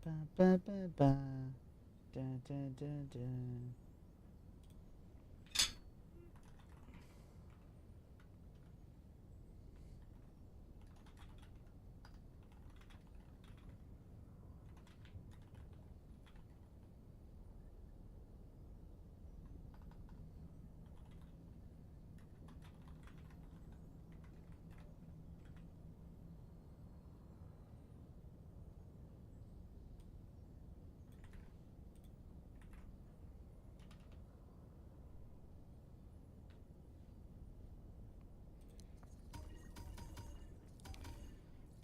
Ba, ba, ba, ba. Da, da, da, da.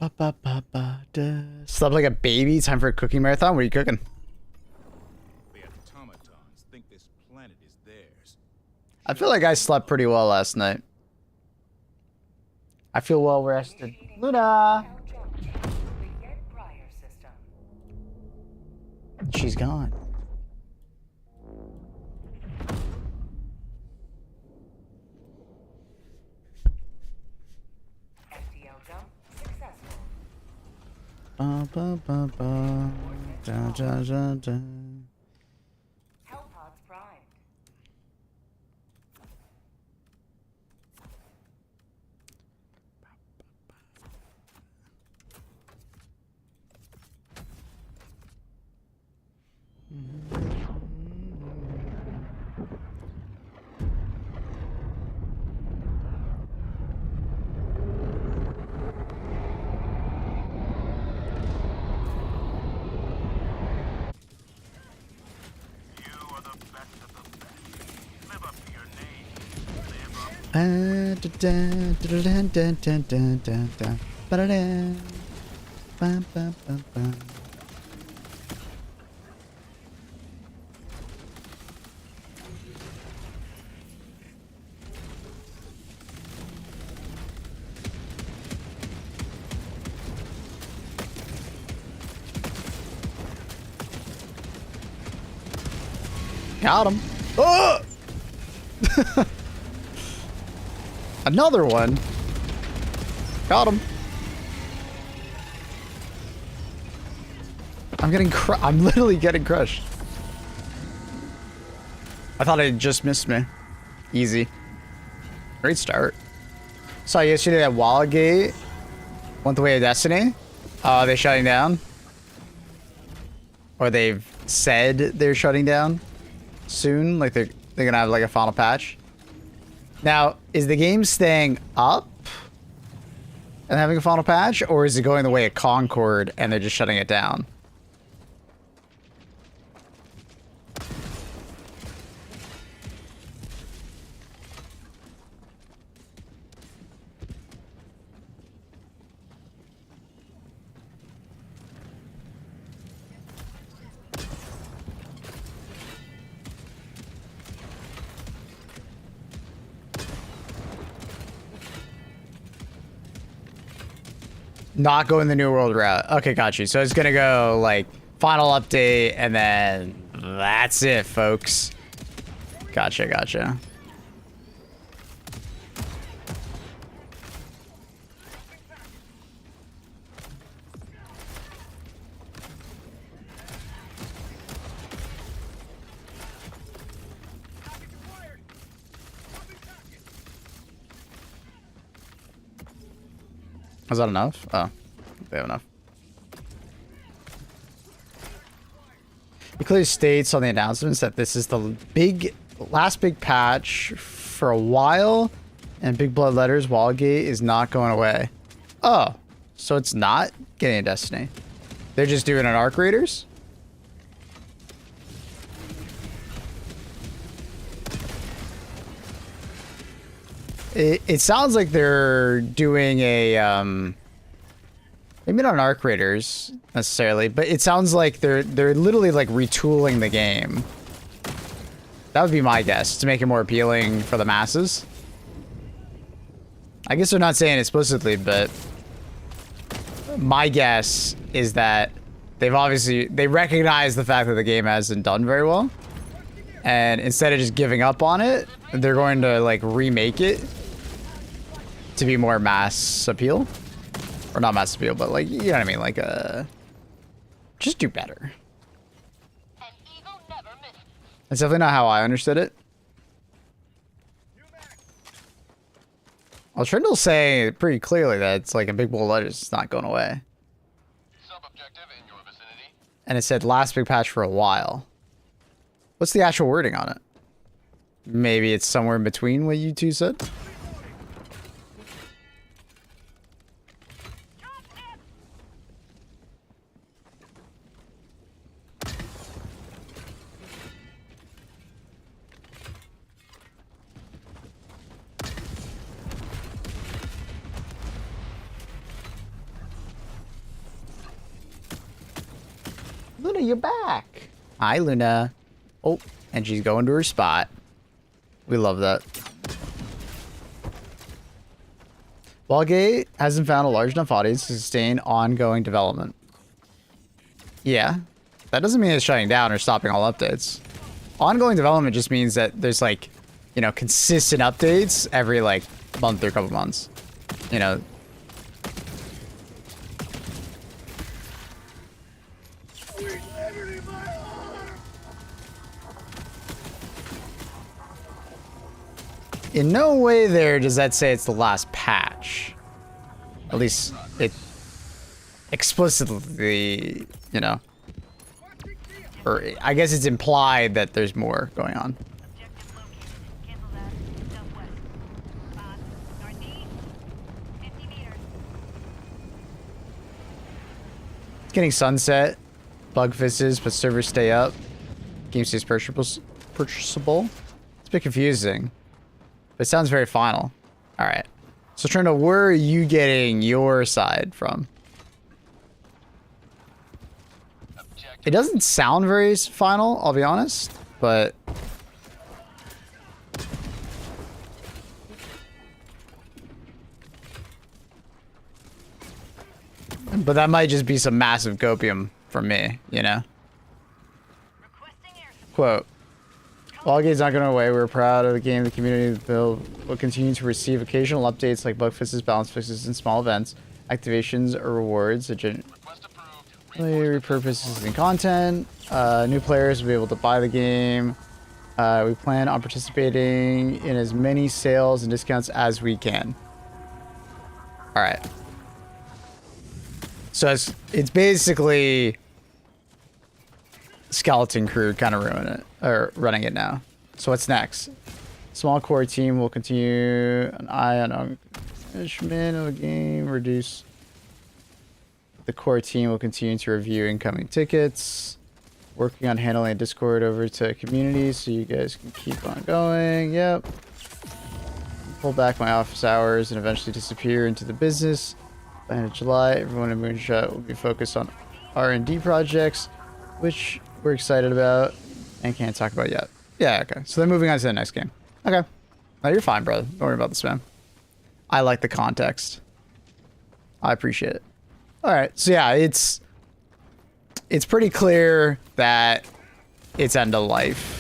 Ba, ba, ba, ba, da. Slept like a baby. Time for a cooking marathon. What are you cooking? The automatons think this planet is theirs. I feel like I slept pretty well last night. I feel well rested. Luna! She's gone. Ba, ba, ba, ba. Da, da, da, da. HELLDIVE primed. Ba, da, da, da, da, da, da, da, da, da. Ba, da, da. Ba, ba, ba, ba. Got him. Oh! Another one. Got him. I'm literally getting crushed. I thought it just missed me. Easy. Great start. Saw yesterday that Wallagate went the way of Destiny. They're shutting down. Or they've said they're shutting down soon. Like they're gonna have like a final patch. Now, is the game staying up and having a final patch, or is it going the way of Concord and they're just shutting it down? Not going the New World route. Okay, got you. So it's gonna go like final update and then that's it, folks. Gotcha, gotcha. Is that enough? Oh, they have enough. It clearly states on the announcements that this is the last big patch for a while, and big blood letters, Wallgate is not going away. Oh, so it's not getting a Destiny. They're just doing an Arc Raiders? It sounds like they're doing a maybe not an Arc Raiders necessarily, but it sounds like they're literally like retooling the game. That would be my guess, to make it more appealing for the masses. I guess they're not saying explicitly, but my guess is that they recognize the fact that the game hasn't done very well, and instead of just giving up on it, they're going to like remake it to be more mass appeal, or not mass appeal, but like, you know what I mean, like Just do better. That's definitely not how I understood it. Well, Trindle's saying pretty clearly that it's like a big bowl of lettuce. It's not going away. Sub-objective in your vicinity. And it said last big patch for a while. What's the actual wording on it? Maybe it's somewhere in between what you two said? Luna, you're back. Hi, Luna. Oh, and she's going to her spot. We love that. Wallgate hasn't found a large enough audience to sustain ongoing development. Yeah, that doesn't mean it's shutting down or stopping all updates. Ongoing development just means that there's like, you know, consistent updates every like month or couple months. You know. In no way there does that say it's the last patch. At least it explicitly, you know. Or I guess it's implied that there's more going on. Objective located. Cancel that. Southwest. Northeast. 50 meters. It's getting sunset. Bug fixes, but servers stay up. Game stays purchasable. It's a bit confusing. But it sounds very final. Alright. So Trino, where are you getting your side from? It doesn't sound very final, I'll be honest, but that might just be some massive copium from me, you know? Quote, Wallgate's not going away. We're proud of the game. The community build will continue to receive occasional updates like bug fixes, balance fixes, and small events, activations, or rewards. Repurpose existing content. New players will be able to buy the game. We plan on participating in as many sales and discounts as we can. All right. So it's basically Skeleton Crew kind of ruining it, or running it now. So what's next? Small core team will continue an eye on management of the game. Reduce. The core team will continue to review incoming tickets. Working on handling Discord over to community so you guys can keep on going. Yep. Pull back my office hours and eventually disappear into the business. By the end of July, everyone in Moonshot will be focused on R&D projects, which we're excited about and can't talk about yet. Yeah, okay. So they're moving on to the next game. Okay. No, you're fine, brother. Don't worry about this, man. I like the context. I appreciate it. All right. So yeah, it's pretty clear that it's end of life.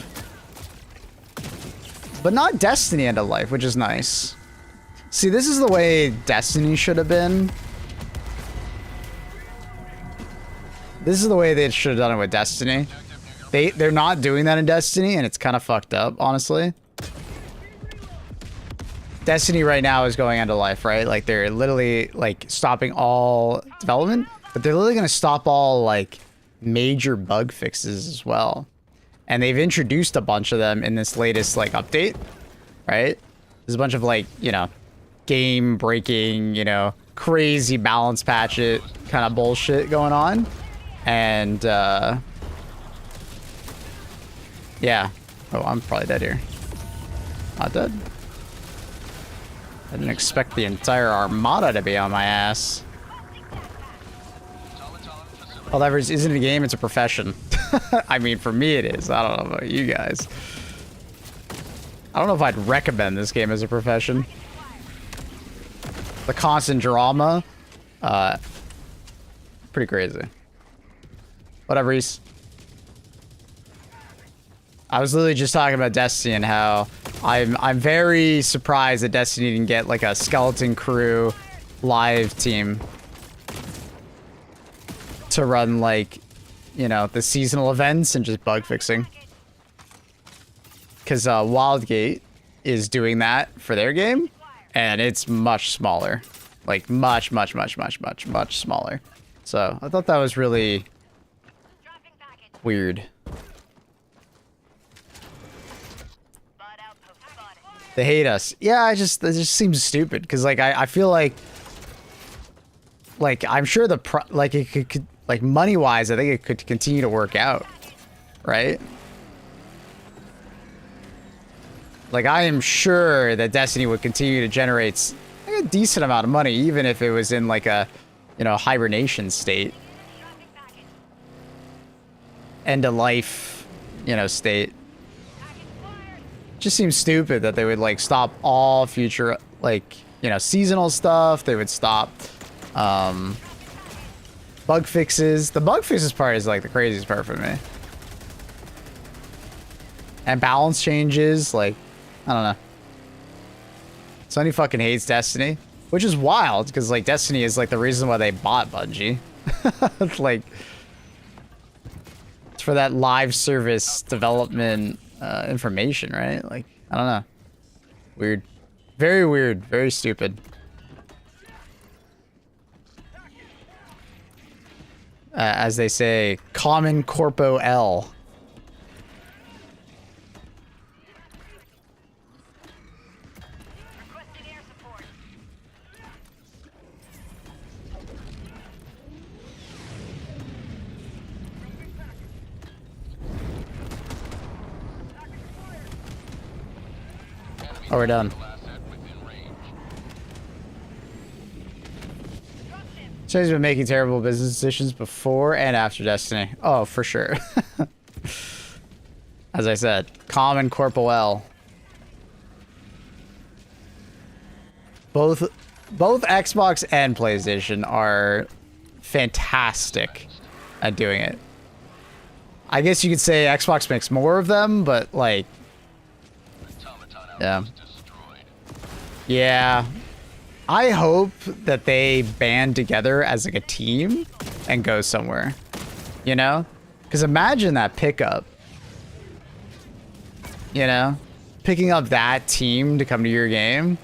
But not Destiny end of life, which is nice. See, this is the way Destiny should have been. This is the way they should have done it with Destiny. They're not doing that in Destiny, and it's kind of fucked up, honestly. Destiny right now is going end of life, right? Like, they're literally, like, stopping all development, but they're literally going to stop all, like, major bug fixes as well. And they've introduced a bunch of them in this latest, like, update, right? There's a bunch of, like, you know, game-breaking, you know, crazy balance patch it kind of bullshit going on. And, yeah. Oh, I'm probably dead here. Not dead. I didn't expect the entire armada to be on my ass. However, isn't it a game? It's a profession. I mean, for me it is. I don't know about you guys. I don't know if I'd recommend this game as a profession. The constant drama. Pretty crazy. Whatever, Reese. I was literally just talking about Destiny and how I'm very surprised that Destiny didn't get like a Skeleton Crew live team to run like you know, the seasonal events and just bug fixing. Because Wildgate is doing that for their game, and it's much smaller. Like, much smaller. So, I thought that was really Dropping package. weird. Bud outpost spotted. They hate us. Yeah, it just seems stupid, because, like, I feel like, I'm sure it could, like, money-wise, I think it could continue to work out, right? Like, I am sure that Destiny would continue to generate like, a decent amount of money, even if it was in, like, a, you know, hibernation state. Dropping package. End of life, you know, state. Package fired. Just seems stupid that they would, like, stop all future, like, you know, seasonal stuff. They would stop, bug fixes. The bug fixes part is, like, the craziest part for me. And balance changes, like, I don't know. Sony fucking hates Destiny, which is wild, because, like, Destiny is, like, the reason why they bought Bungie. It's like, it's for that live service development information, right? Like, I don't know. Weird. Very weird. Very stupid. As they say, common corpo L. Requesting air support. Oh, we're done. Asset within range. Sony's been making terrible business decisions before and after Destiny. Oh, for sure. As I said, common corpo L. Both Xbox and PlayStation are fantastic at doing it. I guess you could say Xbox makes more of them, but like, Automaton yeah. outpost destroyed. Yeah. I hope that they band together as like a team and go somewhere. You know? Because imagine that pickup. You know? Picking up that team to come to your game.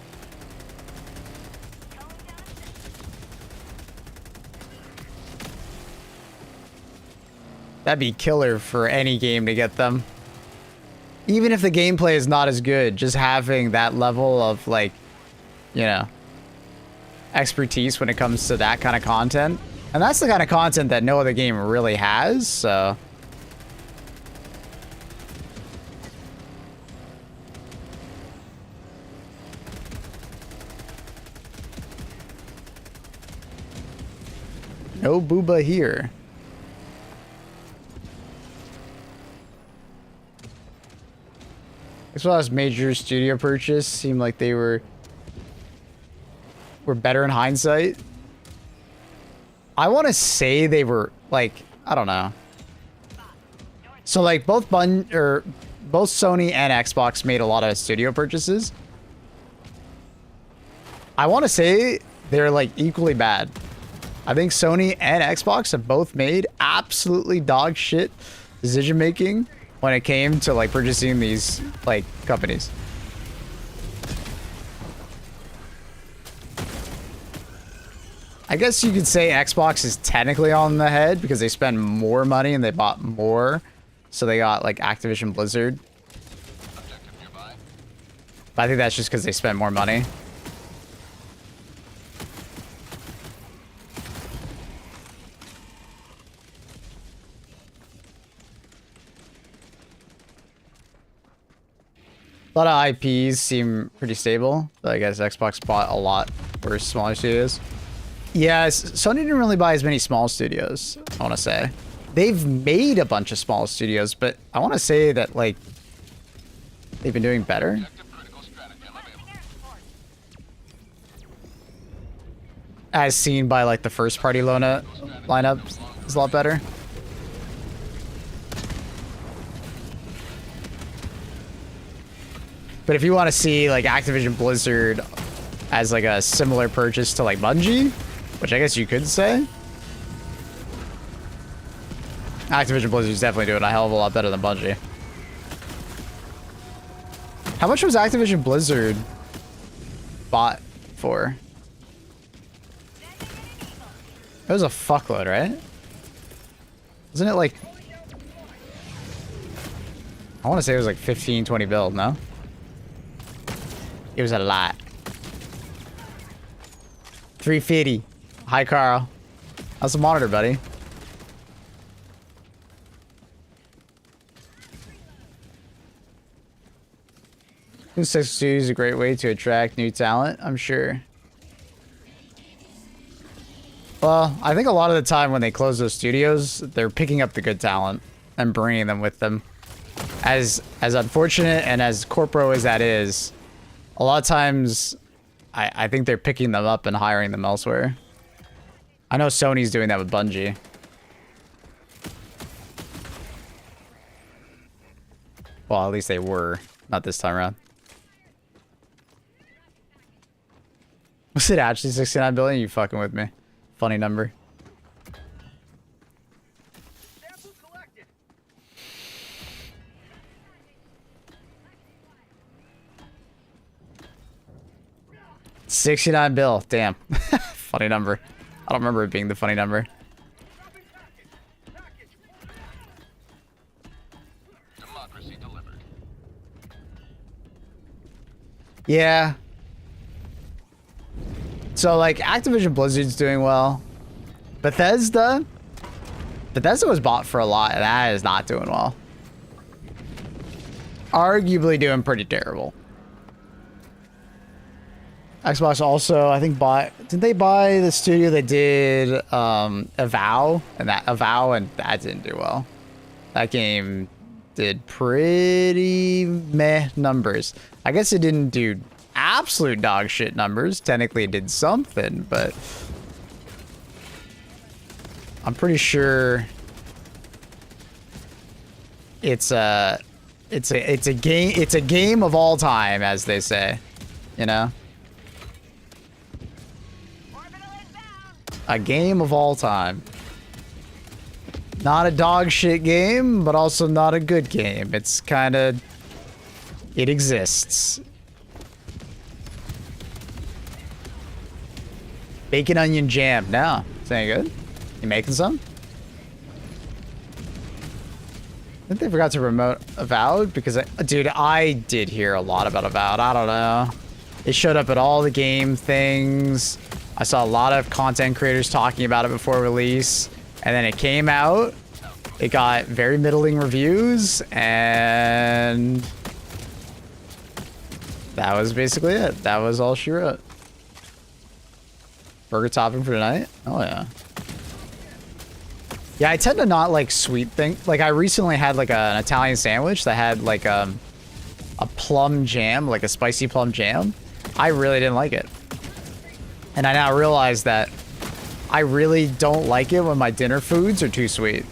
That'd be killer for any game to get them. Even if the gameplay is not as good, just having that level of, like, you know, expertise when it comes to that kind of content. And that's the kind of content that no other game really has, so. No booba here. As well as major studio purchase seemed like they were better in hindsight. I want to say they were like, I don't know. So like both Sony and Xbox made a lot of studio purchases. I want to say they're like equally bad. I think Sony and Xbox have both made absolutely dog shit decision making when it came to like purchasing these like companies. I guess you could say Xbox is technically on the head because they spend more money and they bought more. So they got like Activision Blizzard. Objective nearby. But I think that's just because they spent more money. A lot of IPs seem pretty stable, but I guess Xbox bought a lot for smaller studios. Yeah, Sony didn't really buy as many small studios, I want to say. They've made a bunch of small studios, but I want to say that, like, they've been doing better. Objective critical stratagem available. Air support. As seen by, like, the first party lineup is a lot better. But if you want to see, like, Activision Blizzard as, like, a similar purchase to, like, Bungie, which I guess you could say. Activision Blizzard's definitely doing a hell of a lot better than Bungie. How much was Activision Blizzard bought for? It was a fuckload, right? Wasn't it like... I want to say it was like 15, 20 build, no? It was a lot. 350. Hi, Carl. How's the monitor, buddy? Six Studio is a great way to attract new talent, I'm sure. Well, I think a lot of the time when they close those studios, they're picking up the good talent and bringing them with them. As unfortunate and as corpro as that is, a lot of times I think they're picking them up and hiring them elsewhere. I know Sony's doing that with Bungie. Well, at least they were. Not this time around. Was it actually 69 billion? You fucking with me. Funny number. $69 bill. Damn. Funny number. I don't remember it being the funny number. Democracy delivered. Yeah. So, like, Activision Blizzard's doing well. Bethesda was bought for a lot, and that is not doing well. Arguably doing pretty terrible. Xbox also, I think, didn't they buy the studio that did Avowed? And that didn't do well. That game did pretty meh numbers. I guess it didn't do absolute dog shit numbers. Technically it did something, but I'm pretty sure it's a game of all time, as they say, you know? A game of all time. Not a dog shit game, but also not a good game. It's kind of... It exists. Bacon onion jam. No. Is that any good? You making some? I think they forgot to promote Avowed because dude, I did hear a lot about Avowed. I don't know. It showed up at all the game things. I saw a lot of content creators talking about it before release, and then it came out. It got very middling reviews, and that was basically it. That was all she wrote. Burger topping for tonight? Oh yeah. Yeah, I tend to not like sweet things. Like I recently had like an Italian sandwich that had like a plum jam, like a spicy plum jam. I really didn't like it. And I now realize that I really don't like it when my dinner foods are too sweet.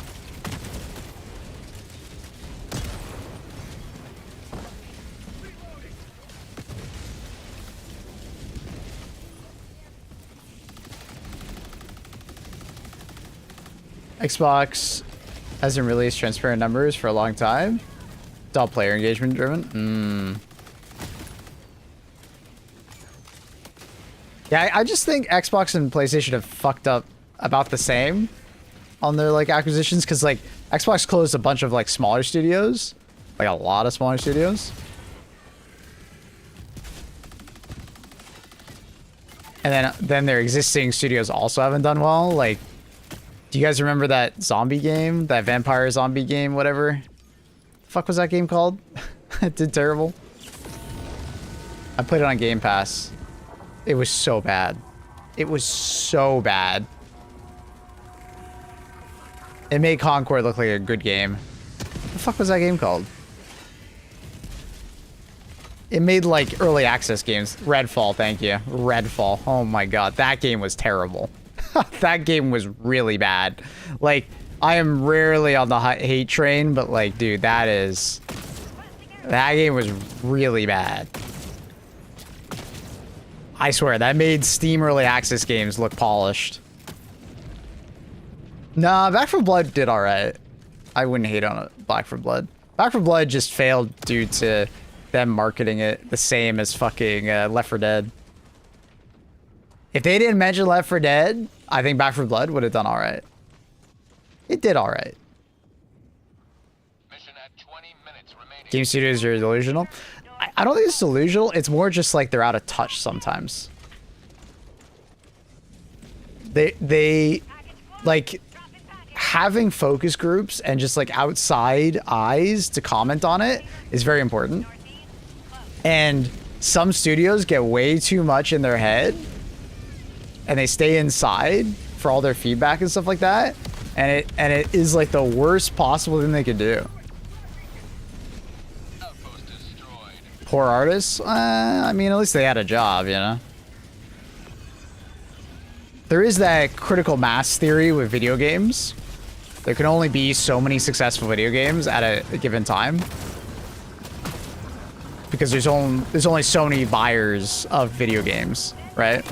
Xbox hasn't released transparent numbers for a long time. It's all player engagement driven. Yeah, I just think Xbox and PlayStation have fucked up about the same on their like acquisitions, because like Xbox closed a bunch of like smaller studios, like a lot of smaller studios, and then their existing studios also haven't done well. Like, do you guys remember that zombie game, that vampire zombie game, whatever? The fuck was that game called? It did terrible. I played it on Game Pass. It was so bad. It was so bad. It made Concord look like a good game. What the fuck was that game called? It made like early access games. Redfall, thank you. Redfall. Oh my god, that game was terrible. That game was really bad. Like, I am rarely on the hate train, but like, dude, that game was really bad. I swear, that made Steam early access games look polished. Nah, Back 4 Blood did alright. I wouldn't hate on it. Back 4 Blood. Back 4 Blood just failed due to them marketing it the same as fucking Left 4 Dead. If they didn't mention Left 4 Dead, I think Back 4 Blood would have done all right. It did all right. Mission at 20 minutes remaining. Game studios are delusional. I don't think it's delusional. It's more just like they're out of touch sometimes. They like having focus groups and just like outside eyes to comment on it is very important. And some studios get way too much in their head and they stay inside for all their feedback and stuff like that. And it is like the worst possible thing they could do. Outpost destroyed. Poor artists? I mean, at least they had a job, you know? There is that critical mass theory with video games. There can only be so many successful video games at a given time. Because there's only so many buyers of video games, right?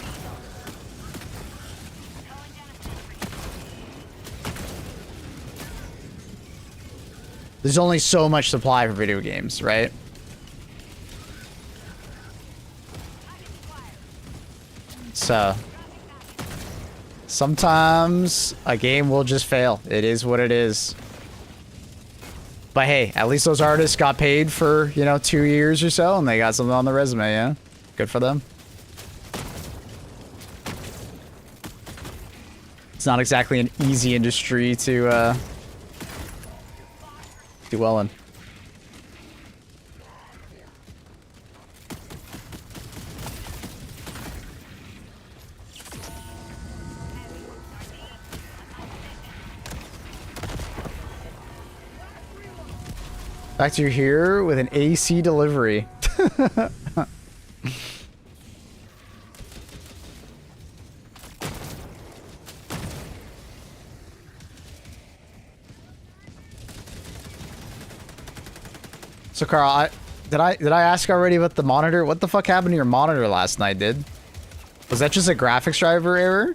There's only so much supply for video games, right? So sometimes a game will just fail. It is what it is. But hey, at least those artists got paid for, you know, 2 years or so, and they got something on the resume, yeah? Good for them. It's not exactly an easy industry to do well in. Factory here with an AC delivery. So Carl, did I ask already about the monitor? What the fuck happened to your monitor last night, dude? Was that just a graphics driver error?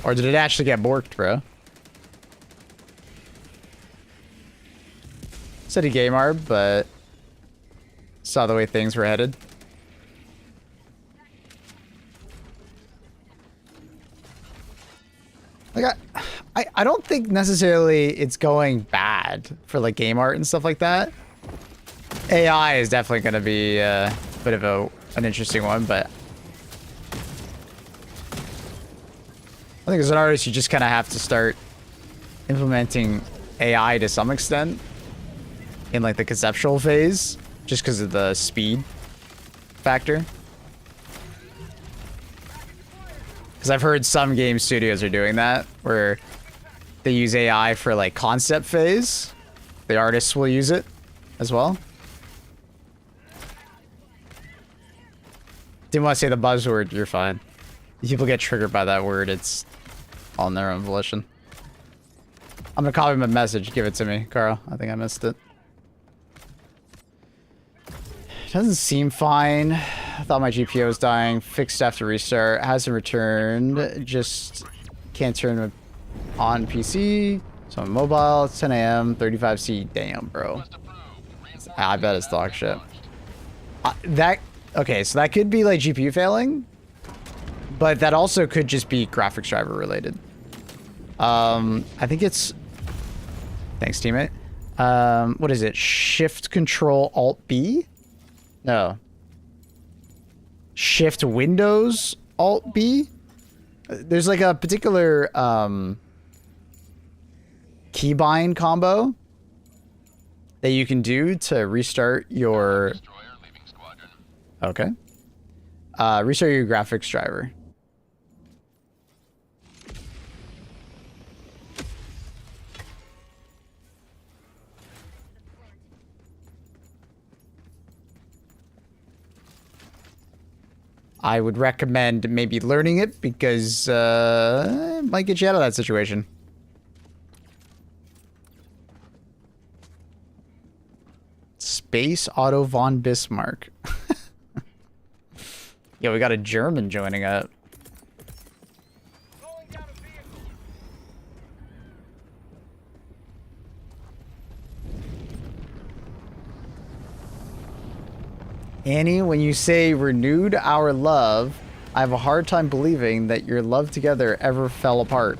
Or did it actually get borked, bro? Said he game arb, but saw the way things were headed. Like I don't think necessarily it's going bad for like game art and stuff like that. AI is definitely going to be a bit of an interesting one, but I think as an artist you just kind of have to start implementing AI to some extent in like the conceptual phase, just because of the speed factor. Because I've heard some game studios are doing that, where they use AI for like concept phase. The artists will use it as well. Didn't want to say the buzzword, you're fine. People get triggered by that word, it's on their own volition. I'm gonna copy him a message, give it to me, Carl. I think I missed it. Doesn't seem fine. I thought my GPU was dying. Fixed after restart. Hasn't returned. Just can't turn it on PC. So I'm mobile. It's 10 a.m. 35C. Damn, bro. I bet it's dog shit. Okay, so that could be like GPU failing. But that also could just be graphics driver related. I think it's... Thanks, teammate. What is it? Shift Control Alt B? No. Shift Windows Alt B? There's like a particular keybind combo that you can do to restart your... Okay. Restart your graphics driver. I would recommend maybe learning it because it might get you out of that situation. Space Otto von Bismarck. Yeah, we got a German joining up. Annie, when you say renewed our love, I have a hard time believing that your love together ever fell apart.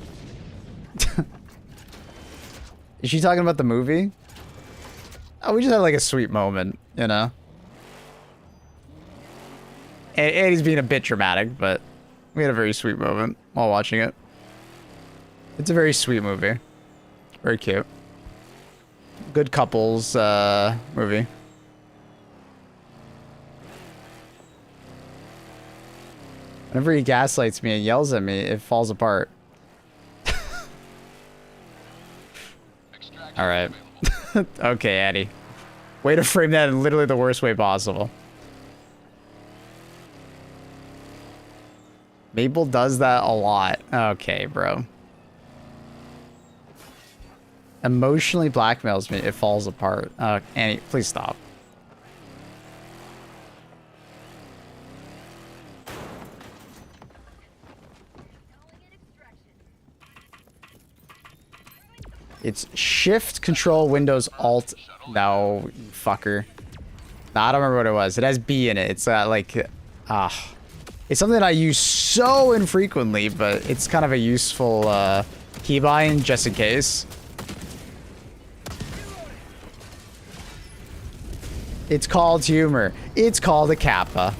Is she talking about the movie? Oh, we just had like a sweet moment, you know? And Annie's being a bit dramatic, but we had a very sweet moment while watching it. It's a very sweet movie. Very cute. Good couples movie. Whenever he gaslights me and yells at me, it falls apart. Alright. Okay, Eddie. Way to frame that in literally the worst way possible. Mabel does that a lot. Okay, bro. Emotionally blackmails me, it falls apart. Annie, please stop. It's Shift, Control, Windows, Alt. No, you fucker. No, I don't remember what it was. It has B in it. It's like, it's something I use so infrequently, but it's kind of a useful keybind just in case. It's called humor. It's called a kappa.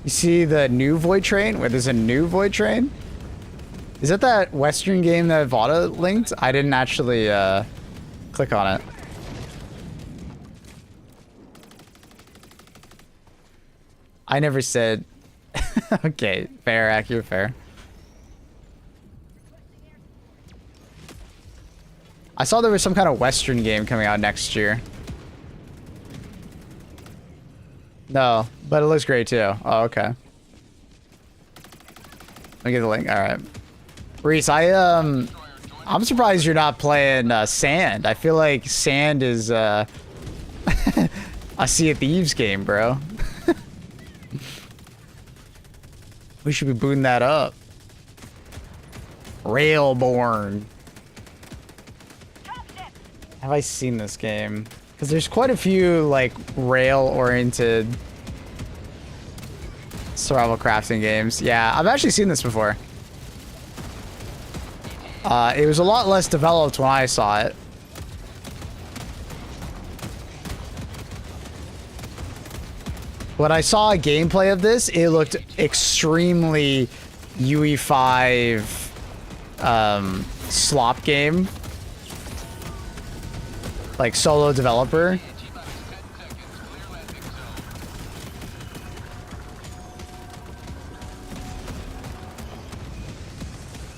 You see the new Void Train? Where there's a new Void Train? Is that Western game that Vada linked? I didn't actually click on it. I never said. Okay, fair, accurate, fair. I saw there was some kind of Western game coming out next year. No, but it looks great too. Oh, okay. Let me get the link. All right. Reese, I'm surprised you're not playing Sand. I feel like Sand is a Sea of Thieves game, bro. We should be booting that up. Railborn. Have I seen this game? Because there's quite a few like rail-oriented survival crafting games. Yeah, I've actually seen this before. It was a lot less developed when I saw it. When I saw a gameplay of this, it looked extremely UE5 slop game. Like solo developer.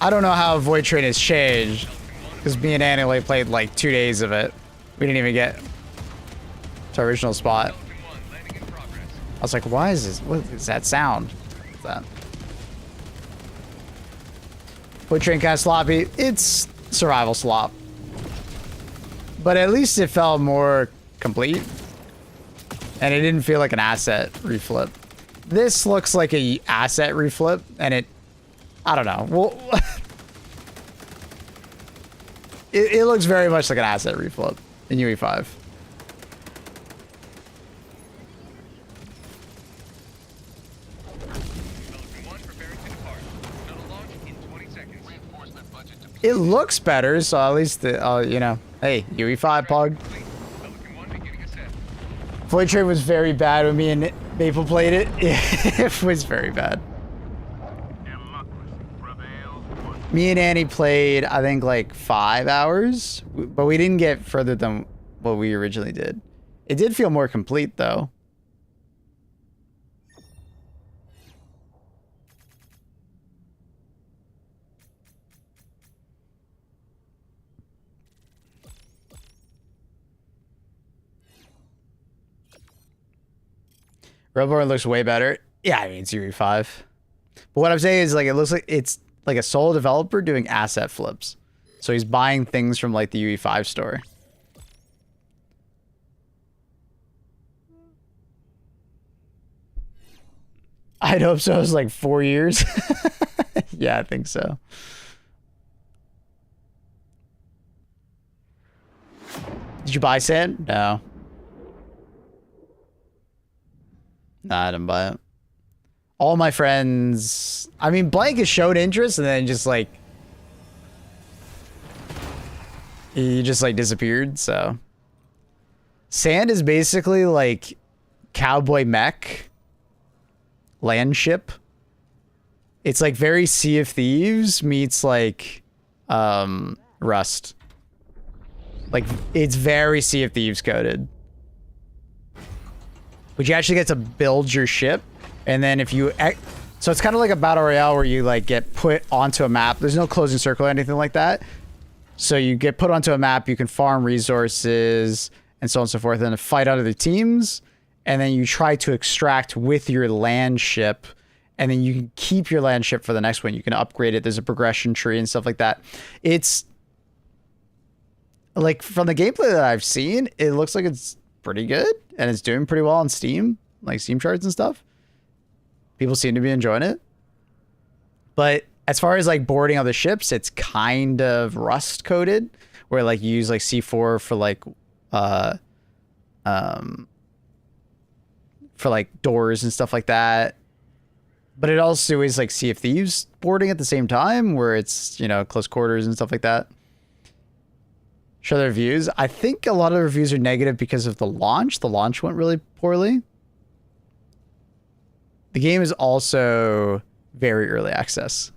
I don't know how Void Train has changed, because me and Annie played like 2 days of it. We didn't even get to our original spot. I was like, why is this? What is that sound? What's that? Void Train kind of sloppy. It's survival slop. But at least it felt more complete. And it didn't feel like an asset reflip. This looks like a asset reflip, and it... I don't know. Well, it looks very much like an asset reflip in UE5. It looks better, so at least, you know, hey, UE5, Pog. Void Train was very bad when me and Maple played it. It was very bad. Me and Annie played, I think, like 5 hours, but we didn't get further than what we originally did. It did feel more complete, though. Railborn looks way better. Yeah, I mean, it's UE5. But what I'm saying is, like, it looks like it's like a solo developer doing asset flips. So he's buying things from, like, the UE5 store. I'd hope so. It was like 4 years. Yeah, I think so. Did you buy Sand? No. Nah, I didn't buy it. All my friends, I mean, Blank has showed interest and then just like, he just like disappeared. So Sand is basically like cowboy mech land ship. It's like very Sea of Thieves meets like Rust. Like it's very Sea of Thieves coded. But you actually get to build your ship, and then if you so it's kind of like a battle royale where you like get put onto a map. There's no closing circle or anything like that. So you get put onto a map, you can farm resources and so on and so forth, and then fight other teams, and then you try to extract with your land ship, and then you can keep your land ship for the next one. You can upgrade it. There's a progression tree and stuff like that. It's like, from the gameplay that I've seen, it looks like it's pretty good, and it's doing pretty well on Steam, like Steam charts and stuff. People seem to be enjoying it. But as far as like boarding other ships, it's kind of Rust coded, where like you use like C4 for like doors and stuff like that. But it also is like Sea of Thieves boarding at the same time, where it's, you know, close quarters and stuff like that. Show the reviews. I think a lot of the reviews are negative because of the launch. The launch went really poorly. The game is also very early access.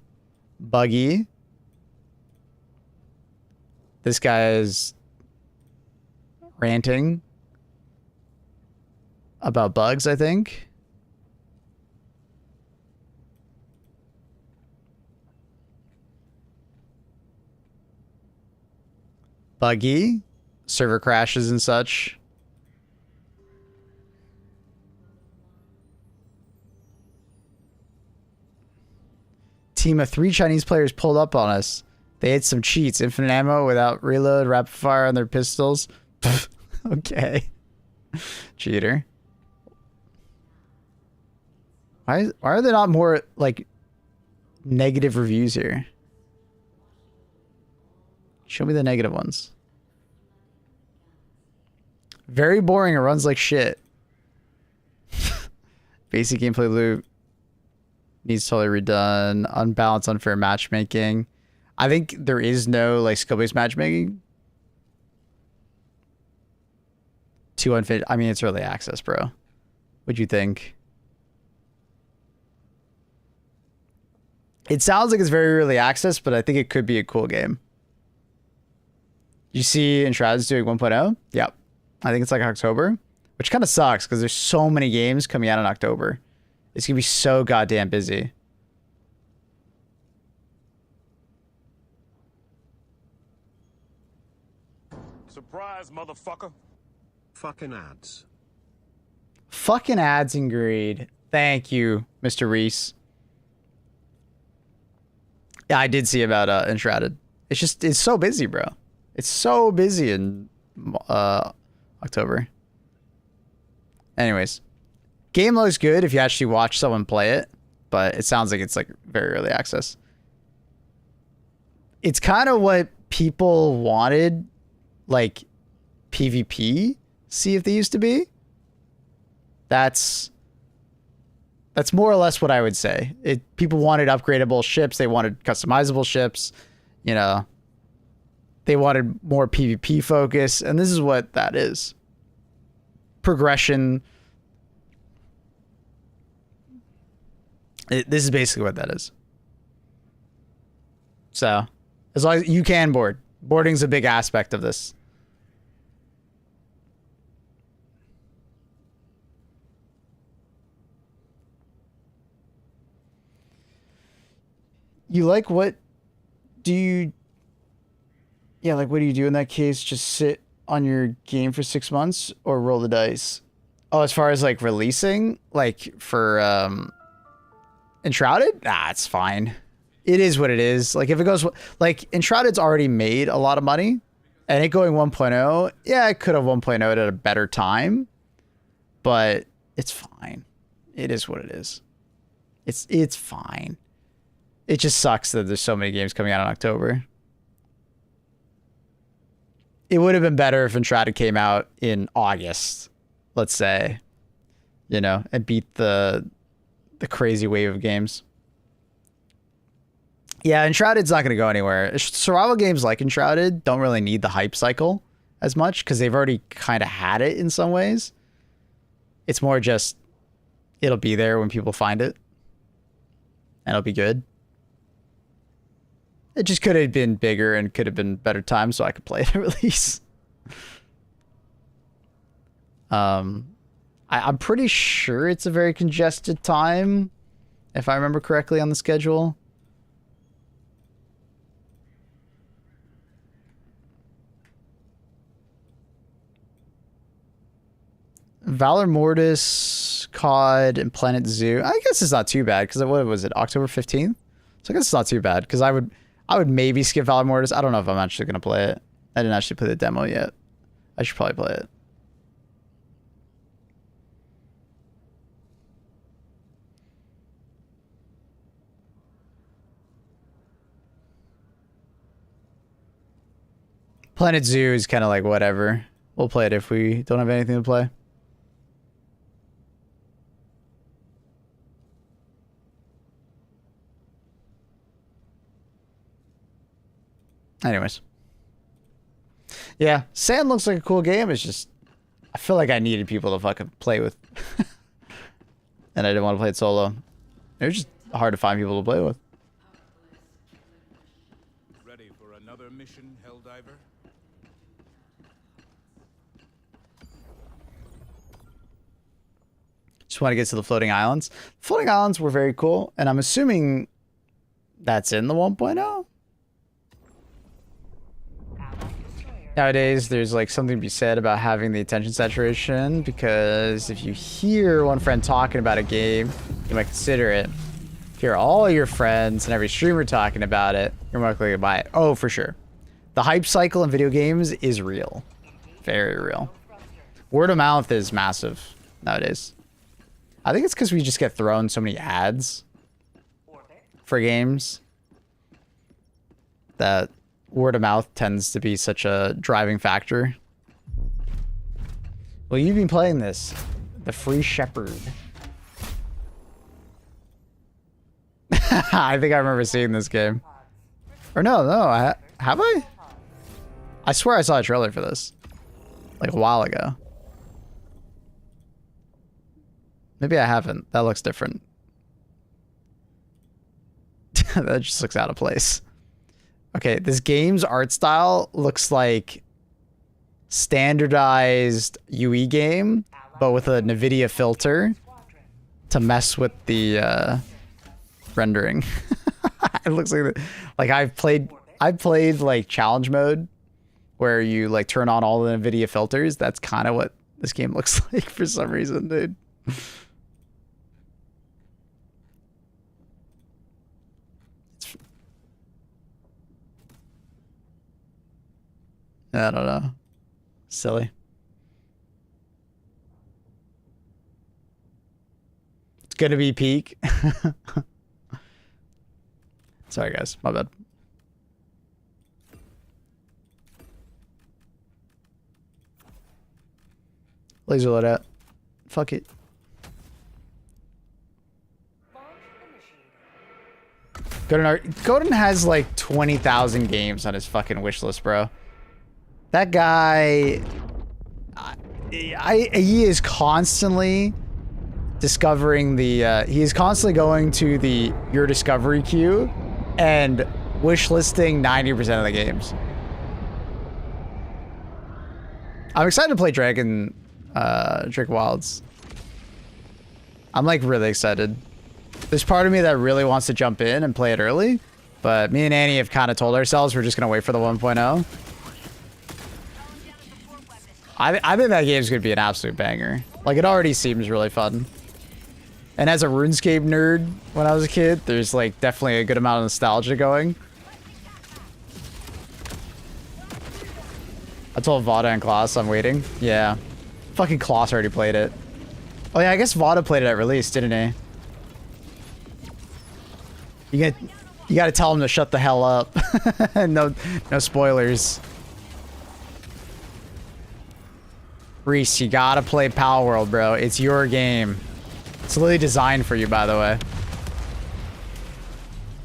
Buggy. This guy is ranting about bugs, I think. Buggy. Server crashes and such. Team of 3 Chinese players pulled up on us. They had some cheats. Infinite ammo without reload, rapid fire on their pistols. Okay. Cheater. Why are there not more, like, negative reviews here? Show me the negative ones. Very boring. It runs like shit. Basic gameplay loop. Needs totally redone. Unbalanced, unfair matchmaking. I think there is no like skill-based matchmaking. Too unfit. I mean, it's early access, bro. What'd you think? It sounds like it's very early access, but I think it could be a cool game. You see Enshrouded's doing 1.0? Yep. I think it's like October, which kind of sucks because there's so many games coming out in October. It's going to be so goddamn busy. Surprise, motherfucker. Fucking ads. Fucking ads and greed. Thank you, Mr. Reese. Yeah, I did see about Enshrouded. It's just, it's so busy, bro. It's so busy in October. Anyways. Game looks good if you actually watch someone play it, but it sounds like it's like very early access. It's kind of what people wanted, like PvP, see if they used to be. That's more or less what I would say. People wanted upgradable ships, they wanted customizable ships, you know. They wanted more PvP focus, and this is what that is. Progression. This is basically what that is. So, as long as you can board. Boarding's a big aspect of this. You like what do you... Yeah, like what do you do in that case? Just sit on your game for 6 months or roll the dice? Oh, as far as like releasing, like for... Enshrouded? Nah, it's fine. It is what it is. Like if it goes like Enshrouded's already made a lot of money, and it going 1.0, yeah, it could have 1.0 at a better time, but it's fine. It is what it is. It's fine. It just sucks that there's so many games coming out in October. It would have been better if Enshrouded came out in August, let's say. you know, and beat the crazy wave of games. Yeah, Enshrouded's not going to go anywhere. Survival games like Enshrouded don't really need the hype cycle as much because they've already kind of had it in some ways. It's more just it'll be there when people find it, and it'll be good. It just could have been bigger and could have been better time so I could play it at release. I'm pretty sure it's a very congested time, if I remember correctly on the schedule. Valor Mortis, COD, and Planet Zoo. I guess it's not too bad because what was it, October 15th? So I guess it's not too bad because I would maybe skip Valor Mortis. I don't know if I'm actually gonna play it. I didn't actually play the demo yet. I should probably play it. Planet Zoo is kind of like whatever. We'll play it if we don't have anything to play. Anyways. Yeah, Sand looks like a cool game. It's just, I feel like I needed people to fucking play with. And I didn't want to play it solo. It was just hard to find people to play with. Ready for another mission, Helldiver? Just want to get to the floating islands. Floating islands were very cool, and I'm assuming that's in the 1.0. Nowadays, there's like something to be said about having the attention saturation, because if you hear one friend talking about a game, you might consider it. If you hear all your friends and every streamer talking about it, you're more likely to buy it. Oh, for sure. The hype cycle in video games is real. Very real. Word of mouth is massive nowadays. I think it's because we just get thrown so many ads for games that word of mouth tends to be such a driving factor. Well, you've been playing this. The Free Shepherd. I think I remember seeing this game. Or no, have I? I swear I saw a trailer for this. Like a while ago. Maybe I haven't. That looks different. That just looks out of place. Okay, this game's art style looks like standardized UE game, but with a NVIDIA filter to mess with the rendering. It looks like I've played like challenge mode where you like turn on all the NVIDIA filters. That's kind of what this game looks like for some reason, dude. I don't know. Silly. It's gonna be peak. Sorry guys, my bad. Laser loadout. Fuck it. Godin has like 20,000 games on his fucking wish list, bro. That guy, he is constantly discovering the, he is constantly going to the your discovery queue and wish listing 90% of the games. I'm excited to play Drake Wilds. I'm like really excited. There's part of me that really wants to jump in and play it early, but me and Annie have kind of told ourselves we're just going to wait for the 1.0. I think that game's gonna be an absolute banger. Like, it already seems really fun. And as a RuneScape nerd when I was a kid, there's like definitely a good amount of nostalgia going. I told Vada and Klaus I'm waiting. Yeah. Fucking Klaus already played it. Oh yeah, I guess Vada played it at release, didn't he? You gotta tell him to shut the hell up. No spoilers. Reese, you gotta play Power World, bro. It's your game. It's literally designed for you, by the way.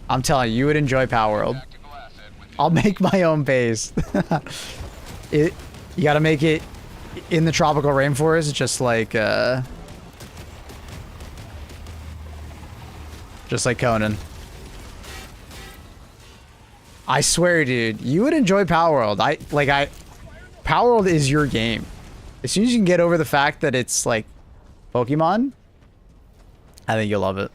I'm telling you, you would enjoy Power World. I'll make my own base. You gotta make it in the tropical rainforest, just like Conan. I swear, dude, you would enjoy Power World. Power World is your game. As soon as you can get over the fact that it's like Pokemon, I think you'll love it.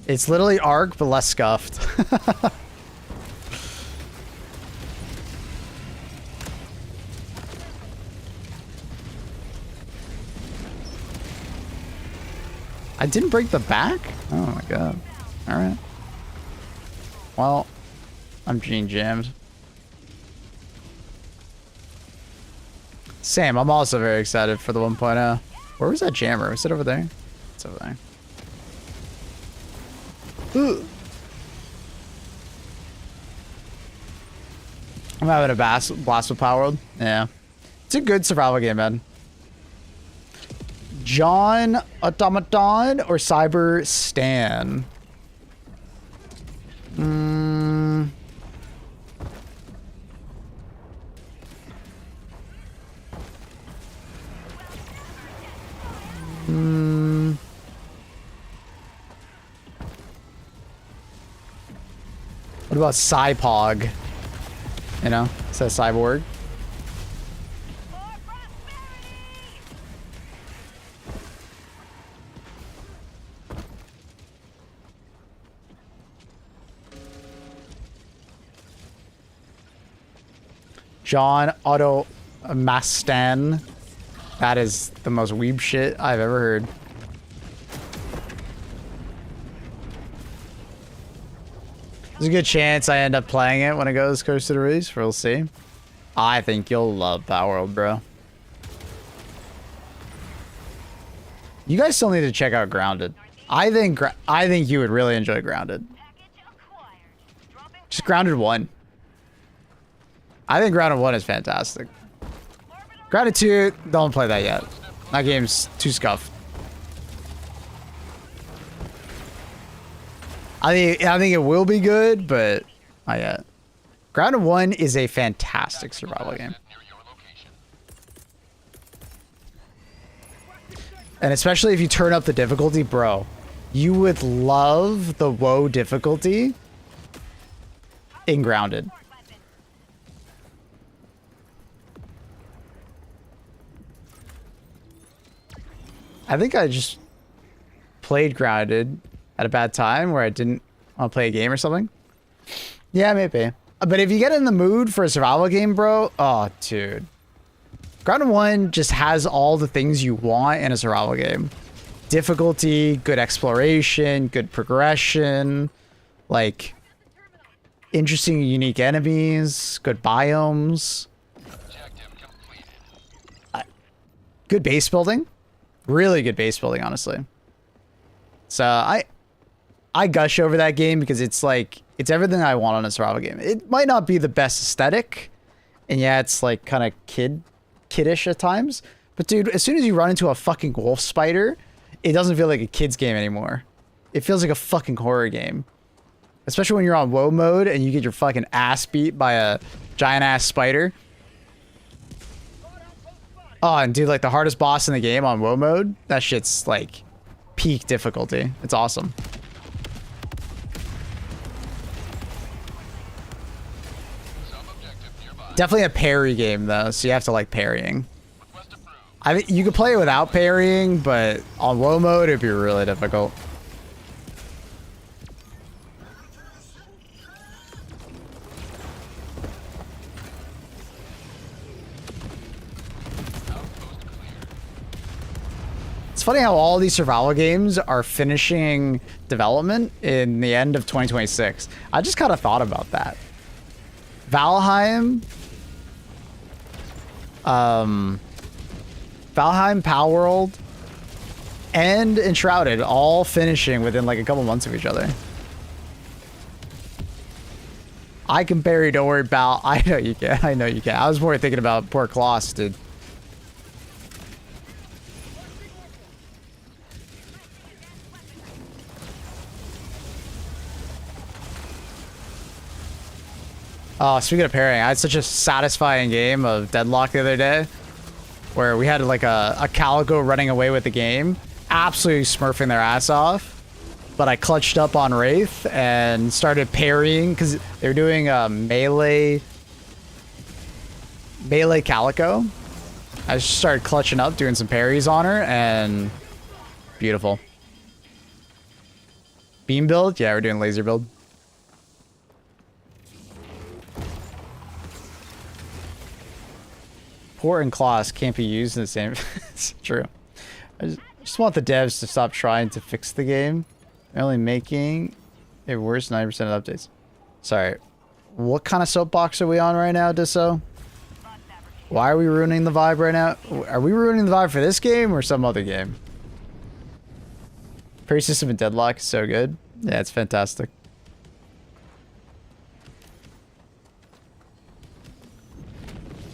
It's literally Ark, but less scuffed. I didn't break the back? Oh my god. Alright. Well, I'm being jammed. Same, I'm also very excited for the 1.0. Where was that jammer? Was it over there? It's over there. Ooh. I'm having a blast with Power World. Yeah. It's a good survival game, man. John Automaton or Cyber Stan? What about Cypog? You know, it's a cyborg. John Otto Mastan. That is the most weeb shit I've ever heard. There's a good chance I end up playing it when it goes close to the release. We'll see. I think you'll love Power World, bro. You guys still need to check out Grounded. I think you would really enjoy Grounded. Just Grounded 1. I think Grounded 1 is fantastic. Grounded 2, don't play that yet. That game's too scuffed. I think it will be good, but not yet. Grounded 1 is a fantastic survival game. And especially if you turn up the difficulty, bro. You would love the WoW difficulty in Grounded. I think I just played Grounded at a bad time where I didn't want to play a game or something. Yeah, maybe. But if you get in the mood for a survival game, bro, oh, dude. Grounded 1 just has all the things you want in a survival game. Difficulty, good exploration, good progression, like interesting, unique enemies, good biomes. Good base building. Really good base building, honestly. So I gush over that game because it's like, it's everything I want on a survival game. It might not be the best aesthetic, and yeah, it's like kind of kiddish at times. But dude, as soon as you run into a fucking wolf spider, it doesn't feel like a kid's game anymore. It feels like a fucking horror game. Especially when you're on WoW mode and you get your fucking ass beat by a giant ass spider. Oh, and dude, like the hardest boss in the game on WoW mode, that shit's like peak difficulty. It's awesome. Definitely a parry game though, so you have to like parrying. I mean, you could play it without parrying, but on WoW mode it'd be really difficult. It's funny how all these survival games are finishing development in the end of 2026. I just kind of thought about that. Valheim, Power World, and Enshrouded all finishing within like a couple months of each other. I can parry, don't worry about. I know you can. I know you can. I was more thinking about poor Kloss, dude. Oh, speaking of parrying, I had such a satisfying game of Deadlock the other day where we had like a Calico running away with the game, absolutely smurfing their ass off. But I clutched up on Wraith and started parrying because they were doing a melee Calico. I just started clutching up, doing some parries on her, and beautiful. Beam build? Yeah, we're doing laser build. Port and Kloss can't be used in the same. It's true. I just want the devs to stop trying to fix the game. They're only making it worse 90% of updates. Sorry. What kind of soapbox are we on right now, Disso? Why are we ruining the vibe right now? Are we ruining the vibe for this game or some other game? Parry system in Deadlock is so good. Yeah, it's fantastic.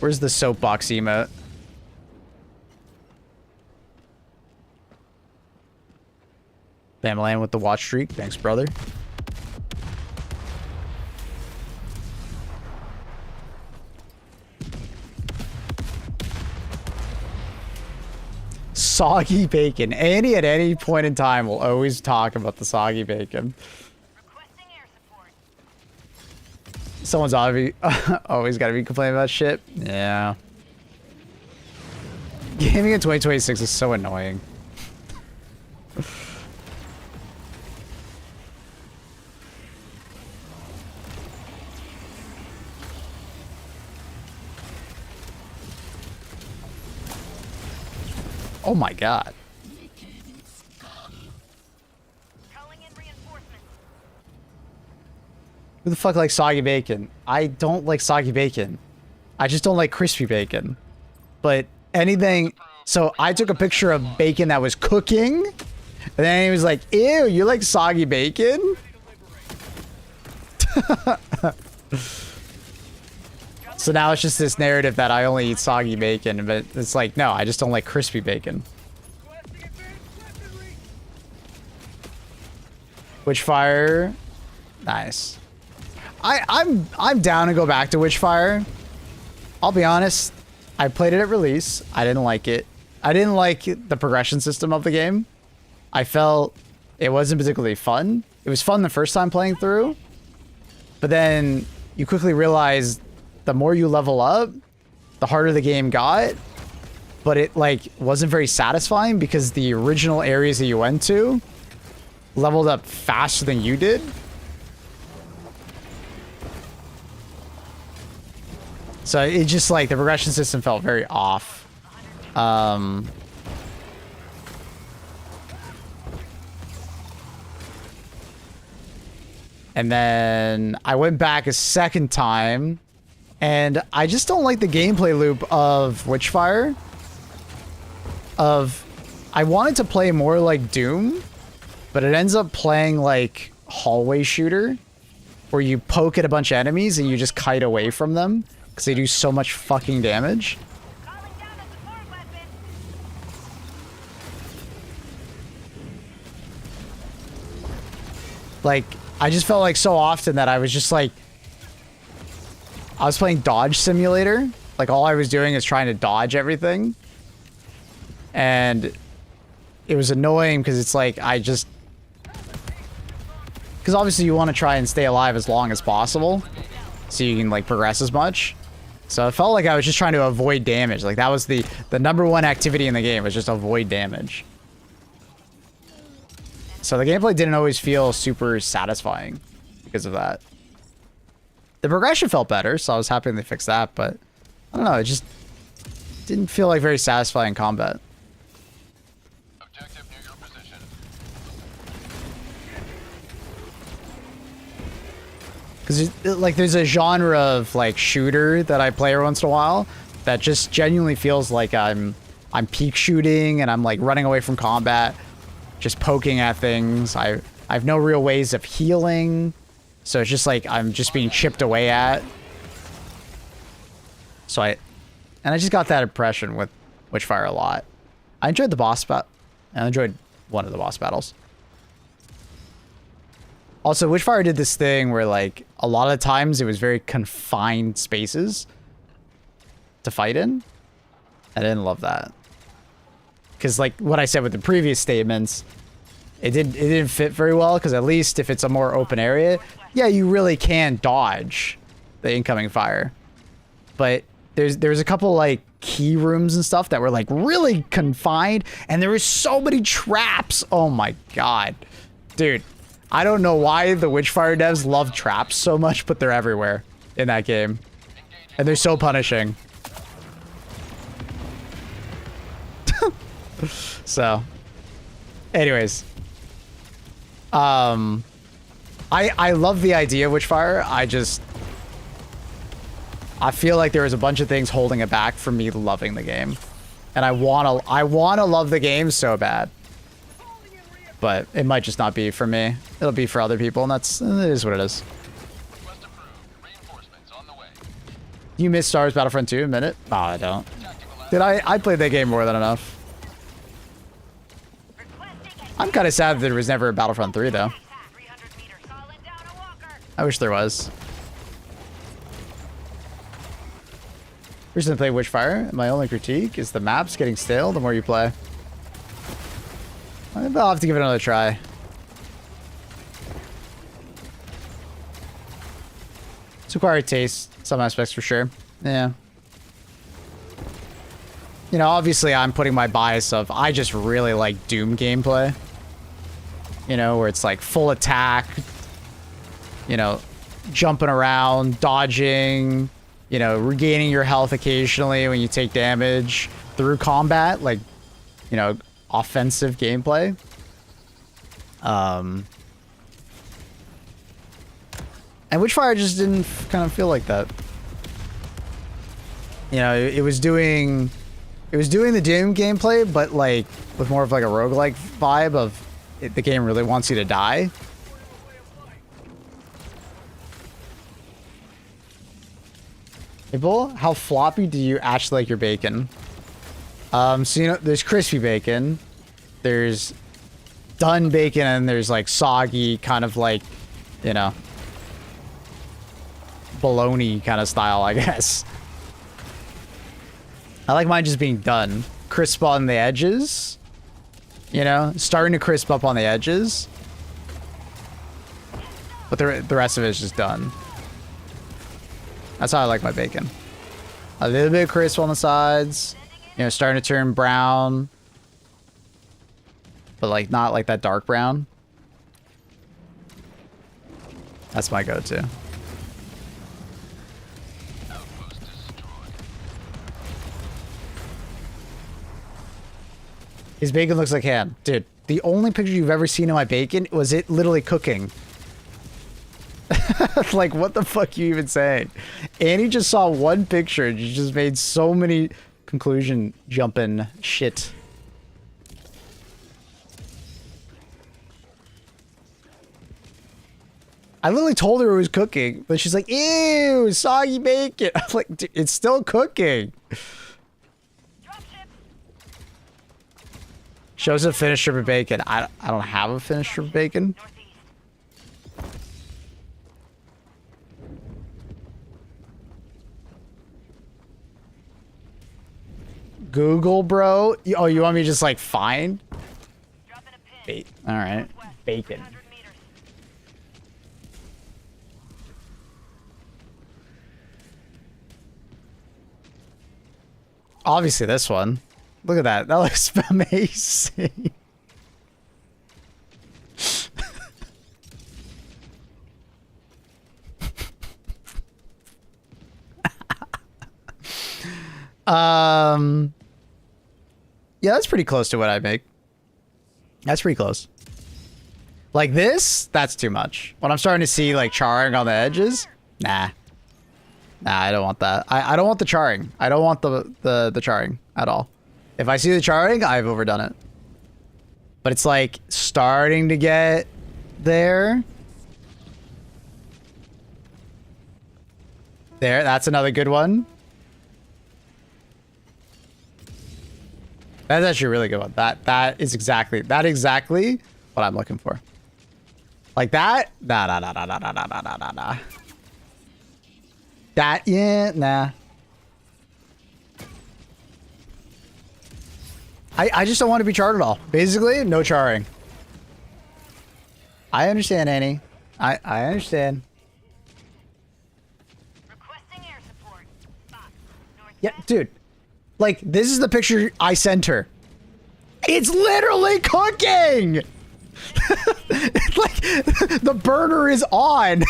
Where's the soapbox emote? Bamalan with the watch streak. Thanks, brother. Soggy bacon. Annie at any point in time will always talk about the soggy bacon. Requesting air support. Someone's always got to be complaining about shit. Yeah. Gaming in 2026 is so annoying. Oh my god. Calling in reinforcements. Who the fuck likes soggy bacon? I don't like soggy bacon. I just don't like crispy bacon. But anything... So I took a picture of bacon that was cooking. And then he was like, ew, you like soggy bacon? So now it's just this narrative that I only eat soggy bacon. But it's like, no, I just don't like crispy bacon. Witchfire. Nice. I'm down to go back to Witchfire. I'll be honest. I played it at release. I didn't like it. I didn't like the progression system of the game. I felt it wasn't particularly fun. It was fun the first time playing through. But then you quickly realize the more you level up, the harder the game got. But it like wasn't very satisfying because the original areas that you went to leveled up faster than you did. So it just like the progression system felt very off. And then I went back a second time and I just don't like the gameplay loop of Witchfire. I wanted to play more like Doom, but it ends up playing like hallway shooter where you poke at a bunch of enemies and you just kite away from them because they do so much fucking damage. Calling down a support weapon. Like, I just felt like so often that I was just like, I was playing Dodge Simulator. Like, all I was doing is trying to dodge everything. And it was annoying because it's like, because obviously you want to try and stay alive as long as possible so you can like progress as much. So it felt like I was just trying to avoid damage. Like that was the number one activity in the game, was just avoid damage. So the gameplay didn't always feel super satisfying because of that. The progression felt better, so I was happy they fixed that, but I don't know, it just didn't feel like very satisfying combat. Objective near your position. Because like there's a genre of like shooter that I play every once in a while that just genuinely feels like I'm peek shooting and I'm like running away from combat, just poking at things. I have no real ways of healing, So it's just like I'm just being chipped away at. So I just got that impression with Witchfire a lot. I enjoyed the boss battle. I enjoyed one of the boss battles. Also, Witchfire did this thing where, like, a lot of times it was very confined spaces to fight in. I didn't love that. Because, like, what I said with the previous statements, it didn't fit very well, because at least if it's a more open area, yeah, you really can dodge the incoming fire. But there's a couple, like, key rooms and stuff that were, like, really confined, and there were so many traps. Oh my god. Dude. I don't know why the Witchfire devs love traps so much, but they're everywhere in that game. And they're so punishing. So. Anyways. I love the idea of Witchfire. I feel like there was a bunch of things holding it back from me loving the game. And I wanna love the game so bad. But it might just not be for me. It'll be for other people, and it is what it is. Request approved. Reinforcements on the way. You miss Star Wars Battlefront 2 a minute? Oh, I don't. Did I played that game more than enough. I'm kind of sad that there was never a Battlefront 3, though. I wish there was. Recently played Witchfire. My only critique is the maps getting stale the more you play. I'll have to give it another try. It's acquired taste, some aspects for sure. Yeah. You know, obviously I'm putting my bias of I just really like Doom gameplay. You know, where it's like full attack, you know, jumping around, dodging, you know, regaining your health occasionally when you take damage through combat, like, you know, offensive gameplay. And Witchfire just didn't kind of feel like that. You know, it was doing the Doom gameplay, but like with more of like a roguelike vibe of the game really wants you to die. Hey, Bull, how floppy do you actually like your bacon? So, you know, there's crispy bacon, there's done bacon, and there's like soggy, kind of like, you know, bologna kind of style, I guess. I like mine just being done. Crisp on the edges, you know, starting to crisp up on the edges. But the rest of it is just done. That's how I like my bacon. A little bit of crisp on the sides. You know, starting to turn brown. But, like, not like that dark brown. That's my go-to. His bacon looks like ham. Dude, the only picture you've ever seen of my bacon was it literally cooking. Like, what the fuck you even saying? Annie just saw one picture and she just made so many conclusion jumping shit. I literally told her it was cooking, but she's like, ew, soggy bacon. I'm like, dude, it's still cooking. Shows a finished strip of bacon. I don't have a finished strip of bacon. Google, bro. Oh, you want me to just like find? All right, bacon. Obviously, this one. Look at that. That looks amazing. Yeah, that's pretty close to what I make. That's pretty close. Like this, that's too much. When I'm starting to see like charring on the edges, nah. Nah, I don't want that. I don't want the charring. I don't want the charring at all. If I see the charring, I've overdone it. But it's like starting to get there. There, that's another good one. That's actually a really good one. That is exactly what I'm looking for. Like that? Nah. That, yeah, nah. I just don't want to be charred at all. Basically, no charring. I understand, Annie. I understand. Requesting air support. Spot. Yeah, Northwest. dude. Like, this is the picture I sent her. It's literally cooking! It's like, the burner is on.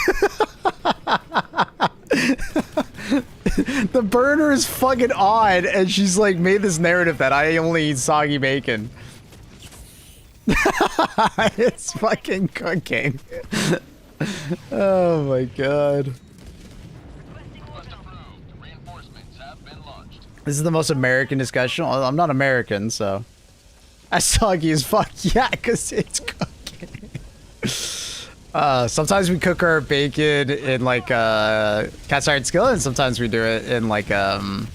The burner is fucking on, and she's like made this narrative that I only eat soggy bacon. It's fucking cooking. Oh my god. Request approved. Reinforcements have been launched. This is the most American discussion. Well, I'm not American, so. That's soggy as fuck. Yeah, because it's cooking. Sometimes we cook our bacon in like cast iron skillet, and sometimes we do it in like in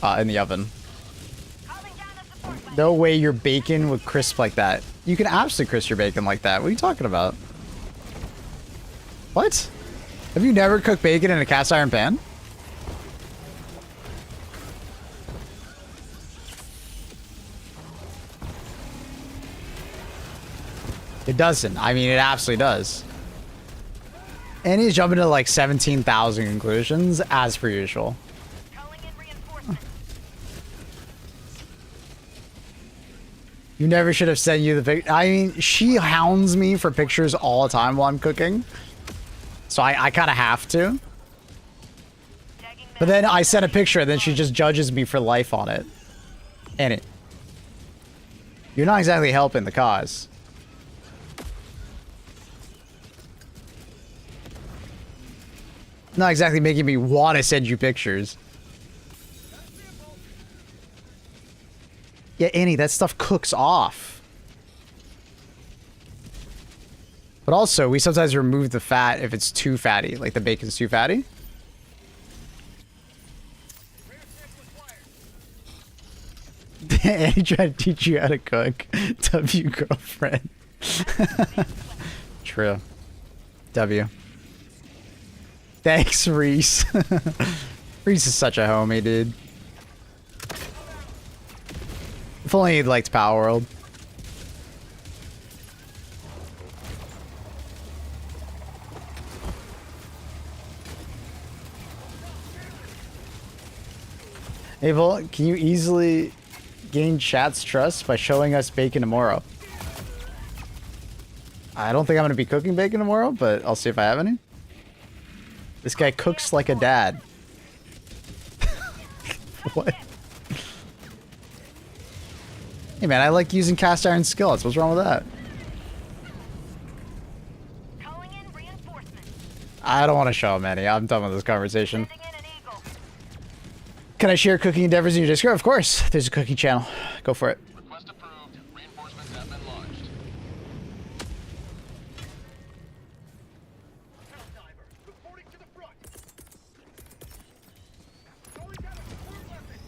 the oven. Calling down a support weapon. No way your bacon would crisp like that. You can absolutely crisp your bacon like that. What are you talking about? What? Have you never cooked bacon in a cast iron pan? It doesn't. I mean, it absolutely does. And he's jumping to like 17,000 conclusions, as per usual. Calling in reinforcements. You never should have sent you the pic. I mean, she hounds me for pictures all the time while I'm cooking. So I kind of have to. Tagging But then I send a picture and then she just judges me for life on it. And it. You're not exactly helping the cause. Not exactly making me want to send you pictures. Yeah, Annie, that stuff cooks off. But also, we sometimes remove the fat if it's too fatty, like the bacon's too fatty. Annie tried to teach you how to cook. W, girlfriend. True. W. Thanks, Reese. Reese is such a homie, dude. If only he liked Power World. Abel, can you easily gain chat's trust by showing us bacon tomorrow? I don't think I'm going to be cooking bacon tomorrow, but I'll see if I have any. This guy cooks like a dad. What? Hey man, I like using cast iron skillets. What's wrong with that? Calling in reinforcements. I don't want to show him any. I'm done with this conversation. Sending in an eagle. Can I share cooking endeavors in your Discord? Of course. There's a cooking channel. Go for it. Request approved. Reinforcements have been launched. Reporting to the front. Calling down a support weapon.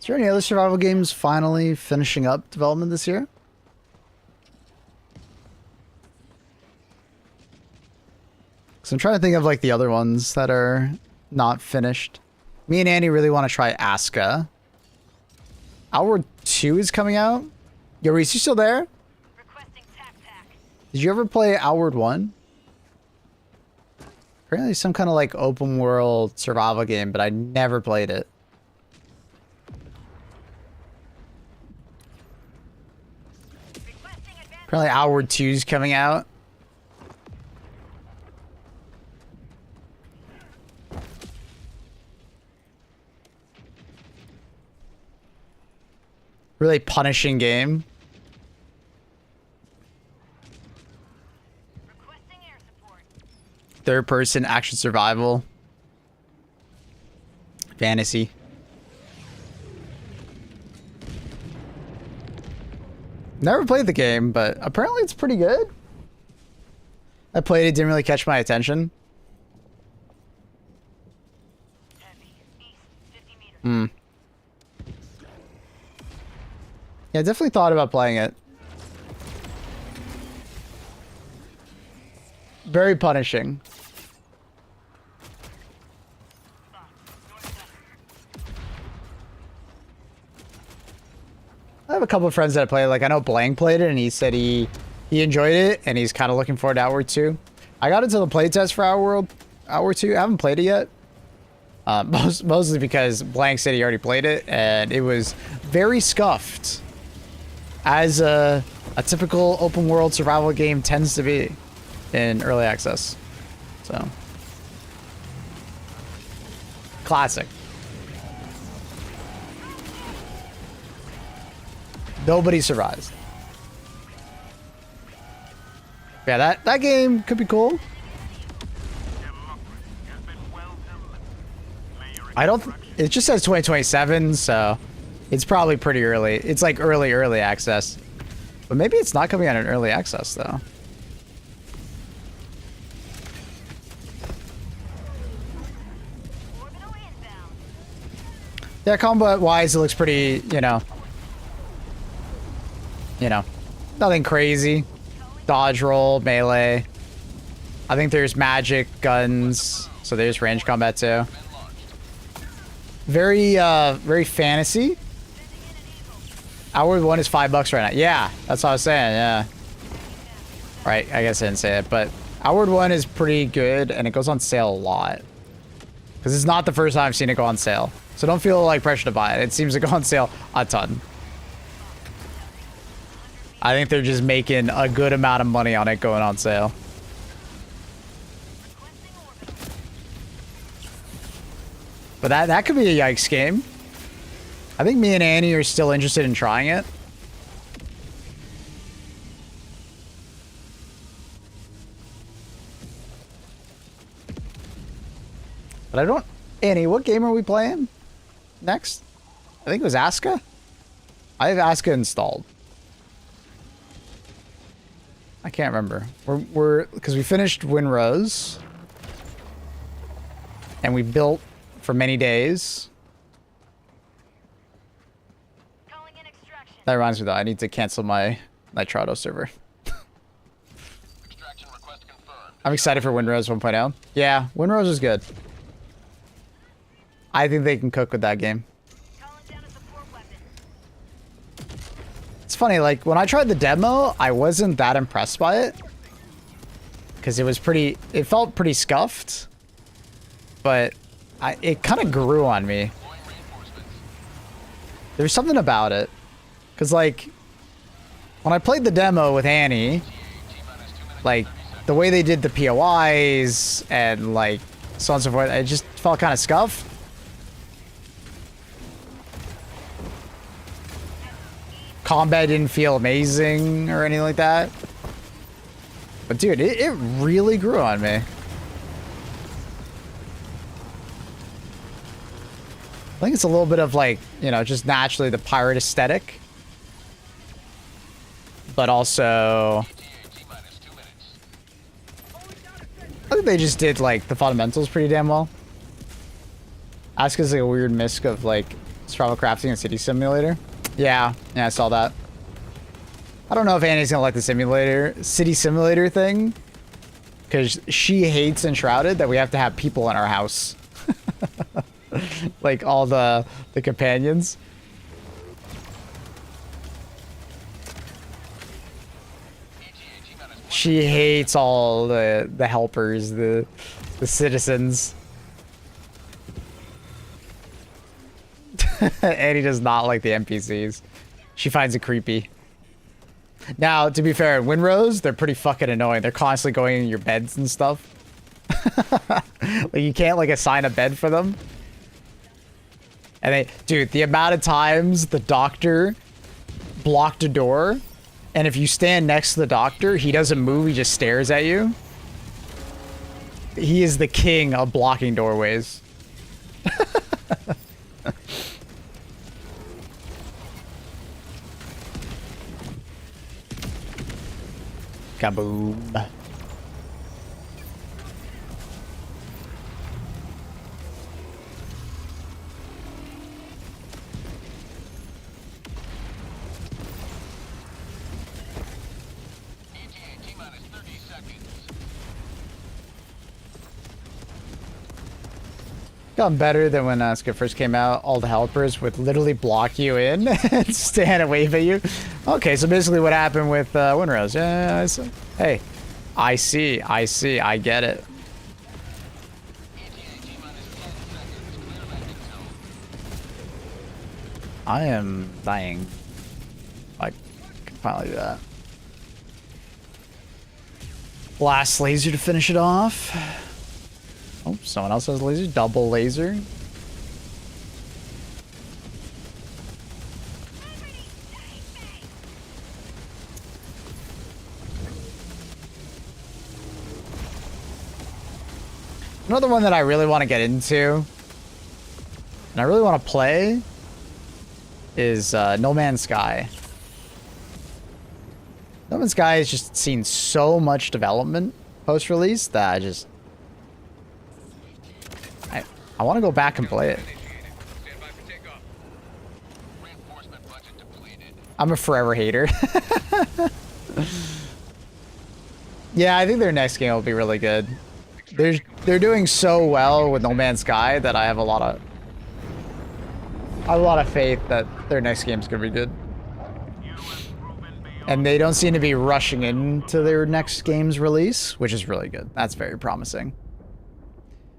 Is there any other survival games finally finishing up development this year? Because I'm trying to think of like the other ones that are not finished. Me and Andy really want to try Aska. Outward 2 is coming out. Yo, Reese, you still there? Requesting tac. Did you ever play Outward 1? Apparently some kind of like open world survival game, but I never played it. Requesting advanced. Apparently Outward 2 is coming out. Really punishing game. Requesting air support. Third person action survival. Fantasy. Never played the game, but apparently it's pretty good. I played it, didn't really catch my attention. Heavy. East. 50 meters. Yeah, I definitely thought about playing it. Very punishing. I have a couple of friends that play. Like I know Blank played it, and he said he enjoyed it, and he's kind of looking forward to Outward 2. I got into the playtest for Outward 2. I haven't played it yet. Mostly because Blank said he already played it, and it was very scuffed, as a typical open world survival game tends to be in early access. So, classic. Nobody survives. Yeah, that game could be cool. I don't. It just says 2027, so it's probably pretty early. It's like early access, but maybe it's not coming out in early access though. Orbital inbound. Yeah, combat wise, it looks pretty. Nothing crazy. Dodge roll, melee. I think there's magic, guns, so there's range combat too. Very fantasy. Outward 1 is $5 right now. Yeah, that's what I was saying. Yeah. Right. I guess I didn't say it, but Outward 1 is pretty good, and it goes on sale a lot. Because it's not the first time I've seen it go on sale, so don't feel like pressure to buy it. It seems to go on sale a ton. I think they're just making a good amount of money on it going on sale. But that could be a yikes game. I think me and Annie are still interested in trying it. But I don't... Annie, what game are we playing next? I think it was Aska. I have Aska installed. I can't remember. We're because we finished Winrose. And we built for many days. Calling in extraction. That reminds me though, I need to cancel my Nitrado server. Extraction request confirmed. I'm excited for Winrose 1.0. Yeah, Winrose is good. I think they can cook with that game. Calling down a support weapon. It's funny, like when I tried the demo, I wasn't that impressed by it. Because it felt pretty scuffed. But it kind of grew on me. There's something about it. Because like, when I played the demo with Annie, like the way they did the POIs and like so on and so forth, it just felt kind of scuffed. Combat didn't feel amazing or anything like that. But dude, it really grew on me. I think it's a little bit of like, just naturally the pirate aesthetic. But also, I think they just did like the fundamentals pretty damn well. Asuka's like a weird mix of like survival crafting and city simulator. Yeah, I saw that. I don't know if Annie's gonna like the city simulator thing. Because she hates Enshrouded that we have to have people in our house. Like all the companions. She hates all the helpers, the citizens. Annie does not like the NPCs. She finds it creepy. Now, to be fair, Windrose, they're pretty fucking annoying. They're constantly going in your beds and stuff. Like, you can't, like, assign a bed for them. And they... Dude, the amount of times the doctor blocked a door, and if you stand next to the doctor, he doesn't move, he just stares at you. He is the king of blocking doorways. Kaboom. ETA T-minus 30 seconds. Gotten better than when Asuka first came out. All the helpers would literally block you in and stand and wave at you. Okay, so basically what happened with Windrose. Yeah, I see. Hey, I see, I get it. ETA T-minus 10 seconds. Clear landing zone. I am dying. I can finally do that. Last laser to finish it off. Oh, someone else has laser. Double laser. Another one that I really want to get into, and I really want to play, is No Man's Sky. No Man's Sky has just seen so much development post-release that I want to go back and play it. Reinforcement budget depleted. I'm a forever hater. Yeah, I think their next game will be really good. They're doing so well with No Man's Sky that I have a lot of faith that their next game's gonna be good. And they don't seem to be rushing into their next game's release, which is really good. That's very promising.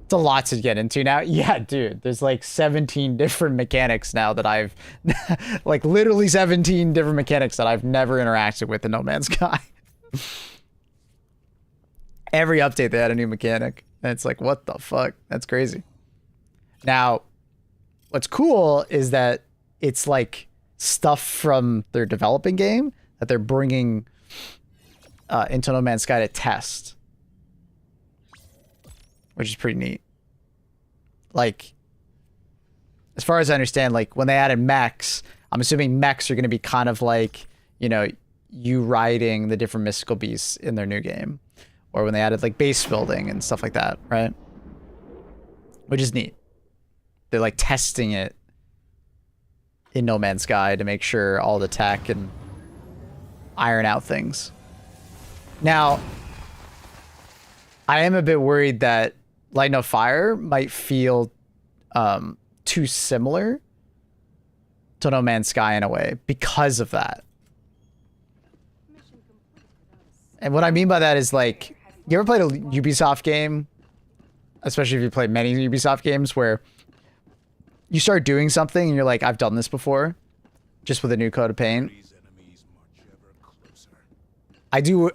It's a lot to get into now. Yeah, dude, there's like 17 different mechanics now that I've... like, literally 17 different mechanics that I've never interacted with in No Man's Sky. Every update, they had a new mechanic. And it's like, what the fuck? That's crazy. Now, what's cool is that it's like stuff from their developing game that they're bringing into No Man's Sky to test. Which is pretty neat. Like, as far as I understand, like, when they added mechs, I'm assuming mechs are going to be kind of like, you know, you riding the different mystical beasts in their new game. Or when they added, like, base building and stuff like that, right? Which is neat. They're, like, testing it in No Man's Sky to make sure all the tech and iron out things. Now, I am a bit worried that Light No Fire might feel too similar to No Man's Sky in a way because of that. And what I mean by that is, like, you ever played a Ubisoft game, especially if you play many Ubisoft games, where you start doing something and you're like, I've done this before, just with a new coat of paint. These enemies march ever closer.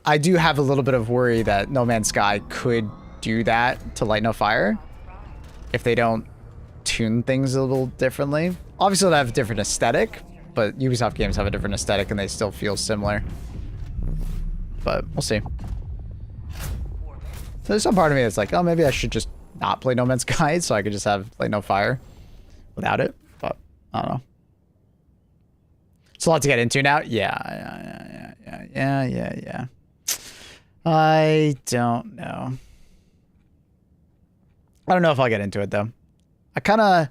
I do have a little bit of worry that No Man's Sky could do that to Light No Fire if they don't tune things a little differently. Obviously, they have a different aesthetic, but Ubisoft games have a different aesthetic and they still feel similar. But we'll see. So there's some part of me that's like, oh, maybe I should just not play No Man's Sky so I could just have Light No Fire without it. But I don't know. It's a lot to get into now. Yeah. I don't know. I don't know if I'll get into it, though. I'm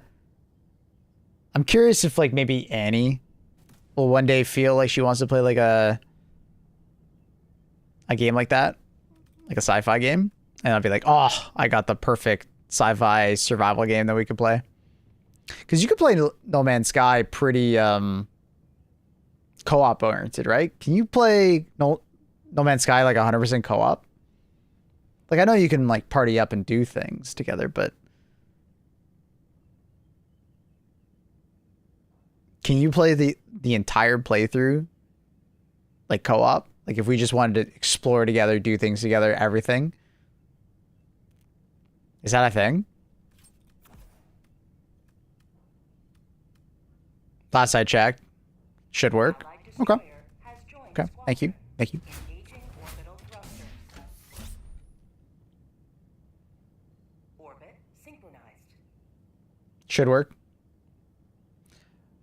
curious if, like, maybe Annie will one day feel like she wants to play, like, a game like that. Like a sci-fi game. And I'll be like, oh, I got the perfect sci-fi survival game that we could play. Because you could play No Man's Sky pretty co-op oriented, right? Can you play No No Man's Sky like 100% co-op? Like I know you can like party up and do things together, but can you play the entire playthrough like co-op? Like if we just wanted to explore together, do things together, everything? Is that a thing? Last I checked. Should work. Okay. Okay. Thank you. Thank you. Engaging orbital thrusters. Orbit synchronized. Should work.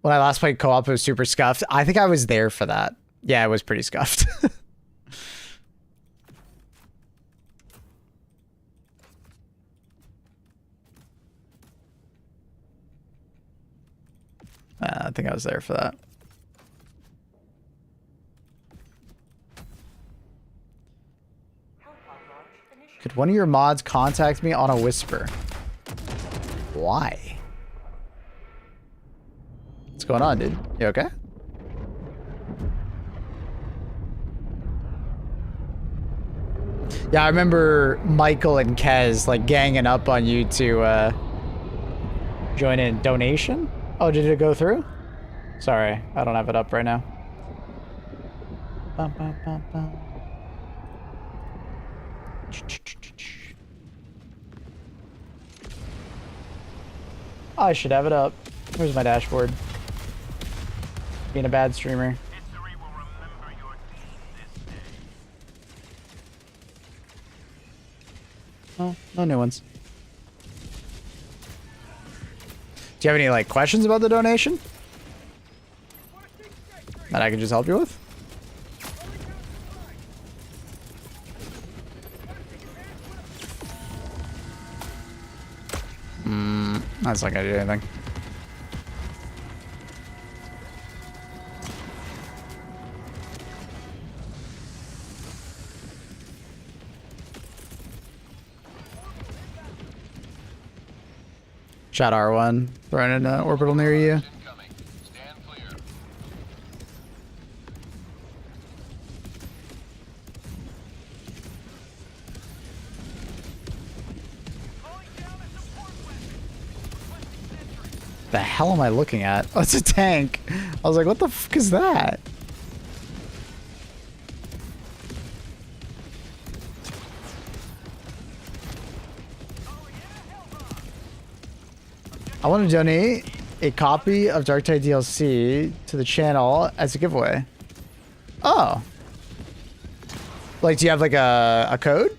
When I last played co-op, it was super scuffed. I think I was there for that. Yeah, it was pretty scuffed. I think I was there for that. Could one of your mods contact me on a whisper? Why? What's going on, dude? You okay? Yeah, I remember Michael and Kez like ganging up on you to join in. Donation? Oh, did it go through? Sorry, I don't have it up right now. Bum, bum, bum, bum. I should have it up. Where's my dashboard? Being a bad streamer. Oh, no new ones. Do you have any like questions about the donation that I can just help you with? That's not gonna do anything. Shot R1, throwing in an orbital near you. Incoming. Stand clear. The hell am I looking at? Oh, it's a tank. I was like, what the fuck is that? I want to donate a copy of Dark Tide DLC to the channel as a giveaway. Oh. Like, do you have like a code?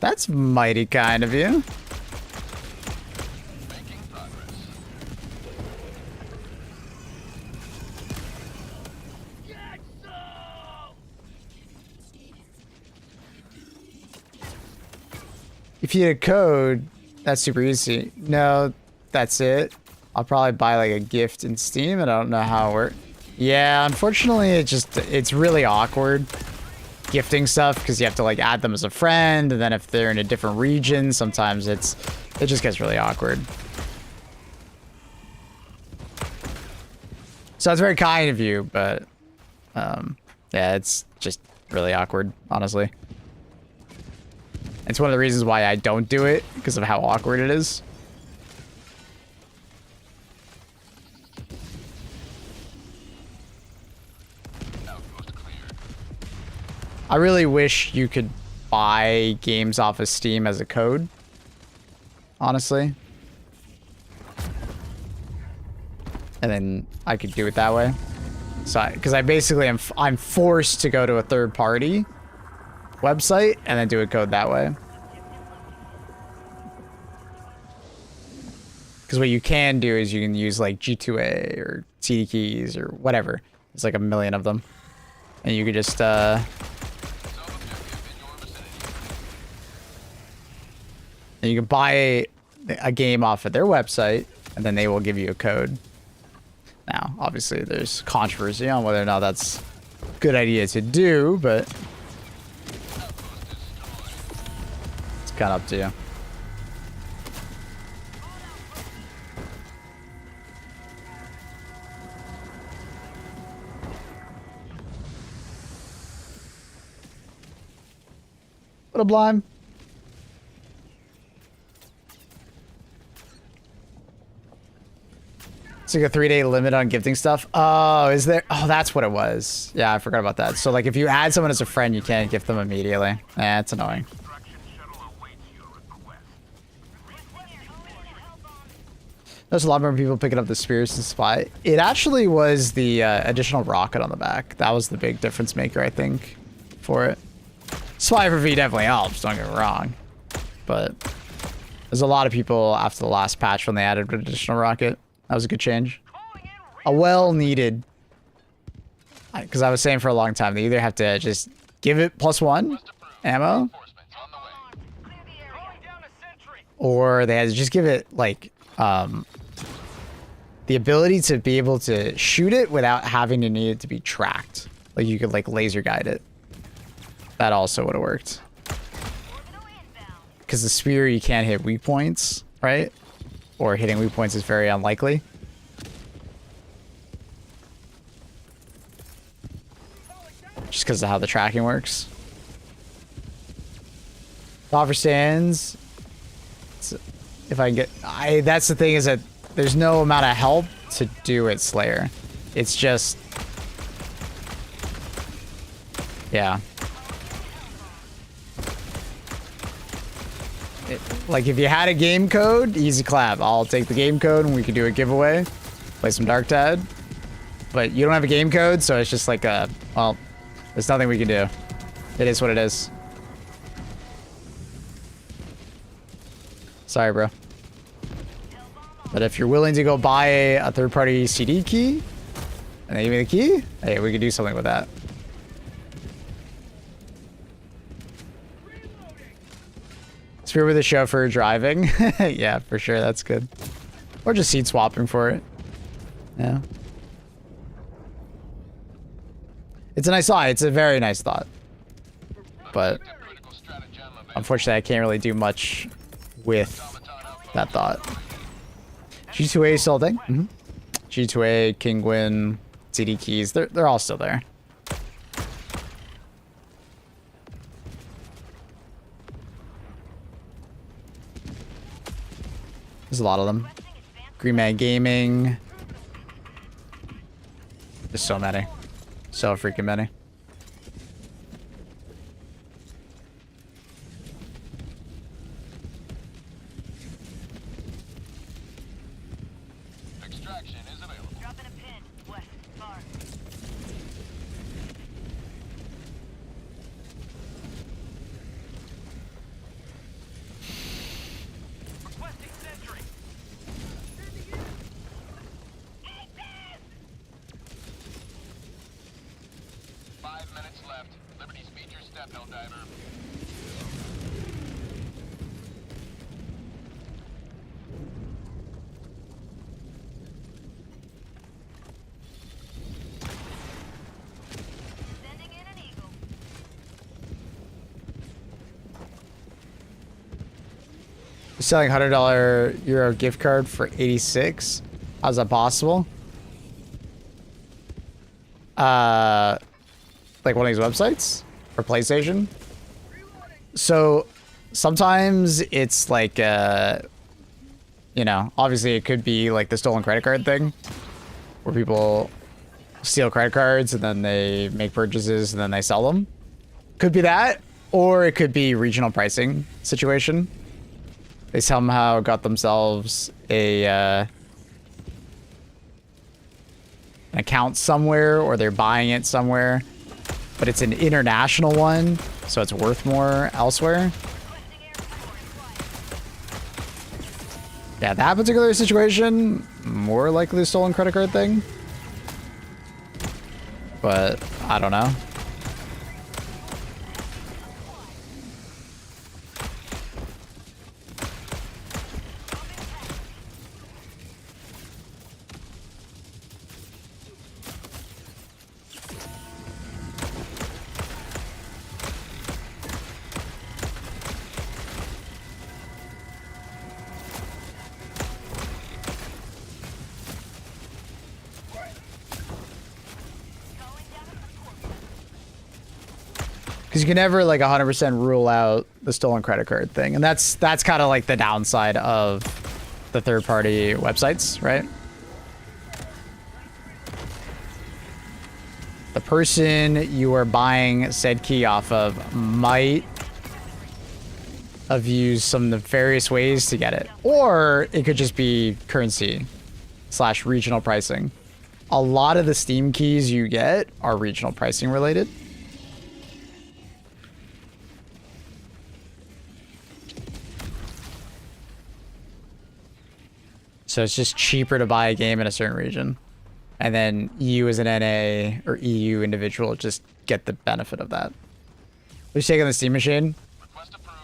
That's mighty kind of you. Making progress. If you had a code, that's super easy. No, that's it. I'll probably buy like a gift in Steam, and I don't know how it works. Yeah, unfortunately, it's really awkward gifting stuff because you have to like add them as a friend, and then if they're in a different region, sometimes it just gets really awkward. So it's very kind of you, but yeah, it's just really awkward, honestly. It's one of the reasons why I don't do it, because of how awkward it is. Outpost clear. I really wish you could buy games off of Steam as a code, honestly. And then I could do it that way. So, because I basically I'm forced to go to a third party website and then do a code that way. Because what you can do is you can use like G2A or CD keys or whatever. There's like a million of them. And you could just and you can buy a game off of their website and then they will give you a code. Now, obviously, there's controversy on whether or not that's a good idea to do, but it's kind of up to you. What a blime. It's like a 3-day limit on gifting stuff. Oh, is there? Oh, that's what it was. Yeah, I forgot about that. So, like, if you add someone as a friend, you can't gift them immediately. It's annoying. There's a lot more people picking up the spears and supply. It actually was the additional rocket on the back. That was the big difference maker, I think, for it. Supply for V definitely helps, don't get me wrong. But there's a lot of people after the last patch when they added an additional rocket. That was a good change. A well-needed. Because I was saying for a long time, they either have to just give it +1 ammo, or they had to just give it, like, the ability to be able to shoot it without having to need it to be tracked. Like, you could, like, laser guide it. That also would have worked. Because the spear, you can't hit weak points, right? Or hitting weak points is very unlikely. Just because of how the tracking works. The offer stands. If I can get... that's the thing, is that there's no amount of help to do it, Slayer. It's just... Yeah. Like, if you had a game code, easy clap. I'll take the game code and we could do a giveaway. Play some Dark Tide. But you don't have a game code, so it's just like a... Well, there's nothing we can do. It is what it is. Sorry, bro. But if you're willing to go buy a third-party CD key, and they give me the key, hey, we could do something with that. Spear with a chauffeur driving. Yeah, for sure. That's good. Or just seat swapping for it. Yeah. It's a nice thought. It's a very nice thought. But unfortunately, I can't really do much with that thought. G2A still a thing? Mm-hmm. G2A, Kingwin, CD keys. They're all still there. There's a lot of them. Green Man Gaming. There's so many. So freaking many. Extraction is available. Dropping a pin. West. Far. Requesting sentry. Five minutes left. Liberty speed your step, Helldiver. Sending in an eagle. Selling $100 Euro gift card for 86. How's that possible? Like one of these websites or PlayStation. So sometimes it's like, you know, obviously it could be like the stolen credit card thing, where people steal credit cards and then they make purchases and then they sell them. Could be that, or it could be regional pricing situation. They somehow got themselves a an account somewhere, or they're buying it somewhere, but it's an international one, so it's worth more elsewhere. Yeah, that particular situation, more likely a stolen credit card thing. But I don't know. Because you can never like 100% rule out the stolen credit card thing. And that's kind of like the downside of the third-party websites, right? The person you are buying said key off of might have used some nefarious ways to get it. Or it could just be currency / regional pricing. A lot of the Steam keys you get are regional pricing related. So it's just cheaper to buy a game in a certain region. And then you as an NA or EU individual just get the benefit of that. We've taken the Steam machine.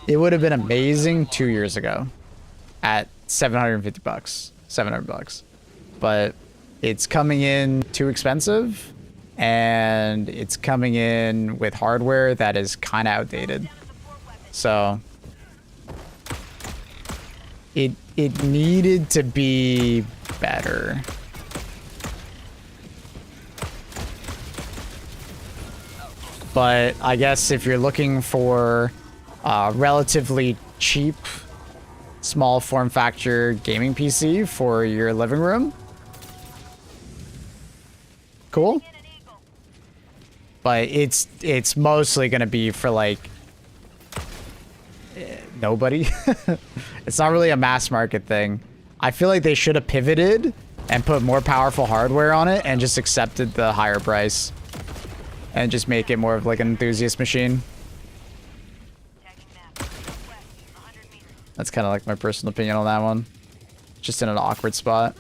It would have been amazing 2 years ago at $750, 700 bucks. But it's coming in too expensive, and it's coming in with hardware that is kind of outdated. So it needed to be better. But I guess if you're looking for relatively cheap, small form factor gaming PC for your living room, cool. But it's mostly gonna be for like nobody. It's not really a mass market thing. I feel like they should have pivoted and put more powerful hardware on it and just accepted the higher price and just make it more of like an enthusiast machine. That's kind of like my personal opinion on that one. Just in an awkward spot.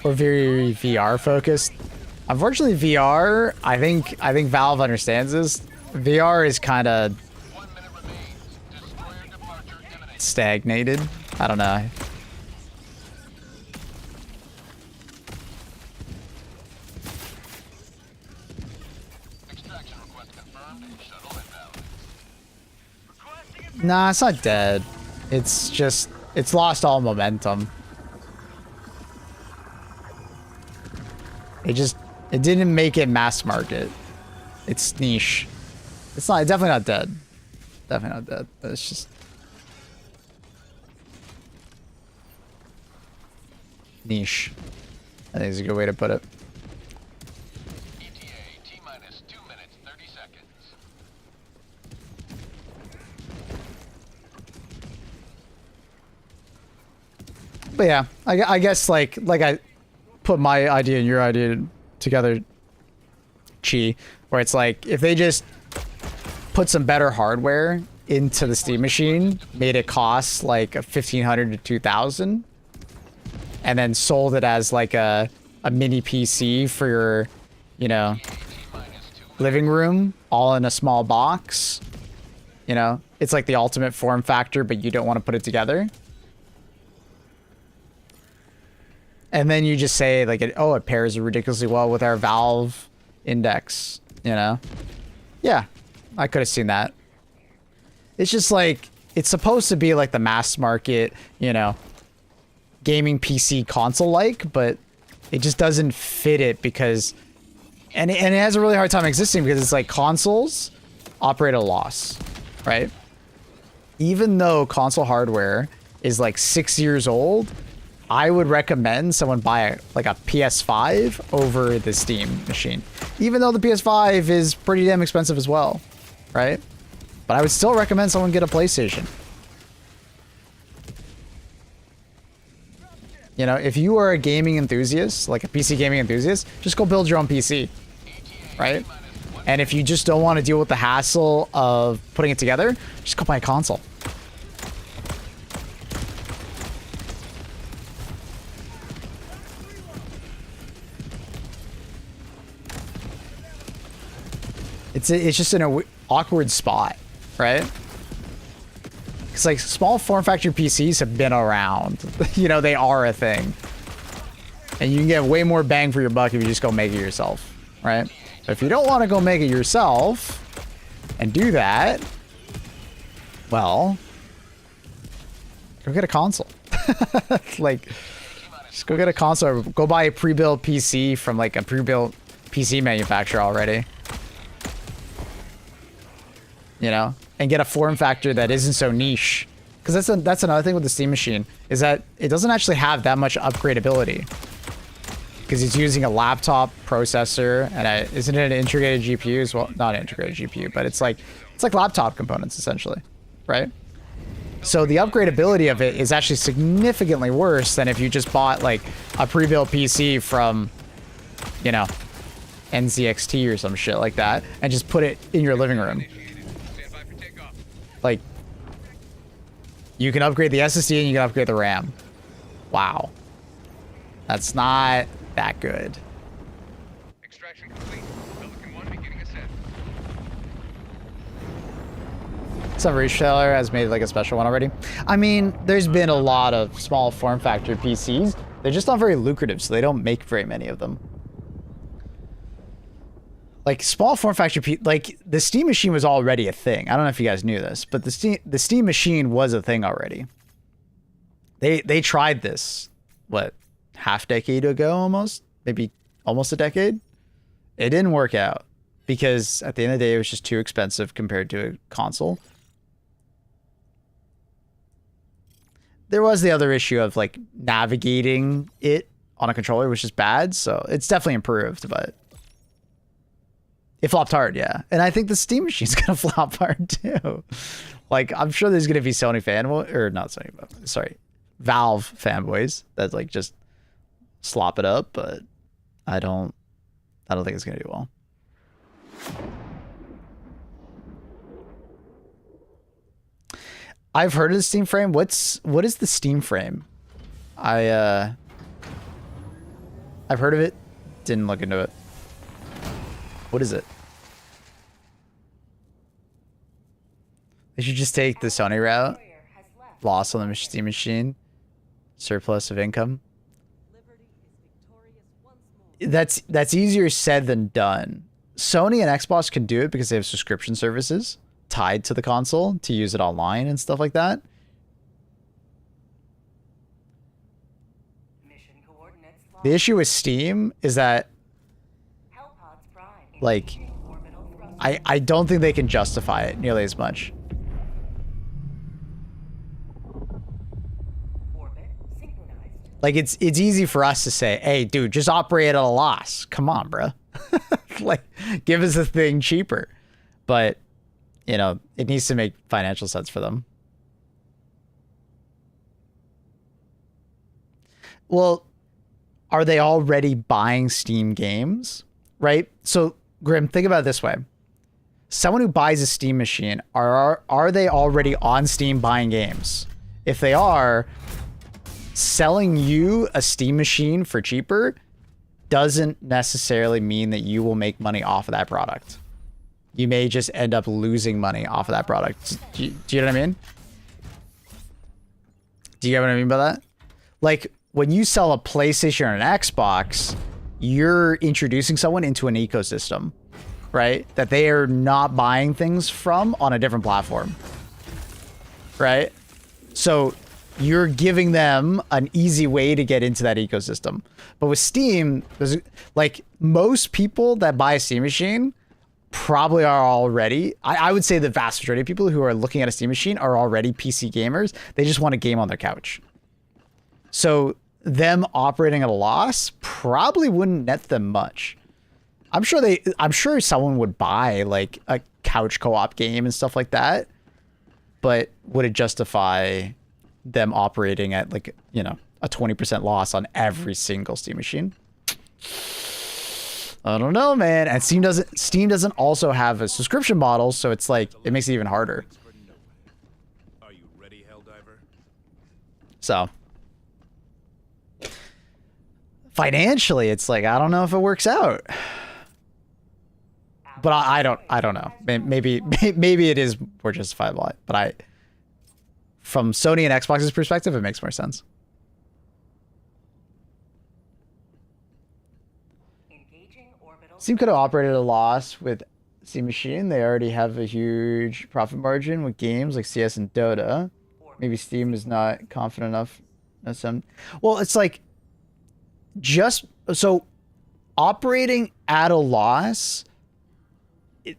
Or very VR focused. Unfortunately, VR, I think Valve understands this. VR is kind of stagnated. I don't know. Nah, it's not dead. It's just, it's lost all momentum. It didn't make it mass market. It's niche. It's definitely not dead. Definitely not dead. But it's just niche. I think it's a good way to put it. ETA T-minus 2 minutes 30 seconds. But yeah, I guess like I put my idea and your idea together, Chi, where it's like if they just put some better hardware into the Steam machine, made it cost like $1,500 to $2,000, and then sold it as like a mini PC for your, you know, living room, all in a small box. You know, it's like the ultimate form factor, but you don't want to put it together. And then you just say like, it pairs ridiculously well with our Valve index, you know? Yeah, I could have seen that. It's just like, it's supposed to be like the mass market, you know, gaming PC console-like, but it just doesn't fit it because, and it has a really hard time existing because it's like consoles operate at a loss, right? Even though console hardware is like 6 years old, I would recommend someone buy like a PS5 over the Steam machine. Even though the PS5 is pretty damn expensive as well, right? But I would still recommend someone get a PlayStation. You know, if you are a gaming enthusiast, like a PC gaming enthusiast, just go build your own PC, right? And if you just don't want to deal with the hassle of putting it together, just go buy a console. It's just in an awkward spot, right? It's like small form factor PCs have been around. You know, they are a thing. And you can get way more bang for your buck if you just go make it yourself, right? But if you don't want to go make it yourself and do that, Well, go get a console. Like, just go get a console or go buy a pre-built PC from like a pre-built PC manufacturer already. You know, and get a form factor that isn't so niche. Because that's another thing with the Steam Machine, is that it doesn't actually have that much upgradability. Because it's using a laptop processor, and isn't it an integrated GPU as well? Not an integrated GPU, but it's like laptop components essentially, right? So the upgradability of it is actually significantly worse than if you just bought like a pre-built PC from, you know, NZXT or some shit like that, and just put it in your living room. Like, you can upgrade the SSD and you can upgrade the RAM. Wow. That's not that good. Extraction complete. Pelican 1 beginning ascent. Some retailer has made like a special one already. I mean, there's been a lot of small form factor PCs. They're just not very lucrative, so they don't make very many of them. Like small form factor, like the Steam Machine was already a thing. I don't know if you guys knew this, but the Steam Machine was a thing already. They tried this, what, half decade ago almost? Maybe almost a decade? It didn't work out because at the end of the day, it was just too expensive compared to a console. There was the other issue of like navigating it on a controller, which is bad. So it's definitely improved, but it flopped hard, yeah. And I think the Steam Machine's gonna flop hard too. Like, I'm sure there's gonna be Sony fanboys, or not Sony, but sorry, Valve fanboys that like just slop it up, but I don't think it's gonna do well. I've heard of the Steam Frame. What is the Steam Frame? I've heard of it, didn't look into it. What is it? They should just take the Sony route. Loss on the Steam Machine. Surplus of income. That's easier said than done. Sony and Xbox can do it because they have subscription services tied to the console to use it online and stuff like that. The issue with Steam is that, like, I don't think they can justify it nearly as much. Like, it's easy for us to say, hey, dude, just operate at a loss. Come on, bro. Like, give us a thing cheaper. But, you know, it needs to make financial sense for them. Well, are they already buying Steam games? Right? So, Grim, think about it this way. Someone who buys a Steam machine, are they already on Steam buying games? If they are, selling you a Steam machine for cheaper doesn't necessarily mean that you will make money off of that product. You may just end up losing money off of that product. Do you know what I mean? Do you get what I mean by that? Like, when you sell a PlayStation or an Xbox, you're introducing someone into an ecosystem, right? That they are not buying things from on a different platform, right? So you're giving them an easy way to get into that ecosystem. But with Steam, there's like most people that buy a Steam machine probably are already, I would say the vast majority of people who are looking at a Steam machine are already PC gamers. They just want a game on their couch. So them operating at a loss probably wouldn't net them much. I'm sure someone would buy like a couch co-op game and stuff like that. But would it justify them operating at like, you know, a 20% loss on every single Steam machine? I don't know, man. And Steam doesn't also have a subscription model, so it's like it makes it even harder. Are you ready, Helldiver? So financially, it's like I don't know if it works out. But I don't know. Maybe it is more justifiable. But from Sony and Xbox's perspective, it makes more sense. Steam could have operated at a loss with Steam Machine, they already have a huge profit margin with games like CS and Dota. Maybe Steam is not confident enough. Well, it's like just so operating at a loss.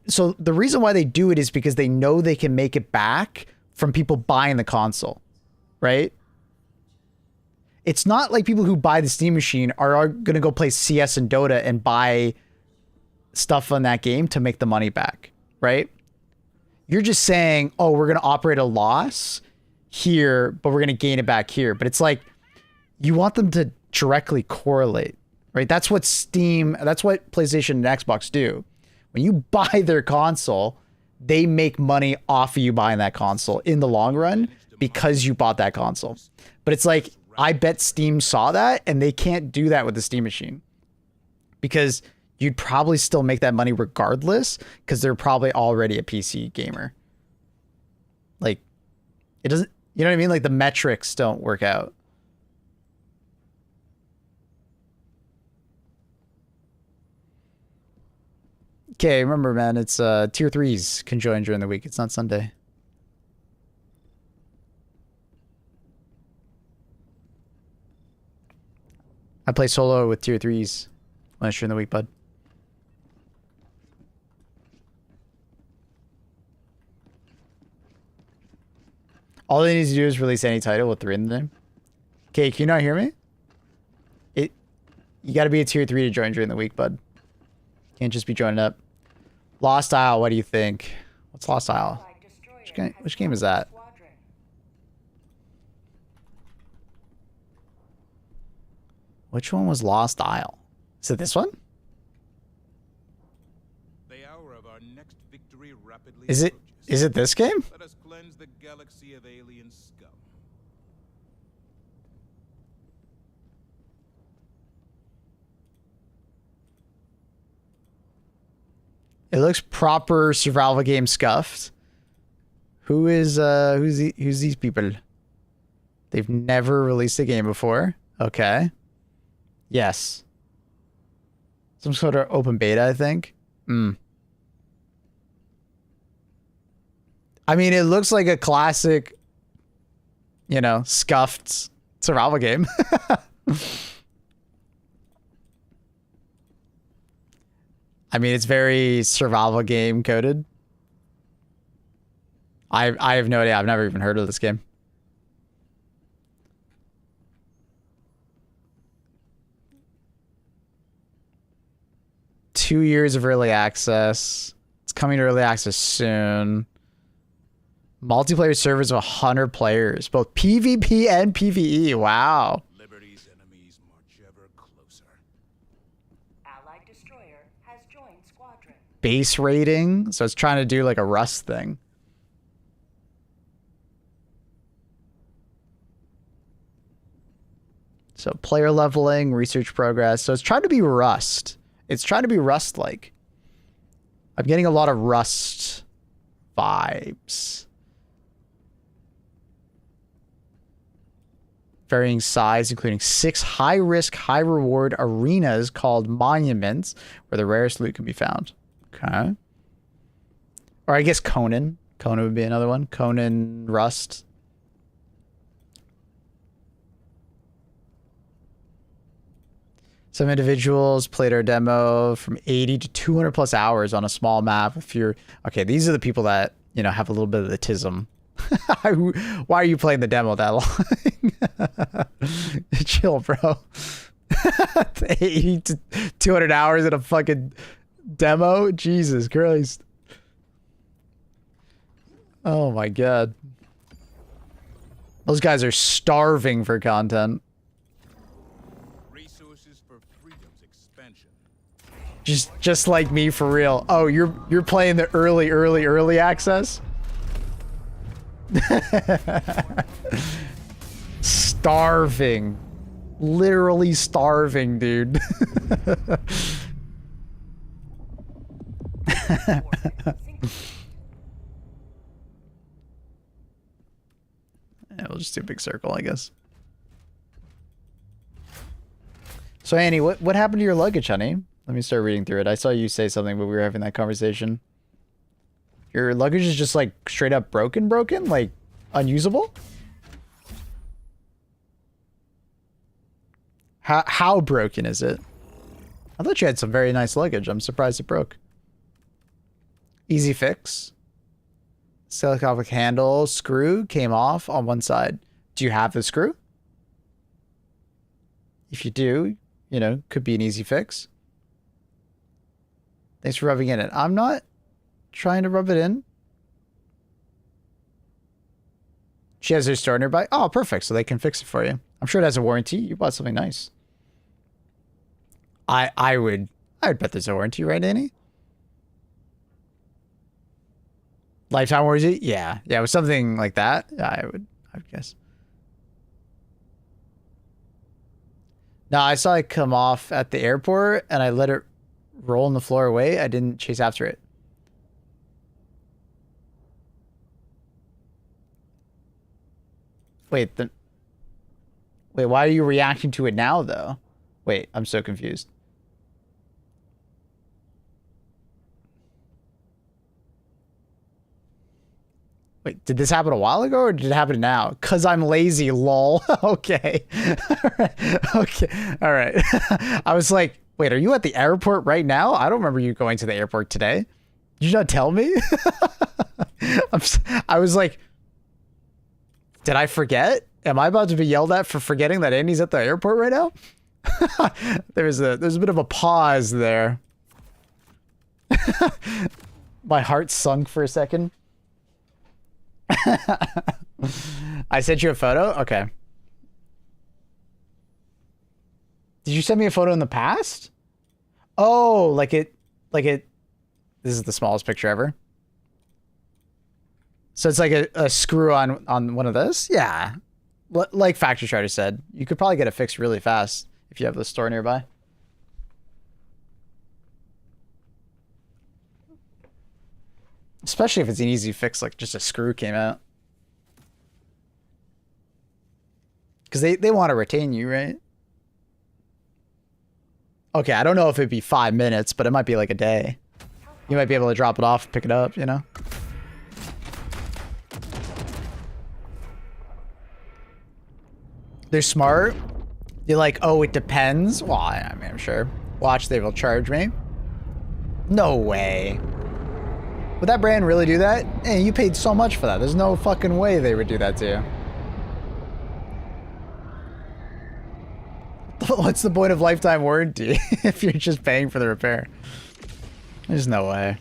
So the reason why they do it is because they know they can make it back from people buying the console, right? It's not like people who buy the Steam Machine are going to go play CS and Dota and buy stuff on that game to make the money back, right? You're just saying, oh, we're going to operate a loss here, but we're going to gain it back here. But it's like, you want them to directly correlate, right? That's what Steam, that's what PlayStation and Xbox do. When you buy their console, they make money off of you buying that console in the long run because you bought that console. But it's like, I bet Steam saw that and they can't do that with the Steam Machine because you'd probably still make that money regardless because they're probably already a PC gamer. Like, it doesn't, you know what I mean? Like the metrics don't work out. Okay, remember, man, it's tier 3s can join during the week. It's not Sunday. I play solo with tier 3s when it's during the week, bud. All they need to do is release any title with 3 in the name. Okay, can you not hear me? You gotta be a tier 3 to join during the week, bud. Can't just be joining up. Lost Isle, what do you think? What's Lost Isle? Which game is that? Which one was Lost Isle? Is it this one? The hour of our next victory rapidly Is it this game? Let us cleanse the galaxy of alien scum. It looks proper survival game scuffed. Who's these people? They've never released a game before. Okay. Yes. Some sort of open beta, I think. I mean, it looks like a classic, you know, scuffed survival game. I mean, it's very survival game coded. I have no idea. I've never even heard of this game. Two years of early access. It's coming to early access soon. Multiplayer servers of 100 players, both PvP and PvE. Wow. Liberty's enemies march ever closer. Allied destroyer has joined squadron. Base rating. So it's trying to do like a Rust thing. So player leveling, research progress. So it's trying to be Rust. It's trying to be Rust-like. I'm getting a lot of Rust vibes. Varying size, including 6 high-risk, high-reward arenas called monuments, where the rarest loot can be found. Okay. Or I guess Conan. Conan would be another one. Conan Rust. Some individuals played our demo from 80 to 200 plus hours on a small map. If you're okay, these are the people that, you know, have a little bit of the tism. Why are you playing the demo that long? Chill, bro. 80 to 200 hours in a fucking demo? Jesus Christ. Oh my god. Those guys are starving for content. Just like me, for real. Oh, you're playing the early access? Starving. Literally starving, dude. Yeah, we'll just do a big circle, I guess. So Annie, what happened to your luggage, honey? Let me start reading through it. I saw you say something, but we were having that conversation. Your luggage is just like straight up broken, like unusable? How broken is it? I thought you had some very nice luggage. I'm surprised it broke. Easy fix. Siliconic handle screw came off on one side. Do you have the screw? If you do, you know, could be an easy fix. Thanks for rubbing in it. I'm not trying to rub it in. She has her store nearby. Oh, perfect. So they can fix it for you. I'm sure it has a warranty. You bought something nice. I would bet there's a warranty, right, Annie? Lifetime warranty? Yeah. Yeah, with something like that, I would guess. No, I saw it come off at the airport and I let it roll on the floor away. I didn't chase after it. Wait, why are you reacting to it now, though? Wait, I'm so confused. Wait, did this happen a while ago or did it happen now? Cause I'm lazy, lol. Okay. Okay. All right. I was like, wait, are you at the airport right now? I don't remember you going to the airport today. Did you not tell me? I was like, did I forget? Am I about to be yelled at for forgetting that Andy's at the airport right now? There's a bit of a pause there. My heart sunk for a second. I sent you a photo? Okay. Did you send me a photo in the past? Oh, like it, this is the smallest picture ever. So it's like a screw on one of those? Yeah. Like Factory Strider said, you could probably get it fixed really fast if you have the store nearby. Especially if it's an easy fix, like just a screw came out. Because they want to retain you, right? Okay, I don't know if it'd be 5 minutes, but it might be like a day. You might be able to drop it off, pick it up, you know? They're smart. You're like, oh, it depends. Well, I mean, I'm sure. Watch, they will charge me. No way. Would that brand really do that? Hey, you paid so much for that. There's no fucking way they would do that to you. What's the point of lifetime warranty if you're just paying for the repair? There's no way.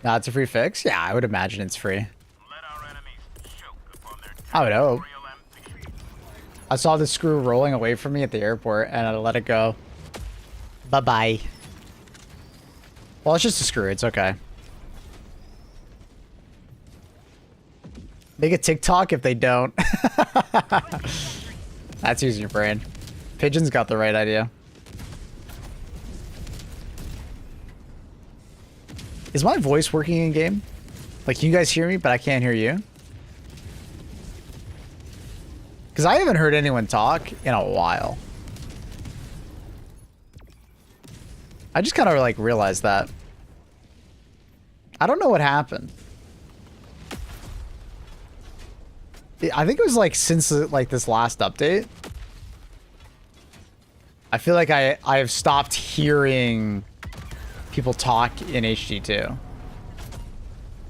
Nah, it's a free fix? Yeah, I would imagine it's free. I would hope. I saw the screw rolling away from me at the airport and I let it go. Bye-bye. Well, it's just a screw. It's okay. Make a TikTok if they don't. That's using your brain. Pigeon's got the right idea. Is my voice working in game? Like, can you guys hear me, but I can't hear you? Because I haven't heard anyone talk in a while. I just kind of like realized that. I don't know what happened. I think it was like since like this last update. I feel like I have stopped hearing people talk in HD2.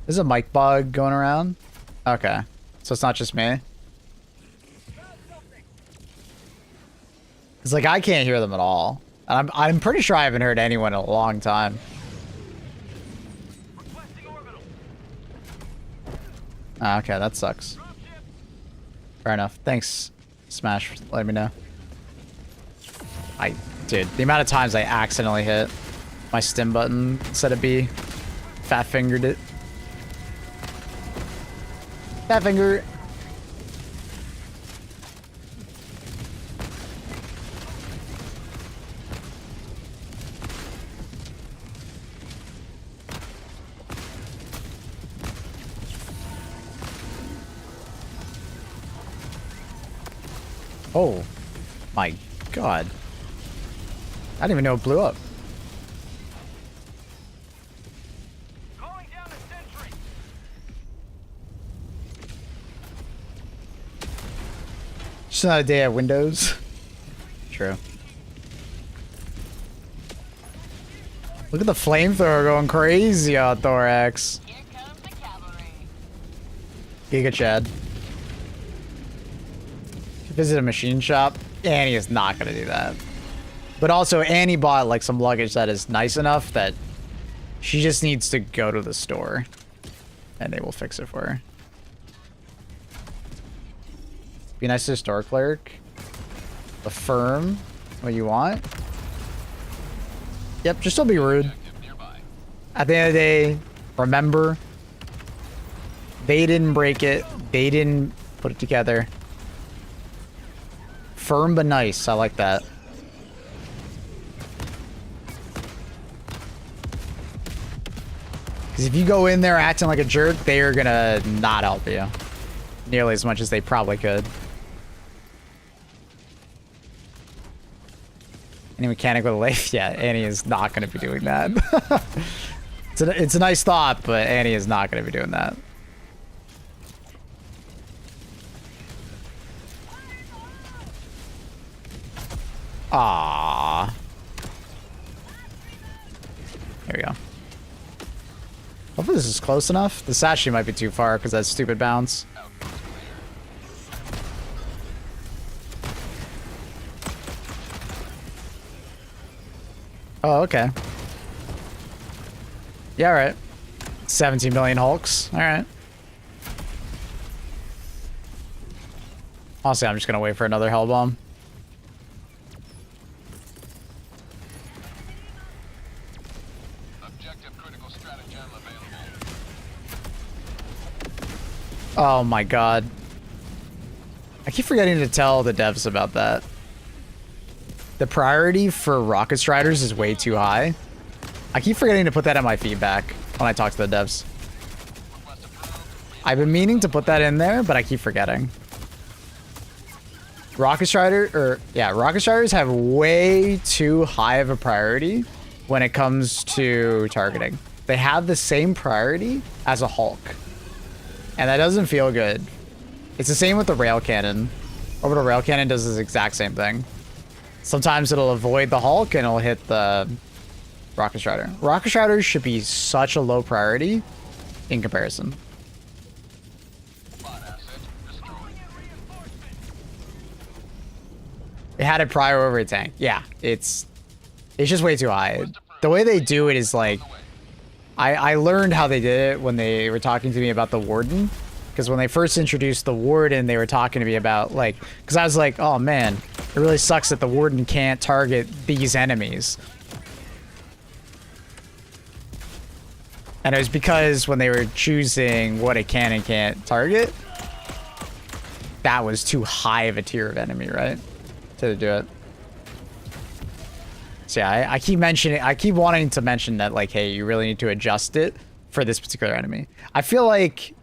There's a mic bug going around. Okay, so it's not just me. It's like I can't hear them at all. And I'm pretty sure I haven't heard anyone in a long time. Ah, okay, that sucks. Fair enough. Thanks, Smash, for letting me know. Dude, the amount of times I accidentally hit my stim button instead of B. Fat fingered it. Fat finger. Oh my god. I didn't even know it blew up. Just another day at Windows. True. Look at the flamethrower going crazy on Thorax. Here comes the cavalry. Giga Chad. Visit a machine shop. Annie is not gonna do that. But also, Annie bought like some luggage that is nice enough that she just needs to go to the store, and they will fix it for her. Be nice to the store clerk. Affirm what you want. Yep, just don't be rude. At the end of the day, remember, they didn't break it. They didn't put it together. Firm but nice. I like that. Because if you go in there acting like a jerk, they are gonna not help you nearly as much as they probably could. Any mechanic with a lathe? Yeah, Annie is not going to be doing that. It's a nice thought, but Annie is not going to be doing that. Ah. Here we go. Hopefully this is close enough. This actually might be too far because that stupid bounce. Oh, okay. Yeah, all right. 17 million Hulks. All right. Honestly, I'm just going to wait for another Hell Bomb. Objective critical stratagem available. Oh my god. I keep forgetting to tell the devs about that. The priority for rocket striders is way too high. I keep forgetting to put that in my feedback when I talk to the devs. I've been meaning to put that in there, but I keep forgetting. Rocket striders have way too high of a priority when it comes to targeting. They have the same priority as a Hulk. And that doesn't feel good. It's the same with the rail cannon. Orbital rail cannon does this exact same thing. Sometimes it'll avoid the Hulk and it'll hit the Rocket Strider. Rocket Striders should be such a low priority in comparison. It had a prior over a tank. Yeah, it's just way too high. The way they do it is like, I learned how they did it when they were talking to me about the Warden. Because when they first introduced the Warden, they were talking to me about, like... Because I was like, oh, man. It really sucks that the Warden can't target these enemies. And it was because when they were choosing what a can and can't target, that was too high of a tier of enemy, right? To do it. So yeah, I keep wanting to mention that, like, hey, you really need to adjust it for this particular enemy. I feel like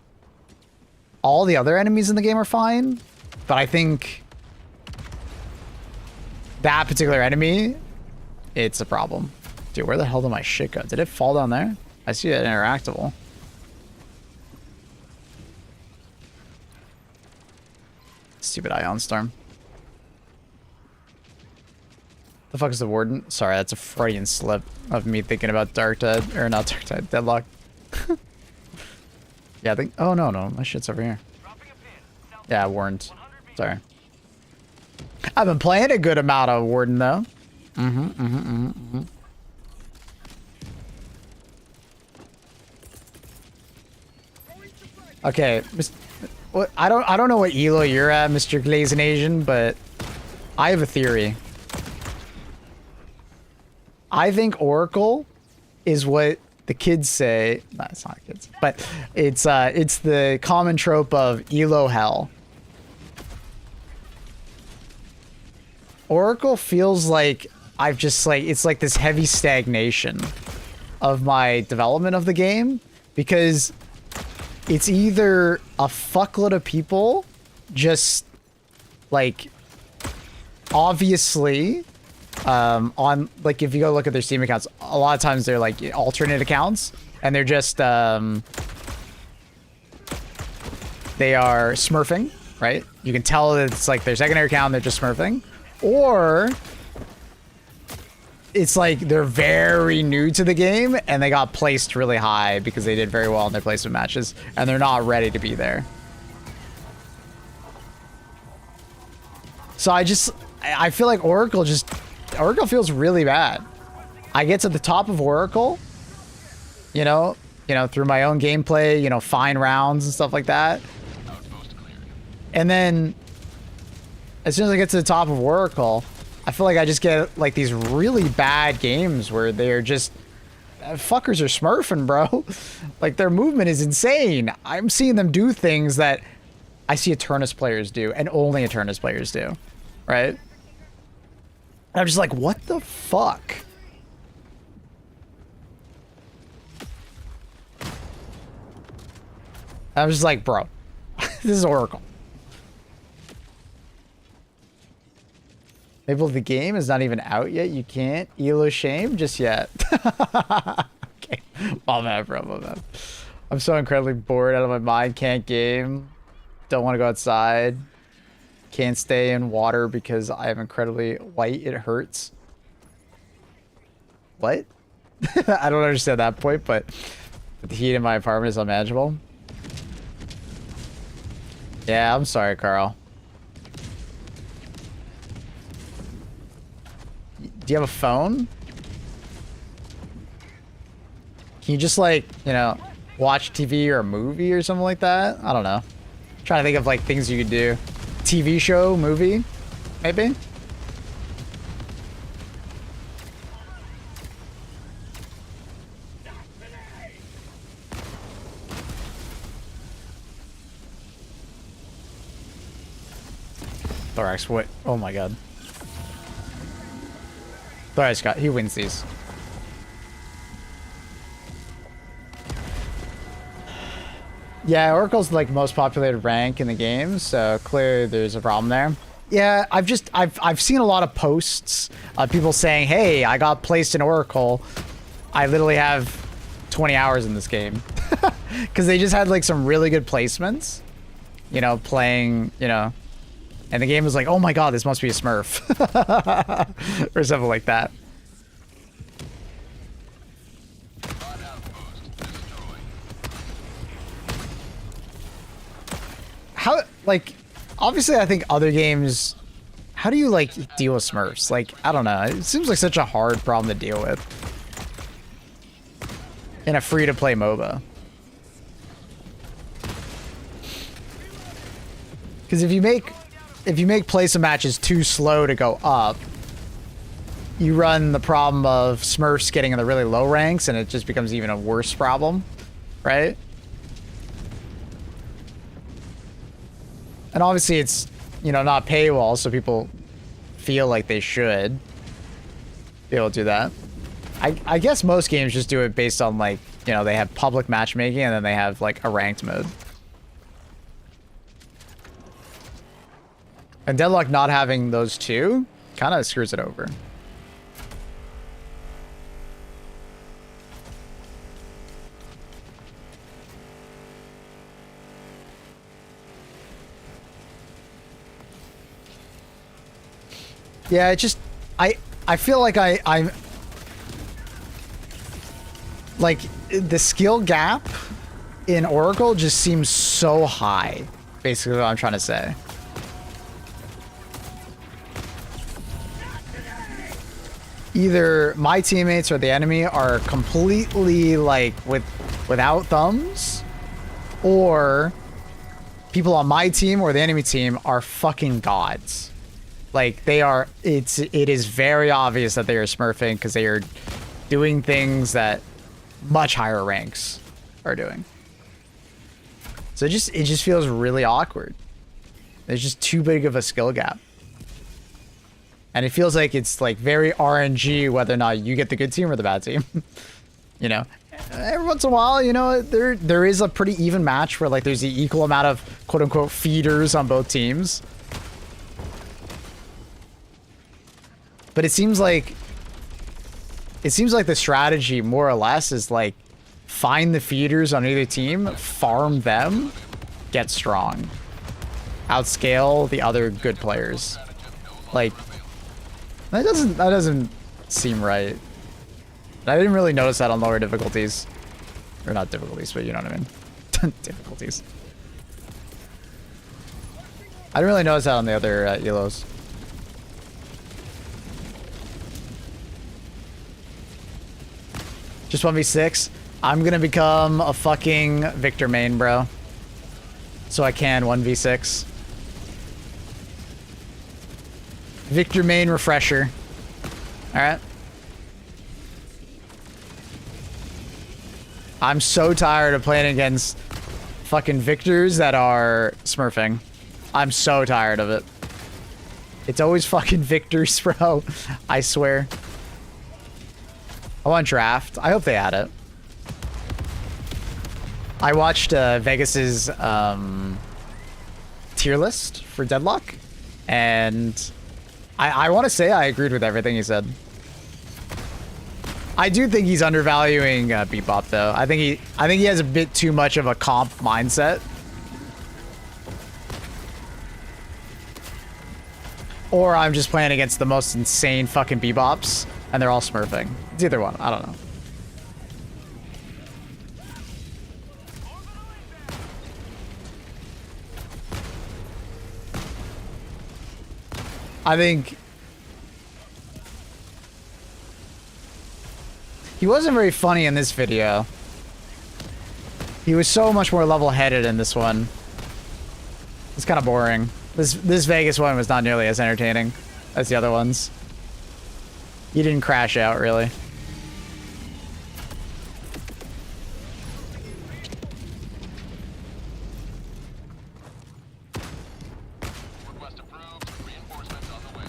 all the other enemies in the game are fine, but I think that particular enemy, it's a problem. Dude, where the hell did my shit go? Did it fall down there? I see it interactable. Stupid Ion Storm. The fuck is the Warden? Sorry, that's a Freudian slip of me thinking about Dark Tide, or not Dark Tide, Deadlock. Yeah, I think. Oh no, my shit's over here. Yeah, Wardened. Sorry. I've been playing a good amount of Warden though. Okay, I don't know what elo you're at, Mr. Glazing Asian, but I have a theory. I think Oracle is what the kids say. No, it's not kids, but it's the common trope of elo hell. Oracle feels like I've just like, it's like this heavy stagnation of my development of the game, because it's either a fuckload of people just like obviously on, like, if you go look at their Steam accounts, a lot of times they're like alternate accounts and they're just they are smurfing right? You can tell that it's like their secondary account, they're just smurfing. Or it's like they're very new to the game and they got placed really high because they did very well in their placement matches and they're not ready to be there. So I feel like Oracle feels really bad. I get to the top of Oracle, you know, through my own gameplay, you know, fine rounds and stuff like that. And then as soon as I get to the top of Oracle, I feel like I just get like these really bad games where they're just fuckers are smurfing, bro. Like their movement is insane. I'm seeing them do things that I see Eternus players do and only Eternus players do, right? And I'm just like, what the fuck? I'm just like, bro, this is Oracle. Maybe the game is not even out yet. You can't elo shame just yet. Okay, my bad, bro, my bad. I'm so incredibly bored out of my mind. Can't game. Don't want to go outside. Can't stay in water because I am incredibly white. It hurts. What? I don't understand that point, but the heat in my apartment is unmanageable. Yeah, I'm sorry, Carl. Do you have a phone? Can you just like, you know, watch TV or a movie or something like that? I don't know. I'm trying to think of like things you could do. TV show, movie, maybe? Thorax, what? Oh my god. Thorax got, he wins these. Yeah, Oracle's like most populated rank in the game, so clearly there's a problem there. Yeah, I've seen a lot of posts of people saying, hey, I got placed in Oracle. I literally have 20 hours in this game. Because they just had like some really good placements, you know, playing, you know, and the game was like, oh my god, this must be a Smurf. Or something like that. How, like, obviously I think other games, how do you like deal with Smurfs? Like, I don't know. It seems like such a hard problem to deal with in a free-to-play MOBA. Because if you make placement matches too slow to go up, you run the problem of Smurfs getting in the really low ranks, and it just becomes even a worse problem, right? And obviously it's, you know, not paywall, so people feel like they should be able to do that. I guess most games just do it based on, like, you know, they have public matchmaking and then they have like a ranked mode. And Deadlock not having those two kind of screws it over. Yeah, it just, I feel like I'm like the skill gap in Oracle just seems so high. Basically what I'm trying to say. Either my teammates or the enemy are completely like without thumbs, or people on my team or the enemy team are fucking gods. Like they are, it is very obvious that they are smurfing because they are doing things that much higher ranks are doing. So it just feels really awkward. There's just too big of a skill gap. And it feels like it's like very RNG whether or not you get the good team or the bad team. You know, every once in a while, you know, there is a pretty even match where like there's the equal amount of quote unquote feeders on both teams. But it seems like the strategy more or less is like find the feeders on either team, farm them, get strong. outscale the other good players. Like, that doesn't seem right. I didn't really notice that on lower difficulties. Or not difficulties, but you know what I mean. Difficulties. I didn't really notice that on the other elos. Just 1v6. I'm gonna become a fucking Victor main, bro. So I can 1v6. Victor main refresher. Alright. I'm so tired of playing against fucking Victors that are smurfing. I'm so tired of it. It's always fucking Victors, bro. I swear. I want draft. I hope they add it. I watched Vegas's tier list for Deadlock, and I want to say I agreed with everything he said. I do think he's undervaluing Bebop, though. I think he has a bit too much of a comp mindset. Or I'm just playing against the most insane fucking Bebops, and they're all smurfing. It's either one. I don't know. I think he wasn't very funny in this video. He was so much more level-headed in this one. It's kind of boring. This Vegas one was not nearly as entertaining as the other ones. He didn't crash out, really. Request approved. Reinforcements on the way.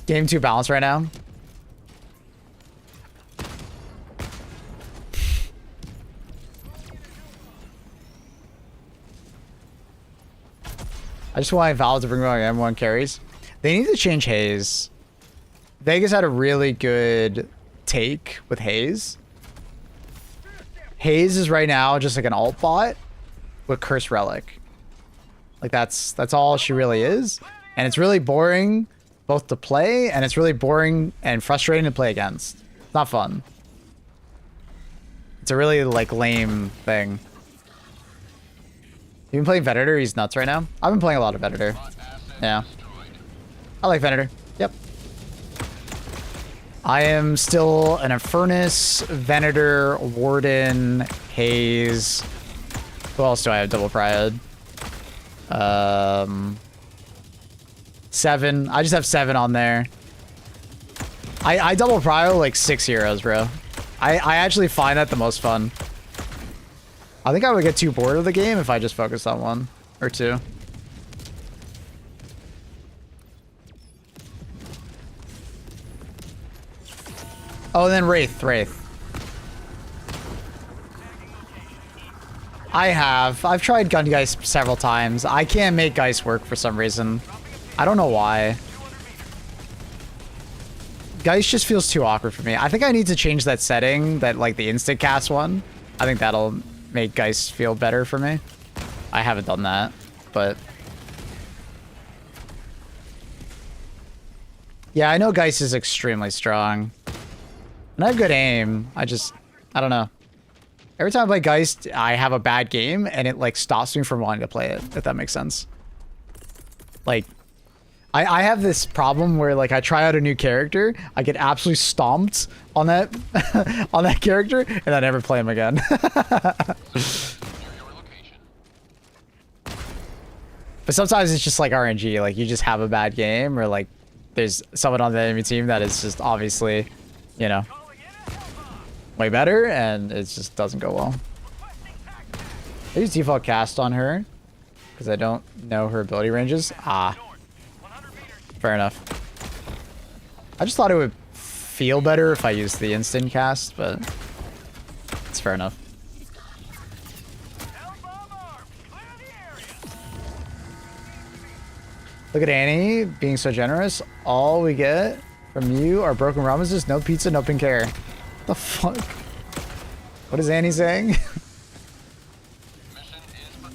Game 2 balance right now. I just want Valve to bring back M1 carries. They need to change Haze. Vegas had a really good take with Haze. Haze is right now just like an alt bot with Curse Relic. Like that's all she really is. And it's really boring both to play, and it's really boring and frustrating to play against. It's not fun. It's a really like lame thing. You been playing Venator? He's nuts right now. I've been playing a lot of Venator. Yeah. I like Venator. Yep. I am still an Infernus, Venator, Warden, Haze. Who else do I have double priod? 7. I just have 7 on there. I double prio like 6 heroes, bro. I actually find that the most fun. I think I would get too bored of the game if I just focused on 1 or 2. Oh, and then Wraith. I've tried Gungeist several times. I can't make Geist work for some reason. I don't know why. Geist just feels too awkward for me. I think I need to change that setting, that like the instant cast one. I think that'll make Geist feel better for me. I haven't done that, but yeah, I know Geist is extremely strong. And I have good aim. I don't know. Every time I play Geist, I have a bad game, and it like stops me from wanting to play it, if that makes sense. Like, I have this problem where like I try out a new character, I get absolutely stomped on that on that character, and I never play him again. But sometimes it's just like RNG, like you just have a bad game, or like there's someone on the enemy team that is just obviously, you know, way better, and it just doesn't go well. I use default cast on her because I don't know her ability ranges. Ah, fair enough. I just thought it would feel better if I used the instant cast, but it's fair enough. Look at Annie being so generous. All we get from you are broken promises, no pizza, no pink hair. What the fuck? What is Annie saying?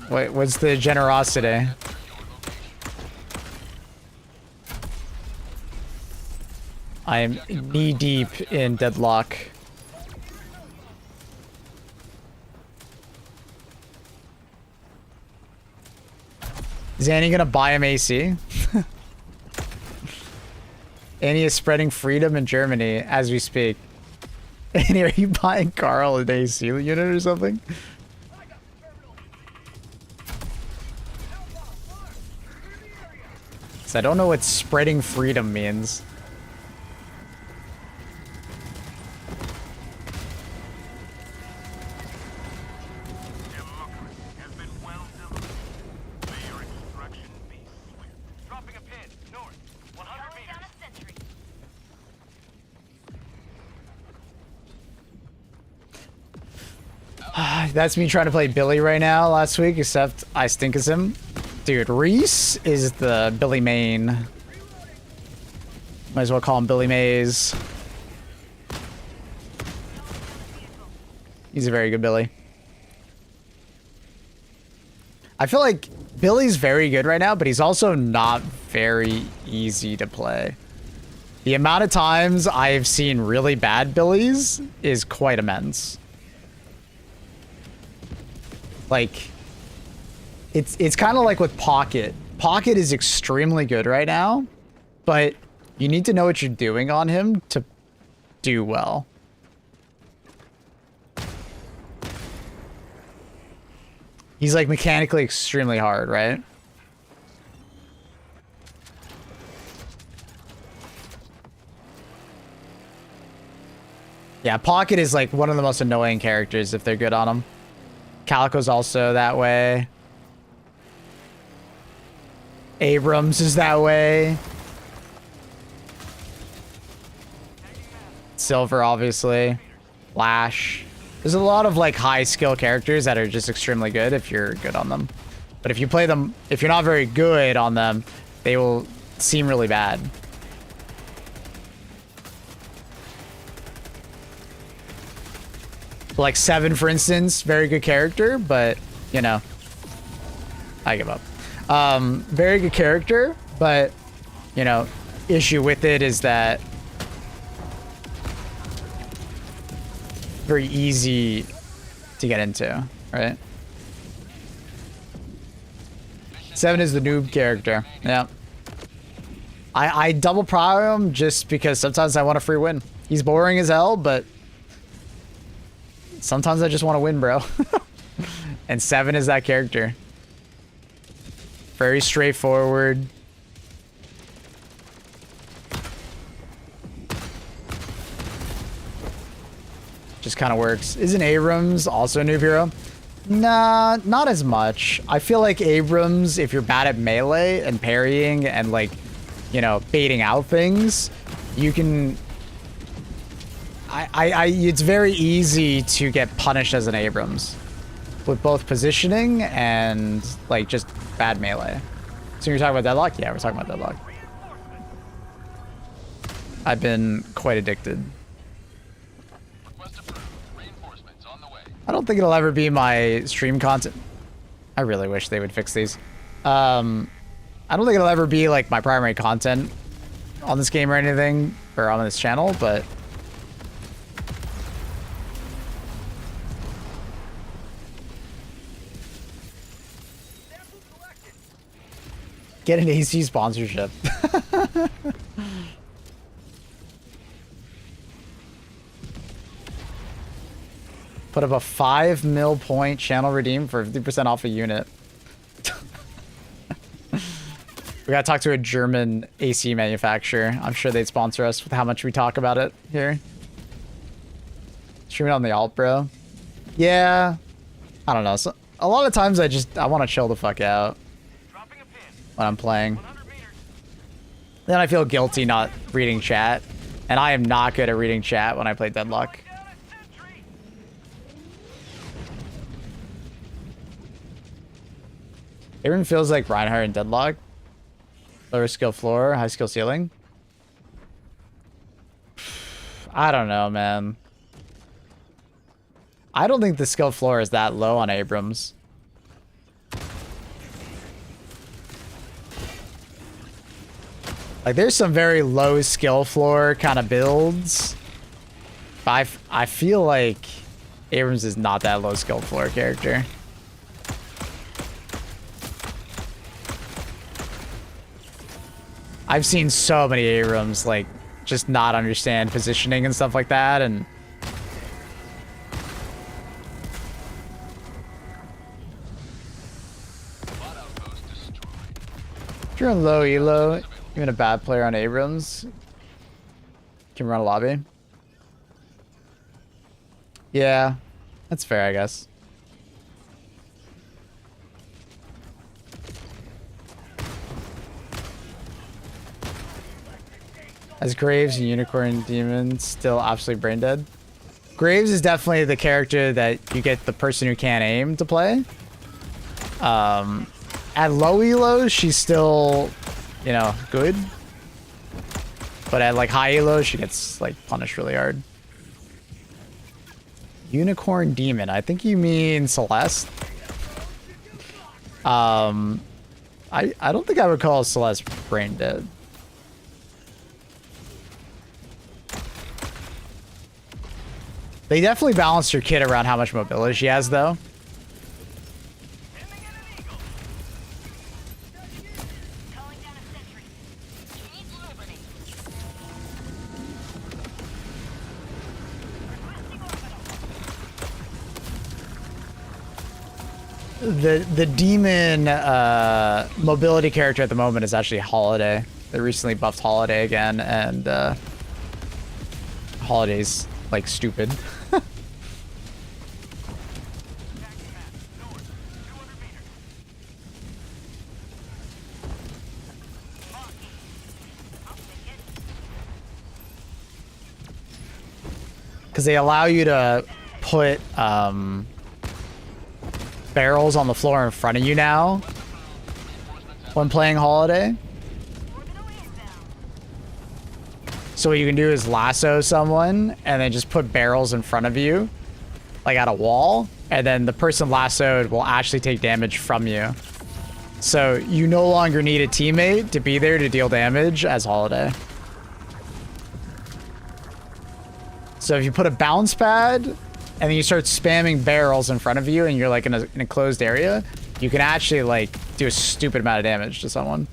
What's the generosity? I am knee deep in deadlock. Is Annie gonna buy him AC? Annie is spreading freedom in Germany as we speak. Annie, are you buying Carl an AC unit or something? So I don't know what spreading freedom means. That's me trying to play Billy right now last week, except I stink as him. Dude, Reese is the Billy main. Might as well call him Billy Mays. He's a very good Billy. I feel like Billy's very good right now, but he's also not very easy to play. The amount of times I've seen really bad Billys is quite immense. Like, it's kind of like with Pocket. Pocket is extremely good right now, but you need to know what you're doing on him to do well. He's like mechanically extremely hard, right? Yeah, Pocket is like one of the most annoying characters if they're good on him. Calico's also that way. Abrams is that way. Silver, obviously. Flash. There's a lot of like high skill characters that are just extremely good if you're good on them. But if you play them, if you're not very good on them, they will seem really bad. Like Seven, for instance, very good character, but you know, I give up. Very good character, but you know, issue with it is that very easy to get into, right? Seven is the noob character. Yeah. I double power him just because sometimes I want a free win. He's boring as hell, but sometimes I just want to win, bro. And Seven is that character. Very straightforward. Just kind of works. Isn't Abrams also a noob hero? Nah, not as much. I feel like Abrams, if you're bad at melee and parrying and like, you know, baiting out things, you can... it's very easy to get punished as an Abrams with both positioning and like just bad melee. So you're talking about Deadlock? Yeah, we're talking about Deadlock. I've been quite addicted. I don't think it'll ever be my stream content. I really wish they would fix these. I don't think it'll ever be like my primary content on this game or anything, or on this channel, but get an AC sponsorship. Put up a 5 mil point channel redeem for 50% off a unit. We gotta talk to a German AC manufacturer. I'm sure they'd sponsor us with how much we talk about it here. Stream it on the alt, bro. Yeah. I don't know. So, a lot of times I want to chill the fuck out when I'm playing. Then I feel guilty not reading chat. And I am not good at reading chat when I play Deadlock. Everyone feels like Reinhardt in Deadlock. Lower skill floor, high skill ceiling. I don't know, man. I don't think the skill floor is that low on Abrams. Like, there's some very low skill floor kind of builds. But I feel like Abrams is not that low skill floor character. I've seen so many Abrams, like, just not understand positioning and stuff like that, and... If you're on low elo, even a bad player on Abrams can run a lobby. Yeah, that's fair, I guess. As Graves and Unicorn Demon still absolutely brain dead. Graves is definitely the character that you get the person who can't aim to play. At low elo, she's still, you know, good. But at like high elo, she gets like punished really hard. Unicorn Demon. I think you mean Celeste. I don't think I would call Celeste brain dead. They definitely balanced your kit around how much mobility she has, though. Calling down a sentry. Need liberty. Requesting orbital. The demon mobility character at the moment is actually Holiday. They recently buffed Holiday again, and Holiday's like stupid. Attacking map. North. 200 meters. Because they allow you to put barrels on the floor in front of you now when playing Holiday. Orbital inbound. So what you can do is lasso someone and then just put barrels in front of you, like at a wall, and then the person lassoed will actually take damage from you. So you no longer need a teammate to be there to deal damage as Holiday. So if you put a bounce pad and then you start spamming barrels in front of you and you're like in a closed area, you can actually like do a stupid amount of damage to someone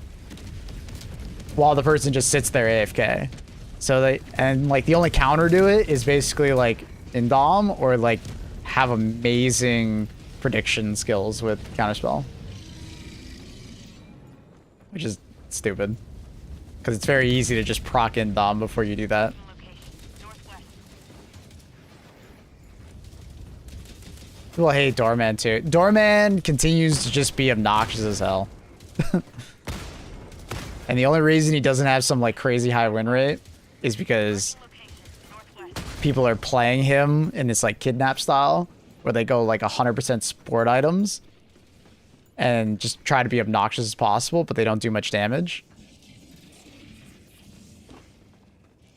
while the person just sits there AFK. So like the only counter to it is basically like in Dom or like have amazing prediction skills with counterspell, which is stupid because it's very easy to just proc in Dom before you do that. Location. Northwest. People hate Doorman too. Doorman continues to just be obnoxious as hell. And the only reason he doesn't have some like crazy high win rate is because Location. Northwest. people are playing him in this like kidnap style where they go like 100% sport items and just try to be obnoxious as possible, but they don't do much damage.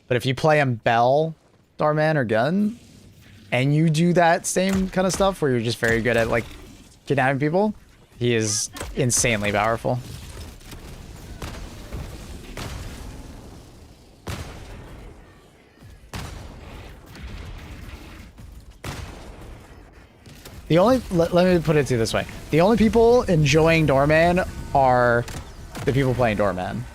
But if you play him Bell, Doorman, or Gun, and you do that same kind of stuff where you're just very good at like kidnapping people, he is insanely powerful. The only, let me put it to you this way. The only people enjoying Doorman are the people playing Doorman.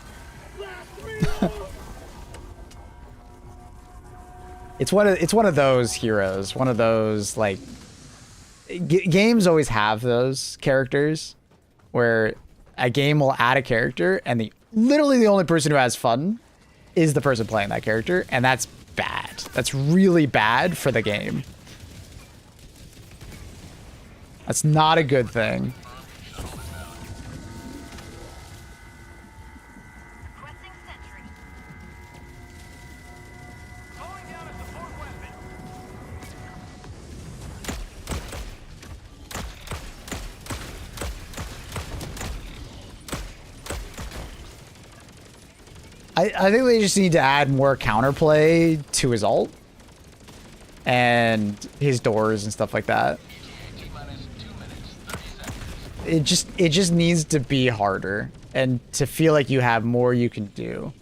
It's one of those heroes, one of those like games always have those characters where a game will add a character and literally the only person who has fun is the person playing that character, and that's bad. That's really bad for the game. That's not a good thing. Requesting sentry. Calling down a support weapon. I think they just need to add more counterplay to his ult and his doors and stuff like that. T-minus 2 minutes, 30 seconds. It just needs to be harder and to feel like you have more you can do.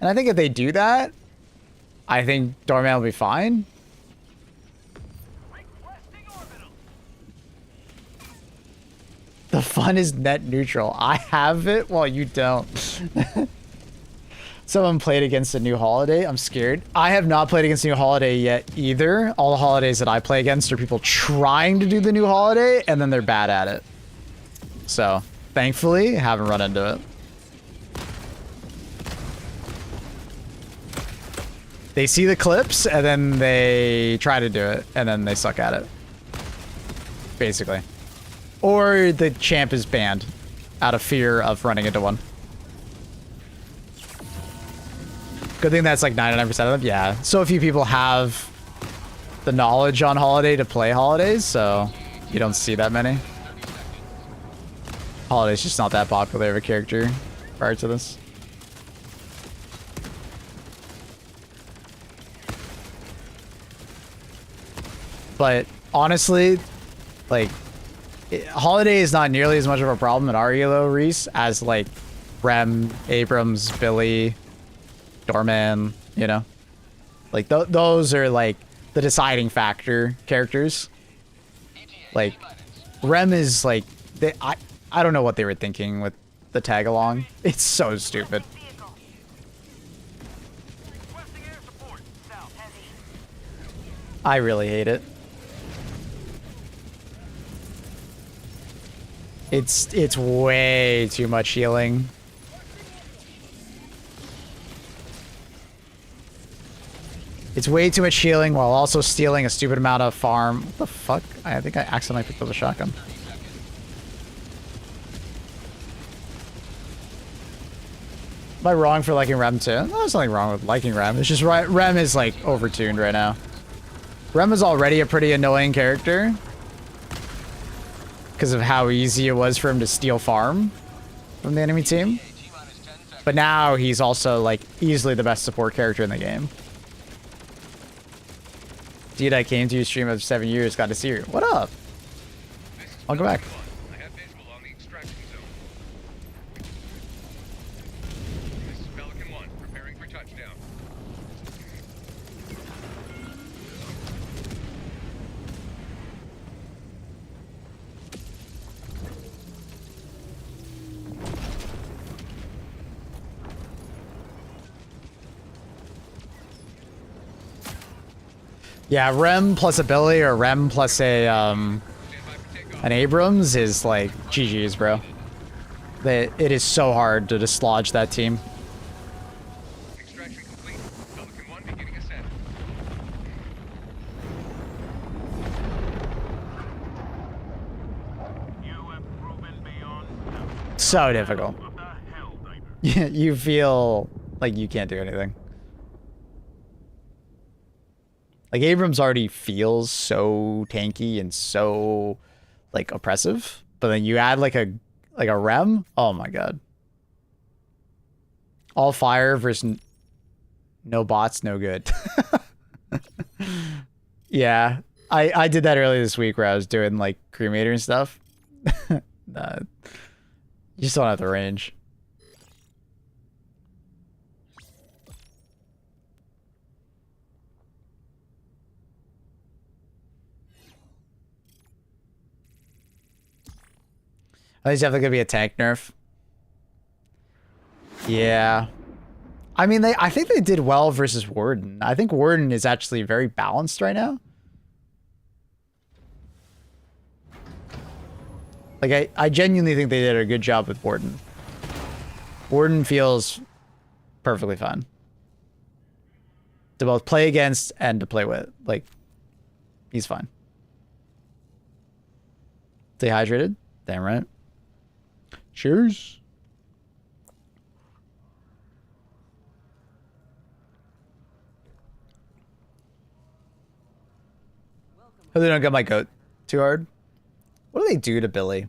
And I think if they do that, I think Doorman will be fine. Requesting orbital. The fun is net neutral. I have it while you don't. Someone played against a new holiday. I'm scared. I have not played against a new holiday yet either. All the holidays that I play against are people trying to do the new holiday and then they're bad at it. So, thankfully, haven't run into it. They see the clips and then they try to do it and then they suck at it. Basically. Or the champ is banned out of fear of running into one. Good thing that's like 99% of them. Yeah. So few people have the knowledge on holiday to play holidays, so you don't see that many. Holiday's just not that popular of a character prior to this. But honestly, like, Holiday is not nearly as much of a problem in our ELO, Reese, as like Rem, Abrams, Billy, Doorman, you know? Like, those are like the deciding factor characters. Like, Rem is like, I don't know what they were thinking with the tag along. It's so stupid. Requesting air support. South. Heavy. I really hate it. It's way too much healing. It's way too much healing while also stealing a stupid amount of farm. What the fuck? I think I accidentally picked up a shotgun. Am I wrong for liking Rem too? No, there's nothing wrong with liking Rem. It's just Rem is like overtuned right now. Rem is already a pretty annoying character because of how easy it was for him to steal farm from the enemy team. But now he's also like easily the best support character in the game. Dude, I came to your stream after 7 years. Got to see you. What up? I'll go back. I have visual on the extraction zone. This is Pelican 1, preparing for touchdown. Yeah, Rem plus a Billy or Rem plus a an Abrams is like GG's, bro. It is so hard to dislodge that team. Extraction complete. Pelican 1 beginning ascent. You have proven beyond doubt. So difficult. Of the Helldiver. You feel like you can't do anything. Like, Abrams already feels so tanky and so, like, oppressive. But then you add, like a Rem? Oh, my God. All fire versus no bots, no good. Yeah. I did that earlier this week where I was doing, like, cremator and stuff. Nah, you just don't have the range. Oh, he's definitely gonna be a tank nerf. Yeah. I mean, I think they did well versus Warden. I think Warden is actually very balanced right now. Like, I genuinely think they did a good job with Warden. Warden feels perfectly fine to both play against and to play with. Like, he's fine. Stay hydrated. Damn right. Cheers. Hope they don't get my goat too hard. What do they do to Billy?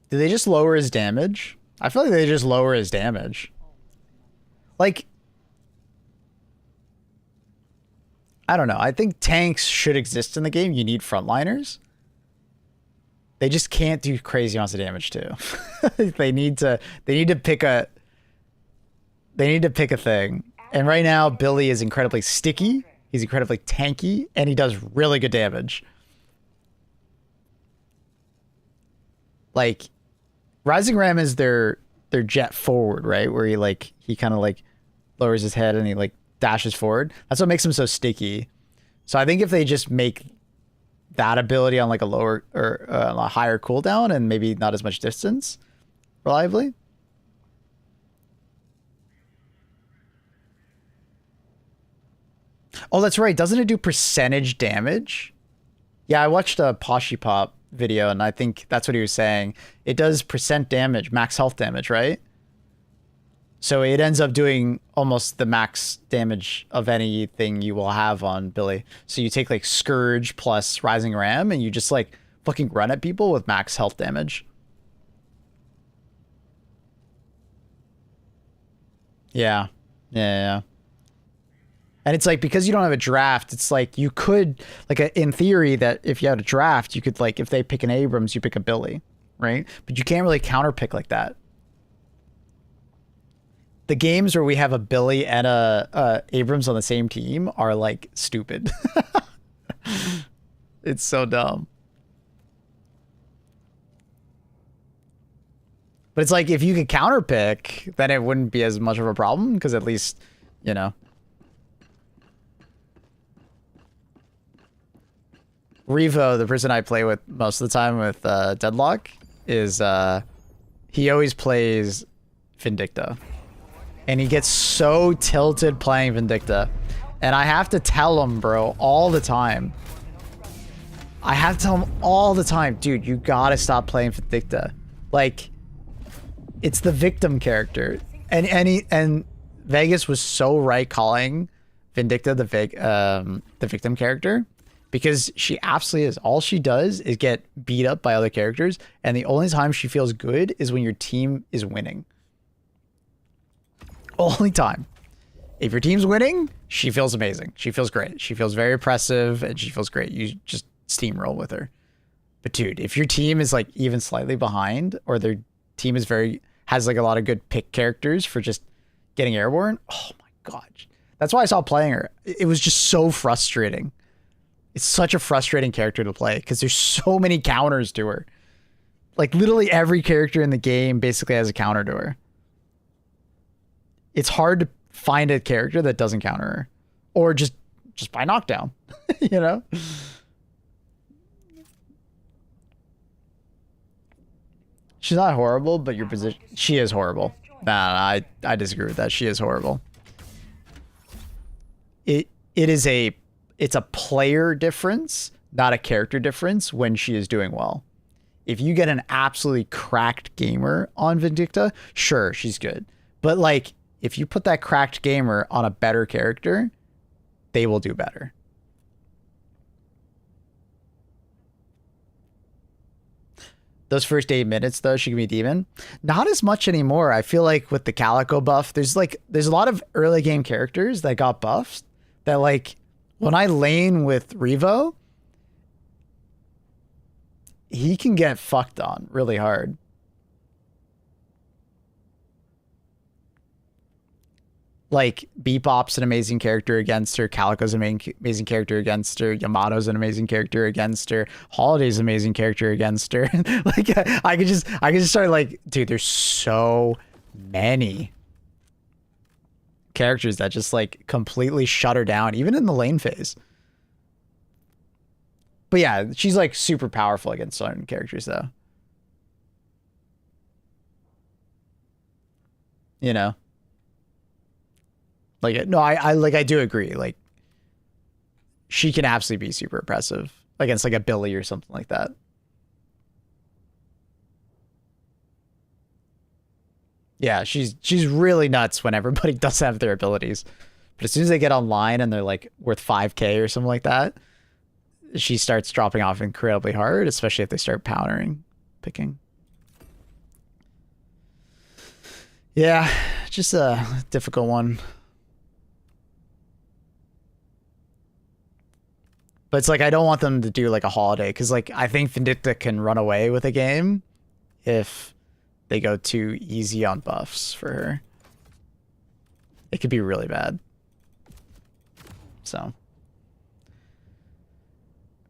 Do they just lower his damage? I feel like they just lower his damage. Like, I don't know. I think tanks should exist in the game. You need frontliners. They just can't do crazy amounts of damage too. They need to pick a thing. And right now, Billy is incredibly sticky. He's incredibly tanky, and he does really good damage. Like, Rising Ram is their jet forward, right? Where he kind of like lowers his head and he like dashes forward. That's what makes him so sticky. So I think if they just make that ability on like a lower or a higher cooldown and maybe not as much distance reliably. Oh, that's right. Doesn't it do percentage damage? Yeah, I watched a Poshy Pop video and I think that's what he was saying. It does percent damage, max health damage, right? So it ends up doing almost the max damage of anything you will have on Billy. So you take like Scourge plus Rising Ram and you just like fucking run at people with max health damage. Yeah. Yeah. And it's like, because you don't have a draft, it's like you could, like in theory that if you had a draft, you could like, if they pick an Abrams, you pick a Billy, right? But you can't really counter pick like that. The games where we have a Billy and a Abrams on the same team are like stupid. It's so dumb. But it's like, if you could counter pick, then it wouldn't be as much of a problem because at least, you know. Revo, the person I play with most of the time with Deadlock, is he always plays Vindicta. And he gets so tilted playing Vindicta. And I have to tell him, bro, all the time. I have to tell him all the time, dude, you gotta stop playing Vindicta. Like, it's the victim character. And Vegas was so right calling Vindicta the victim character. Because she absolutely is. All she does is get beat up by other characters. And the only time she feels good is when your team is winning. Only time. If your team's winning, she feels amazing. She feels great. She feels very oppressive and she feels great. You just steamroll with her. But dude, if your team is like even slightly behind or their team is has like a lot of good pick characters for just getting airborne, oh my god. That's why I stopped playing her. It was just so frustrating. It's such a frustrating character to play because there's so many counters to her. Like literally every character in the game basically has a counter to her. It's hard to find a character that doesn't counter her. Or just by knockdown, you know? She's not horrible, but your position... She is horrible. Nah, I disagree with that. She is horrible. It's a player difference, not a character difference when she is doing well. If you get an absolutely cracked gamer on Vindicta, sure, she's good. But like, if you put that cracked gamer on a better character, they will do better. Those first 8 minutes, though, she can be a demon. Not as much anymore. I feel like with the Calico buff, there's a lot of early game characters that got buffed that like, when I lane with Revo, he can get fucked on really hard. Like, Bebop's an amazing character against her. Calico's an amazing character against her. Yamato's an amazing character against her. Holiday's an amazing character against her. Like, I could just start like, dude, there's so many characters that just like completely shut her down, even in the lane phase. But yeah, she's like super powerful against certain characters though. You know? Like, no, I do agree. Like, she can absolutely be super oppressive against like a Billy or something like that. Yeah, she's really nuts when everybody does have their abilities. But as soon as they get online and they're like worth 5k or something like that, she starts dropping off incredibly hard, especially if they start picking. Yeah, just a difficult one. But it's like, I don't want them to do like a holiday, because like I think Vindicta can run away with a game if they go too easy on buffs for her. It could be really bad. So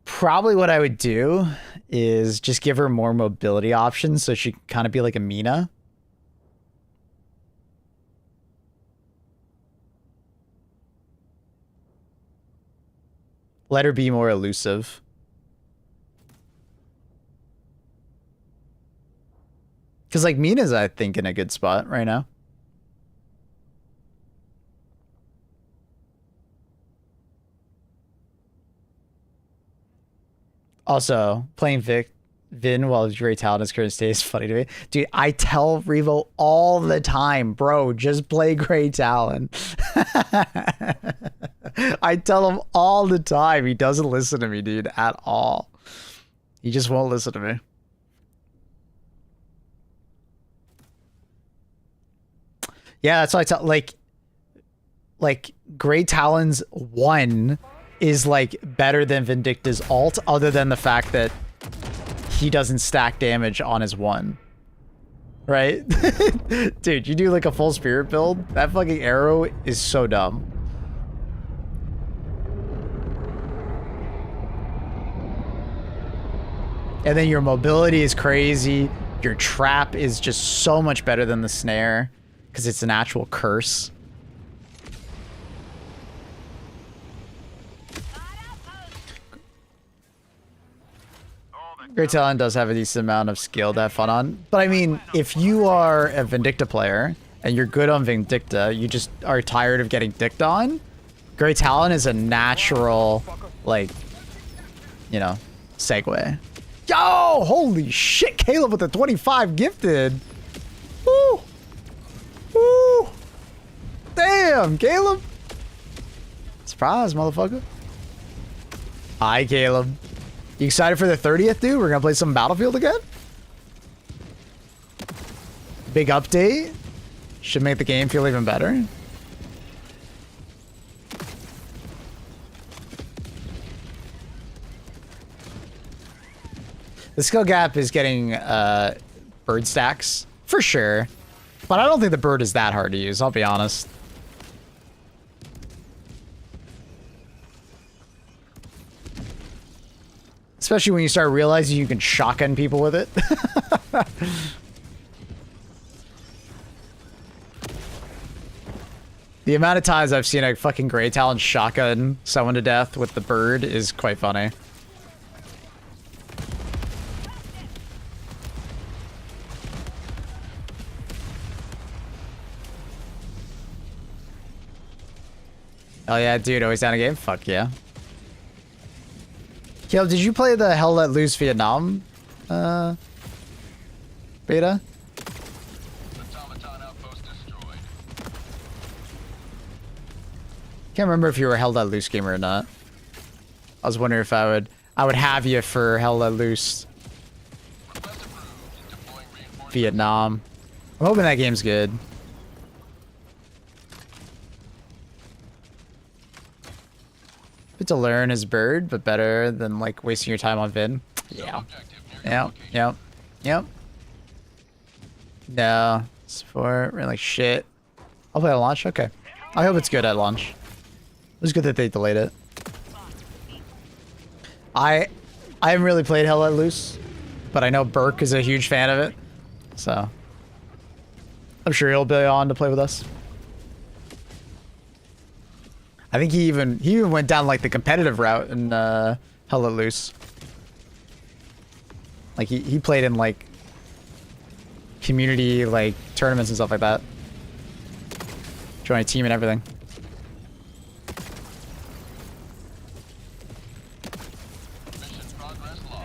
probably what I would do is just give her more mobility options so she can kind of be like a Mina. Let her be more elusive. Because, like, Mina's, I think, in a good spot right now. Also, playing Vin while Great Talon is current state is funny to me. Dude, I tell Revo all the time, bro, just play Great Talon. I tell him all the time. He doesn't listen to me, dude, at all. He just won't listen to me. Yeah, that's why I tell, like Great Talon's 1 is like better than Vindicta's ult, other than the fact that he doesn't stack damage on his 1. Right? Dude, you do like a full spirit build, that fucking arrow is so dumb. And then your mobility is crazy. Your trap is just so much better than the snare, because it's an actual curse. Great Talon does have a decent amount of skill to have fun on. But I mean, if you are a Vindicta player and you're good on Vindicta, you just are tired of getting dicked on, Great Talon is a natural, like, you know, segue. Yo! Holy shit, Caleb with the 25 gifted. Woo! Woo! Damn, Caleb! Surprise, motherfucker. Hi, Caleb. You excited for the 30th, dude? We're gonna play some Battlefield again? Big update. Should make the game feel even better. The skill gap is getting bird stacks, for sure. But I don't think the bird is that hard to use, I'll be honest. Especially when you start realizing you can shotgun people with it. The amount of times I've seen a fucking Great Talon shotgun someone to death with the bird is quite funny. Oh yeah, dude, always down a game? Fuck yeah. Caleb, did you play the Hell Let Loose Vietnam beta? Automaton outpost destroyed. Can't remember if you were a Hell Let Loose gamer or not. I was wondering if I would have you for Hell Let Loose Request approved. Deploying reinforcements. Vietnam. I'm hoping that game's good. Good to learn as bird, but better than like wasting your time on Vin. Yeah. Objective near your Yep. location. Yep. Yep. No. Support. Really like shit. I'll play at launch. Okay. I hope it's good at launch. It was good that they delayed it. I haven't really played Hell Let Loose, but I know Burke is a huge fan of it, so I'm sure he'll be on to play with us. I think he even went down like the competitive route in Hell Let Loose. Like he played in like community like tournaments and stuff like that. Joined a team and everything. Mission progress log.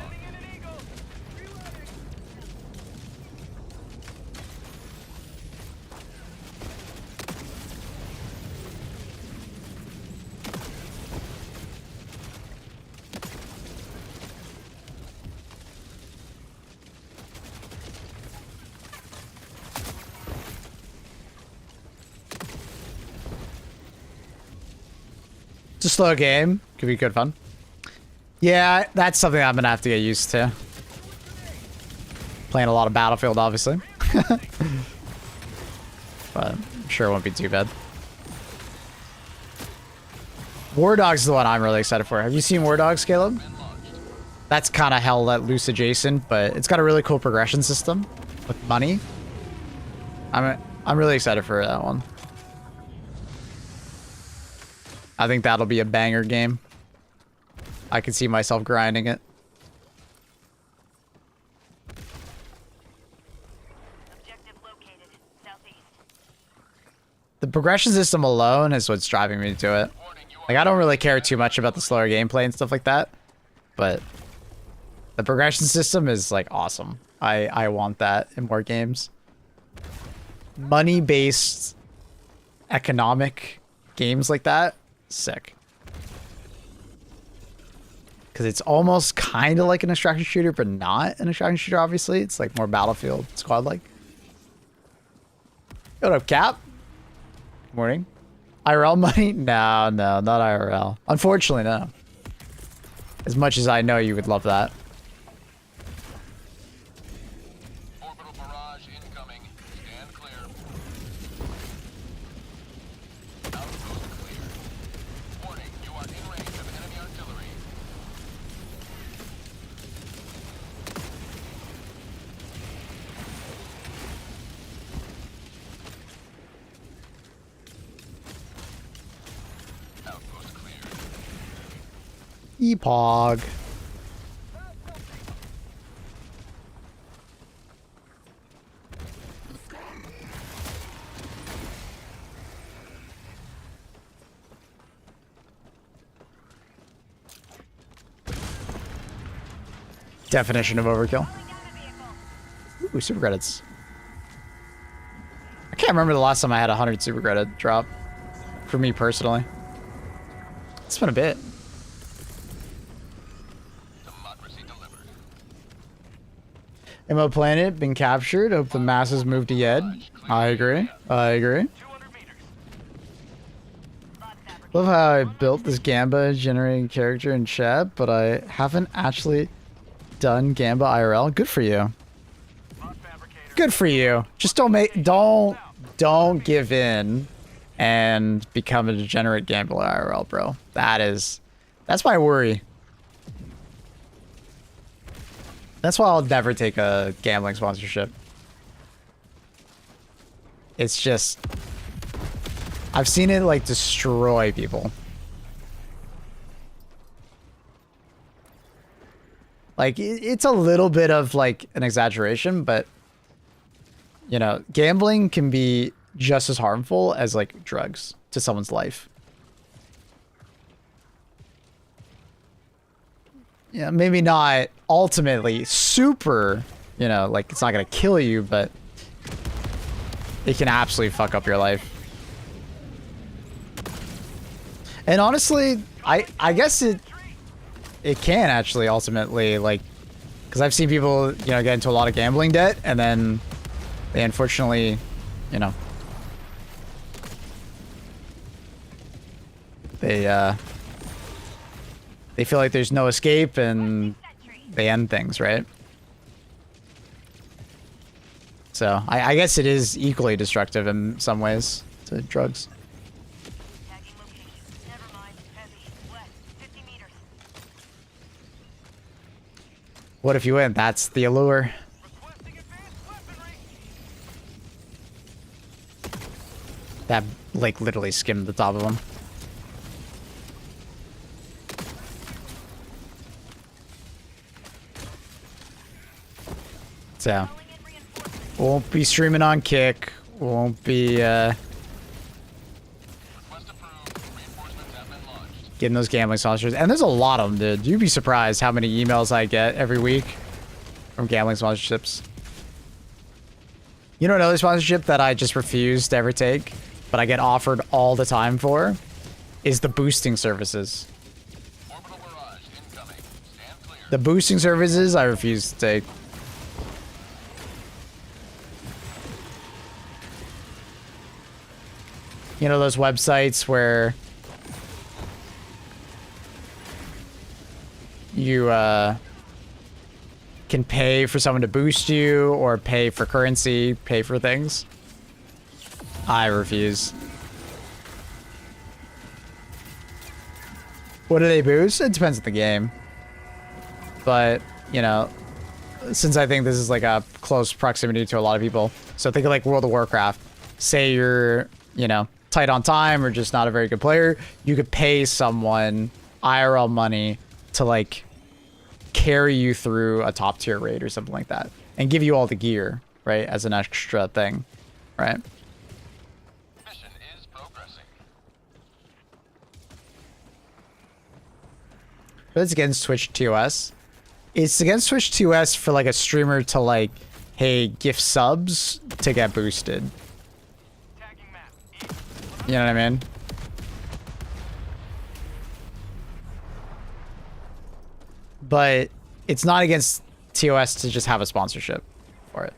It's a slow game. Could be good fun. Yeah, that's something I'm gonna have to get used to. Playing a lot of Battlefield, obviously. But I'm sure it won't be too bad. War Dogs is the one I'm really excited for. Have you seen War Dogs, Caleb? That's kind of Hell Let Loose adjacent, but it's got a really cool progression system with money. I'm really excited for that one. I think that'll be a banger game. I can see myself grinding it. Objective located. Southeast. The progression system alone is what's driving me to it. Like, I don't really care too much about the slower gameplay and stuff like that, but the progression system is, like, awesome. I want that in more games. Money-based economic games like that, sick. Because it's almost kind of like an extraction shooter, but not an extraction shooter, obviously. It's, like, more Battlefield Squad-like. What up, Cap? Good morning. IRL money? No, not IRL. Unfortunately, no. As much as I know you would love that. Orbital barrage incoming. Stand clear. Outpost clear. Warning, you are in range of enemy artillery. Outpost clear. EPOG. Definition of overkill. Ooh, super credits. I can't remember the last time I had 100 super credit drop. For me personally. It's been a bit. Democracy delivered. MO Planet been captured. Hope the masses move to Yed. I agree. I agree. 200 meters. Love how I built this Gamba generating character in chat, but I haven't actually done Gamba IRL. Good for you. Bot fabricator. Good for you. Just don't give in and become a degenerate gambler IRL, bro. That's my worry. That's why I'll never take a gambling sponsorship. It's just, I've seen it like destroy people. Like, it's a little bit of like an exaggeration, but you know, gambling can be just as harmful as like drugs to someone's life. Yeah, maybe not ultimately super, you know, like it's not gonna kill you, but it can absolutely fuck up your life. And honestly, I guess it can actually ultimately, like, because I've seen people, you know, get into a lot of gambling debt and then they unfortunately, you know, they feel like there's no escape and they end things, right? So I guess it is equally destructive in some ways to drugs. Tagging location. Never mind. Heavy. West. 50 meters. What if you win? That's the allure. Requesting advanced weaponry. That, like, literally skimmed the top of him. So, Calling in reinforcements. won't be streaming on Kick. Won't be, Request approved. Reinforcements have been launched. getting those gambling sponsors. And there's a lot of them, dude. You'd be surprised how many emails I get every week from gambling sponsorships. You know another sponsorship that I just refuse to ever take, but I get offered all the time for, is the boosting services. Orbital barrage incoming. Stand clear. The boosting services I refuse to take. You know those websites where you can pay for someone to boost you or pay for currency, pay for things. I refuse. What do they boost? It depends on the game. But, you know, since I think this is like a close proximity to a lot of people. So think of like World of Warcraft. Say you're, you know, tight on time or just not a very good player. You could pay someone IRL money to like carry you through a top tier raid or something like that. And give you all the gear, right? As an extra thing, right? Mission is progressing. But it's against Twitch TOS. It's against Twitch TOS for like a streamer to like, hey, gift subs to get boosted. Tagging map. You know what I mean? But it's not against TOS to just have a sponsorship for it.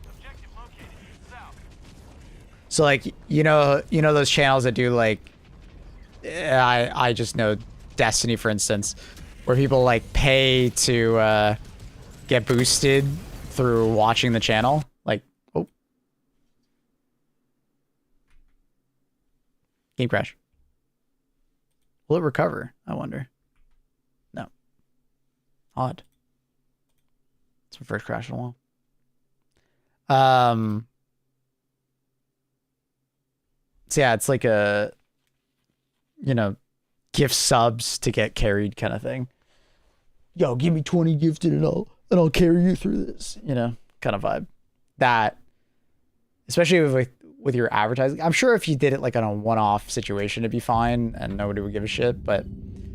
Objective located. South. So like, you know those channels that do like, I just know Destiny, for instance, where people like pay to get boosted through watching the channel. Like, oh, game crash. Will it recover? I wonder. No. Odd. It's my first crash in a while. So yeah, it's like a, you know, gift subs to get carried kind of thing. Yo, give me 20 gifted and I'll carry you through this, you know, kind of vibe. That, especially with your advertising, I'm sure if you did it like on a one-off situation, it'd be fine and nobody would give a shit. But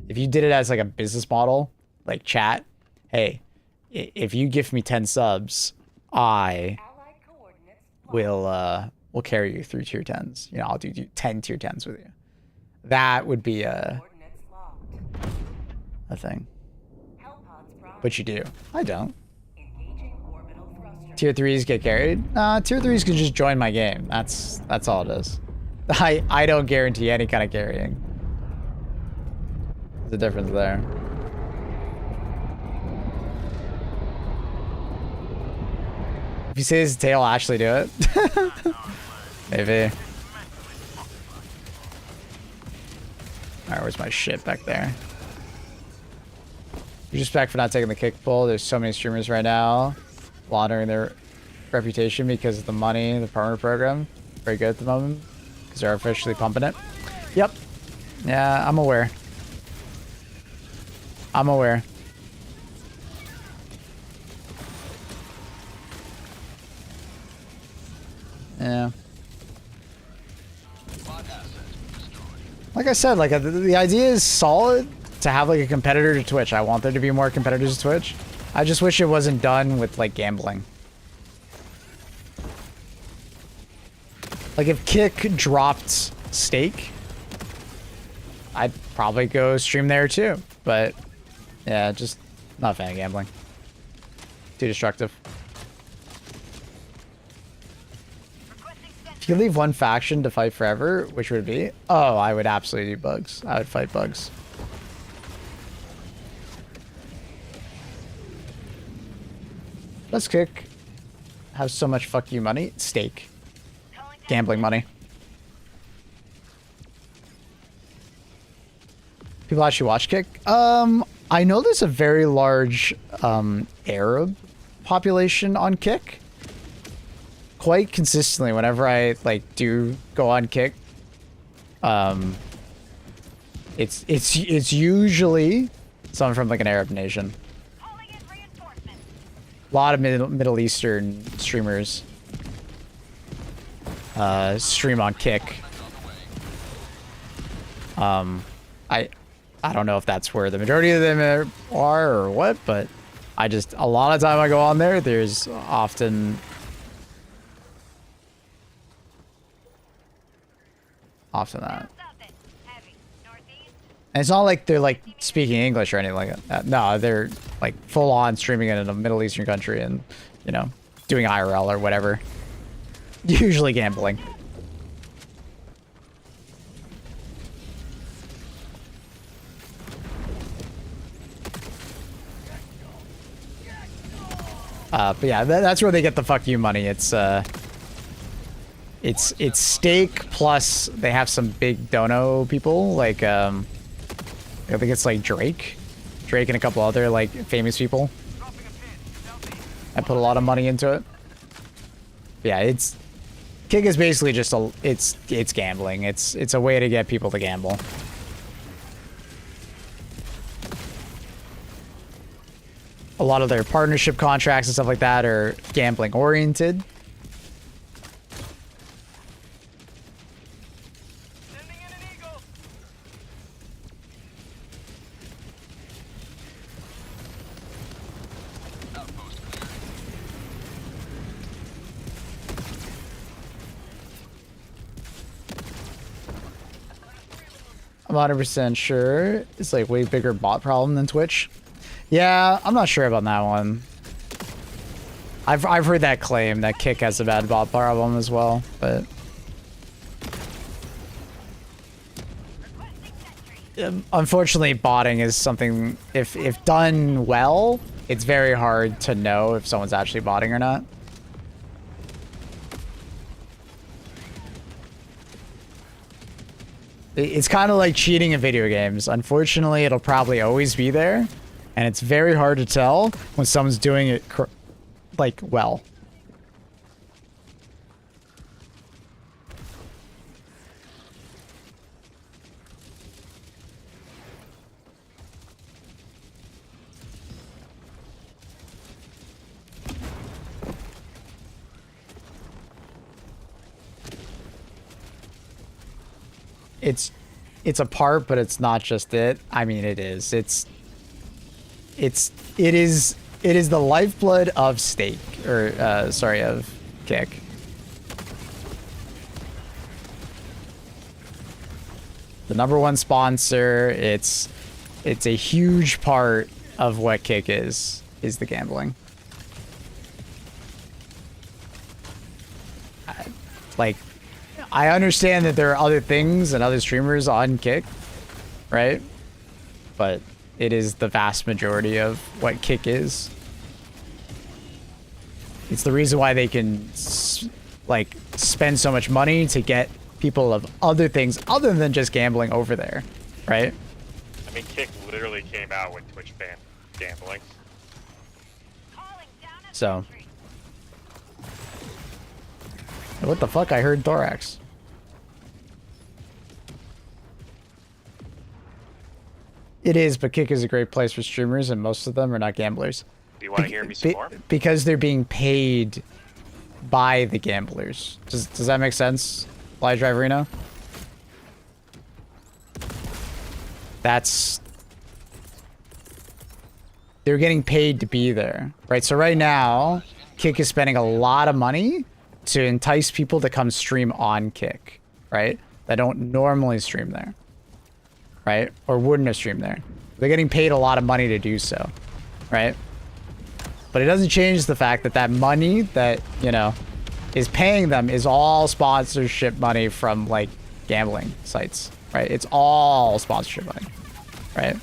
if you did it as like a business model, like chat, hey, if you give me 10 subs, I Allied coordinates will carry you through tier 10s. You know, I'll do 10 tier 10s with you. That would be coordinates locked. a thing. Hellpods prime. But you do. I don't. Engaging orbital thruster. Tier 3s get carried? Tier 3s can just join my game. That's all it is. I don't guarantee any kind of carrying. There's a difference there. If you say his tail, I'll actually do it. Maybe. Alright, where's my shit back there? Respect for not taking the kick pull. There's so many streamers right now laundering their reputation because of the money, the partner program. Very good at the moment because they're officially pumping it. Yep. Yeah, I'm aware. I'm aware. Yeah. Like I said, like the idea is solid to have like a competitor to Twitch. I want there to be more competitors to Twitch. I just wish it wasn't done with like gambling. Like if Kick dropped stake, I'd probably go stream there too. But yeah, just not a fan of gambling. Too destructive. If you leave one faction to fight forever, which would it be? Oh, I would absolutely do bugs. I would fight bugs. Let's Kick have so much fuck you money. Stake. Gambling money. People actually watch Kick? I know there's a very large Arab population on Kick. Quite consistently, whenever I like do go on Kick, it's usually someone from like an Arab nation. A lot of Middle Eastern streamers stream on Kick. I don't know if that's where the majority of them are or what, but a lot of time I go on there, there's often that. And it's not like they're like speaking English or anything like that. No, they're like full on streaming it in a Middle Eastern country and, you know, doing IRL or whatever. usually gambling. But yeah, that's where they get the fuck you money. It's stake plus they have some big dono people like I think it's like Drake and a couple other like famous people. I put a lot of money into it. But yeah, Kick is basically just it's gambling. It's a way to get people to gamble. A lot of their partnership contracts and stuff like that are gambling oriented. Sending in an eagle. Outpost clear. I'm 100% sure it's like way bigger bot problem than Twitch. Yeah, I'm not sure about that one. I've heard that claim that Kick has a bad bot problem as well, but unfortunately, botting is something if done well, it's very hard to know if someone's actually botting or not. It's kind of like cheating in video games. Unfortunately, it'll probably always be there, and it's very hard to tell when someone's doing it like well. It's a part, but it's not just it. I mean, it is. It is the lifeblood of Stake, or sorry, of Kick. The #1 sponsor. It's a huge part of what Kick is the gambling. Like, I understand that there are other things and other streamers on Kick, right? But it is the vast majority of what Kick is. It's the reason why they can like spend so much money to get people of other things other than just gambling over there, right? I mean, Kick literally came out when Twitch banned gambling. So. What the fuck? I heard Thorax. It is, but Kick is a great place for streamers, and most of them are not gamblers. Do you want to hear me some more? Because they're being paid by the gamblers. Does that make sense, Fly Drive Reno? They're getting paid to be there, right? So right now, Kick is spending a lot of money to entice people to come stream on Kick, right? That don't normally stream there, right? Or wouldn't have streamed there. They're getting paid a lot of money to do so, right? But it doesn't change the fact that that money that, you know, is paying them is all sponsorship money from, like, gambling sites, right? It's all sponsorship money, right?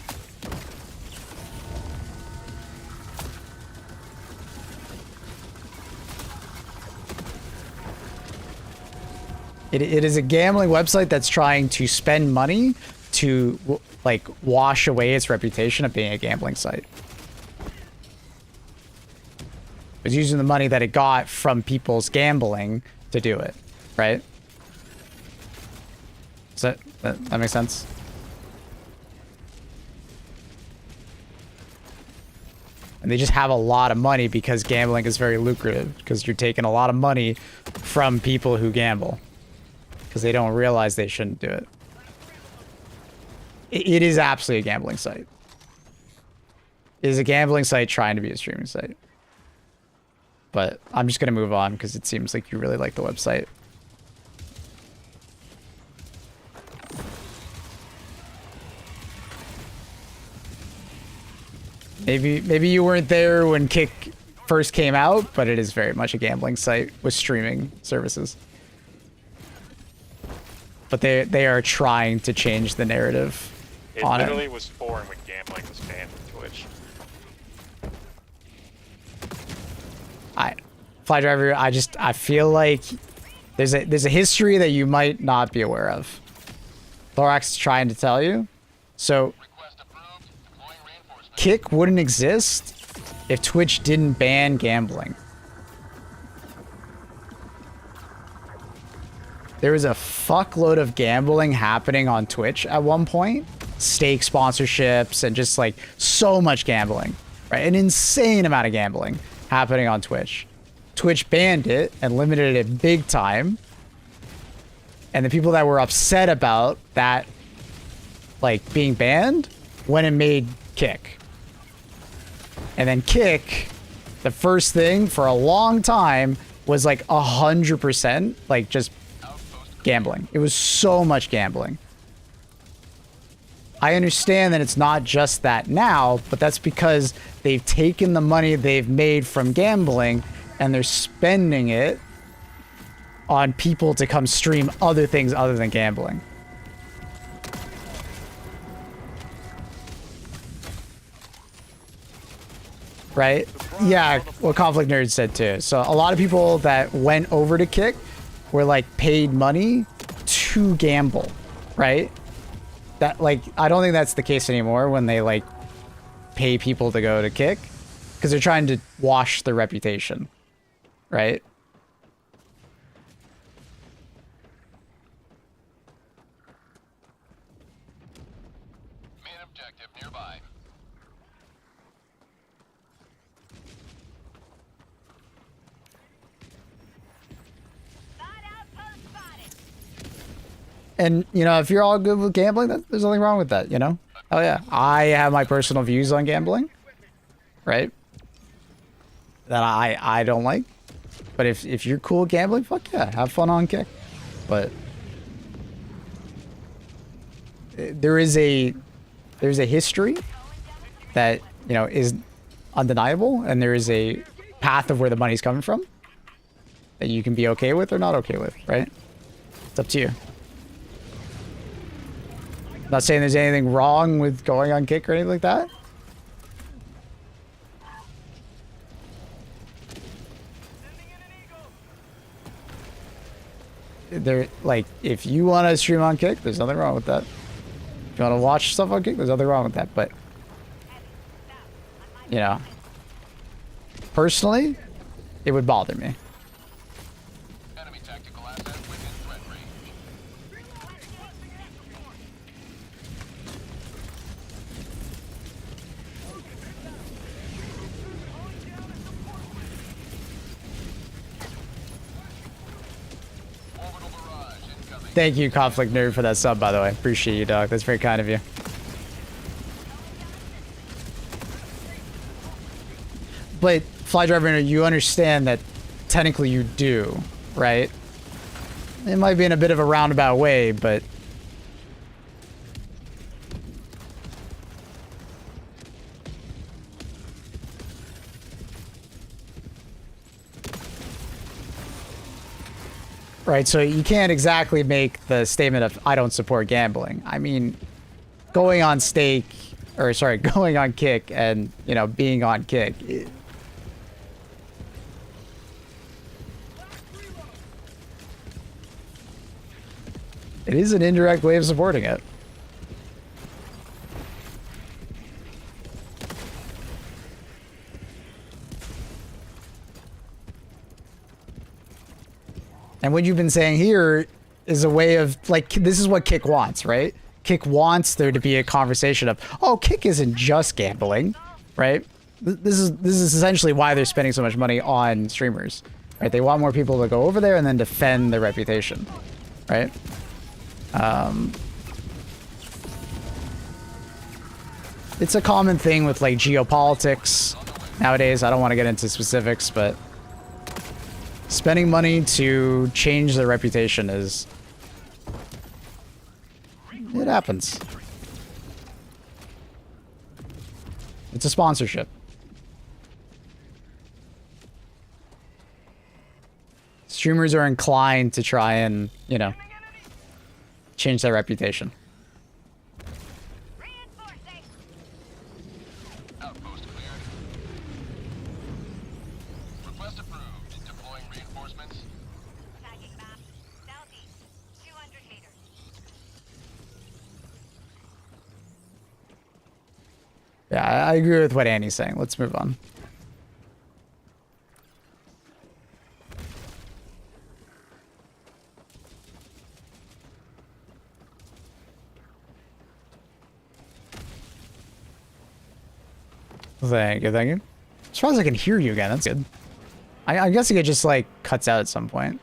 It is a gambling website that's trying to spend money to, like, wash away its reputation of being a gambling site. It's using the money that it got from people's gambling to do it, right? Does that make sense? And they just have a lot of money because gambling is very lucrative, because you're taking a lot of money from people who gamble. Because they don't realize they shouldn't do it. It is absolutely a gambling site. It is a gambling site trying to be a streaming site. But I'm just going to move on because it seems like you really like the website. Maybe you weren't there when Kick first came out, but it is very much a gambling site with streaming services. But they are trying to change the narrative It on literally it. was foreign when gambling was banned on Twitch. Fly Driver, I feel like there's a history that you might not be aware of. Thorax is trying to tell you. So Request approved. Deploying reinforcements. Kick wouldn't exist if Twitch didn't ban gambling. There was a fuckload of gambling happening on Twitch at one point. Stake sponsorships and just like so much gambling, right? An insane amount of gambling happening on Twitch. Twitch banned it and limited it big time. And the people that were upset about that, like being banned, went and made Kick. And then Kick, the first thing for a long time was like 100%, like just gambling. It was so much gambling. I understand that it's not just that now, but that's because they've taken the money they've made from gambling and they're spending it on people to come stream other things other than gambling. Right? Yeah, what Conflict Nerd said too. So a lot of people that went over to Kick were like paid money to gamble, right? That like I don't think that's the case anymore when they like pay people to go to Kick because they're trying to wash their reputation, right? Main objective nearby. Side outpost spotted. And you know, if you're all good with gambling, there's nothing wrong with that, you know? Oh yeah, I have my personal views on gambling, right? That I don't like. But if you're cool with gambling, fuck yeah, have fun on Kick. But there's a history that, you know, is undeniable, and there is a path of where the money's coming from that you can be okay with or not okay with, right? It's up to you. Not saying there's anything wrong with going on Kick or anything like that. There, like, if you want to stream on Kick, there's nothing wrong with that. If you want to watch stuff on Kick, there's nothing wrong with that. But, you know, personally, it would bother me. Enemy tactical asset within threat range. Orbital barrage incoming. Thank you, Conflict Nerd, for that sub, by the way. Appreciate you, dog. That's very kind of you. But, Fly Driver, you understand that technically you do, right? It might be in a bit of a roundabout way, but... Right, so you can't exactly make the statement of, I don't support gambling. I mean, going on stake, or sorry, going on Kick and, you know, being on Kick... It is an indirect way of supporting it. And what you've been saying here is a way of, like, this is what Kick wants, right? Kick wants there to be a conversation of, oh, Kick isn't just gambling, right? This is essentially why they're spending so much money on streamers, right? They want more people to go over there and then defend their reputation, right? It's a common thing with like geopolitics nowadays. I don't want to get into specifics, but spending money to change their reputation is... It happens. It's a sponsorship. streamers are inclined to try and, you know, change their reputation. Reinforcing. Outpost cleared. Request approved. Deploying reinforcements. Tagging map. Southeast. 200 meters. Yeah, I agree with what Annie's saying. Let's move on. Thank you, thank you. As far as I can hear you again, that's good. I guess it just like cuts out at some point.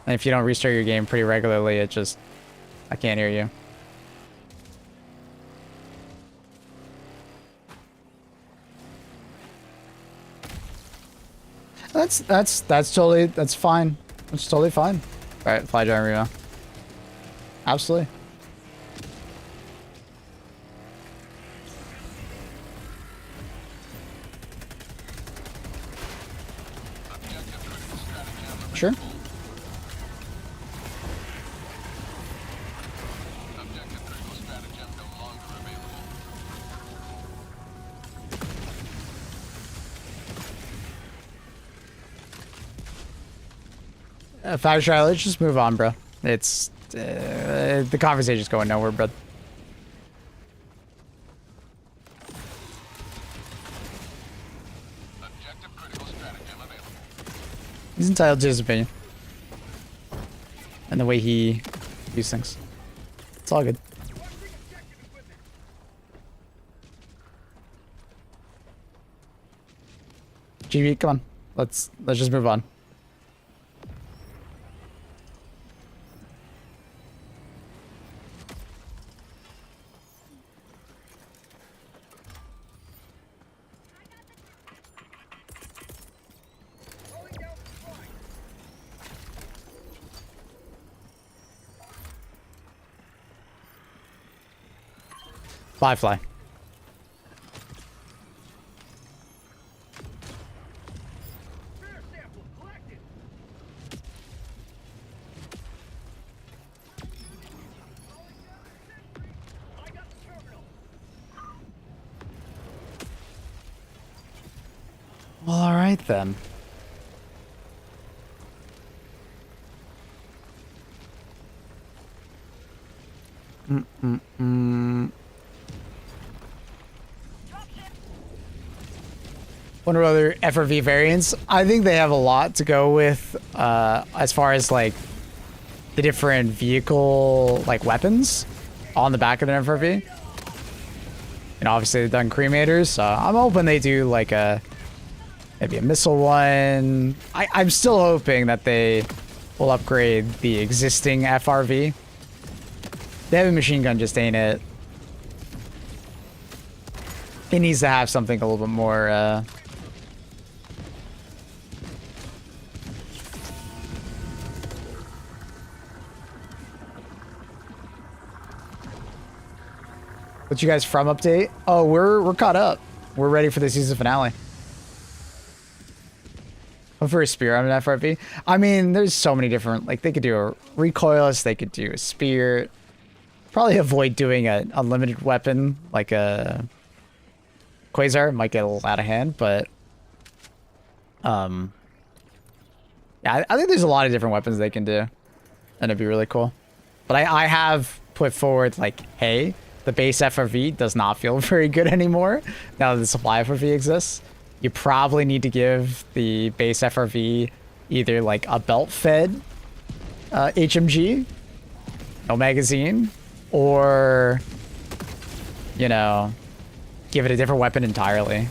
And if you don't restart your game pretty regularly, it just, I can't hear you. That's totally, that's fine. That's totally fine. All right, fly giant Remo. Absolutely. Sure. Objective critical stratagem no longer available. Fire Shy, let's just move on, bro. It's the conversation's going nowhere, bro. Objective critical stratagem available. He's entitled to his opinion. And the way he views things. It's all good. GB, come on. Let's just move on. Fly. Well, all right then. Wonder what other FRV variants. I think they have a lot to go with as far as like the different vehicle like weapons on the back of an FRV. And obviously they've done cremators, so I'm hoping they do like maybe a missile one. I'm still hoping that they will upgrade the existing FRV. The heavy machine gun just ain't it. It needs to have something a little bit more What you guys from update? Oh, we're caught up. We're ready for the season finale. Oh, for a spear on an FRV. I mean, there's so many different, like they could do a recoilless, they could do a spear. Probably avoid doing an unlimited weapon like a Quasar. Might get a little out of hand, but yeah, I think there's a lot of different weapons they can do, and it'd be really cool. But I have put forward like, hey, the base FRV does not feel very good anymore now that the supply FRV exists. You probably need to give the base FRV either like a belt-fed HMG, no magazine, or, you know, give it a different weapon entirely.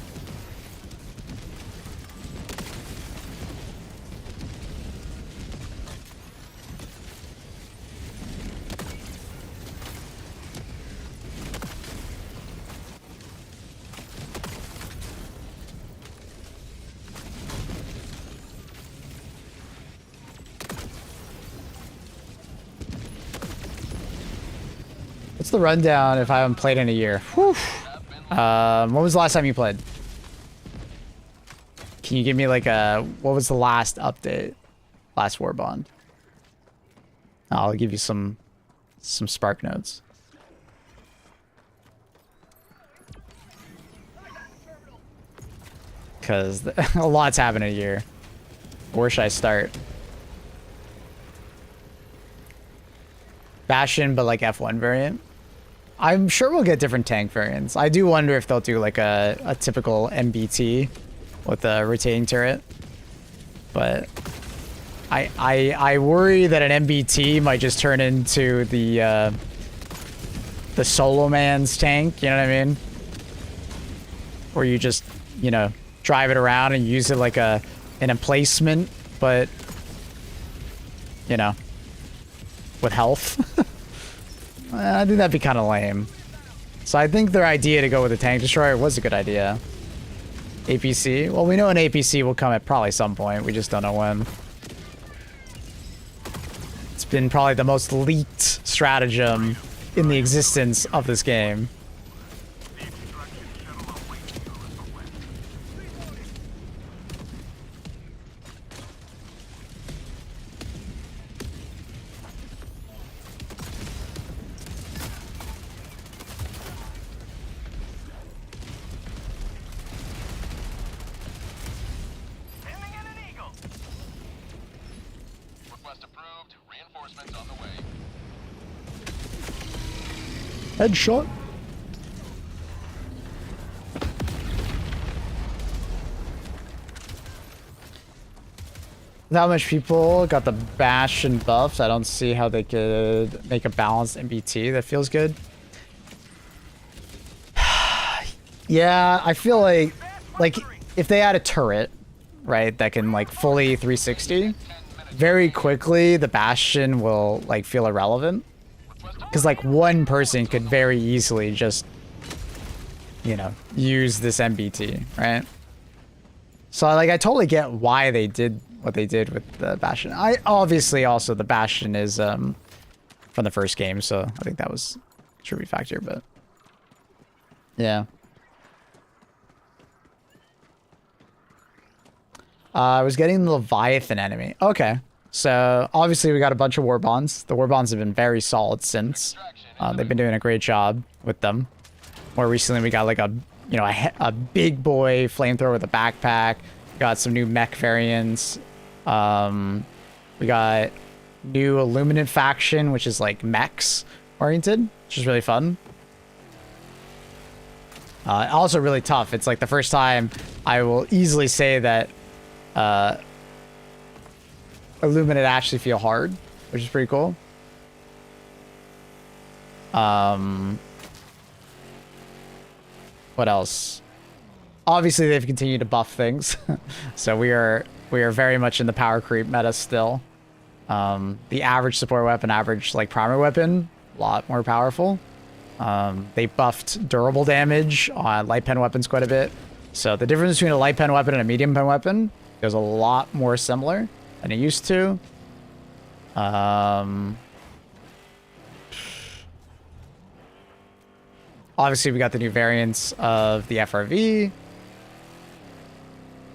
What's the rundown if I haven't played in a year? Whew. When was the last time you played? Can you give me like what was the last update? last war bond. I'll give you some spark notes. Because a lot's happened in a year. Where should I start? Bastion, but like F1 variant. I'm sure we'll get different tank variants. I do wonder if they'll do like a typical MBT with a rotating turret. But I worry that an MBT might just turn into the solo man's tank, you know what I mean? Where you just, you know, drive it around and use it like an emplacement, but you know, with health. I think that'd be kind of lame. So I think their idea to go with a tank destroyer was a good idea. APC? Well, we know an APC will come at probably some point. We just don't know when. It's been probably the most leaked stratagem in the existence of this game. Sending in an eagle. Request approved. Reinforcements on the way. Headshot. Not much people got the Bastion buffs. I don't see how they could make a balanced MBT that feels good. Yeah, I feel like if they add a turret, right, that can like fully 360, very quickly the Bastion will like feel irrelevant. Because like one person could very easily just, you know, use this MBT, right? So like I totally get why they did what they did with the Bastion. I obviously also the Bastion is from the first game, so I think that was a tribute factor, but yeah. I was getting the Leviathan enemy. Okay. So obviously we got a bunch of war bonds. The war bonds have been very solid since. They've been doing a great job with them. More recently we got like a, you know, a big boy flamethrower with a backpack. We got some new mech variants. We got new Illuminate faction, which is like mechs oriented, which is really fun. Also really tough. It's like the first time I will easily say that Illuminate actually feel hard, which is pretty cool. What else? Obviously, they've continued to buff things, so we are very much in the power creep meta still. The average support weapon, average like primary weapon, a lot more powerful. They buffed durable damage on light pen weapons quite a bit. So the difference between a light pen weapon and a medium pen weapon is a lot more similar than it used to. Obviously, we got the new variants of the FRV.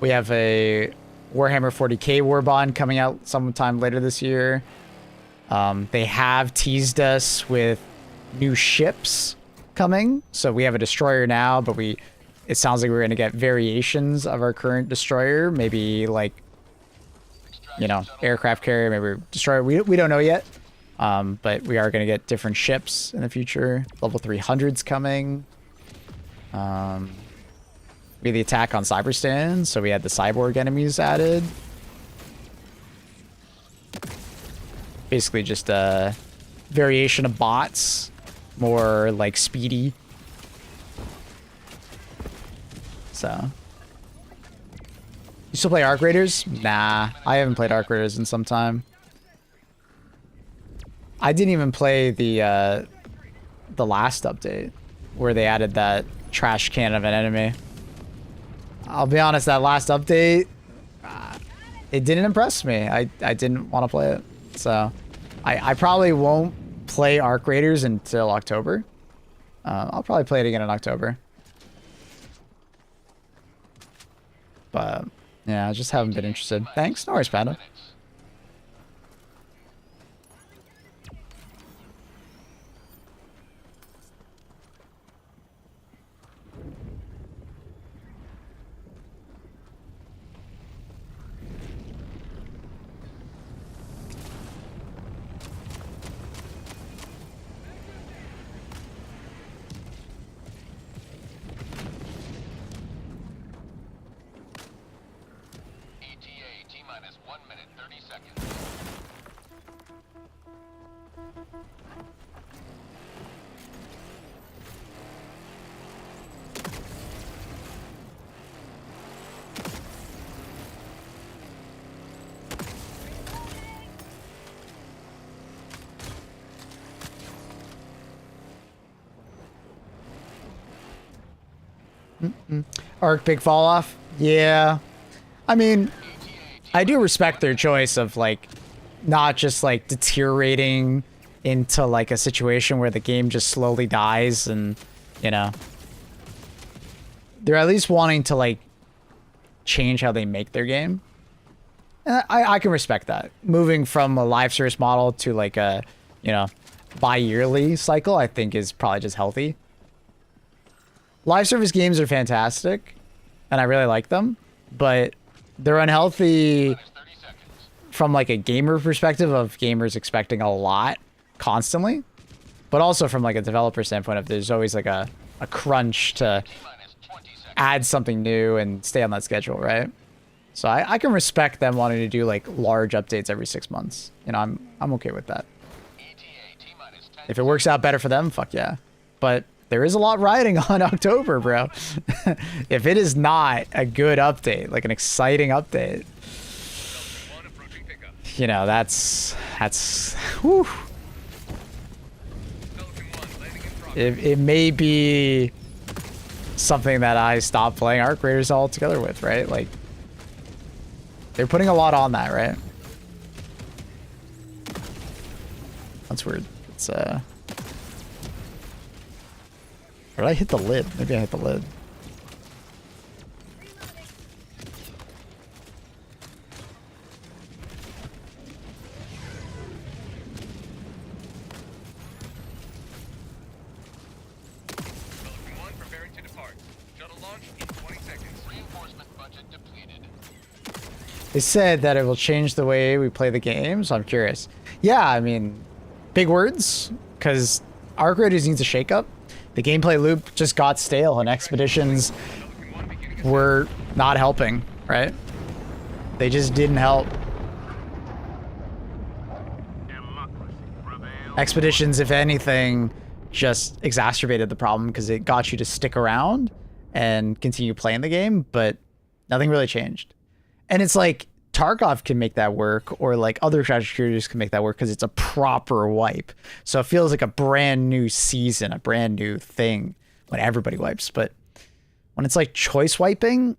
We have a Warhammer 40k Warbond coming out sometime later this year. They have teased us with new ships coming. So we have a destroyer now, but it sounds like we're going to get variations of our current destroyer. Maybe like, you know, aircraft carrier, maybe destroyer. We don't know yet. But we are going to get different ships in the future. Level 300's coming. We have the attack on Cyberstan, so we had the cyborg enemies added. Basically just a variation of bots, more like speedy. So. You still play Arc Raiders? Nah, I haven't played Arc Raiders in some time. I didn't even play the last update where they added that trash can of an enemy. I'll be honest, that last update, it didn't impress me. I didn't want to play it. So I probably won't play Arc Raiders until October. I'll probably play it again in October. But yeah, I just haven't been interested. Thanks, no worries, Panda. Arc big fall off. Yeah. I mean, I do respect their choice of like not just like deteriorating into like a situation where the game just slowly dies, and you know, they're at least wanting to like change how they make their game. And I can respect that. Moving from a live service model to like a, you know, bi-yearly cycle, I think is probably just healthy. Live service games are fantastic, and I really like them, but they're unhealthy from like a gamer perspective of gamers expecting a lot constantly, but also from like a developer standpoint of there's always like a crunch to add something new and stay on that schedule, right? So I can respect them wanting to do like large updates every 6 months. You know, I'm okay with that. If it works out better for them, fuck yeah. But there is a lot riding on October, bro. If it is not a good update, like an exciting update, you know, that's whew. It may be something that I stop playing Arc Raiders altogether with, right? Like, they're putting a lot on that, right? That's weird. It's Or did I hit the lid? Maybe I hit the lid. Pelican 1 preparing to depart. Shuttle launch in 20 seconds. Reinforcement budget depleted. They said that it will change the way we play the game, so I'm curious. Yeah, I mean, big words, because Arc Raiders needs a shakeup. The gameplay loop just got stale, and expeditions were not helping, right? They just didn't help. Expeditions, if anything, just exacerbated the problem because it got you to stick around and continue playing the game, but nothing really changed. And it's like Tarkov can make that work, or like other strategy shooters can make that work because it's a proper wipe. So it feels like a brand new season, a brand new thing when everybody wipes. But when it's like choice wiping,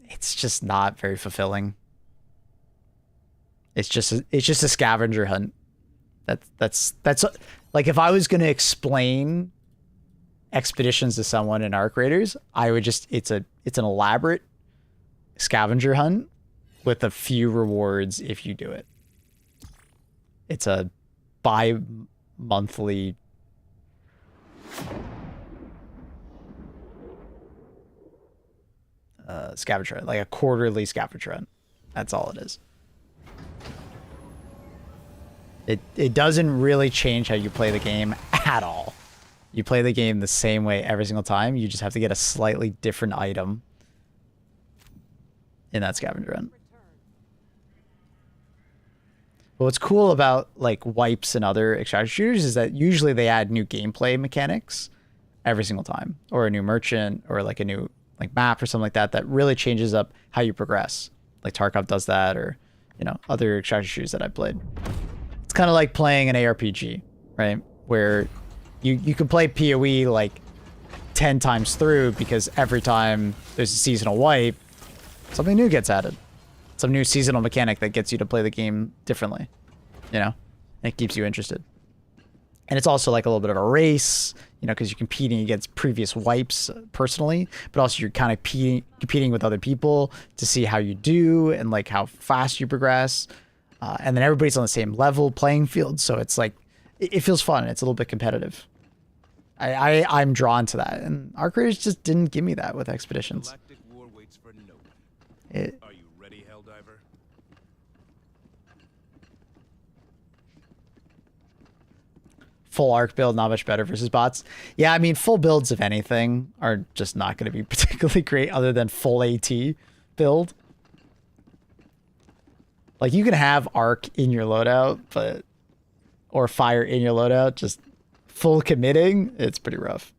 it's just not very fulfilling. It's just a scavenger hunt. That's like, if I was going to explain expeditions to someone in Arc Raiders, I would just, it's an elaborate scavenger hunt with a few rewards if you do it. It's a bi-monthly scavenger hunt, like a quarterly scavenger hunt. That's all it is. It doesn't really change how you play the game at all. You play the game the same way every single time. You just have to get a slightly different item in that scavenger hunt. But what's cool about like wipes and other extraction shooters is that usually they add new gameplay mechanics every single time, or a new merchant, or like a new like map or something like that, that really changes up how you progress. Like Tarkov does that, or, you know, other extraction shooters that I've played. It's kind of like playing an ARPG, right? Where you can play PoE like 10 times through, because every time there's a seasonal wipe, something new gets added. Some new seasonal mechanic that gets you to play the game differently, you know? And it keeps you interested. And it's also like a little bit of a race, you know, because you're competing against previous wipes personally, but also you're kind of competing with other people to see how you do and like how fast you progress. And then everybody's on the same level playing field. So it's like, it feels fun. It's a little bit competitive. I'm drawn to that. And Arc Raiders just didn't give me that with Expeditions. Galactic war waits for no one. Are you ready, Helldiver? Full arc build, not much better versus bots. Yeah, I mean, full builds, if anything, are just not going to be particularly great other than full AT build. Like, you can have arc in your loadout, but, or fire in your loadout, just full committing, it's pretty rough.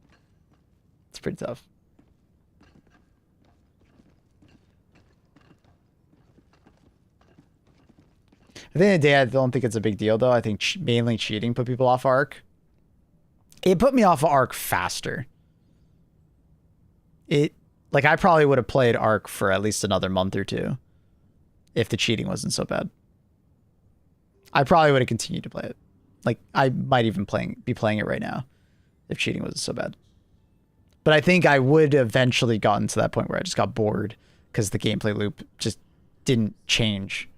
It's pretty tough. At the end of the day, I don't think it's a big deal, though. I think mainly cheating put people off arc. It put me off of arc faster. Like, I probably would have played Ark for at least another month or two if the cheating wasn't so bad. I probably would have continued to play it. Like, I might even be playing it right now if cheating wasn't so bad. But I think I would eventually gotten to that point where I just got bored because the gameplay loop just didn't change.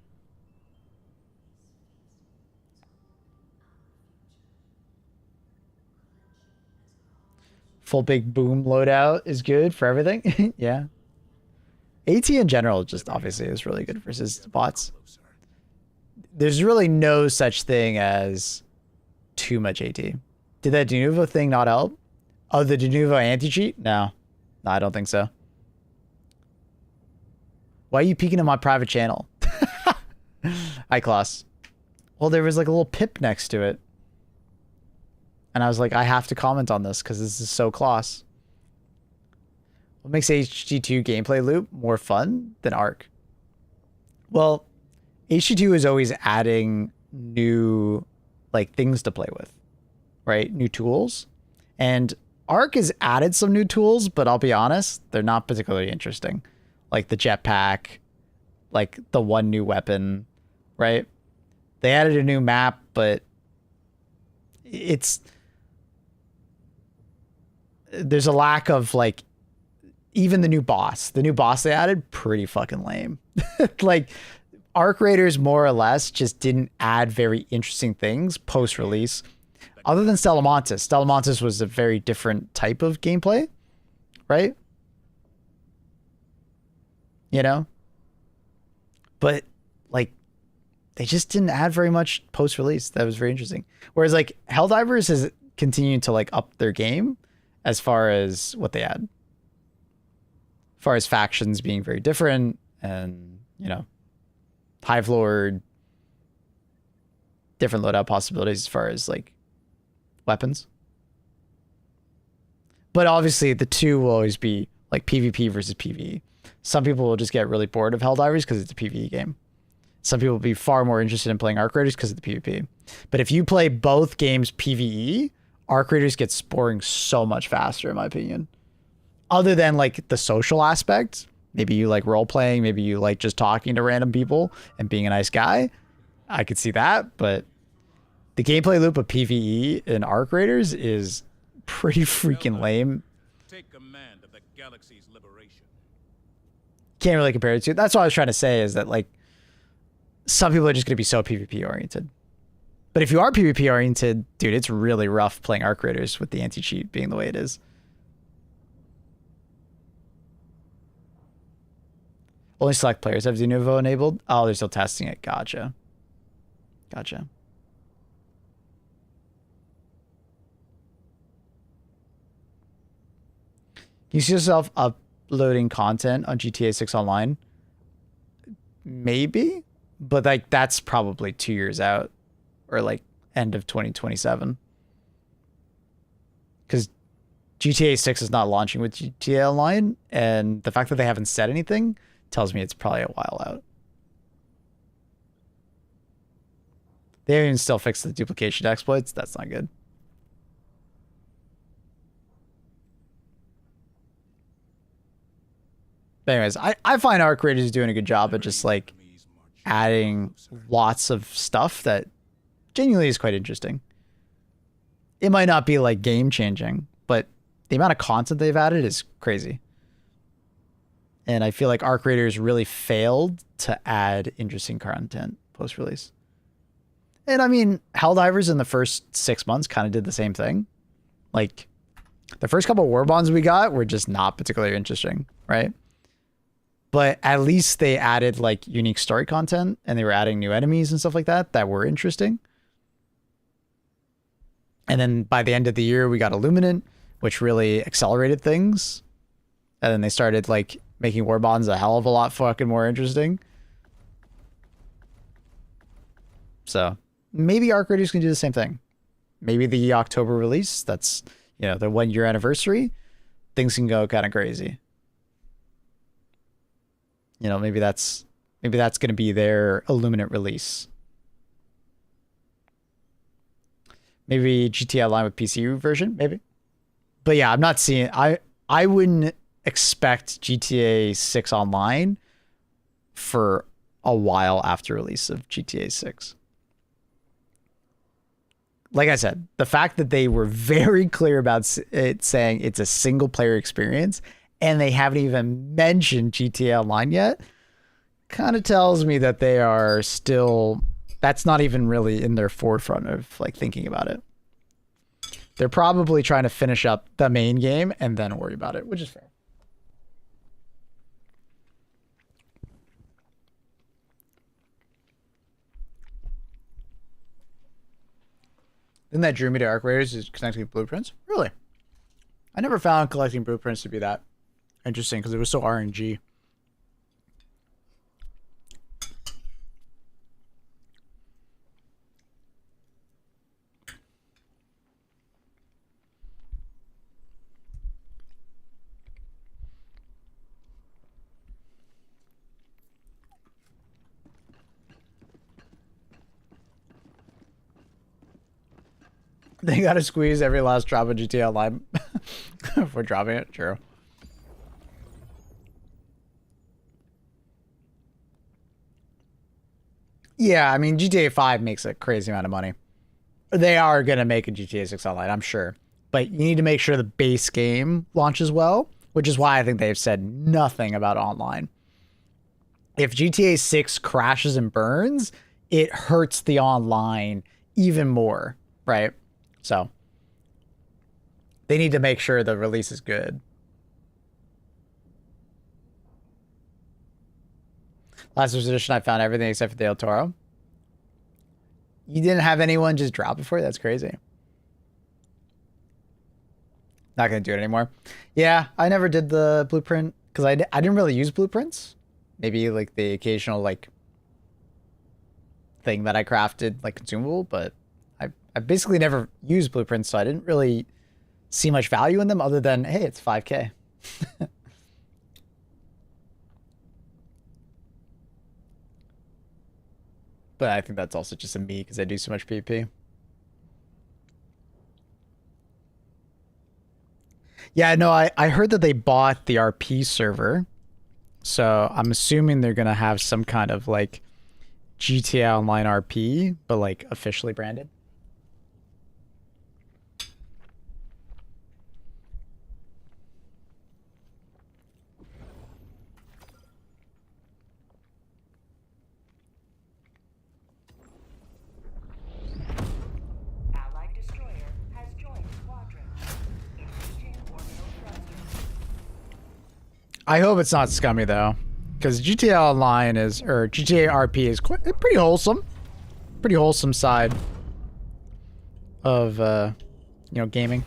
Full big boom loadout is good for everything. Yeah. AT in general just obviously is really good versus bots. There's really no such thing as too much AT. Did that Denuvo thing not help? Oh, the Denuvo anti-cheat? No, I don't think so. Why are you peeking at my private channel? Hi, Klaus. Well, there was like a little pip next to it. And I was like, I have to comment on this because this is so Klaus. What makes HG2 gameplay loop more fun than Ark? Well, HG2 is always adding new like things to play with, right? New tools. And Ark has added some new tools, but I'll be honest, they're not particularly interesting. Like the jetpack, like the one new weapon, right? They added a new map, but there's a lack of like, even the new boss they added, pretty fucking lame. Like Arc Raiders more or less just didn't add very interesting things post-release. Other than Stellamontis. Stellamontis was a very different type of gameplay, right? You know? But like they just didn't add very much post-release. That was very interesting. Whereas like Helldivers has continued to like up their game as far as what they add. As far as factions being very different and, you know, Hive Lord, different loadout possibilities as far as like weapons. But obviously the two will always be like PvP versus PvE. Some people will just get really bored of Helldivers because it's a PvE game. Some people will be far more interested in playing Arc Raiders because of the PvP. But if you play both games PvE, Arc Raiders gets boring so much faster, in my opinion. Other than like the social aspect, maybe you like role playing, maybe you like just talking to random people and being a nice guy. I could see that, but the gameplay loop of PvE in Arc Raiders is pretty freaking lame. Take command of the galaxy's liberation. Can't really compare it to. That's what I was trying to say is that like some people are just going to be so PvP oriented. But if you are PvP oriented, dude, it's really rough playing Arc Raiders with the anti-cheat being the way it is. Only select players have Denuvo enabled. Oh, they're still testing it. Gotcha. Gotcha. Can you see yourself uploading content on GTA 6 Online? Maybe, but like that's probably 2 years out or like end of 2027. Because GTA 6 is not launching with GTA Online, and the fact that they haven't said anything tells me it's probably a while out. They haven't even still fixed the duplication exploits. That's not good. But anyways, I find Arc Raiders is doing a good job at just like adding lots of stuff that genuinely is quite interesting. It might not be like game changing, but the amount of content they've added is crazy. And I feel like Arc Raiders really failed to add interesting content post-release. And I mean, Helldivers in the first 6 months kind of did the same thing. Like, the first couple of war bonds we got were just not particularly interesting, right? But at least they added like unique story content and they were adding new enemies and stuff like that that were interesting. And then by the end of the year, we got Illuminant, which really accelerated things. And then they started like making war bonds a hell of a lot fucking more interesting. So maybe Arc Raiders can do the same thing. Maybe the October release, that's, you know, the 1 year anniversary, things can go kind of crazy. You know, maybe that's going to be their Illuminant release. Maybe GTA Online with PC version, maybe. But yeah, I'm not seeing, I wouldn't expect GTA 6 Online for a while after release of GTA 6. Like I said, the fact that they were very clear about it saying it's a single player experience and they haven't even mentioned GTA Online yet kind of tells me that they are still, that's not even really in their forefront of like thinking about it. They're probably trying to finish up the main game and then worry about it, which is fair. Then that drew me to Arc Raiders is connecting blueprints. Really? I never found collecting blueprints to be that interesting because it was so RNG. They gotta squeeze every last drop of GTA Online for dropping it. True. Yeah, I mean, GTA 5 makes a crazy amount of money. They are gonna make a GTA 6 Online, I'm sure. But you need to make sure the base game launches well, which is why I think they've said nothing about online. If GTA 6 crashes and burns, it hurts the online even more, right? So they need to make sure the release is good. Last edition, I found everything except for the El Toro. You didn't have anyone just drop it for you? That's crazy. Not going to do it anymore. Yeah, I never did the blueprint because I didn't really use blueprints. Maybe like the occasional like thing that I crafted like consumable, but I basically never used blueprints, so I didn't really see much value in them other than, hey, it's 5K. But I think that's also just a me because I do so much PvP. Yeah, no, I heard that they bought the RP server. So I'm assuming they're going to have some kind of like GTA Online RP, but like officially branded. Allied destroyer has joined squadron. Engaging orbital thrusters. I hope it's not scummy though, because GTA Online is, or GTA RP is quite pretty wholesome side of you know, gaming.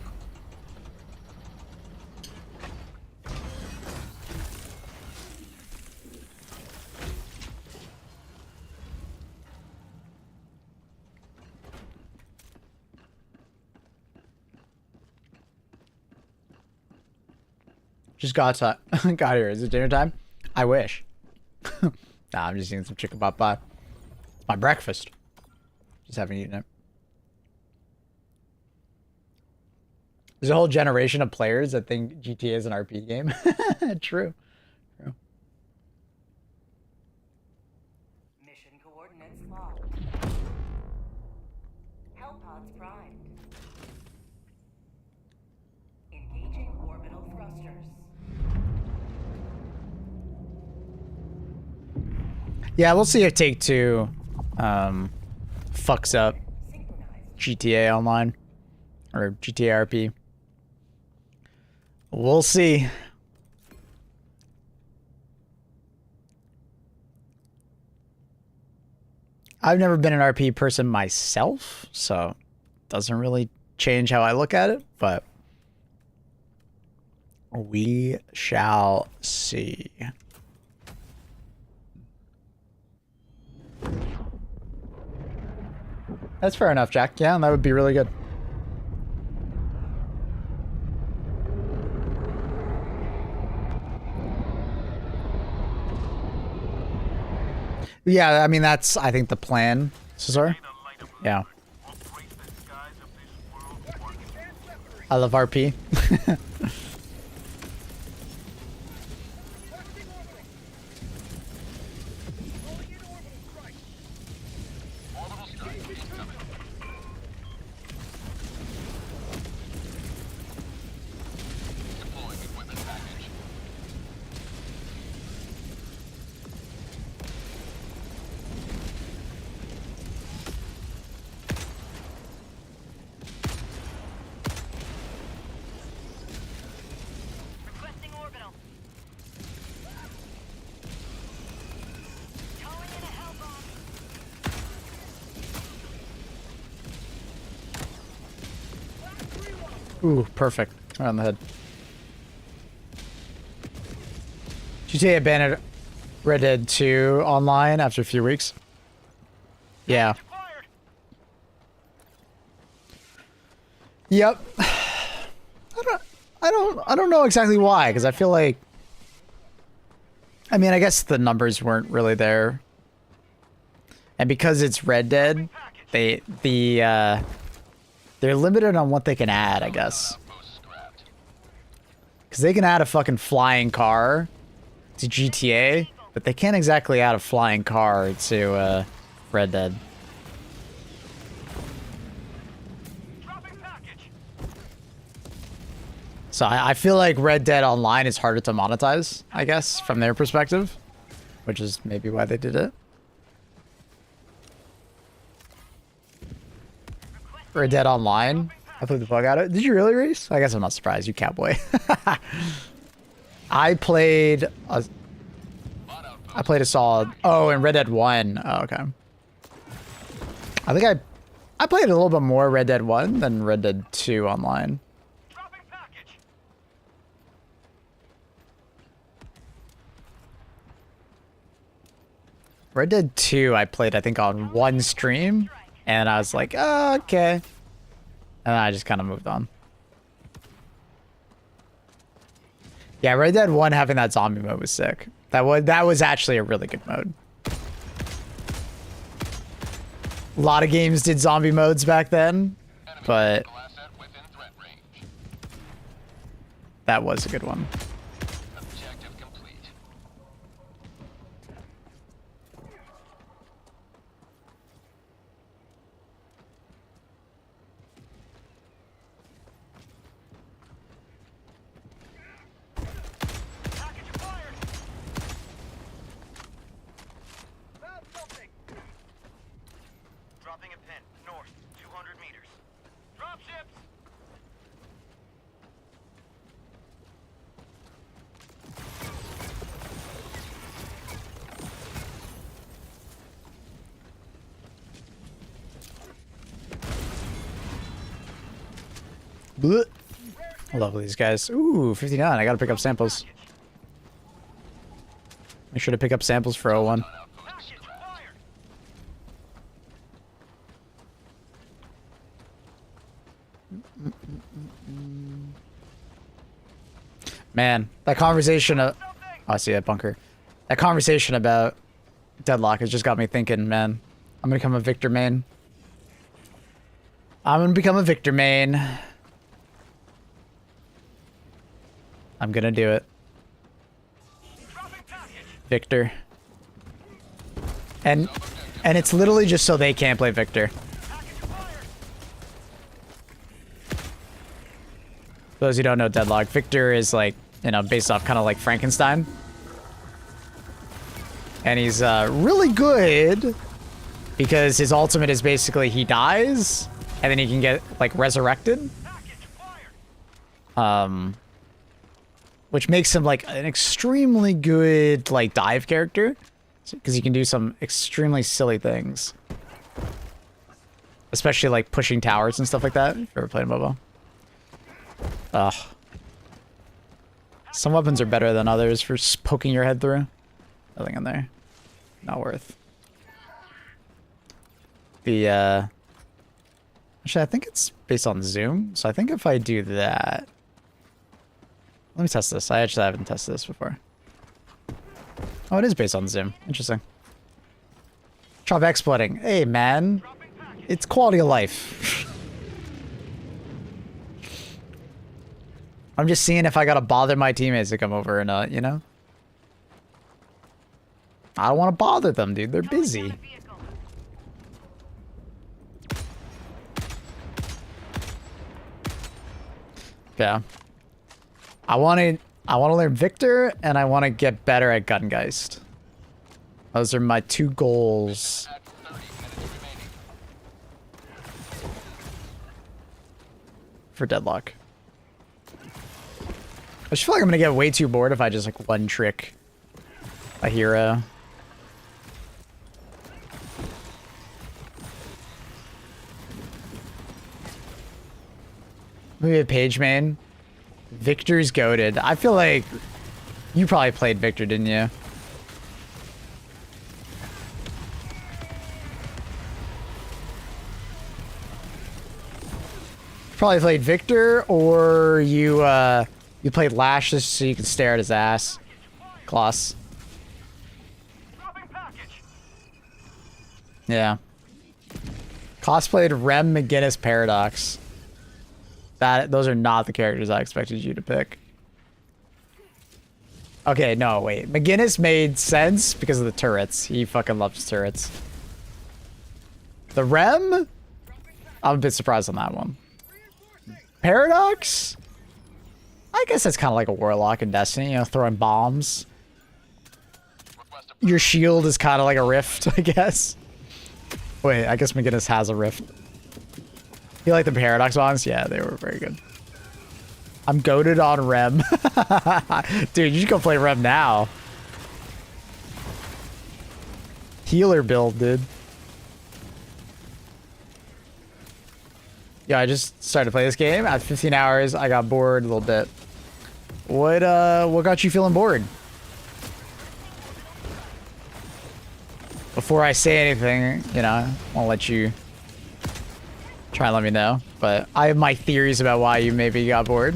Just got here. Is it dinner time? I wish. Nah, I'm just eating some chicken pot pie. My breakfast. Just haven't eaten it. There's a whole generation of players that think GTA is an RP game. True. True. Mission coordinates locked. Hellpods primed. Engaging orbital thrusters. Yeah, we'll see if Take-Two fucks up Synchronized. GTA Online or GTA RP. We'll see. I've never been an RP person myself, so it doesn't really change how I look at it, but we shall see. That's fair enough, Jack. Yeah, that would be really good. Yeah, I mean, that's, I think, the plan, Cesar. Yeah. I love RP. Ooh, perfect. Right on the head. GTA abandoned Red Dead 2 online after a few weeks. Yeah. Fired. Yep. I don't know exactly why, because I feel like, I mean, I guess the numbers weren't really there. And because it's Red Dead, they're limited on what they can add, I guess. Because they can add a fucking flying car to GTA, but they can't exactly add a flying car to Red Dead. Dropping package. So I feel like Red Dead Online is harder to monetize, I guess, from their perspective, which is maybe why they did it. Red Dead Online. I played the fuck out of it. Did you really, Reese? I guess I'm not surprised. You cowboy. I played a solid. Oh, and Red Dead 1. Oh, okay. I think I played a little bit more Red Dead 1 than Red Dead 2 online. Dropping package. Red Dead 2 I played, I think, on one stream, and I was like, oh, okay. And then I just kind of moved on. Yeah, Red Dead 1 having that zombie mode was sick. That was actually a really good mode. A lot of games did zombie modes back then, but that was a good one. Objective complete. Package acquired. Found something. Dropping a pin. North. 200 meters. Drop ships. Blech. I love these guys. Ooh, 59. I gotta pick up samples. Make sure to pick up samples for 01. Package acquired. Man, that conversation of... Oh, I see that bunker. That conversation about Deadlock has just got me thinking, man. I'm gonna become a Victor main. I'm gonna become a Victor main. I'm gonna do it. Dropping package. Victor. And it's literally just so they can't play Victor. Package acquired. For those who don't know Deadlock, Victor is like, you know, based off kind of like Frankenstein. And he's really good because his ultimate is basically he dies and then he can get like resurrected. Package acquired. Which makes him like an extremely good like dive character because he can do some extremely silly things. Especially like pushing towers and stuff like that. If you ever played MOBA. Ugh. Some weapons are better than others for just poking your head through. Nothing in there. Not worth. The, actually, I think it's based on zoom. So I think if I do that... Let me test this. I actually haven't tested this before. Oh, it is based on zoom. Interesting. Chop exploiting. Hey, man. It's quality of life. I'm just seeing if I gotta bother my teammates to come over or not, you know? I don't want to bother them, dude. They're busy. Vehicle. Yeah. I want to learn Victor, and I want to get better at Gungeist. Those are my two goals. At 30 minutes remaining. For Deadlock. I just feel like I'm gonna get way too bored if I just like one trick a hero. Maybe a Page main. Victor's goated. I feel like you probably played Victor, didn't you? Probably played Victor, or you you played Lash just so you could stare at his ass. Kloss. Dropping package. Yeah. Kloss played Rem, McGinnis, Paradox. Those are not the characters I expected you to pick. Okay, no, wait. McGinnis made sense because of the turrets. He fucking loves turrets. The Rem? I'm a bit surprised on that one. Paradox? I guess that's kind of like a Warlock in Destiny, you know, throwing bombs. Your shield is kind of like a rift, I guess. Wait, I guess McGinnis has a rift. You like the Paradox bombs? Yeah, they were very good. I'm goated on Rem. Dude, you should go play Rem now. Healer build, dude. Yeah, I just started to play this game. At 15 hours, I got bored a little bit. What got you feeling bored? Before I say anything, you know, I'll let you try and let me know. But I have my theories about why you maybe got bored.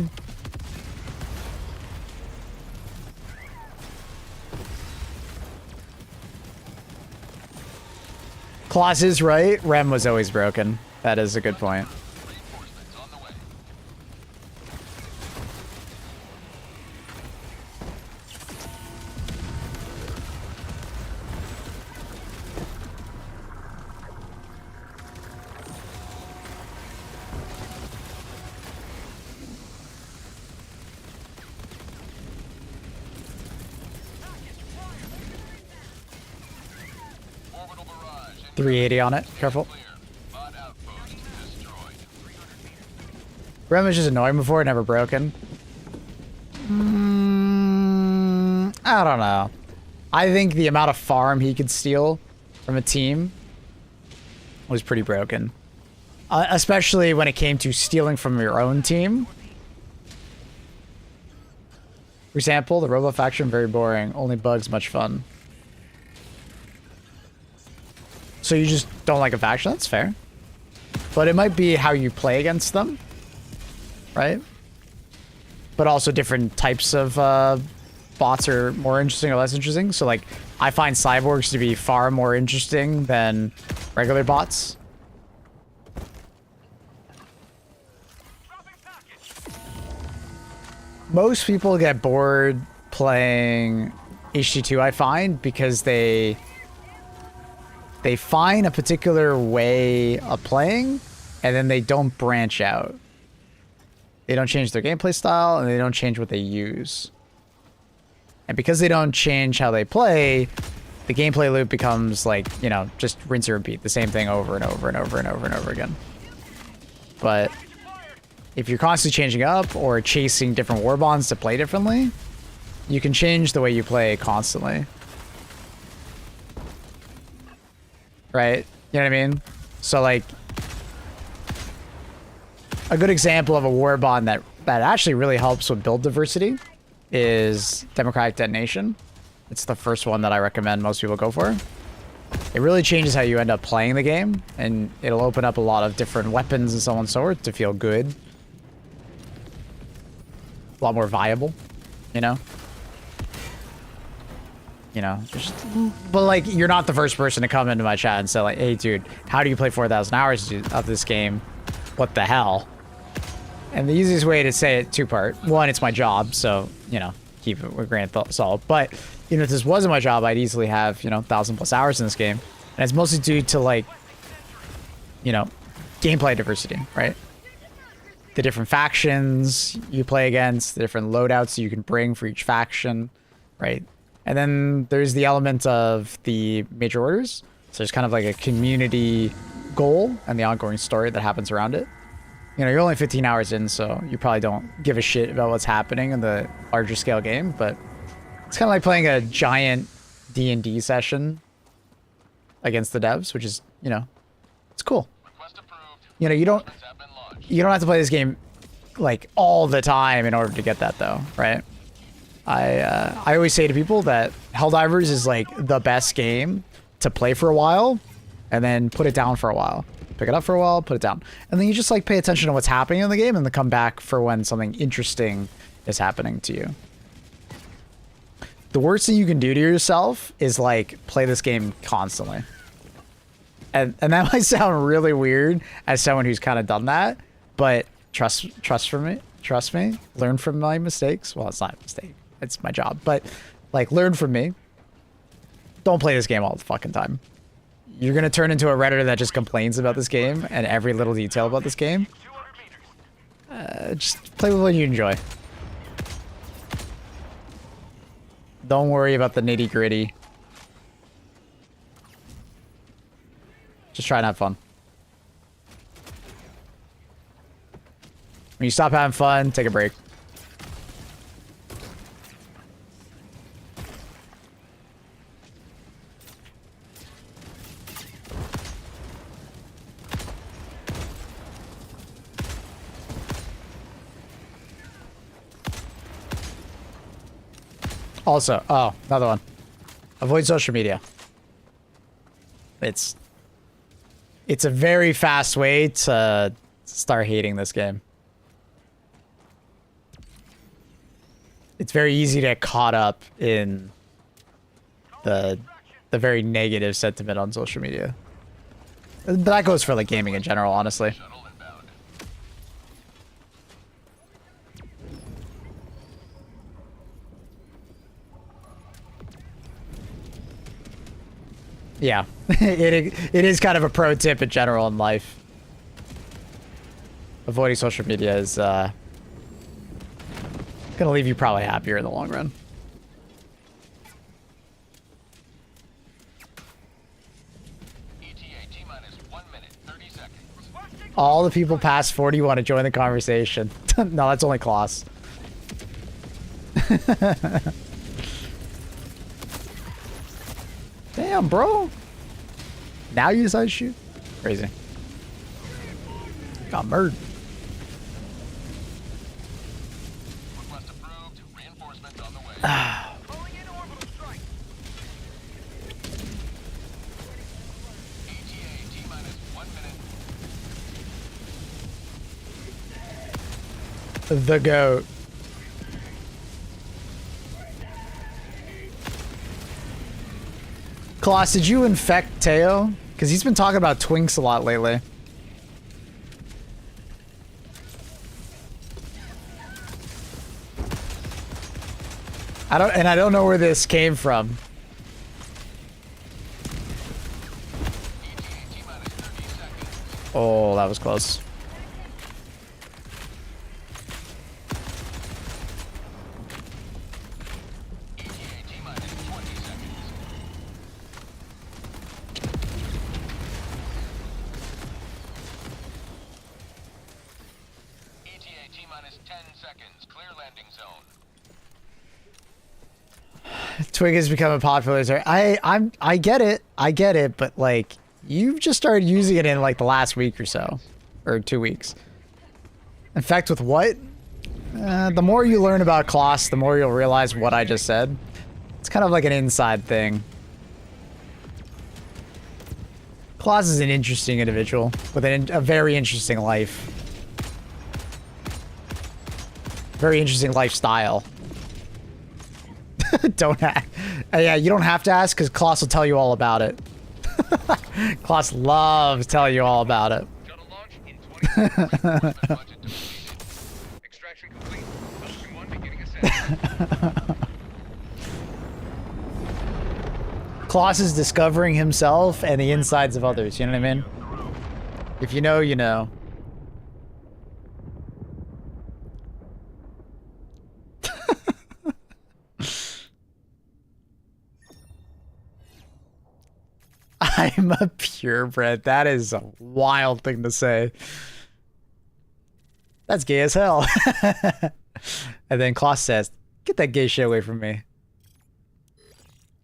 Kloss is right. Rem was always broken. That is a good point. Reinforcements on the way. 380 on it. Careful. Bot outpost destroyed. Rem was just annoying before, never broken. I don't know. I think the amount of farm he could steal from a team was pretty broken. Especially when it came to stealing from your own team. For example, the Robo faction, very boring. Only bugs, much fun. So you just don't like a faction? That's fair. But it might be how you play against them. Right? But also different types of bots are more interesting or less interesting. So like, I find cyborgs to be far more interesting than regular bots. Most people get bored playing HT2, I find, because they find a particular way of playing and then they don't branch out. They don't change their gameplay style and they don't change what they use. And because they don't change how they play, the gameplay loop becomes like, you know, just rinse and repeat the same thing over and over and over and over and over again. But if you're constantly changing up or chasing different war bonds to play differently, you can change the way you play constantly. Right? You know what I mean? So like, a good example of a war bond that actually really helps with build diversity is Democratic Detonation. It's the first one that I recommend most people go for. It really changes how you end up playing the game, and it'll open up a lot of different weapons and so on and so forth to feel good. A lot more viable, you know? You know, but like, you're not the first person to come into my chat and say like, hey dude, how do you play 4,000 hours of this game? What the hell? And the easiest way to say it, two-part. One, it's my job, so, you know, keep it with grain of salt. But, you know, if this wasn't my job, I'd easily have, you know, 1,000+ hours in this game. And it's mostly due to, like, you know, gameplay diversity, right? The different factions you play against, the different loadouts you can bring for each faction, right? And then there's the element of the major orders. So there's kind of like a community goal and the ongoing story that happens around it. You know, you're only 15 hours in, so you probably don't give a shit about what's happening in the larger scale game, but it's kind of like playing a giant D&D session against the devs, which is, you know, it's cool. Request approved. You know, you don't Have been launched. have to play this game like all the time in order to get that though, right? I always say to people that Helldivers is like the best game to play for a while and then put it down for a while. Pick it up for a while, put it down. And then you just like pay attention to what's happening in the game and then come back for when something interesting is happening to you. The worst thing you can do to yourself is like play this game constantly. And that might sound really weird as someone who's kind of done that, but trust me, learn from my mistakes. Well, it's not a mistake. It's my job, but like learn from me. Don't play this game all the fucking time. You're going to turn into a Redditor that just complains about this game and every little detail about this game. Just play with what you enjoy. Don't worry about the nitty gritty. Just try and have fun. When you stop having fun, take a break. Also, oh, another one. Avoid social media. It's a very fast way to start hating this game. It's very easy to get caught up in the very negative sentiment on social media. But that goes for like gaming in general, honestly. Shuttle inbound. Yeah, it is kind of a pro tip in general in life. Avoiding social media is gonna leave you probably happier in the long run. ETA T-minus 1 minute, 30 seconds. All the people past 40 want to join the conversation. No, that's only Klaus. Damn, bro. Now you decide to shoot? Crazy. Got murdered. Request approved. Reinforcements on the way. Calling in orbital strike. ETA T-minus 1 minute. The goat. Klaus, did you infect Teo? Because he's been talking about Twinks a lot lately. I don't know where this came from. ETA T-minus 30 seconds. Oh, that was close. ETA T-minus 20 seconds. ETA T-minus 10 seconds. Clear landing zone. Twig has become a popular term. I get it, but like you've just started using it in like the last week or so, or 2 weeks. In fact, with what? The more you learn about Klaus, the more you'll realize what I just said. It's kind of like an inside thing. Klaus is an interesting individual with a very interesting life. Very interesting lifestyle. Don't ask. Yeah, you don't have to ask because Klaus will tell you all about it. Klaus loves telling you all about it. Shuttle launch in 20 seconds. Reinforcement budget depleted. Extraction complete. Option 1 beginning ascent. Klaus is discovering himself and the insides of others. You know what I mean? If you know, you know. I'm a purebred. That is a wild thing to say. That's gay as hell. And then Klaus says, get that gay shit away from me.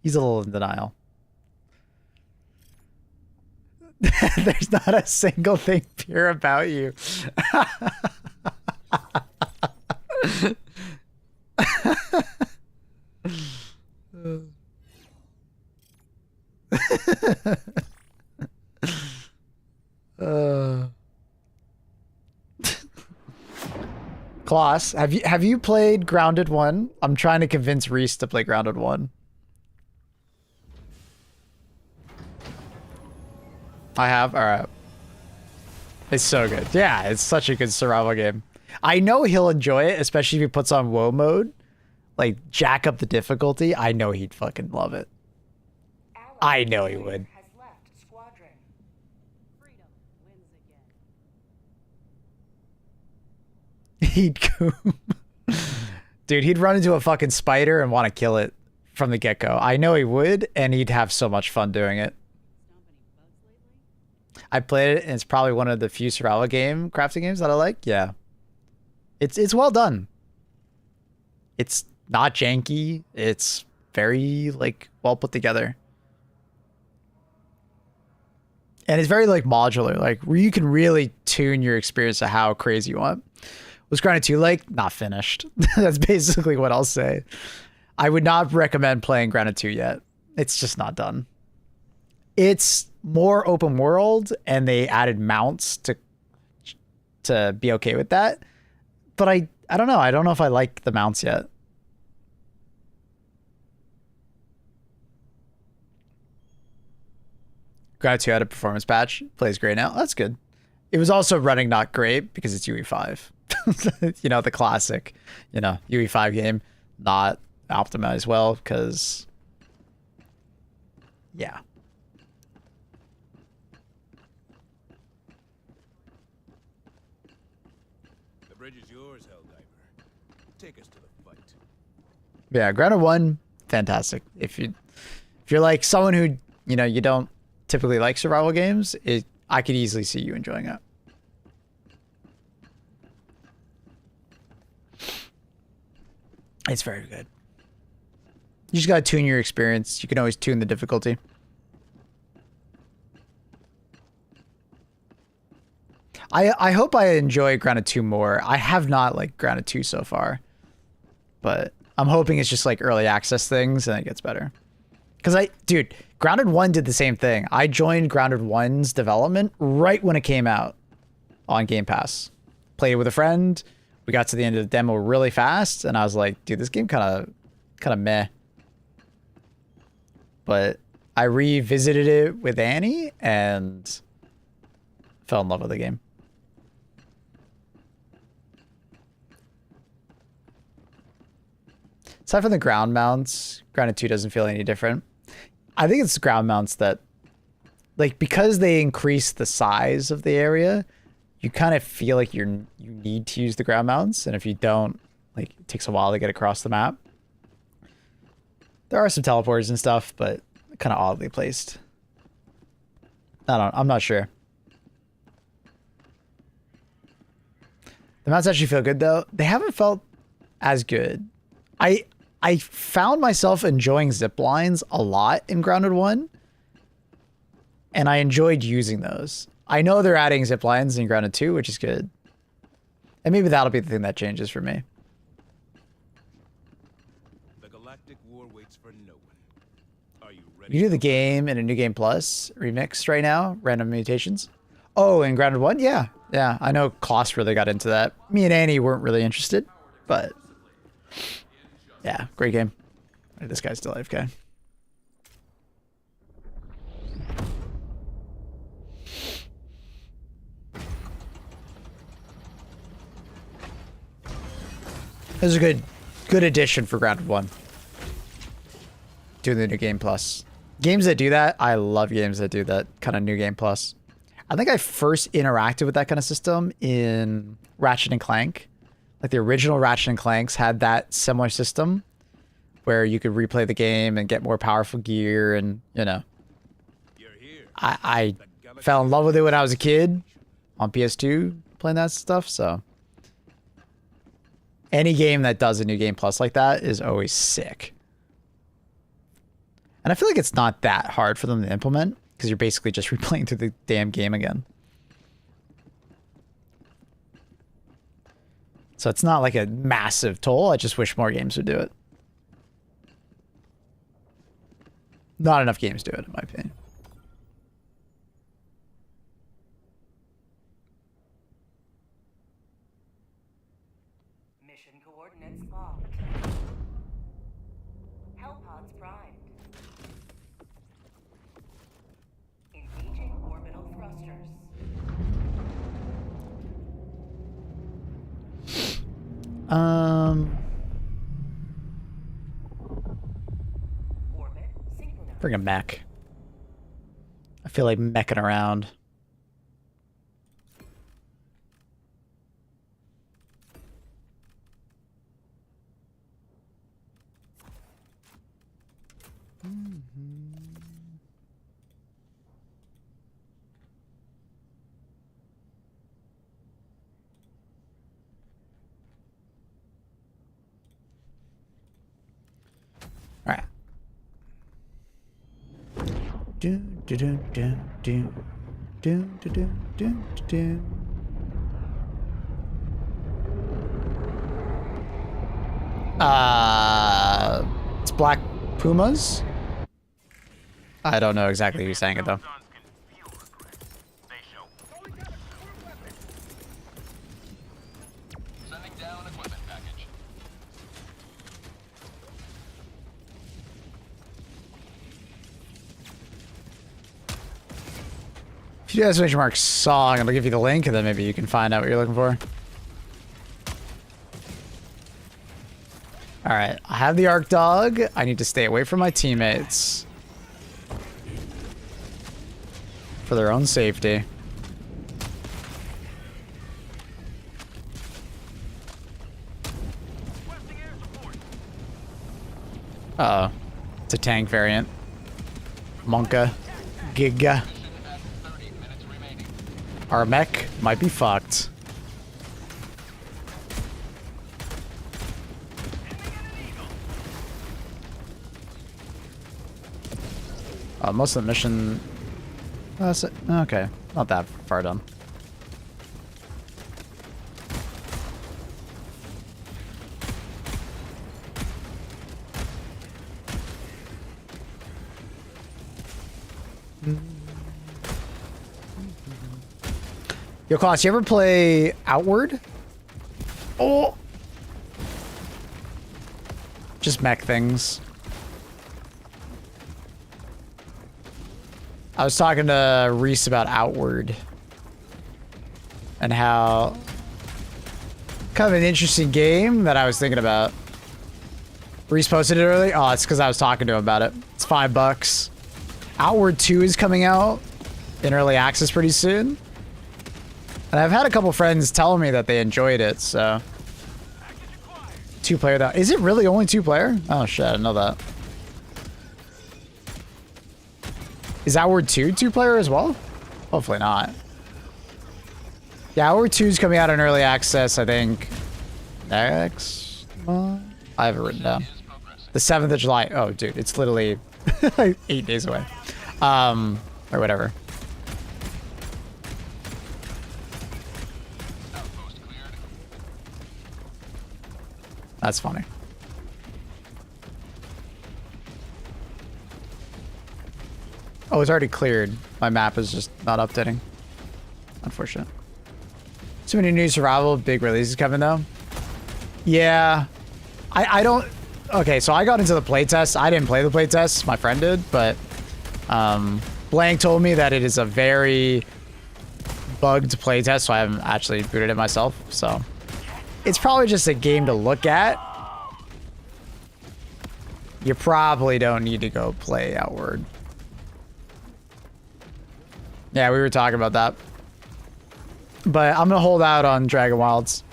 He's a little in denial. There's not a single thing pure about you. Klaus, have you played Grounded 1? I'm trying to convince Reese to play Grounded 1. I have? Alright. It's so good. Yeah, it's such a good survival game. I know he'll enjoy it, especially if he puts on WoW mode. Like, jack up the difficulty. I know he'd fucking love it. I know he would. Has left squadron. Freedom wins again. He'd go. Dude, he'd run into a fucking spider and want to kill it from the get-go. I know he would, and he'd have so much fun doing it. I played it, and it's probably one of the few survival game crafting games that I like. Yeah. It's well done. It's not janky. It's very, like, well put together. And it's very, like, modular. Like, where you can really tune your experience to how crazy you want. Was Grounded 2 like? Not finished. That's basically what I'll say. I would not recommend playing Grounded 2 yet. It's just not done. It's more open world, and they added mounts to be okay with that. But I don't know. I don't know if I like the mounts yet. Grounded 2 had a performance patch. Plays great now. That's good. It was also running not great because it's UE5. You know, the classic, you know, UE5 game, not optimized well because, yeah. The bridge is yours, Helldiver. Take us to the fight. Yeah, Grounded 1, fantastic. If you're like someone who, you know, you don't typically like survival games, I could easily see you enjoying it. It's very good. You just gotta tune your experience. You can always tune the difficulty. I hope I enjoy Grounded 2 more. I have not liked Grounded 2 so far. But I'm hoping it's just like early access things and it gets better. Because dude, Grounded 1 did the same thing. I joined Grounded 1's development right when it came out on Game Pass. Played it with a friend. We got to the end of the demo really fast, and I was like, dude, this game kind of meh. But I revisited it with Annie and fell in love with the game. Aside from the ground mounts, Grounded 2 doesn't feel any different. I think it's ground mounts that, like, because they increase the size of the area, you kind of feel like you need to use the ground mounts, and if you don't, like, it takes a while to get across the map. There are some teleporters and stuff, but kind of oddly placed. I'm not sure. The mounts actually feel good though. They haven't felt as good. I found myself enjoying zip lines a lot in Grounded 1, and I enjoyed using those. I know they're adding zip lines in Grounded 2, which is good. And maybe that'll be the thing that changes for me. The galactic war waits for no one. Are you ready? You do the game in a New Game Plus remix right now, random mutations. Oh, in Grounded 1? Yeah. Yeah, I know Klaus really got into that. Me and Annie weren't really interested, but yeah, great game. This guy's still AFK. This is a good addition for Grounded 1. Doing the New Game Plus. Games that do that, I love games that do that kind of New Game Plus. I think I first interacted with that kind of system in Ratchet and Clank. Like the original Ratchet and Clanks had that similar system where you could replay the game and get more powerful gear, and you know. You're here. I fell in love with it when I was a kid on PS2 playing that stuff, so any game that does a New Game Plus like that is always sick. And I feel like it's not that hard for them to implement because you're basically just replaying through the damn game again. So it's not like a massive toll. I just wish more games would do it. Not enough games do it, in my opinion. Mission coordinates locked. Hellpods primed. Engaging orbital thrusters. Orbit synchronized. Bring a mech. I feel like meching around. All right. Do do do do do do do do do do. It's Black Pumas. I don't know exactly who's saying it though. Sending down equipment package. If you do exclamation mark song, it'll give you the link, and then maybe you can find out what you're looking for. All right, I have the Arc Dog. I need to stay away from my teammates for their own safety. Uh-oh. It's a tank variant. Monka. Giga. Our mech might be fucked. Most of the mission... That's it. Okay. Not that far done. Yo, Klaus, you ever play Outward? Oh! Just mech things. I was talking to Reese about Outward and how kind of an interesting game that I was thinking about. Reese posted it early. Oh, it's because I was talking to him about it. It's $5. Outward 2 is coming out in early access pretty soon. And I've had a couple friends tell me that they enjoyed it, so. 2-player though. Is it really only 2-player? Oh shit, I didn't know that. Is Outward 2 2-player as well? Hopefully not. Yeah, Outward 2 is coming out in early access, I think, next month? I have it written down. The 7th of July. Oh, dude, it's literally 8 days away. Or whatever. That's funny. Oh, it's already cleared. My map is just not updating. Unfortunate. So many new survival, big releases coming though. Yeah. I don't... Okay, so I got into the playtest. I didn't play the playtest. My friend did, but... Blank told me that it is a very bugged playtest, so I haven't actually booted it myself, so... It's probably just a game to look at. You probably don't need to go play Outward. Yeah, we were talking about that. But I'm going to hold out on Dragon Wilds.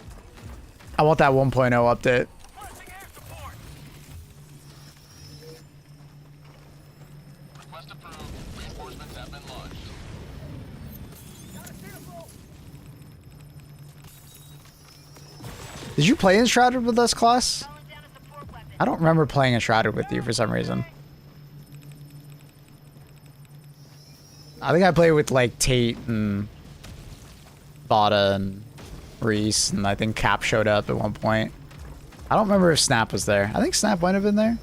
I want that 1.0 update. Request approved. Reinforcements have been launched. Did you play Enshrouded with us, Klaus? Calling down a support weapon. I don't remember playing Enshrouded with you for some reason. I think I played with like Tate and Bada and Reese, and I think Cap showed up at one point. I don't remember if Snap was there. I think Snap might have been there.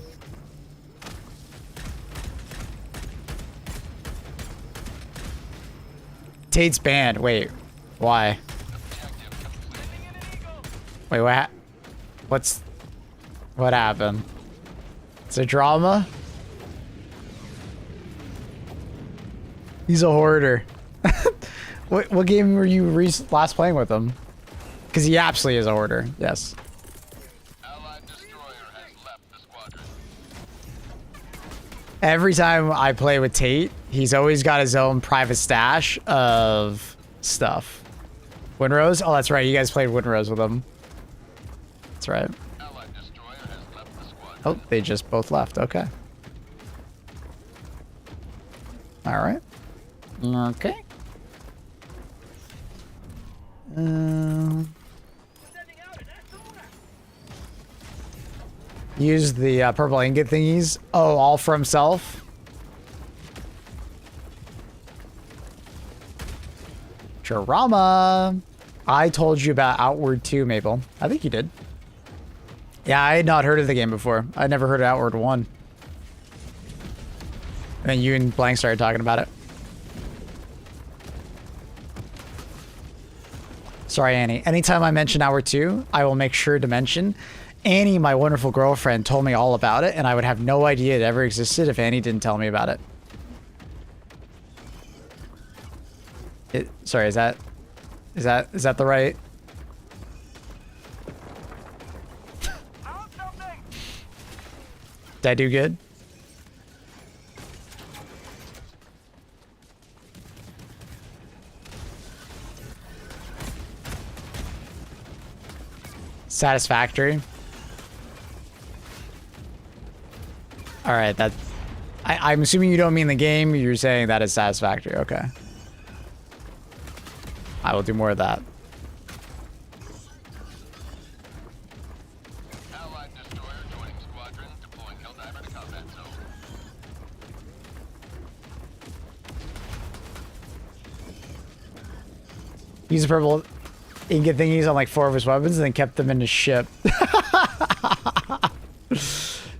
Tate's banned. Wait, why? Wait, what happened? It's a drama? He's a hoarder. What game were you last playing with him? Because he absolutely is a hoarder. Yes. Allied destroyer has left the squadron. Every time I play with Tate, he's always got his own private stash of stuff. Winrose? Oh, that's right. You guys played Winrose with him. That's right. Allied destroyer has left the squadron. Oh, they just both left. Okay. All right. Okay. Use the purple ingot thingies. Oh, all for himself. Drama. I told you about Outward 2, Mabel. I think you did. Yeah, I had not heard of the game before. I'd never heard of Outward 1. And then you and Blank started talking about it. Sorry, Annie. Anytime I mention Hour 2, I will make sure to mention Annie, my wonderful girlfriend, told me all about it, and I would have no idea it ever existed if Annie didn't tell me about it. Sorry, is that the right? Did I do good? Satisfactory. All right, I'm assuming you don't mean the game. You're saying that is satisfactory. Okay. I will do more of that. Allied destroyer joining squadron, deploying Helldiver to combat zone. Use the purple ingot thingies on like 4 of his weapons and then kept them in his ship.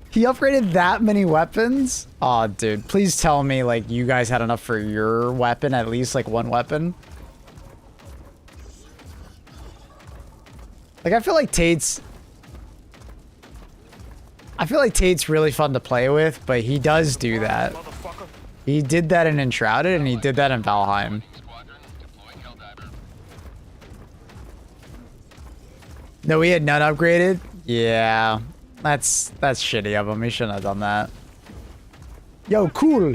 He upgraded that many weapons? Aw, dude, please tell me like you guys had enough for your weapon, at least like 1 weapon. Like I feel like Tate's really fun to play with, but he does do that. He did that in Enshrouded and he did that in Valheim. Squadron, deploying Helldiver. No, we had none upgraded? Yeah. That's shitty of him. He shouldn't have done that. Yo, cool.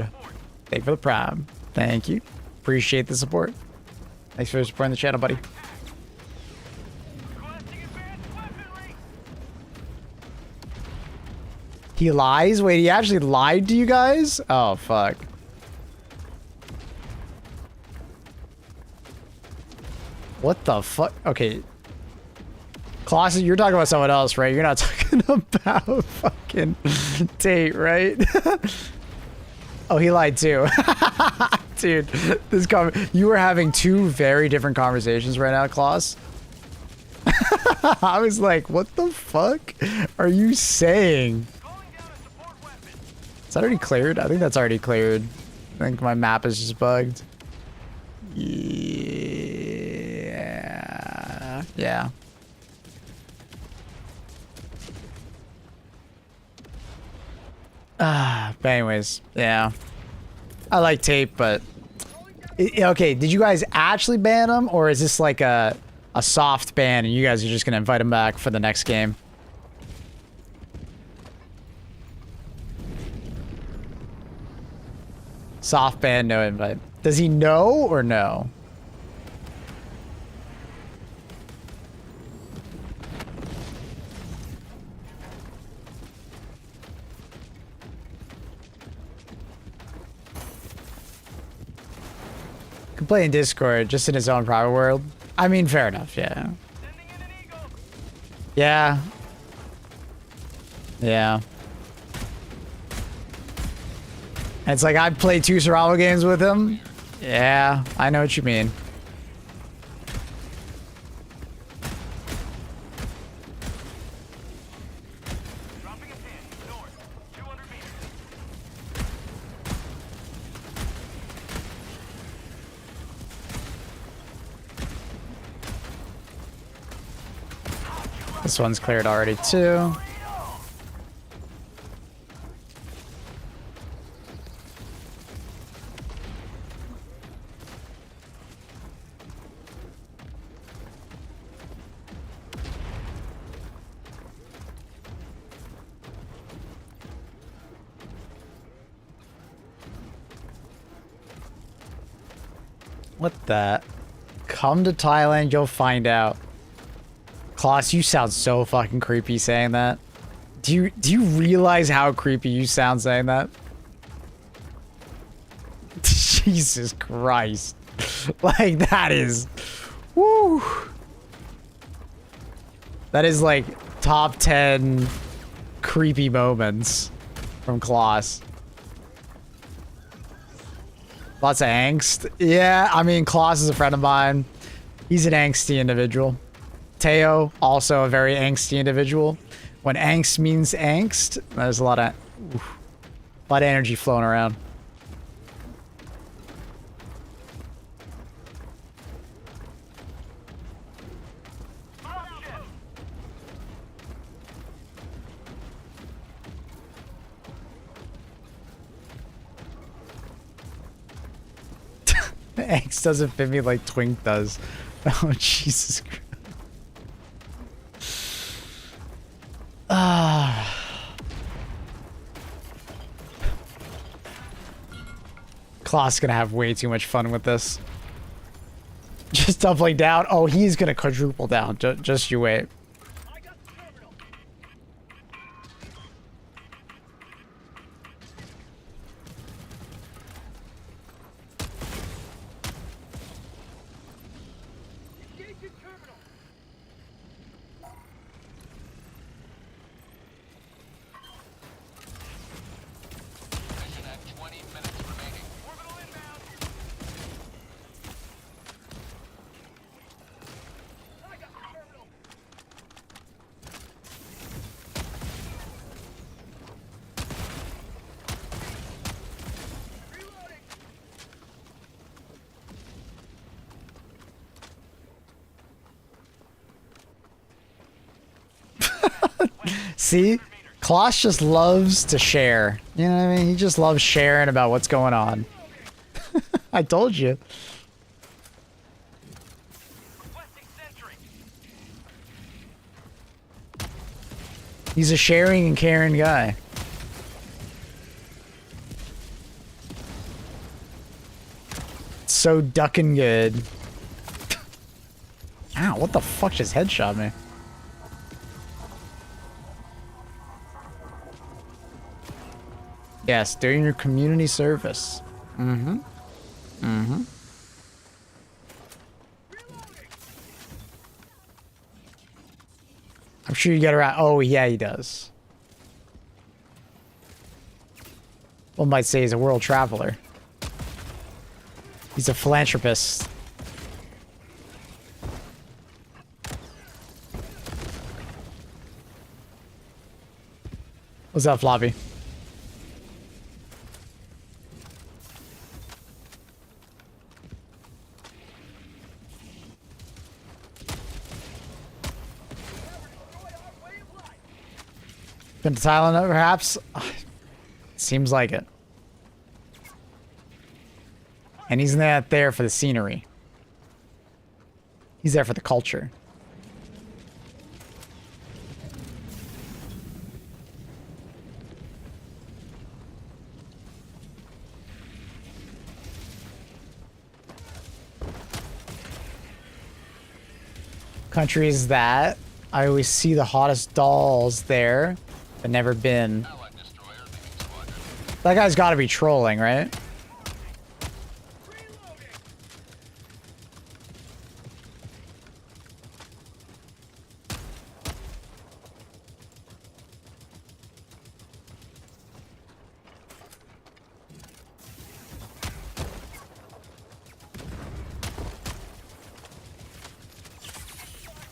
Thank you for the prime. Thank you. Appreciate the support. Thanks for supporting the channel, buddy. He lies? Wait, he actually lied to you guys? Oh, fuck. What the fuck? Okay. Colossus, you're talking about someone else, right? You're not talking about fucking Tate, right? Oh, he lied too. Dude, you were having 2 very different conversations right now, Klaus. I was like, what the fuck are you saying? Is that already cleared? I think that's already cleared. I think my map is just bugged. Yeah. Yeah. But anyways, yeah. I like Tape, but... Okay, did you guys actually ban him? Or is this like a soft ban and you guys are just going to invite him back for the next game? Soft ban, no invite. Does he know or no? Can play in Discord, just in his own private world. I mean, fair enough, yeah. Yeah. Yeah. It's like I've played 2 survival games with him. Yeah, I know what you mean. This one's cleared already too. What the? Come to Thailand, you'll find out. Klaus, you sound so fucking creepy saying that. Do you realize how creepy you sound saying that? Jesus Christ. Like, that is... Woo! That is like top 10 creepy moments from Klaus. Lots of angst. Yeah, I mean, Klaus is a friend of mine. He's an angsty individual. Teo, also a very angsty individual. When angst means angst, there's a lot of energy flowing around. Angst doesn't fit me like Twink does. Oh, Jesus Christ. Klaus gonna have way too much fun with this. Just doubling down. Oh, he's gonna quadruple down. Just you wait. Mission at 20 minutes remaining. Orbital inbound. I got the terminal. Reloading. See? Klaus just loves to share. You know what I mean? He just loves sharing about what's going on. I told you. Requesting sentry. He's a sharing and caring guy. So ducking good. Ow, what the fuck just headshot me? Yes, doing your community service. Mm-hmm. Mm-hmm. I'm sure you get around. Oh, yeah, he does. One might say he's a world traveler. He's a philanthropist. What's up, Floppy? Been to Thailand, perhaps? Seems like it. And he's not there for the scenery. He's there for the culture. Countries that I always see the hottest dolls there, but never been. Allied destroyer leaving squadron. That guy's got to be trolling, right?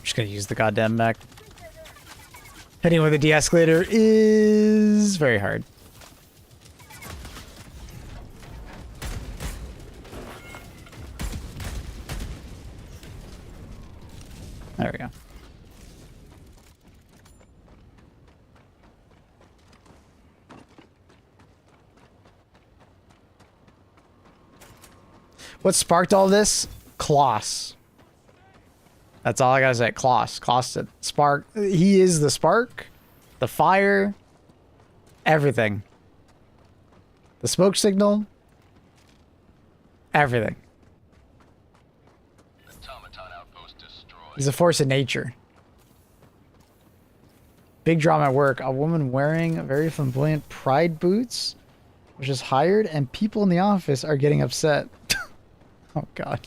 Just gonna use the goddamn mech. Hitting with a de-escalator is very hard. There we go. What sparked all this? Kloss. That's all I gotta say. Kloss. Kloss did. Spark. He is the spark. The fire. Everything. The smoke signal. Everything. Automaton outpost destroyed. He's a force of nature. Big drama at work. A woman wearing very flamboyant pride boots was just hired, and people in the office are getting upset. Oh, God.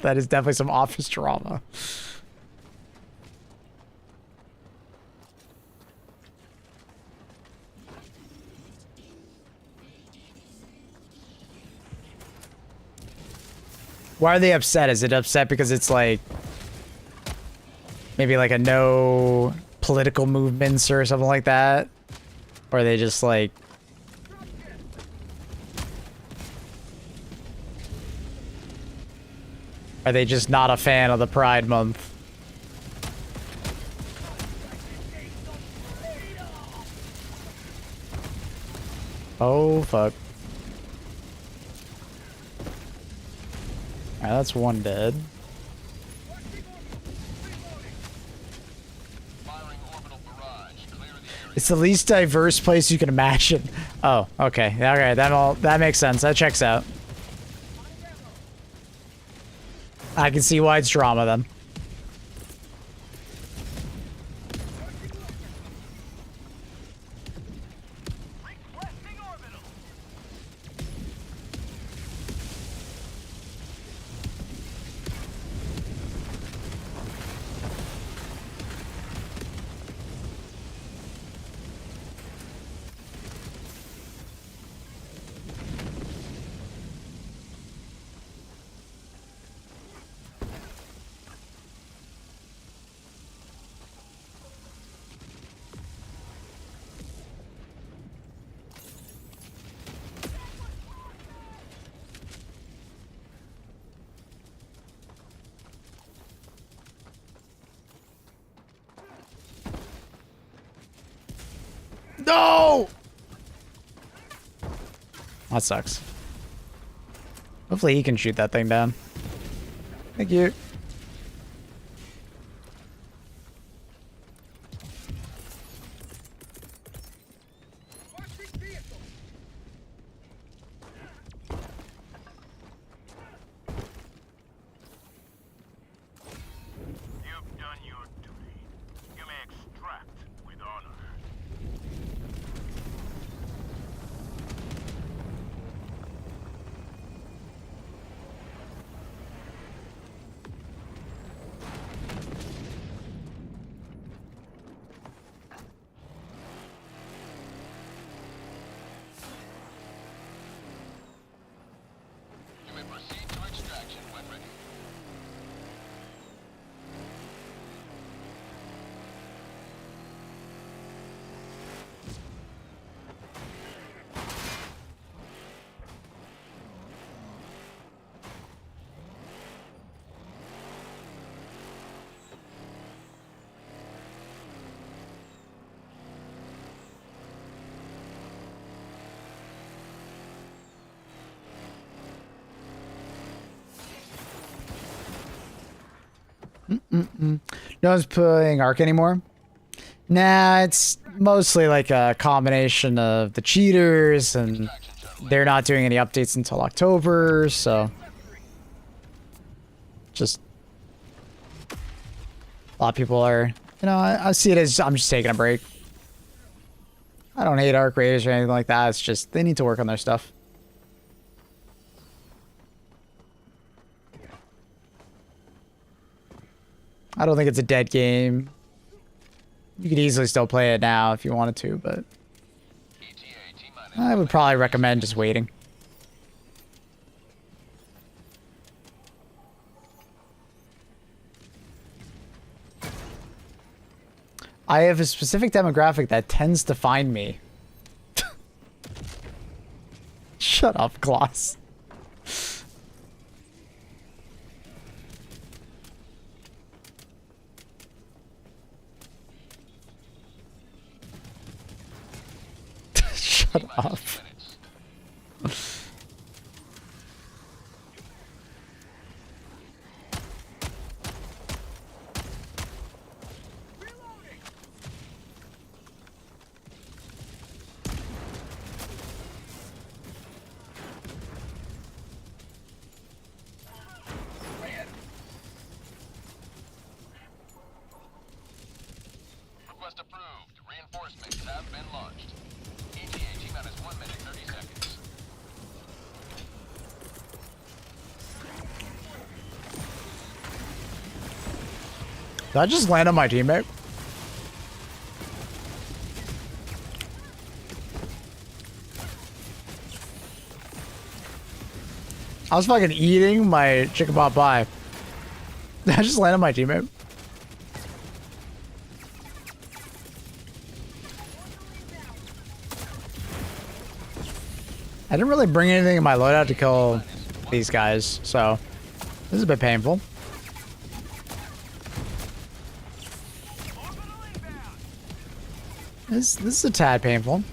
That is definitely some office drama. Why are they upset? Is it upset because it's like maybe like a no political movements or something like that? Or are they just like are they just not a fan of the Pride Month? Oh, fuck. Alright, that's one dead. Firing orbital barrage. Clear the area. It's the least diverse place you can imagine. Oh, okay. Okay, that makes sense. That checks out. I can see why it's drama then. Requesting orbital. No! That sucks. Hopefully he can shoot that thing down. Thank you. You've done your duty. You may extract with honor. You may proceed to extraction when ready. No one's playing Ark anymore. Nah, it's mostly like a combination of the cheaters and they're not doing any updates until October, so just a lot of people are, I see it as I'm just taking a break. I don't hate Ark Raiders or anything like that. It's just they need to work on their stuff. I don't think it's a dead game. You could easily still play it now if you wanted to, but I would probably recommend just waiting. I have a specific demographic that tends to find me. Shut up, Gloss. Shut up. Did I just land on my teammate? I was fucking eating my chicken pot pie. Did I just land on my teammate? I didn't really bring anything in my loadout to kill these guys, so this is a bit painful. This is a tad painful.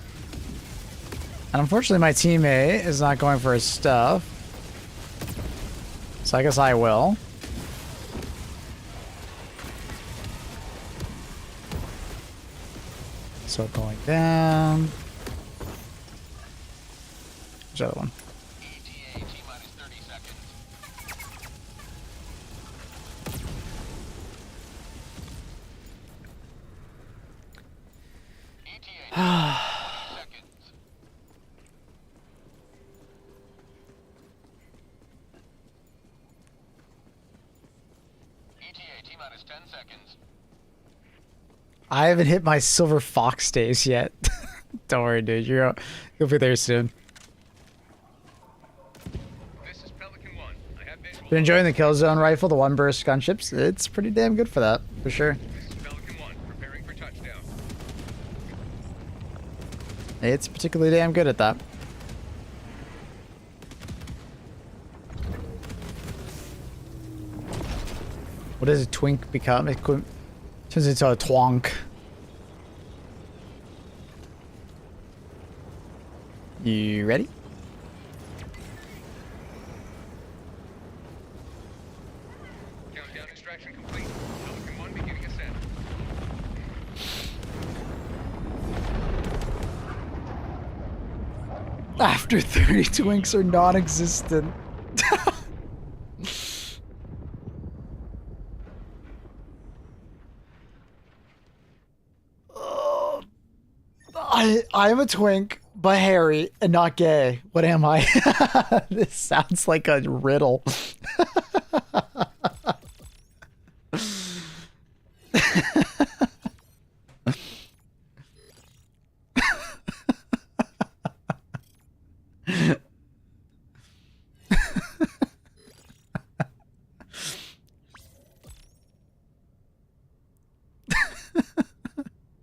And unfortunately my teammate is not going for his stuff. So I guess I will. So going down. Which other one? ETA T-minus 30 seconds. ETA 20 seconds. ETA T-minus 10 seconds. I haven't hit my silver fox days yet. Don't worry, dude. You'll be there soon. This is Pelican 1. I have visual. Been enjoying the Killzone rifle, the one burst gunships. It's pretty damn good for that, for sure. This is Pelican 1. Preparing for touchdown. It's particularly damn good at that. What does a twink become? It turns into a twonk. You ready? Countdown extraction complete. Pelican 1 beginning ascent. After 30 twinks are non-existent. I'm a twink, but hairy and not gay. What am I? This sounds like a riddle.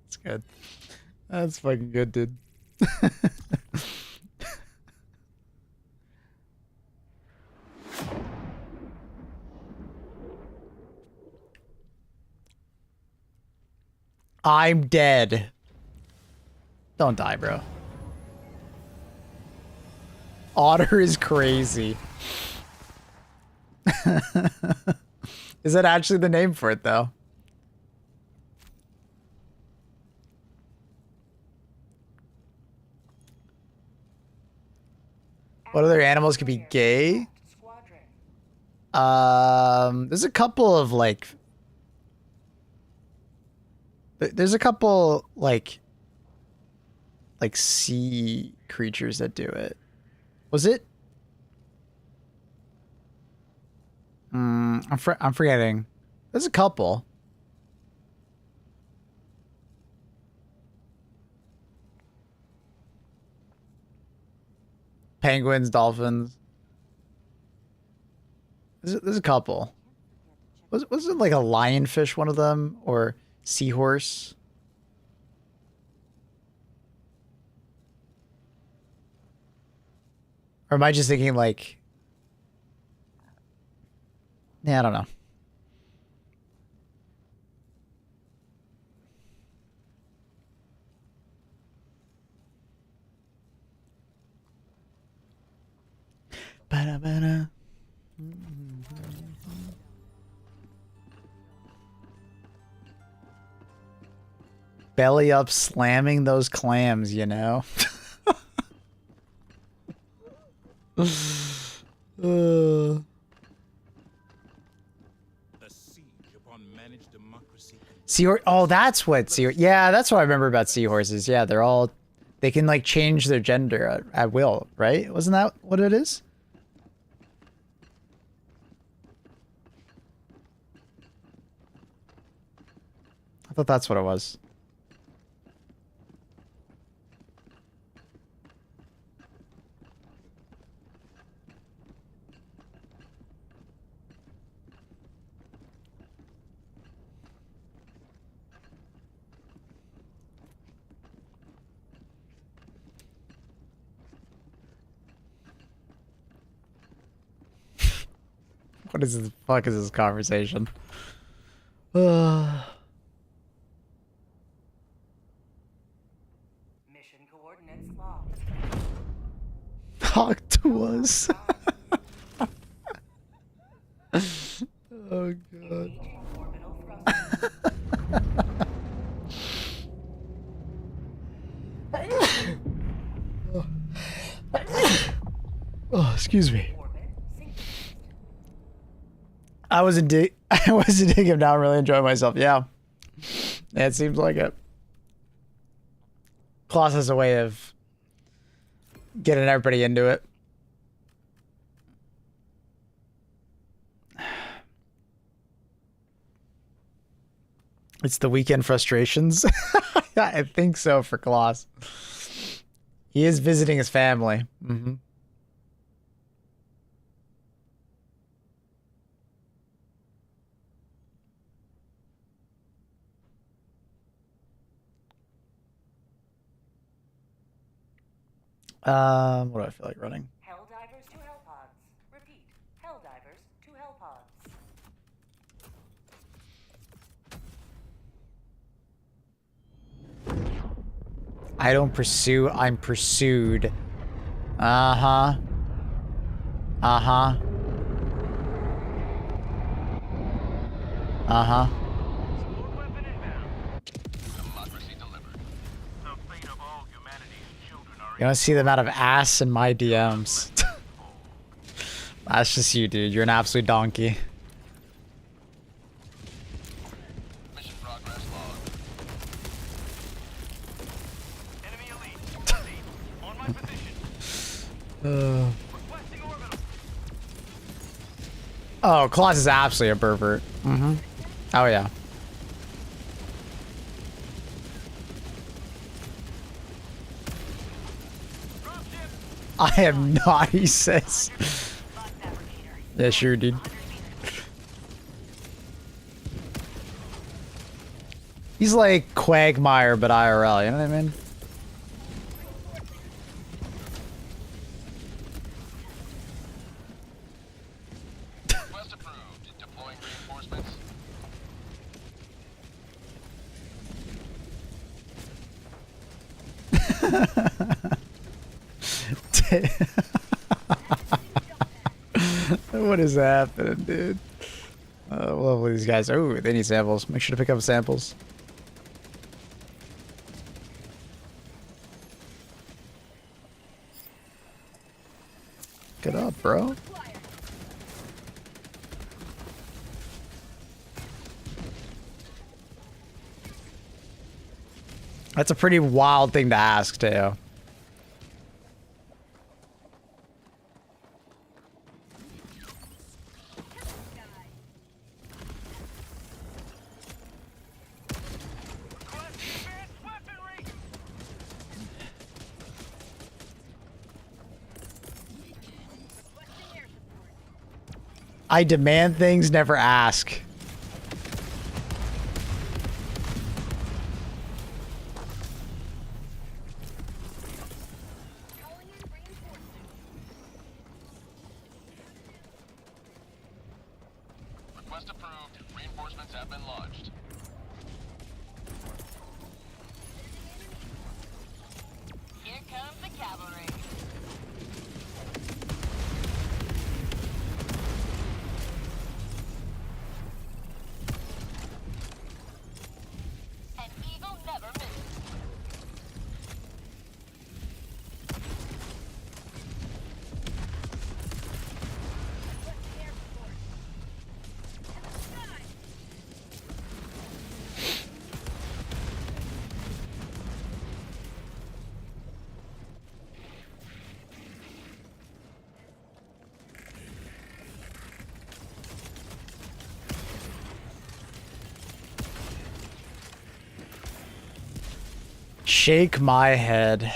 It's good. That's fucking good, dude. I'm dead. Don't die, bro. Otter is crazy. Is that actually the name for it, though? What other animals could be gay? There's a couple of like... There's a couple like sea creatures that do it. Was it? I'm forgetting. There's a couple. Penguins, dolphins. There's a couple. Was it like a lionfish, one of them, or seahorse? Or am I just thinking like... Yeah, I don't know. Ba-da-ba-da. Belly up slamming those clams, you know? The siege upon managed democracy. Seahorse. Oh, that's what seahorse. Yeah, that's what I remember about seahorses. Yeah, they're all... They can, like, change their gender at will, right? Wasn't that what it is? I thought that's what it was. What is this? Fuck is this conversation? Mission coordinates locked. Talk to us. Oh god. Engaging orbital thrusters. Oh, excuse me. Orbit synchronized. I wasn't digging down, really enjoying myself. Yeah, it seems like it. Klaus has a way of getting everybody into it. It's the weekend frustrations. I think so for Klaus. He is visiting his family. Mm-hmm. What do I feel like running? Helldivers to Hellpods. Repeat. Helldivers to Hellpods. I don't pursue, I'm pursued. Uh-huh. Uh-huh. Uh-huh. Support weapon inbound. Democracy delivered. The fate of all humanity's children are You don't see the amount of ass in my DMs. That's just you, dude. You're an absolute donkey. Mission progress log. enemy elite. Proceed. On my position. Requesting orbital. Oh, Klaus is absolutely a pervert. Mm-hmm. Oh, yeah. I am not, he says. Yeah, sure, dude. He's like Quagmire, but IRL, you know what I mean? Request approved. Deploying reinforcements. What is happening, dude? Love these guys. Oh, they need samples. Make sure to pick up samples. Get up, bro. That's a pretty wild thing to ask, too. Requesting advanced weaponry. I demand things, never ask. Request approved. Reinforcements have been launched. Here comes the cavalry. An eagle never misses. Shake my head.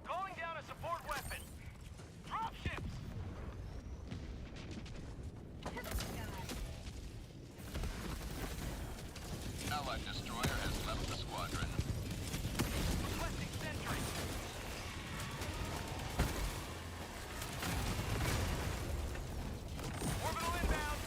Calling down a support weapon. Dropships. Allied destroyer has left the squadron. Requesting sentry. Orbital inbound.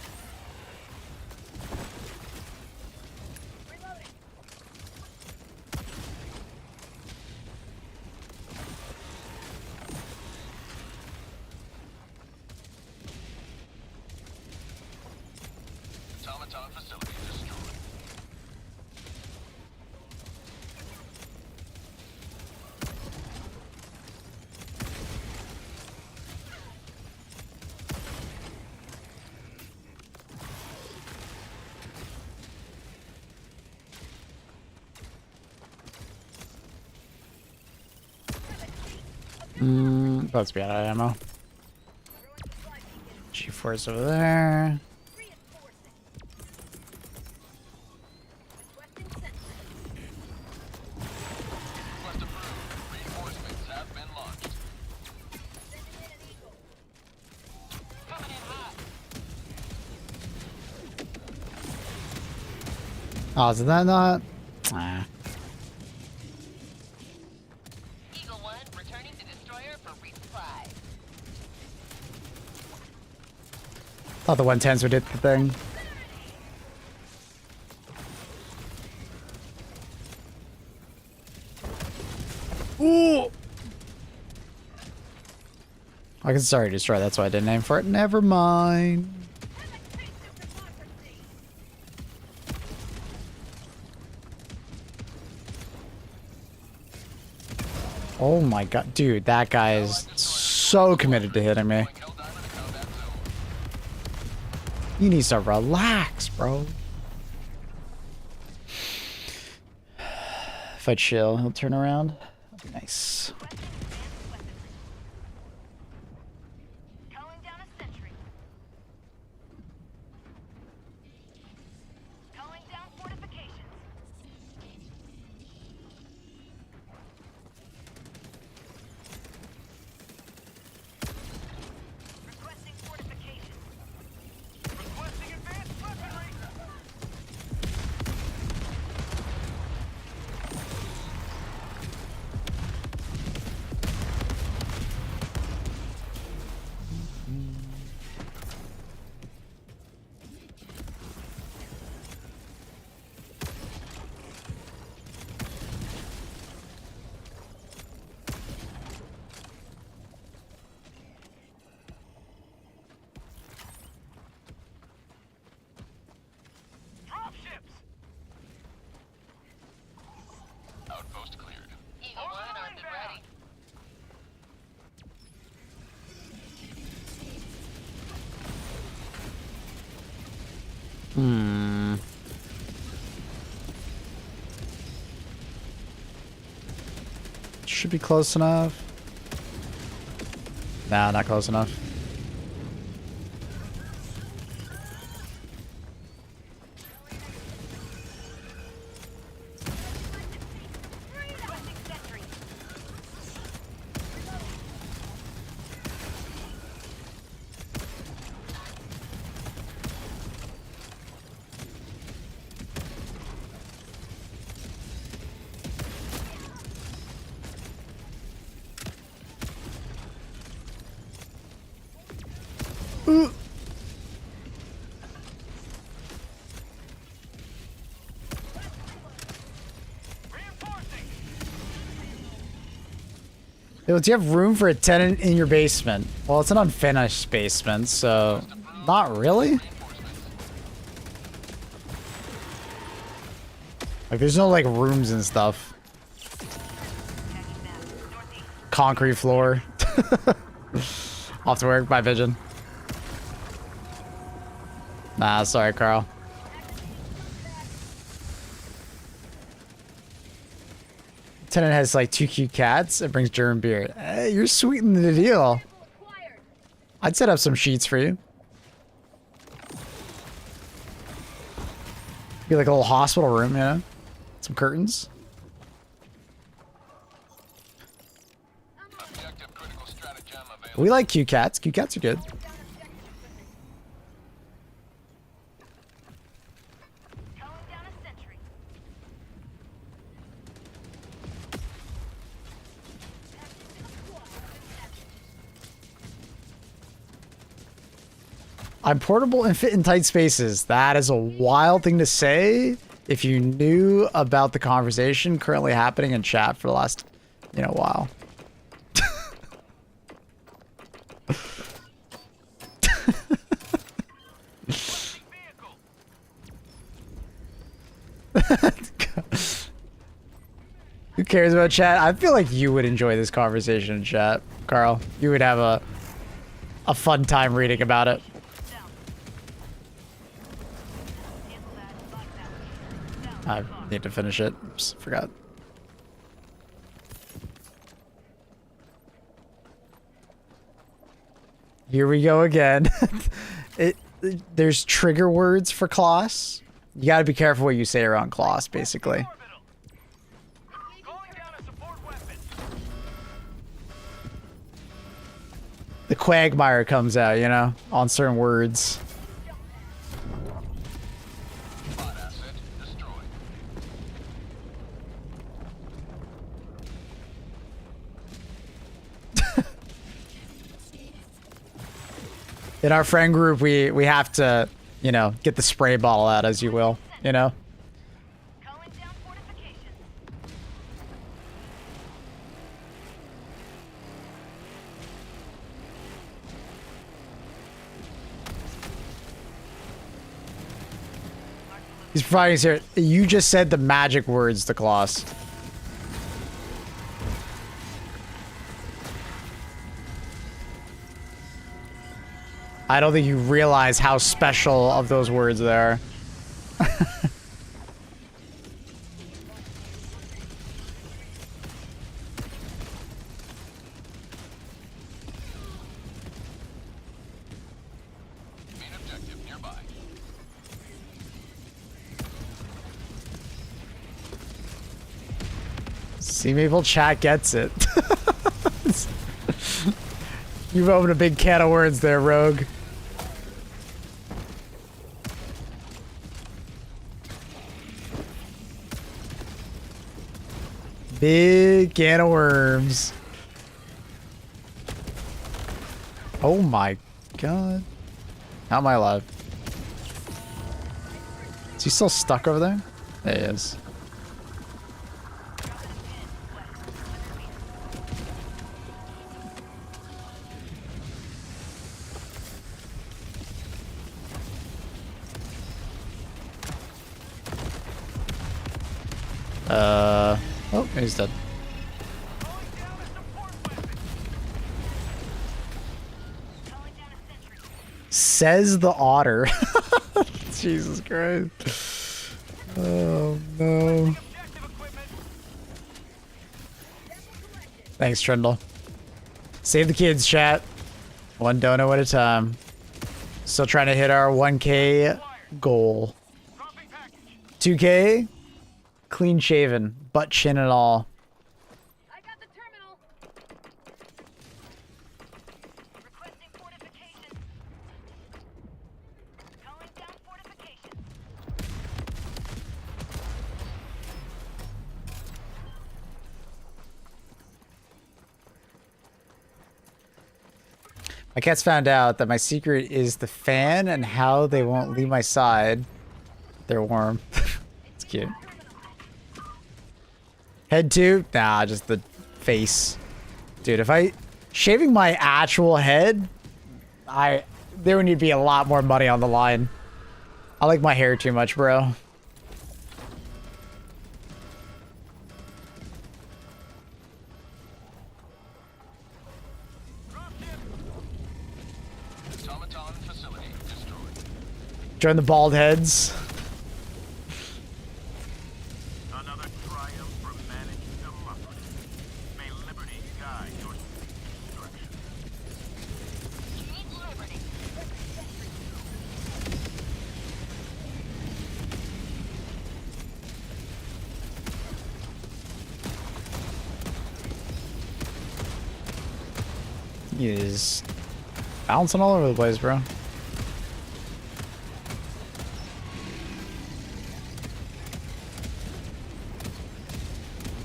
Automaton facility destroyed. Let's be out of ammo. G4's over there. Request approved. Reinforcements have been launched. Oh, is that not? Ah. Eagle 1 returning to destroyer for resupply. Thought the 110s would hit the thing. Ooh! I can sorry destroy, that's why I didn't aim for it. Never mind. Oh my god, dude, that guy is so committed to hitting me. HELLDIVE in the combat zone. He needs to relax, bro. If I chill, he'll turn around. That'd be nice. Calling down a sentry. Calling down fortifications. Requesting fortifications. Requesting advanced weaponry. Dropships. Outpost cleared. Eagle 1 armed and ready. Should be close enough. Nah, not close enough. Requesting sentry. Reinforcing. Yo, do you have room for a tenant in your basement? Well, it's an unfinished basement, so not really. Like, there's no like rooms and stuff. Concrete floor. Off to work by Vision. Nah, sorry, Carl. Tenant has like 2 cute cats. It brings German beer. Hey, you're sweetening the deal. I'd set up some sheets for you. Be like a little hospital room, you know? Some curtains. Objective critical stratagem available. We like cute cats. Cute cats are good. Calling down a sentry. I'm portable and fit in tight spaces. That is a wild thing to say if you knew about the conversation currently happening in chat for the last, you know, while. Who cares about chat? I feel like you would enjoy this conversation in chat, Carl. You would have a fun time reading about it. I need to finish it. Oops, forgot. Here we go again. There's trigger words for Kloss. You gotta be careful what you say around Kloss, basically. Calling down a support weapon. The quagmire comes out, you know, on certain words. Bot asset destroyed. In our friend group, we have to, you know, get the spray bottle out, as you will, you know. Calling down fortifications. He's providing us here. You just said the magic words to Kloss. I don't think you realize how special of those words they are. Main objective nearby. See, Maple chat gets it. You've opened a big can of words there, Rogue. Big can of worms. Oh my god. How am I alive? Is he still stuck over there? There he is. Oh, he's dead. Says the otter. Jesus Christ. Oh no. Thanks, Trindle. Save the kids, chat. One dono at a time. Still trying to hit our 1K goal. 2K? Clean shaven, butt chin and all. I got the terminal. Requesting fortifications. Calling down fortifications. My cats found out that my secret is the fan and how they won't leave my side. They're warm. It's cute. Head too? Nah, just the face. Dude, if I... Shaving my actual head, there would need to be a lot more money on the line. I like my hair too much, bro. Automaton facility destroyed. Join the bald heads. Another triumph for managed democracy. May liberty guide your destruction. He is bouncing all over the place, bro.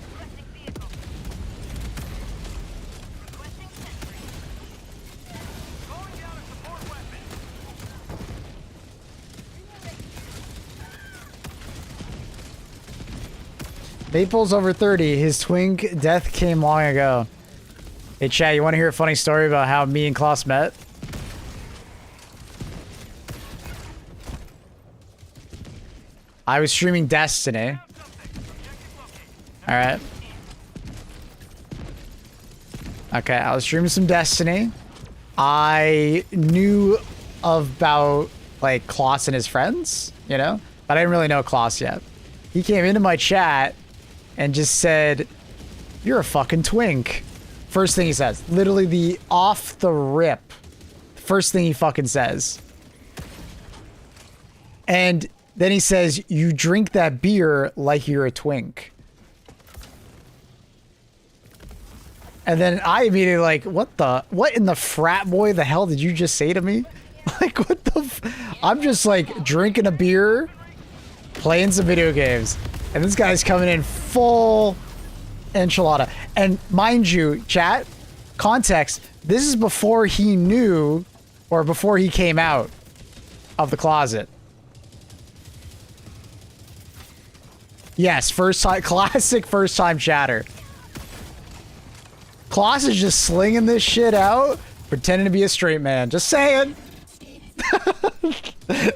Requesting vehicle. Requesting sentry. Going down a support weapon. Maple's over 30. His twink death came long ago. Hey, chat, you want to hear a funny story about how me and Klaus met? I was streaming Destiny. Alright. Okay, I was streaming some Destiny. I knew about, like, Klaus and his friends, you know? But I didn't really know Klaus yet. He came into my chat and just said, "You're a fucking twink." First thing he says. Literally the off the rip. First thing he fucking says. And then he says, "You drink that beer like you're a twink." And then I immediately like, what in the frat boy the hell did you just say to me? Like, what the I'm just like drinking a beer, playing some video games. And this guy's coming in full enchilada. And mind you, chat, context, this is before he knew or before he came out of the closet. Yes, first time, classic first time chatter. Klaus is just slinging this shit out, pretending to be a straight man. Just saying.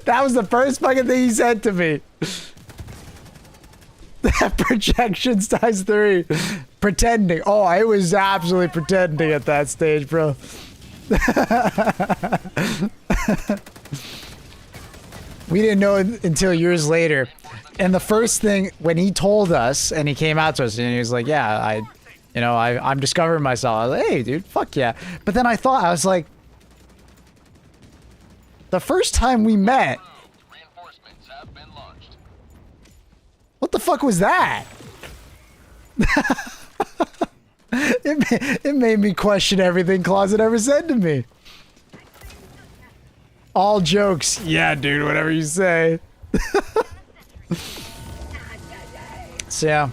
That was the first fucking thing he said to me. That projections times 3. Pretending. Oh, I was absolutely pretending at that stage, bro. We didn't know until years later. And the first thing, when he told us, and he came out to us, and he was like, yeah, I'm discovering myself. I was like, hey, dude, fuck yeah. But then I was like, the first time we met, Reinforcements have been launched. what the fuck was that? It made me question everything Closet ever said to me. All jokes. Yeah, dude, whatever you say. So yeah,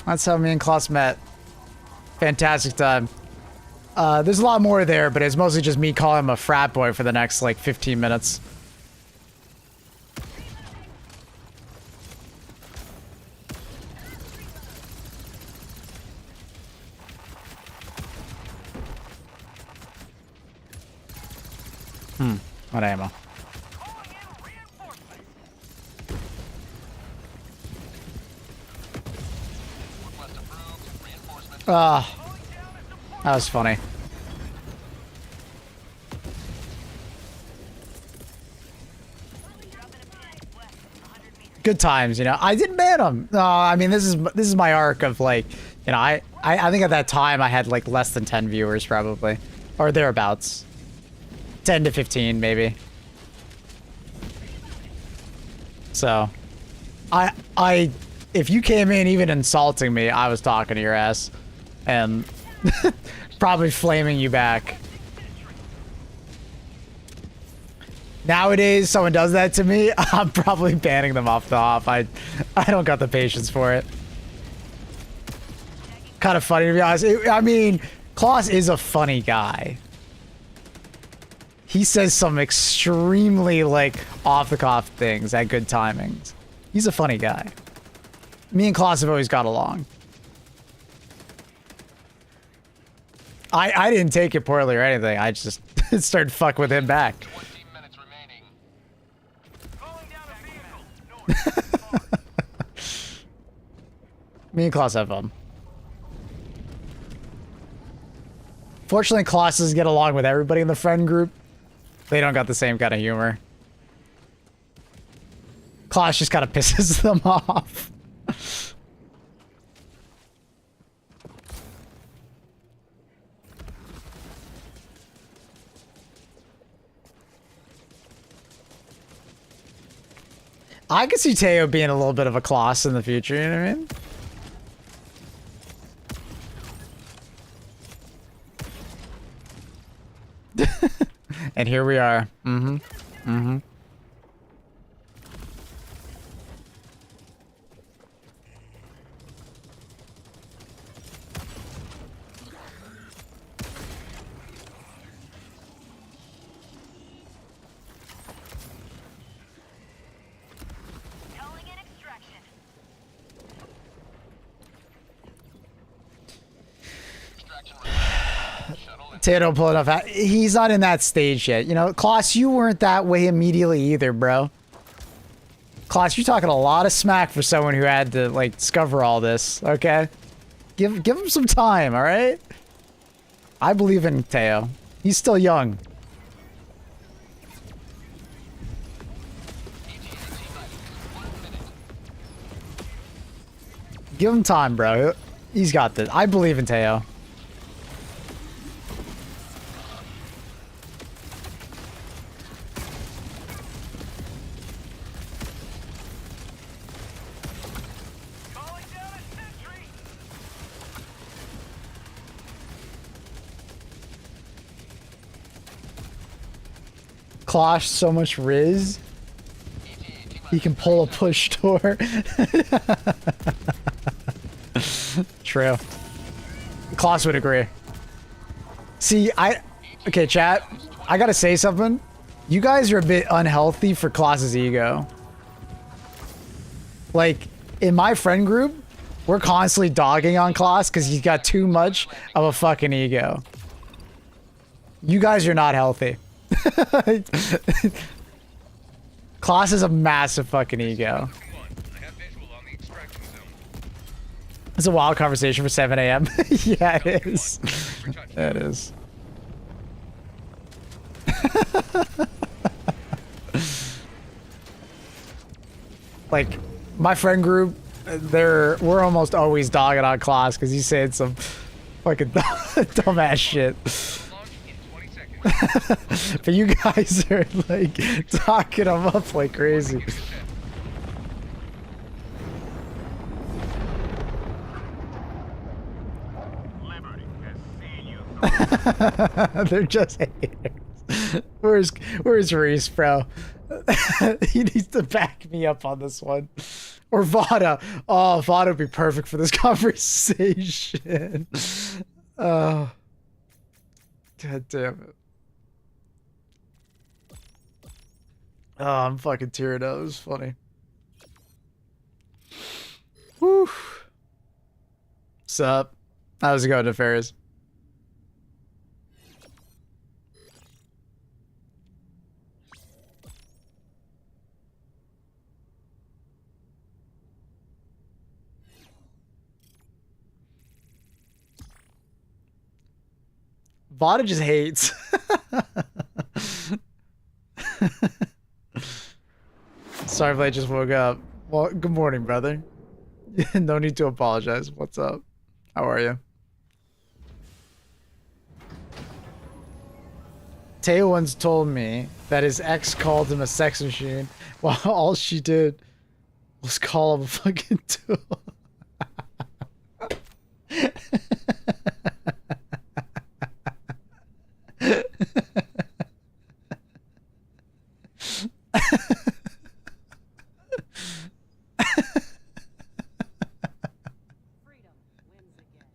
that's how me and Klaus met. Fantastic time. There's a lot more there, but it's mostly just me calling him a frat boy for the next like 15 minutes. What ammo? Request approved. Reinforcements. Ah, that was funny. Good times, you know. I didn't ban him. No, I mean this is my arc of like, you know, I think at that time I had like less than 10 viewers probably, or thereabouts. 10 to 15 maybe. So, if you came in even insulting me, I was talking to your ass, and probably flaming you back. Nowadays, someone does that to me, I'm probably banning them off the hop. I don't got the patience for it. Kind of funny to be honest. I mean, Klaus is a funny guy. He says some extremely like off the cuff things at good timings. He's a funny guy. Me and Klaus have always got along. I didn't take it poorly or anything. I just started fucking with him back. 20 minutes remaining. Calling down a vehicle. Me and Klaus have fun. Fortunately, Klaus get along with everybody in the friend group. They don't got the same kind of humor. Klaus just kind of pisses them off. I could see Teo being a little bit of a Klaus in the future, you know what I mean? And here we are. Mm-hmm. Mm-hmm. Calling in extraction. Extraction required. Shuttle in. Tato pull it off. He's not in that stage yet. You know, Klaus, you weren't that way immediately either, bro. Klaus, you're talking a lot of smack for someone who had to, like, discover all this, okay? Give him some time, alright? I believe in Teo. He's still young. Give him time, bro. He's got this. I believe in Teo. Calling down a sentry. Klosh, so much Riz. He can pull a push door. True. Kloss would agree. See, okay, chat. I gotta say something. You guys are a bit unhealthy for Kloss's ego. Like, in my friend group, we're constantly dogging on Kloss because he's got too much of a fucking ego. You guys are not healthy. Kloss has a massive fucking ego. I have visual on the extraction zone. It's a wild conversation for 7 a.m. Yeah, it is. It is. Like, my friend group, we're almost always dogging on Kloss because he's saying some fucking dumbass shit. Launch in 20 seconds. But you guys are like talking him up like crazy. Liberty has seen you. They're just haters. Where's Reese, bro? He needs to back me up on this one. Or Vada. Oh, Vada would be perfect for this conversation. Oh. God damn it. Oh, I'm fucking tearing up. It was funny. Whew. Sup? How's it going, Nefarious? Vada just hates. Sorry if I just woke up. Well, good morning, brother. No need to apologize. What's up? How are you? Teo once told me that his ex called him a sex machine while all she did was call him a fucking tool. Freedom wins again.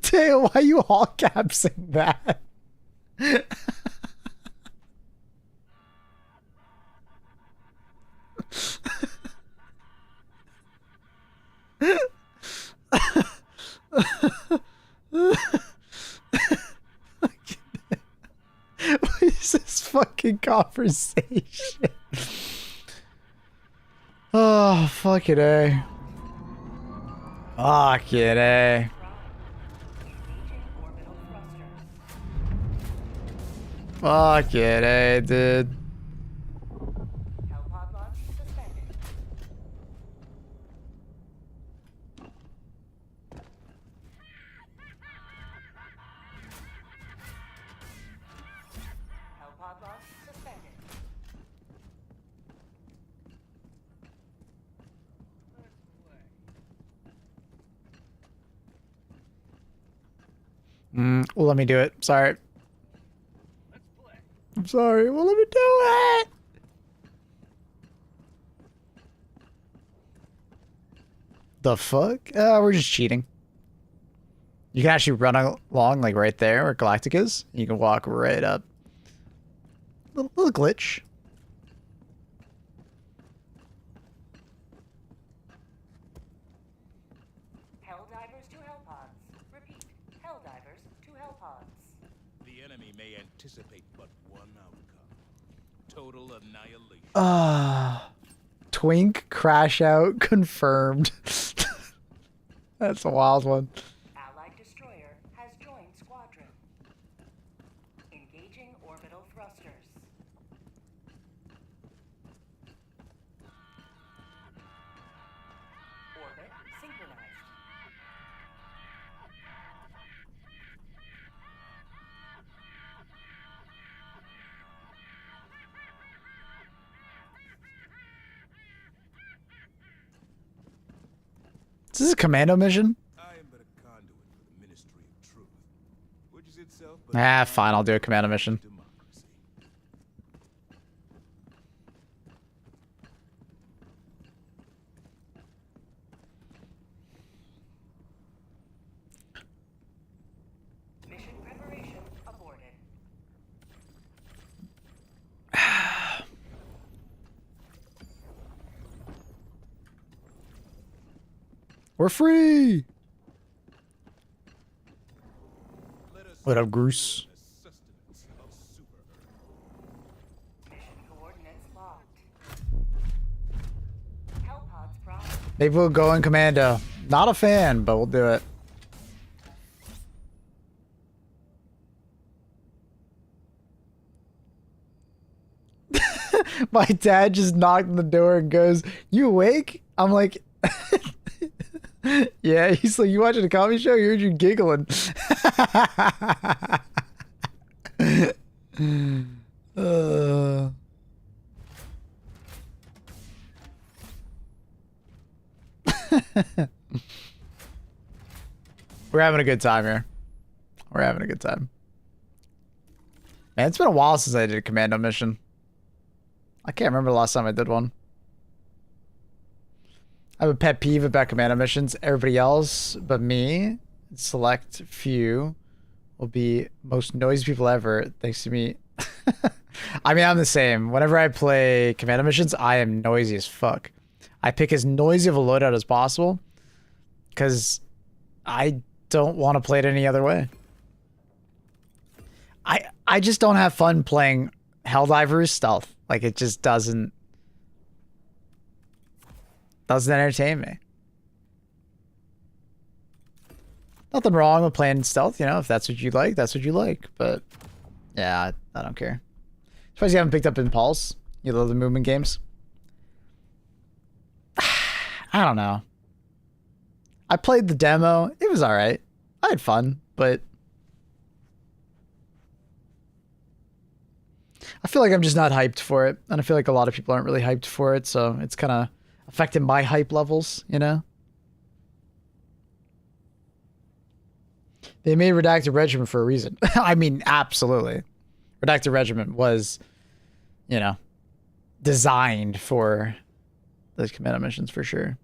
Teo, why are you all capsing that? What is this fucking conversation? Oh, fuck it, eh? Fuck it, eh? Engaging orbital thrusters. Fuck it, eh, dude? Hellpod launch suspended. Hellpod launch suspended. Well, let me do it. Sorry. I'm sorry. Well, let me do it. The fuck? We're just cheating. You can actually run along like right there where Galactic is. You can walk right up. Little glitch. Helldivers to Hellpods. Repeat. Helldivers to Hellpods. The enemy may anticipate but one outcome. Total annihilation. Twink crash out confirmed. That's a wild one. Allied destroyer has joined squadron. Engaging orbital thrusters. Orbit synchronized. Is this a commando mission? I am but a conduit for the Ministry of Truth, which is itself but Fine, I'll do a commando mission. democracy. Mission preparation aborted. We're free! Let us What up, Goose? the sustenance of Super Earth. Mission coordinates locked. Hellpods prime. Maybe we'll go in commando. Not a fan, but we'll do it. My dad just knocked on the door and goes, "You awake?" I'm like, "Yeah." He's like, "You watching a comedy show? I heard you giggling." uh. We're having a good time here. We're having a good time. Man, it's been a while since I did a commando mission. I can't remember the last time I did one. I have a pet peeve about commando missions. Everybody else but me, select few, will be most noisy people ever, thanks to me. I mean, I'm the same. Whenever I play commando missions, I am noisy as fuck. I pick as noisy of a loadout as possible because I don't want to play it any other way. I just don't have fun playing Helldivers stealth. Like, it just doesn't entertain me. Nothing wrong with playing stealth, you know, if that's what you like, that's what you like. But yeah, I don't care. Suppose you haven't picked up Impulse. You love the movement games. I don't know. I played the demo. It was alright. I had fun, but I feel like I'm just not hyped for it. And I feel like a lot of people aren't really hyped for it, so it's kind of affecting my hype levels, you know? They made Redacted Regiment for a reason. I mean, absolutely. Redacted Regiment was, you know, designed for those commando missions for sure.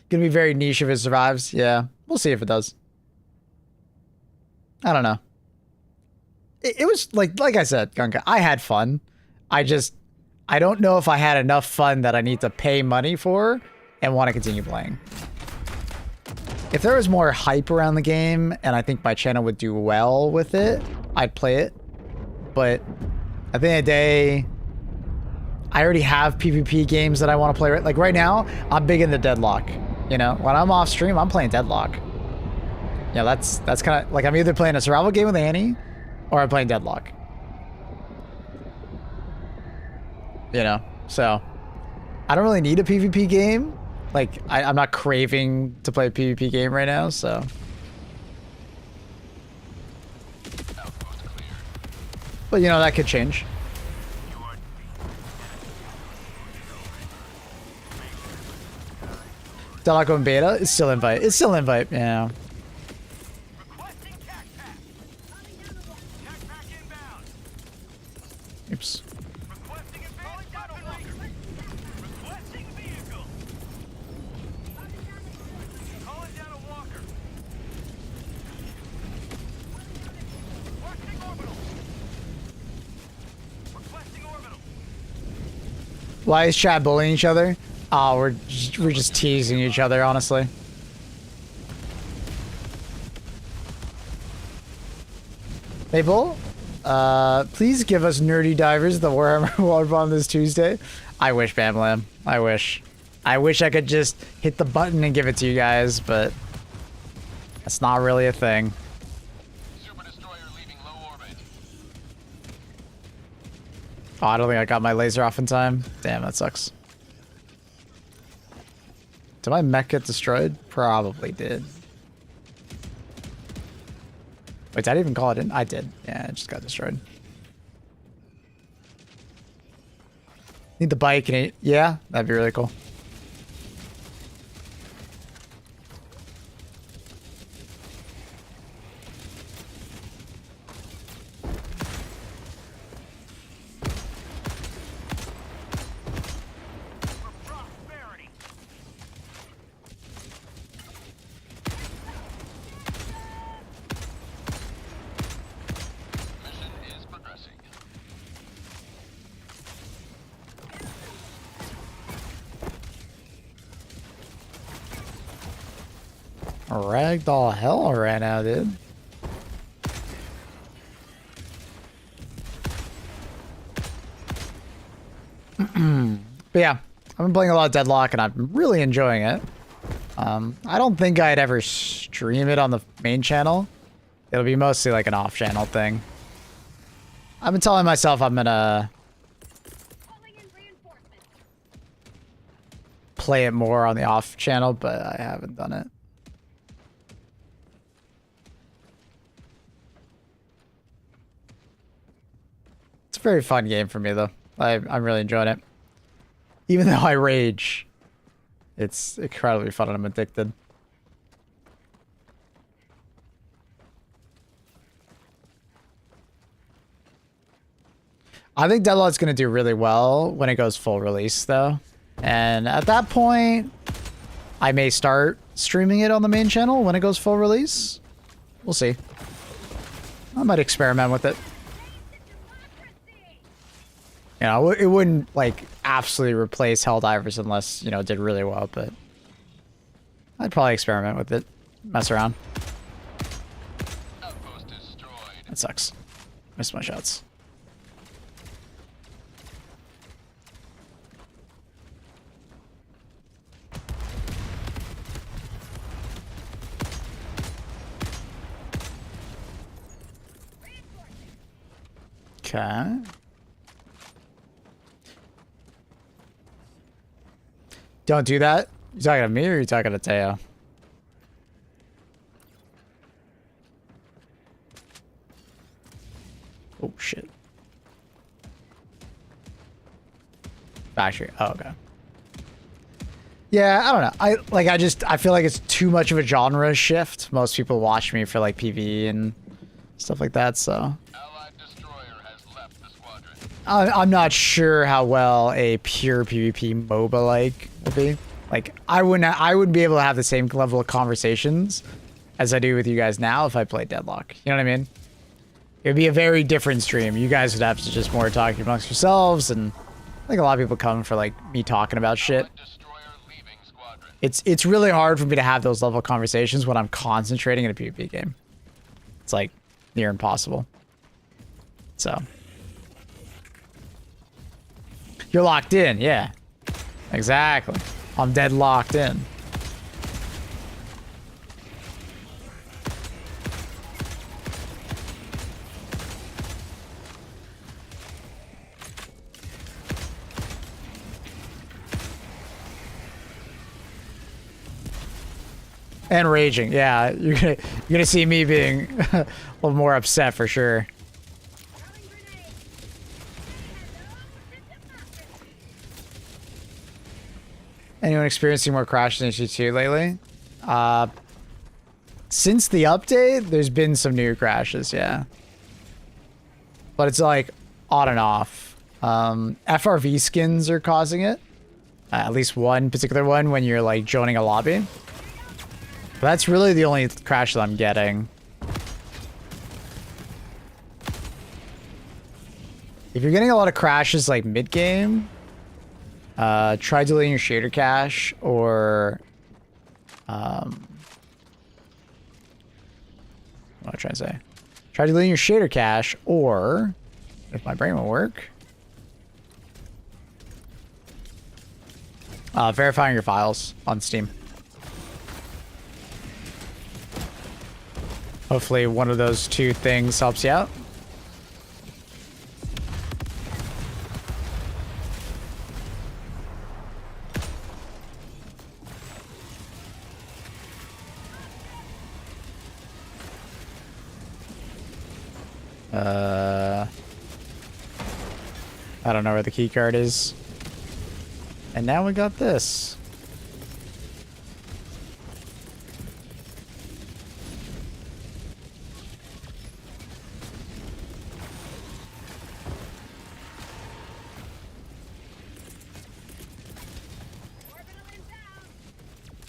Gonna be very niche if it survives. Yeah, we'll see if it does. I don't know. It was like I said, Gunka, I had fun. I don't know if I had enough fun that I need to pay money for and want to continue playing. If there was more hype around the game and I think my channel would do well with it, I'd play it. But at the end of the day, I already have PvP games that I want to play. Like right now, I'm big into Deadlock. You know, when I'm off stream, I'm playing Deadlock. Yeah, that's kind of like I'm either playing a survival game with Annie or I'm playing Deadlock. You know, so I don't really need a PvP game. Like, I'm not craving to play a PvP game right now, so. But, you know, that could change. Deadlock in beta? It's still invite. It's still invite, yeah. Why is chat bullying each other? Oh, we're just teasing each other, honestly. Hey, Bull. Please give us Nerdy Divers the Warhammer Water Bomb this Tuesday. I wish, Bamlam. I wish. I wish I could just hit the button and give it to you guys, but that's not really a thing. Super destroyer leaving low orbit. Oh, I don't think I got my laser off in time. Damn, that sucks. Did my mech get destroyed? Probably did. Wait, did I even call it in? I did. Yeah, it just got destroyed. Need the bike and it, yeah, that'd be really cool. Prosperity. Mission is progressing. Ragdoll hell right now, dude. But yeah, I've been playing a lot of Deadlock and I'm really enjoying it. I don't think I'd ever stream it on the main channel. It'll be mostly like an off-channel thing. I've been telling myself I'm gonna play it more on the off-channel, but I haven't done it. It's a very fun game for me, though. I'm really enjoying it. Even though I rage, it's incredibly fun and I'm addicted. I think Deadlock's going to do really well when it goes full release, though. And at that point, I may start streaming it on the main channel when it goes full release. We'll see. I might experiment with it. You know, it wouldn't, like, absolutely replace Helldivers unless, you know, it did really well, but I'd probably experiment with it. Mess around. Outpost destroyed. That sucks. Missed my shots. Okay. Don't do that. You talking to me or you talking to Teo? Oh shit. Factory. Oh, okay. Yeah, I don't know. I feel like it's too much of a genre shift. Most people watch me for like PvE and stuff like that, so. Allied destroyer has left the squadron. I'm not sure how well a pure PvP MOBA like will be. Like, I wouldn't be able to have the same level of conversations as I do with you guys now if I played Deadlock. You know what I mean? It would be a very different stream. You guys would have to just more talk amongst yourselves, and I think a lot of people come for like me talking about shit. Destroyer leaving squadron. It's really hard for me to have those level of conversations when I'm concentrating in a PvP game. It's like near impossible. So you're locked in, yeah. Exactly. I'm dead locked in. And raging, yeah. You're gonna see me being a little more upset for sure. Anyone experiencing more crashes in HE2 lately? Since the update, there's been some new crashes, yeah. But it's like on and off. FRV skins are causing it. At least one particular one when you're like joining a lobby. But that's really the only crash that I'm getting. If you're getting a lot of crashes like mid-game, Try deleting your shader cache or what am I trying to say? Try deleting your shader cache or, if my brain will work, verifying your files on Steam. Hopefully one of those two things helps you out. I don't know where the key card is. And now we got this.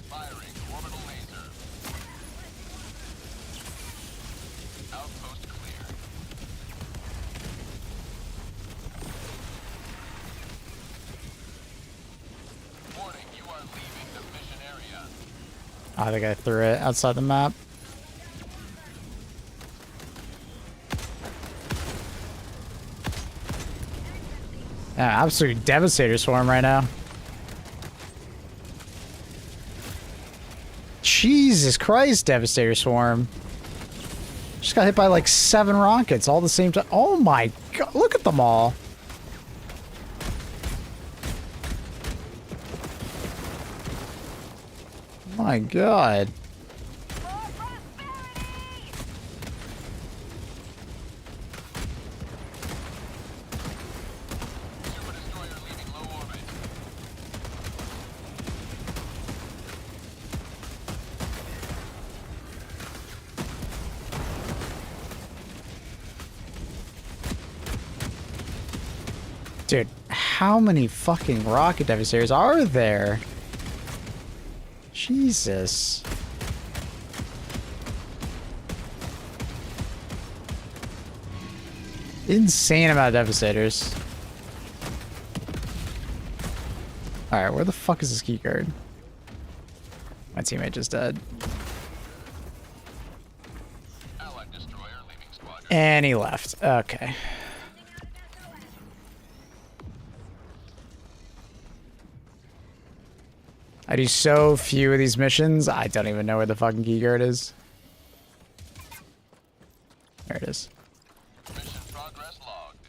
Firing orbital laser. Outpost clear. Warning, you are leaving the mission area. I think I threw it outside the map. Yeah, absolute devastator swarm right now. Jesus Christ, devastator swarm. Just got hit by like 7 rockets all the same time. Oh my god, look at them all. My god. Super destroyer leaving low orbit. Dude, how many fucking rocket devastators are there? Jesus. Insane amount of devastators. Alright, where the fuck is this key card? My teammate just died. Allied destroyer leaving squadron. And he left. Okay. I do so few of these missions, I don't even know where the fucking key card is. There it is. Mission progress logged.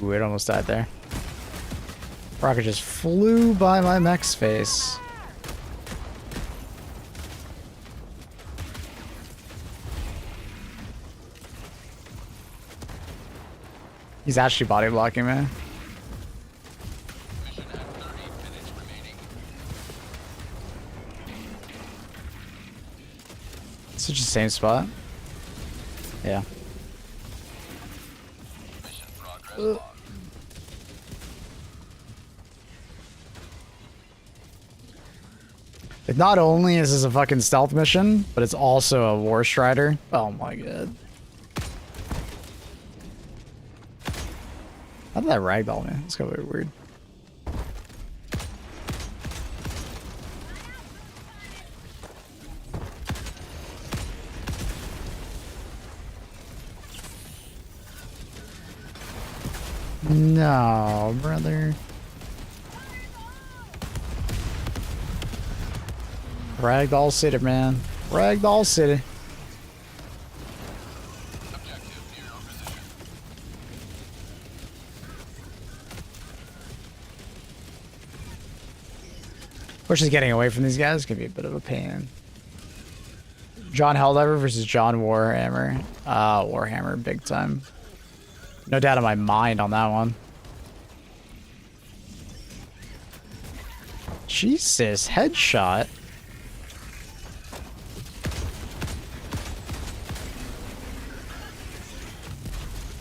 Ooh, it almost died there. Rocket just flew by my mech's face. He's actually body blocking me. Mission at 30 minutes remaining. Such the same spot. Yeah. Mission progress logged. It not only is this a fucking stealth mission, but it's also a war strider. Oh my god. How did that ragdoll me? It's kind of weird. No, brother. Ragdoll City, man. Ragdoll City. Objective near your position. Which is getting away from these guys can be a bit of a pain. John Helldiver versus John Warhammer. Warhammer, big time. No doubt in my mind on that one. Jesus, headshot.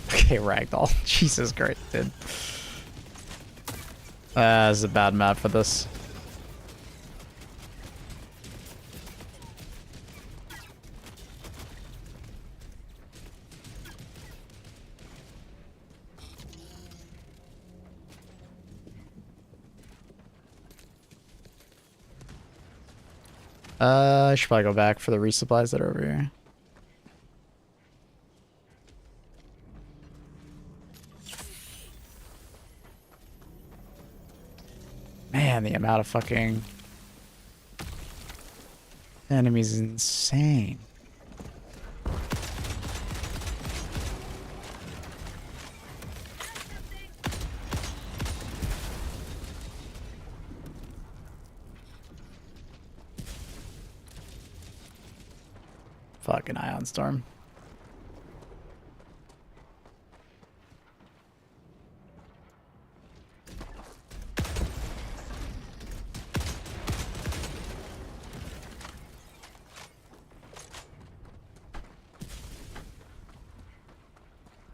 Okay, Ragdoll. Jesus Christ, dude. This is a bad map for this. I should probably go back for the resupplies that are over here. Man, the amount of fucking enemies is insane. Fucking Ion Storm.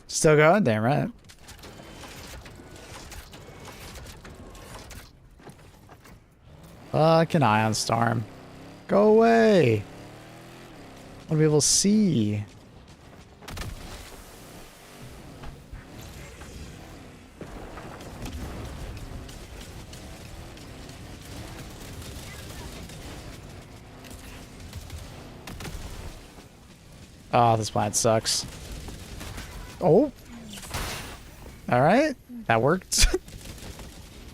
Still going? Damn right. Fucking Ion Storm. Go away. I want to be able to see. Oh, this planet sucks. Oh. All right. That worked.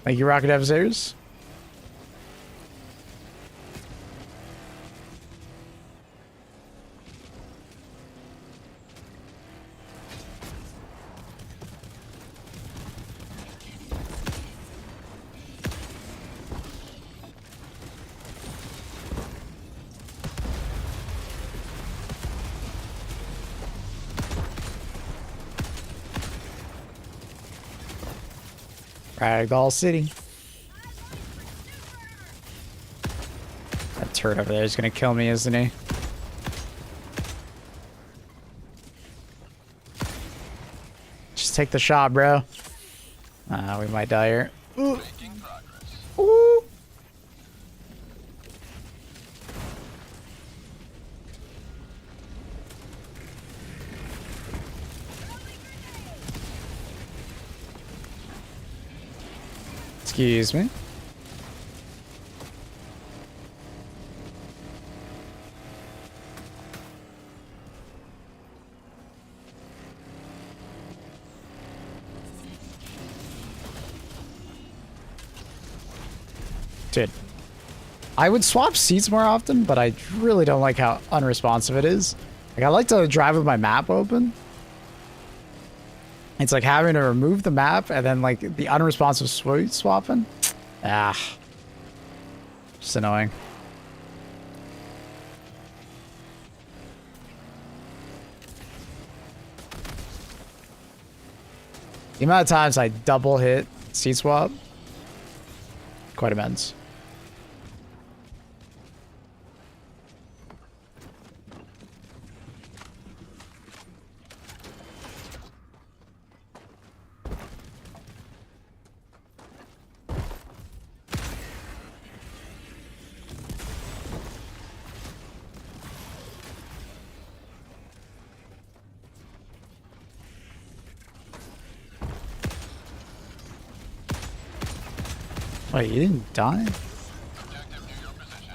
Thank you, Rocket Adversaries. Ragdoll City. That turret over there is gonna kill me, isn't he? Just take the shot, bro. We might die here. Ooh. Making progress. Ooh. Excuse me. Dude, I would swap seats more often, but I really don't like how unresponsive it is. Like, I like to drive with my map open. It's like having to remove the map and then like the unresponsive swapping. Ah. Just annoying. The amount of times I double hit seat swap, quite immense. Wait, you didn't die? Objective near your position.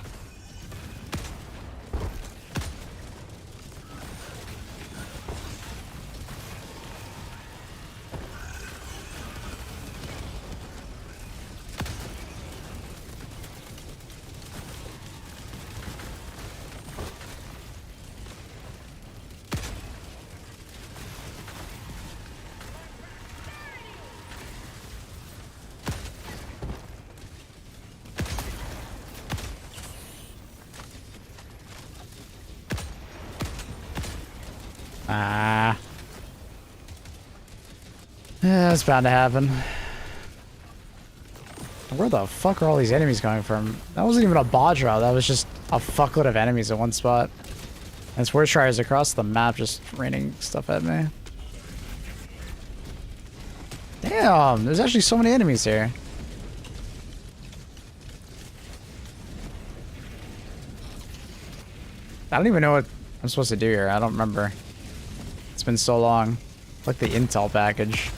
Yeah, it's bound to happen. Where the fuck are all these enemies coming from? That wasn't even a bot drop. That was just a fuckload of enemies in one spot. And it's worse tries across the map just raining stuff at me. Damn, there's actually so many enemies here. I don't even know what I'm supposed to do here. I don't remember. It's been so long. Like the intel package.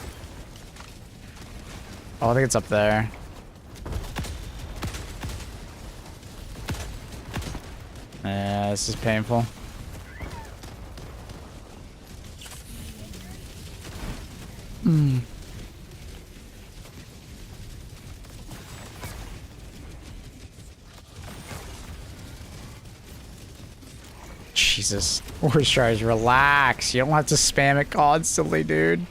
Oh, I think it's up there. Yeah, this is painful. Jesus. Worst tries, relax. You don't have to spam it constantly, dude.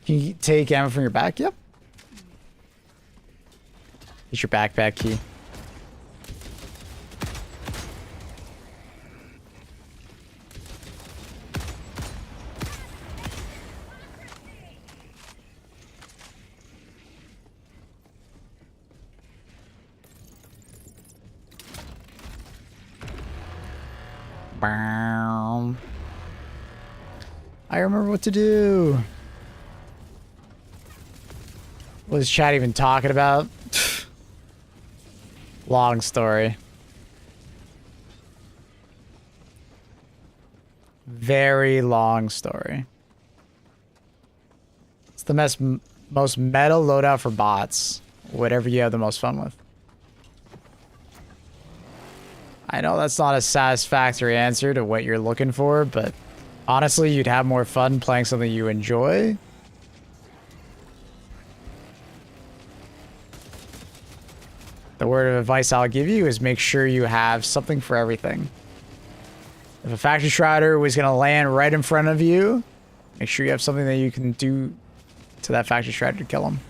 Can you take ammo from your back? Yep. It's your backpack key. Bow. I remember what to do. What is chat even talking about? Long story. Very long story. It's the most meta loadout for bots. Whatever you have the most fun with. I know that's not a satisfactory answer to what you're looking for, but honestly, you'd have more fun playing something you enjoy. The word of advice I'll give you is make sure you have something for everything. If a factory shrouder was going to land right in front of you, make sure you have something that you can do to that factory shrouder to kill him.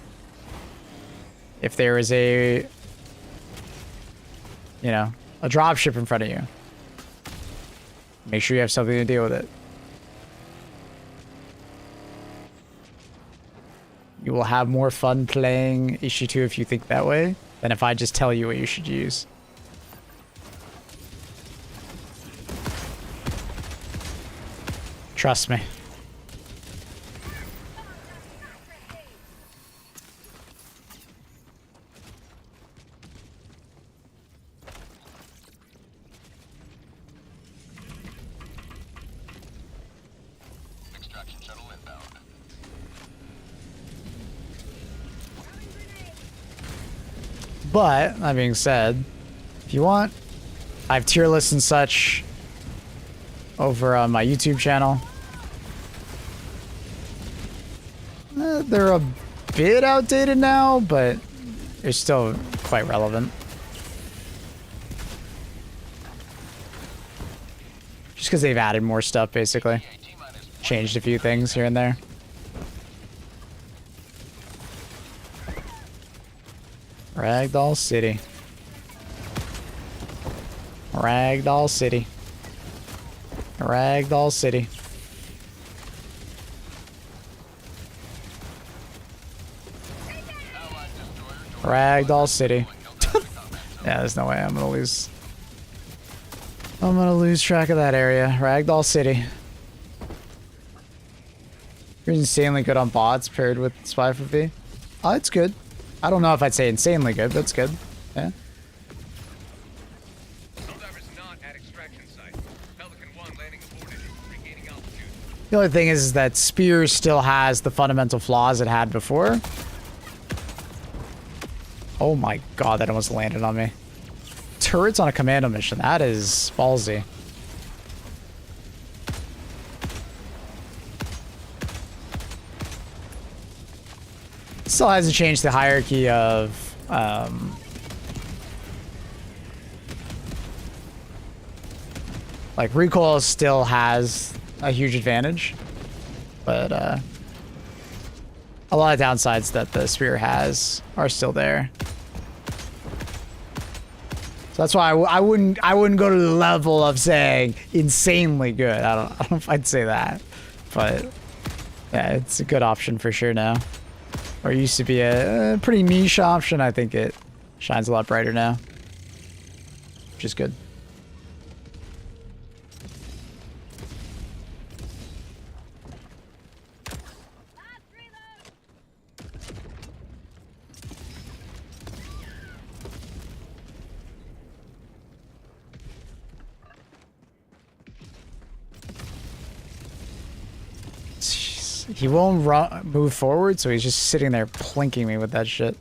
If there is a, you know, a dropship in front of you, make sure you have something to deal with it. You will have more fun playing HG2 if you think that way than if I just tell you what you should use. Trust me. Extraction shuttle inbound. But, that being said, if you want, I have tier lists and such over on my YouTube channel. They're a bit outdated now, but they're still quite relevant. Just because they've added more stuff, basically. Changed a few things here and there. Ragdoll City. Ragdoll City. Ragdoll City. Ragdoll City. Yeah, there's no way I'm gonna lose. I'm gonna lose track of that area. Ragdoll City. You're insanely good on bots paired with Spy for V. Oh, it's good. I don't know if I'd say insanely good, but it's good. Yeah. Helldiver's not at extraction site. Pelican 1 landing aborted, regaining altitude. The only thing is that Spear still has the fundamental flaws it had before. Oh my god, that almost landed on me. Turrets on a commando mission. That is ballsy. Still hasn't changed the hierarchy of like recoil still has a huge advantage. But a lot of downsides that the spear has are still there. So that's why I wouldn't go to the level of saying insanely good. I don't know if I'd say that, but yeah, it's a good option for sure now. Or it used to be a pretty niche option. I think it shines a lot brighter now, which is good. He won't move forward, so he's just sitting there plinking me with that shit.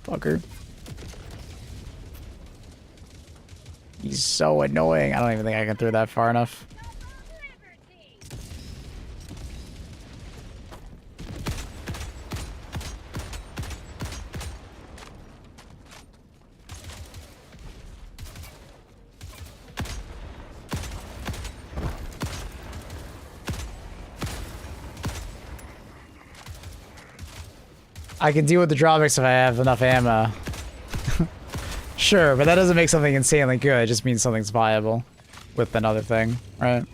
Fucker. He's so annoying. I don't even think I can throw that far enough. I can deal with the drawbacks if I have enough ammo. Sure, but that doesn't make something insanely good. It just means something's viable with another thing, right?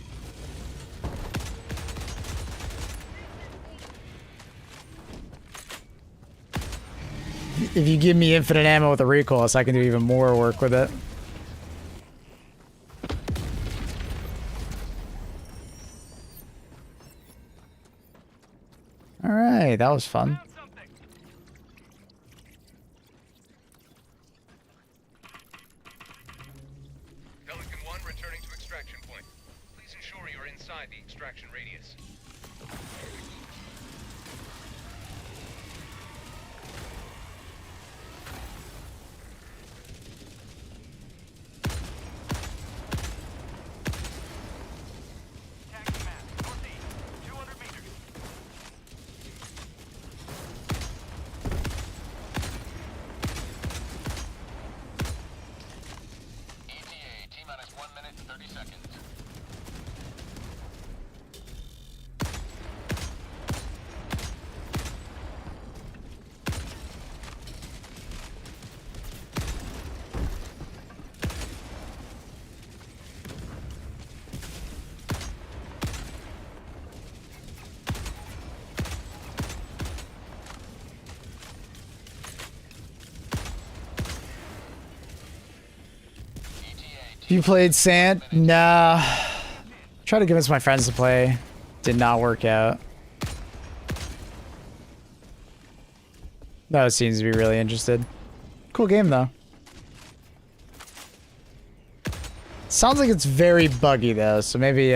If you give me infinite ammo with a recoil, so I can do even more work with it. Alright, that was fun. Pelican 1 returning to extraction point. Please ensure you're inside the extraction radius. Tagging map. Northeast. 200 meters. ETA, T-minus 1 minute and 30 seconds. You played Sant? Nah. Tried to convince my friends to play. Did not work out. No, seems to be really interested. Cool game though. Sounds like it's very buggy though, so maybe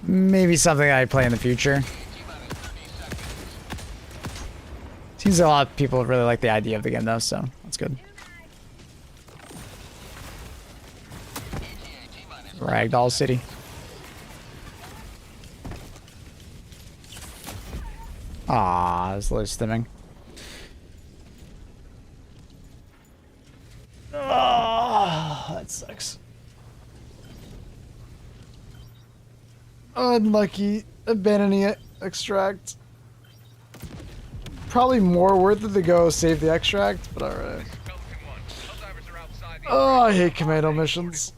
maybe something I play in the future. Seems a lot of people really like the idea of the game though, so that's good. Ragdoll City. Ah, it's low stimming. Ah, that sucks. Unlucky. Abandoning extract. Probably more worth it to go save the extract, but alright. Pelican 1. Helldivers are outside the Oh, I hate commando missions.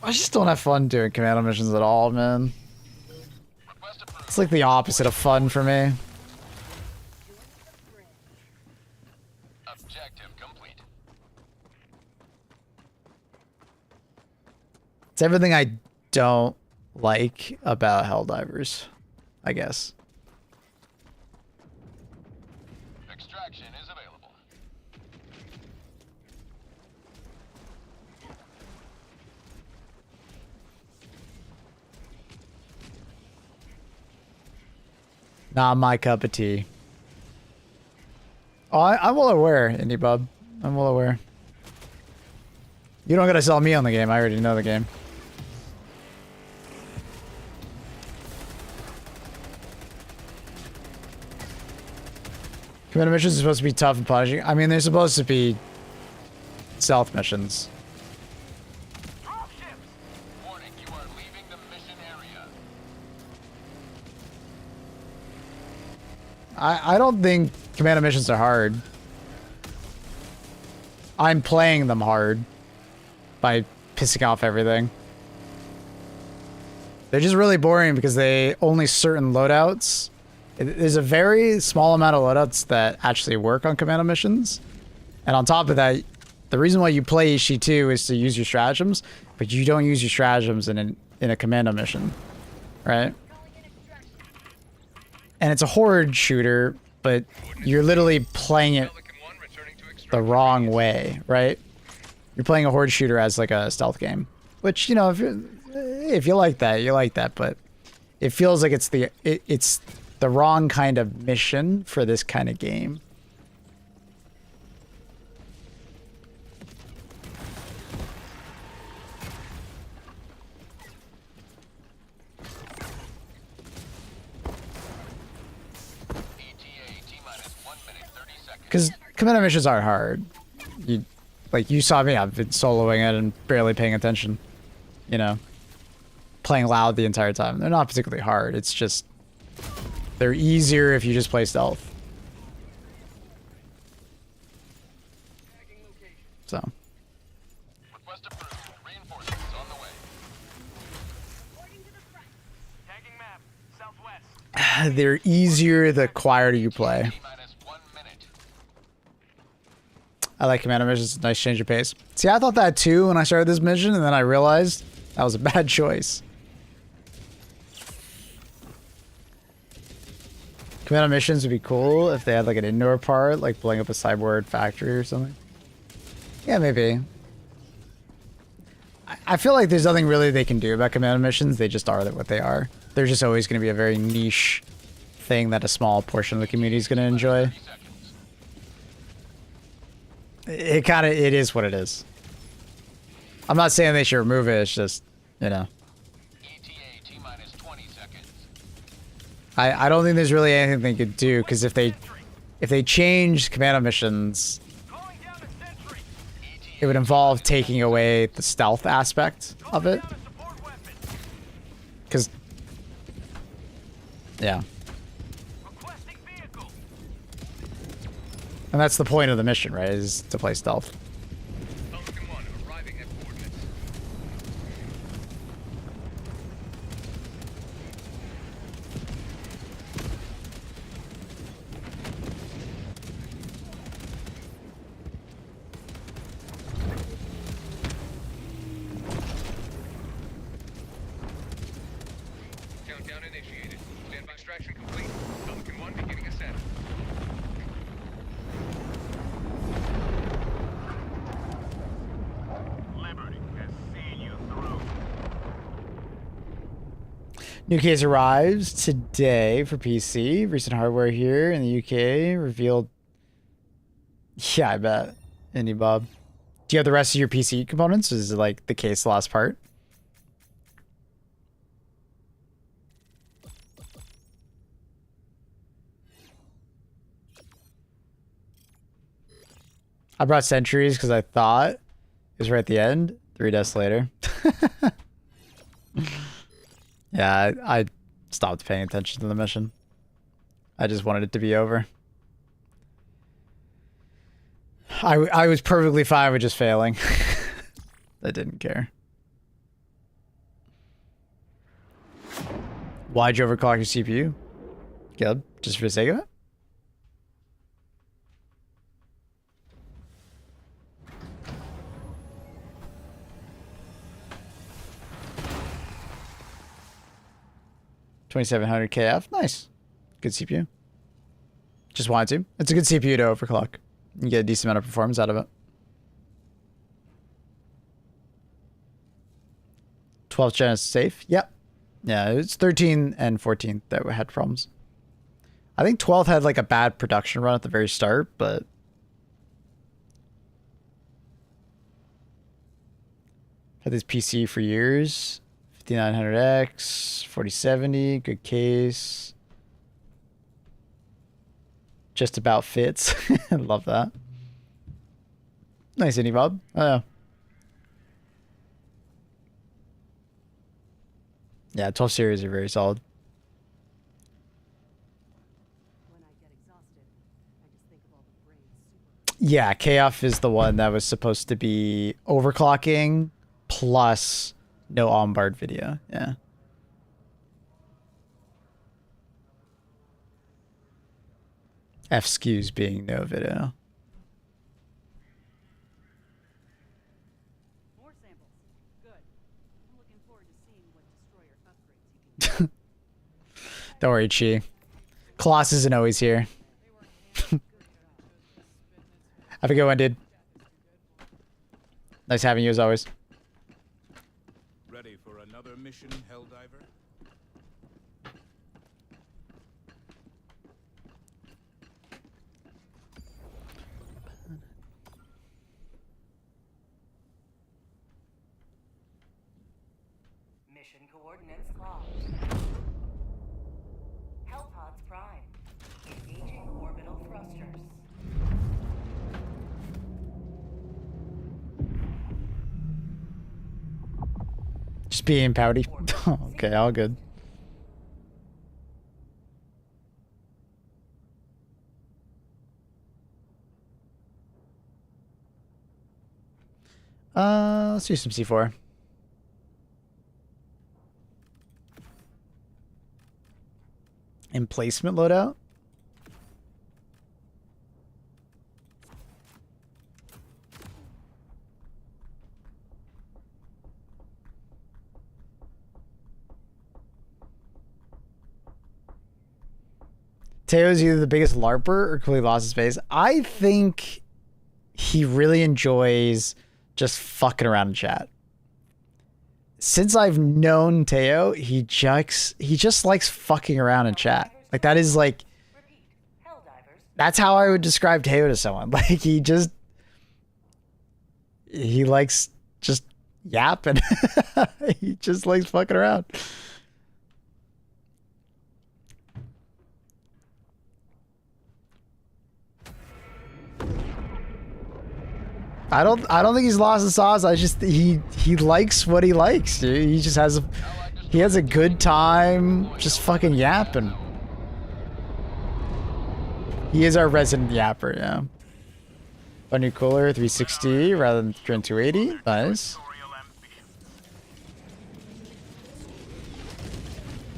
I just don't have fun doing commando missions at all, man. Request approved. It's like the opposite of fun for me. Objective complete. It's everything I don't like about Helldivers, I guess. Extraction is available. Not my cup of tea. Oh, I'm well aware, Indie Bub. I'm well aware. You don't gotta sell me on the game. I already know the game. Commando missions are supposed to be tough and punishing. I mean, they're supposed to be stealth missions. Warning, you are leaving the mission area. I don't think commando missions are hard. I'm playing them hard by pissing off everything. They're just really boring because they only certain loadouts. There's a very small amount of loadouts that actually work on commando missions. And on top of that, the reason why you play EC2 is to use your stratagems, but you don't use your stratagems in a commando mission, right? And it's a horde shooter, but you're literally playing it Pelican 1 returning to the extraction. wrong way, right? You're playing a horde shooter as like a stealth game, which, you know, if you like that, you like that, but it feels like it's the wrong kind of mission for this kind of game. ETA T-minus 1 minute 30 seconds. Because commando missions aren't hard. You saw me, I've been soloing it and barely paying attention. You know, playing loud the entire time. They're not particularly hard. It's just, they're easier if you just play stealth. So. Request approved. Reinforcements on the way. Tagging map. Southwest. They're easier the quieter you play. T-minus 1 minute. I like commando missions. Nice change of pace. See, I thought that too when I started this mission, and then I realized that was a bad choice. Commando missions would be cool if they had like an indoor part, like blowing up a cyborg factory or something. Yeah, maybe. I feel like there's nothing really they can do about commando missions. They just are what they are. They're just always going to be a very niche thing that a small portion of the community is going to enjoy. 30 seconds. It is what it is. I'm not saying they should remove it. It's just, you know. ETA T-minus 20 seconds. I don't think there's really anything they could do, because if they change commando missions, Calling down a sentry. it would involve taking away the stealth aspect of it. Down a support weapon. Because, yeah. Requesting vehicle. And that's the point of the mission, right? Is to play stealth. Pelican 1 arriving at coordinates. Countdown initiated. Standby extraction complete. Pelican 1 beginning ascent. Liberty has seen you through. New case arrives today for PC. Recent hardware here in the UK revealed. Yeah, I bet. Indie Bob. Do you have the rest of your PC components? Is it like the case last part? I brought Sentries because I thought it was right at the end. 3 deaths later. Yeah, I stopped paying attention to the mission. I just wanted it to be over. I was perfectly fine with just failing. I didn't care. Why'd you overclock your CPU? Caleb, just for the sake of it? $2,700 KF. Nice. Good CPU. Just wanted to. It's a good CPU to overclock. You get a decent amount of performance out of it. 12th gen is safe. Yep. Yeah, it's 13 and 14 that had problems. I think 12th had like a bad production run at the very start, but had this PC for years. 5900X, 4070, good case. Just about fits. Love that. Nice, Indie Bob. Oh, yeah, 12 series are very solid. Yeah, KF is the one that was supposed to be overclocking plus no onboard video. Yeah. F SKUs being no video. More samples. Good. I'm looking forward to seeing what destroyer upgrades you can Don't worry, Chi. Colossus isn't always here. Have a good one, dude. Nice having you as always. Ready for another mission, Helldiver? Mission coordinates logged. Hellpods prime. Engaging orbital thrusters. Just being pouty. Okay, all good. Let's do some C4. Emplacement loadout? Teo's either the biggest LARPer or completely lost his face. I think he really enjoys just fucking around in chat. Since I've known Teo, he just likes fucking around in chat. Like that is like, Repeat. Helldivers. that's how I would describe Teo to someone. Like he likes just yapping. He just likes fucking around. I don't think he's lost the sauce. I just he likes what he likes. He just has a good time just fucking yapping. He is our resident yapper, yeah. A new cooler 360 rather than 280. Nice.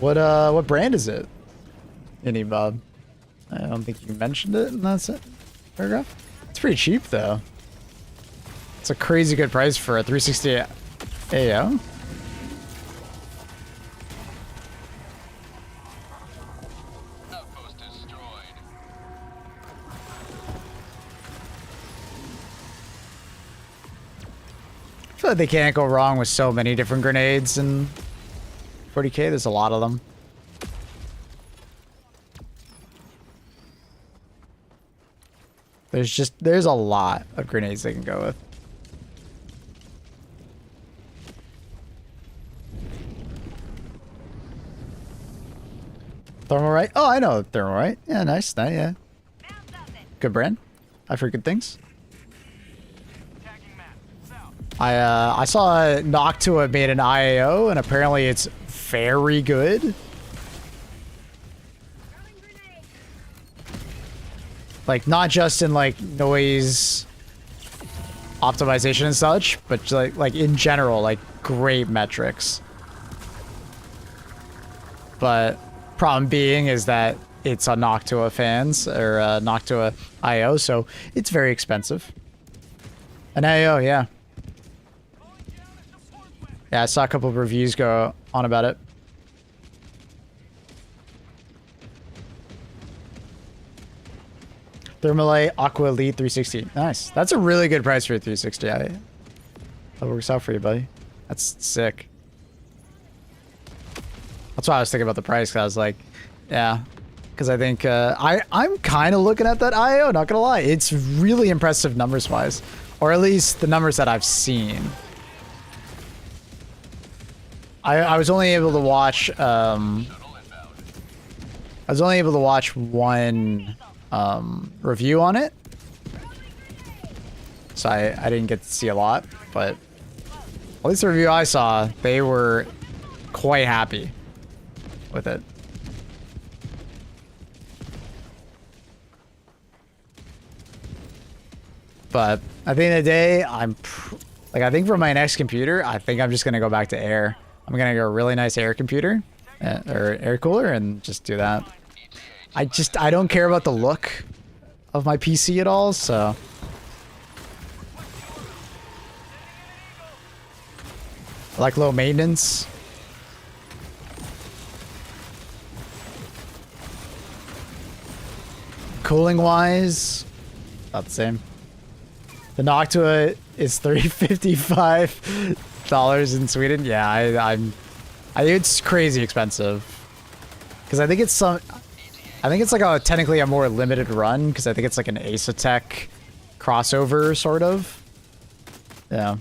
What brand is it? Any Bob? I don't think you mentioned it in that paragraph. It's pretty cheap though. It's a crazy good price for a 360 AO. Outpost destroyed. I feel like they can't go wrong with so many different grenades in 40k. There's a lot of them. There's a lot of grenades they can go with. Thermalright? Oh, I know Thermalright. Yeah, nice. Yeah. Good brand. I've heard good things. I saw Noctua made an IAO, and apparently it's very good. Like, not just in, like, noise optimization and such, but, like in general, like, great metrics. But problem being is that it's a Noctua fans, or Noctua IO, so it's very expensive. An IO, yeah. Yeah, I saw a couple of reviews go on about it. Thermalite Aqua Elite 360. Nice. That's a really good price for a 360. That works out for you, buddy. That's sick. That's why I was thinking about the price, because I was like, yeah. Because I think I'm kind of looking at that IO, not gonna lie. It's really impressive numbers-wise. Or at least the numbers that I've seen. I was only able to watch one review on it. So I didn't get to see a lot, but at least the review I saw, they were quite happy with it. But at the end of the day, I think for my next computer, I think I'm just gonna go back to air. I'm gonna go a really nice air computer, or air cooler, and just do that. I don't care about the look of my PC at all, so. I like low maintenance. Cooling wise, about the same. The Noctua is $355 in Sweden. Yeah, I think it's crazy expensive. Because I think it's like technically a more limited run, because I think it's like an Asetek crossover sort of. Yeah.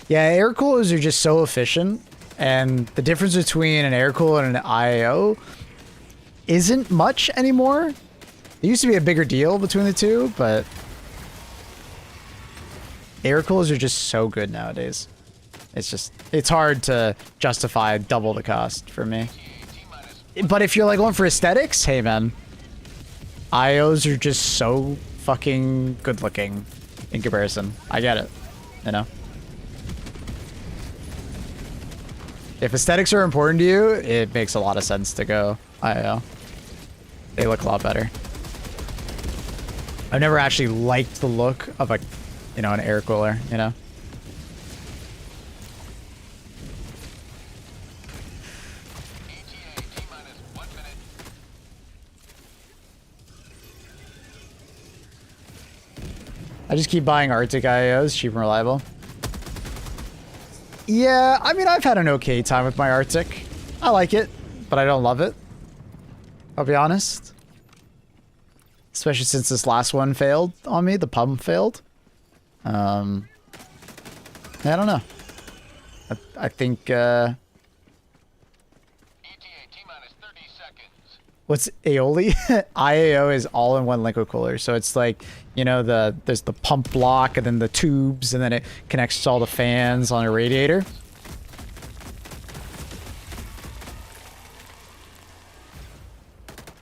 Yeah, air coolers are just so efficient, and the difference between an air cooler and an IO isn't much anymore. It used to be a bigger deal between the two, but air coolers are just so good nowadays. It's hard to justify double the cost for me. But if you're like going for aesthetics, hey man, IOs are just so fucking good looking in comparison. I get it, you know? If aesthetics are important to you, it makes a lot of sense to go IO. They look a lot better. I've never actually liked the look of an air cooler, you know? I just keep buying Arctic IOs, cheap and reliable. Yeah, I mean, I've had an okay time with my Arctic. I like it, but I don't love it. I'll be honest. Especially since this last one failed on me, the pump failed. I don't know. I think, what's Aeoli? IAO is all-in-one liquid cooler. So it's like, you know, there's the pump block and then the tubes, and then it connects to all the fans on a radiator.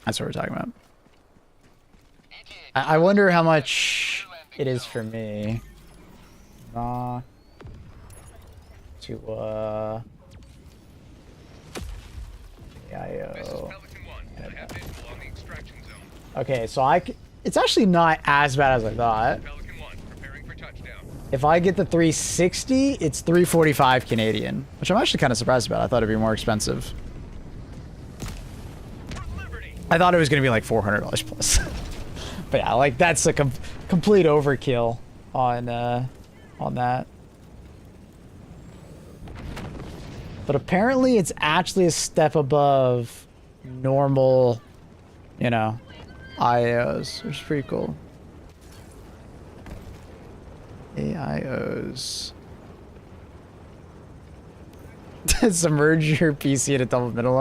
That's what we're talking about. I wonder how much it is for me. To IO. Okay, so it's actually not as bad as I thought. If I get the 360, it's 345 Canadian, which I'm actually kind of surprised about. I thought it'd be more expensive. I thought it was going to be like $400 plus. But yeah, like that's a complete overkill on that. But apparently it's actually a step above normal, you know, IOs, which is pretty cool. AIOs. Submerge your PC in a double middle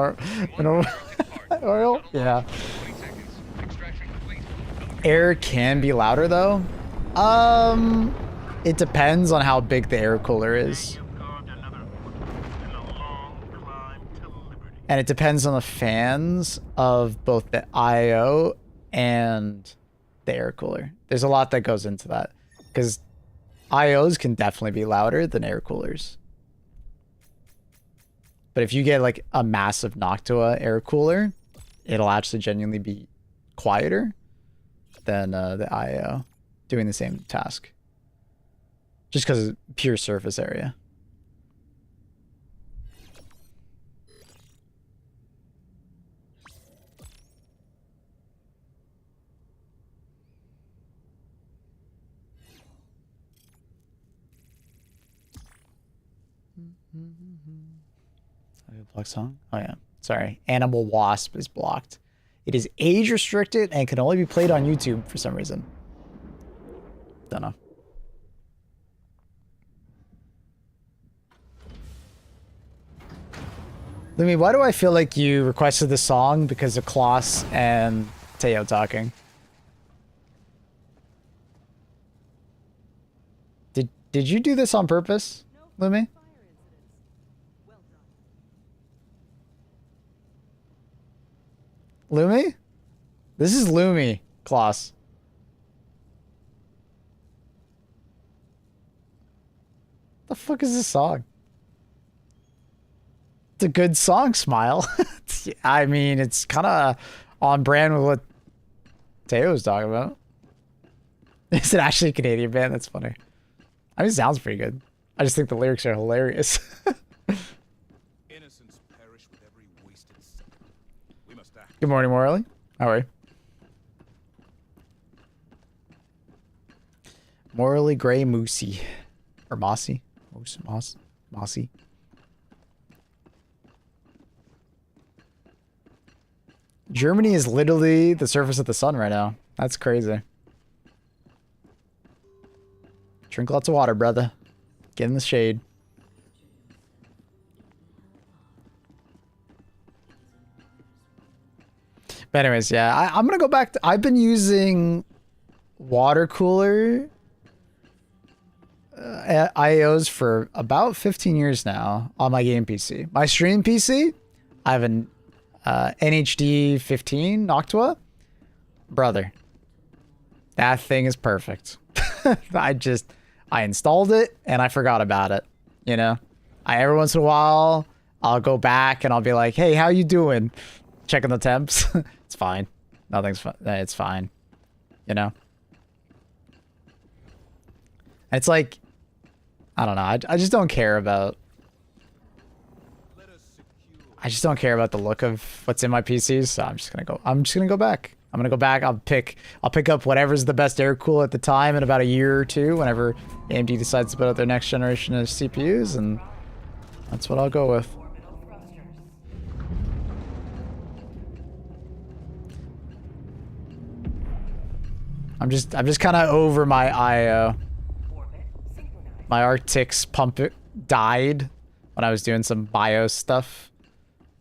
oil? Yeah. Air can be louder though. It depends on how big the air cooler is. And it depends on the fans of both the IO and the air cooler. There's a lot that goes into that, because IOs can definitely be louder than air coolers. But if you get like a massive Noctua air cooler, it'll actually genuinely be quieter than the IO doing the same task. Just because of pure surface area. Block song? Oh yeah. Sorry. Animal Wasp is blocked. It is age restricted and can only be played on YouTube for some reason. Don't know. Lumi, why do I feel like you requested the song because of Klaus and Teo talking? Did you do this on purpose, Lumi? Fire incidents. Well done. Lumi? This is Lumi, Klaus. The fuck is this song? It's a good song, Smile. I mean, it's kind of on brand with what Teo was talking about. Is it actually a Canadian band? That's funny. I mean, it sounds pretty good. I just think the lyrics are hilarious. Innocents perish with every wasted second. We must act. Good morning, Morley. How are you? Morley Gray Moosey. Or Mossy. Mossy. Germany is literally the surface of the sun right now. That's crazy. Drink lots of water, brother. Get in the shade. But anyways, yeah, I'm gonna go back to, I've been using water cooler IOs for about 15 years now on my game PC. My stream PC, I have an NHD 15 Noctua. Brother, that thing is perfect. I installed it and I forgot about it. You know, every once in a while I'll go back and I'll be like, hey, how you doing? Checking the temps. It's fine. Nothing's fine. It's fine. You know? It's like, I don't know. I just don't care about, I just don't care about the look of what's in my PCs. So I'm just gonna go back. I'm gonna go back. I'll pick up whatever's the best air cool at the time in about a year or two, whenever AMD decides to put out their next generation of CPUs, and that's what I'll go with. I'm just kind of over my IO. My RTX pump died when I was doing some BIOS stuff.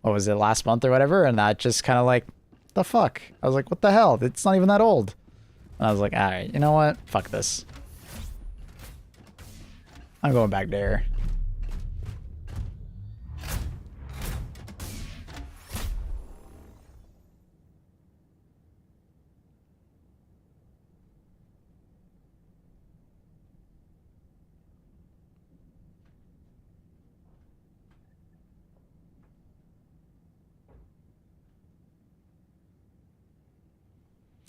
What was it, last month or whatever? And that just kind of like, the fuck? I was like, what the hell? It's not even that old. And I was like, all right, you know what? Fuck this. I'm going back there.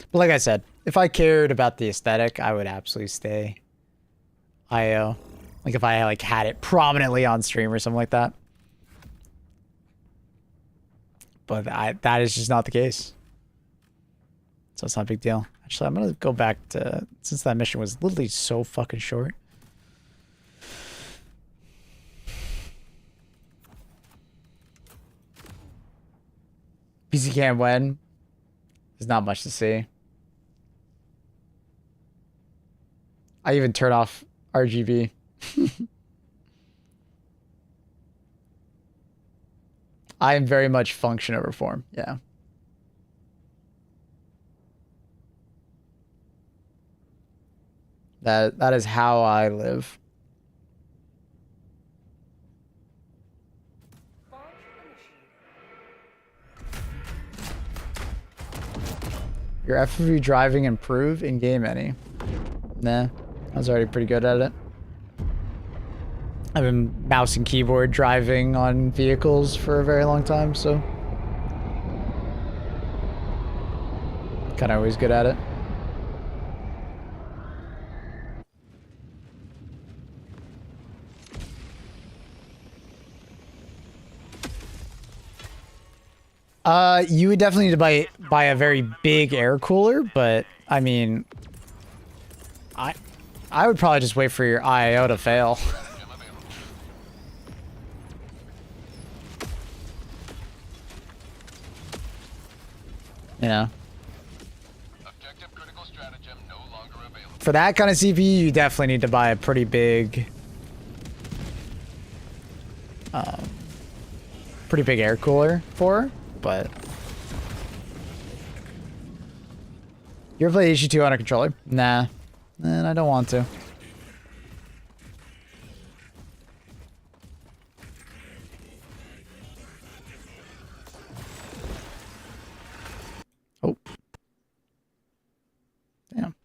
But like I said, if I cared about the aesthetic, I would absolutely stay IO. Like if I had it prominently on stream or something like that. But that is just not the case. So it's not a big deal. Actually, I'm gonna go back to, since that mission was literally so fucking short. PC cam when? There's not much to see. I even turn off RGB. I am very much function over form. Yeah. That is how I live. Your FOV driving improve in game any? Nah, I was already pretty good at it. I've been mouse and keyboard driving on vehicles for a very long time, so kind of always good at it. You would definitely need to buy a very big air cooler, but I mean, I would probably just wait for your IO to fail. You know, Objective critical stratagem no longer available. for that kind of CPU, you definitely need to buy a pretty big pretty big air cooler for, but... You ever play HE2 on a controller? Nah. And I don't want to. Oh. Damn.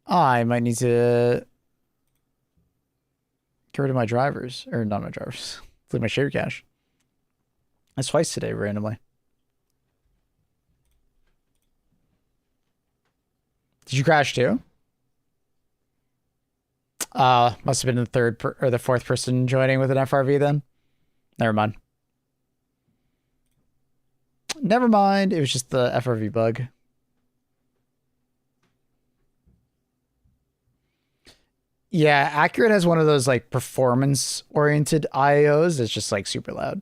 I might need to get rid of my drivers. Or not my drivers. Leave my share cache. That's twice today, randomly. Did you crash too? Must have been the third or the fourth person joining with an FRV then. Never mind. Never mind. It was just the FRV bug. Yeah, Accurate has one of those like performance oriented IOs that's just like super loud.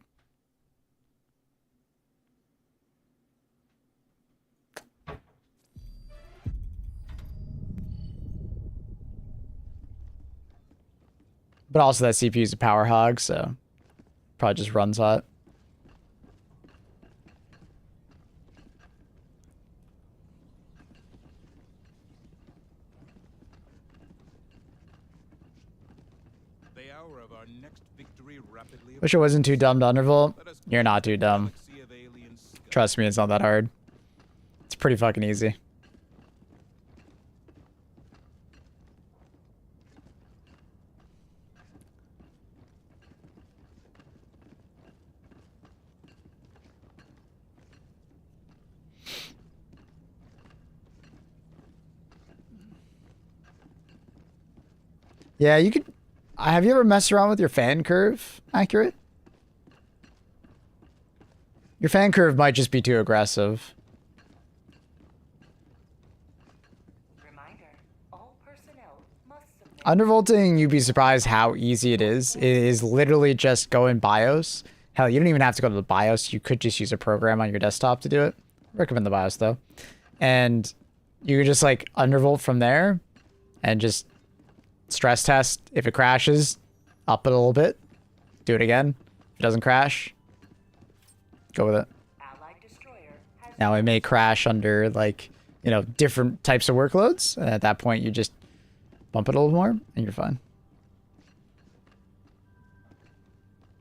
But also that CPU is a power hog, so probably just runs hot. The hour of our next victory rapidly Wish it wasn't too dumb to undervolt. Let us You're not too dumb. galaxy of alien scum. Trust me, it's not that hard. It's pretty fucking easy. Yeah, you could... Have you ever messed around with your fan curve, Accurate? Your fan curve might just be too aggressive. Reminder, all personnel must submit Undervolting, you'd be surprised how easy it is. It is literally just go in BIOS. Hell, you don't even have to go to the BIOS. You could just use a program on your desktop to do it. Recommend the BIOS though. And you can just like undervolt from there and just stress test. If it crashes, up it a little bit. Do it again. If it doesn't crash, go with it. Allied destroyer has Now it may crash under like, you know, different types of workloads. And at that point you just bump it a little more and you're fine.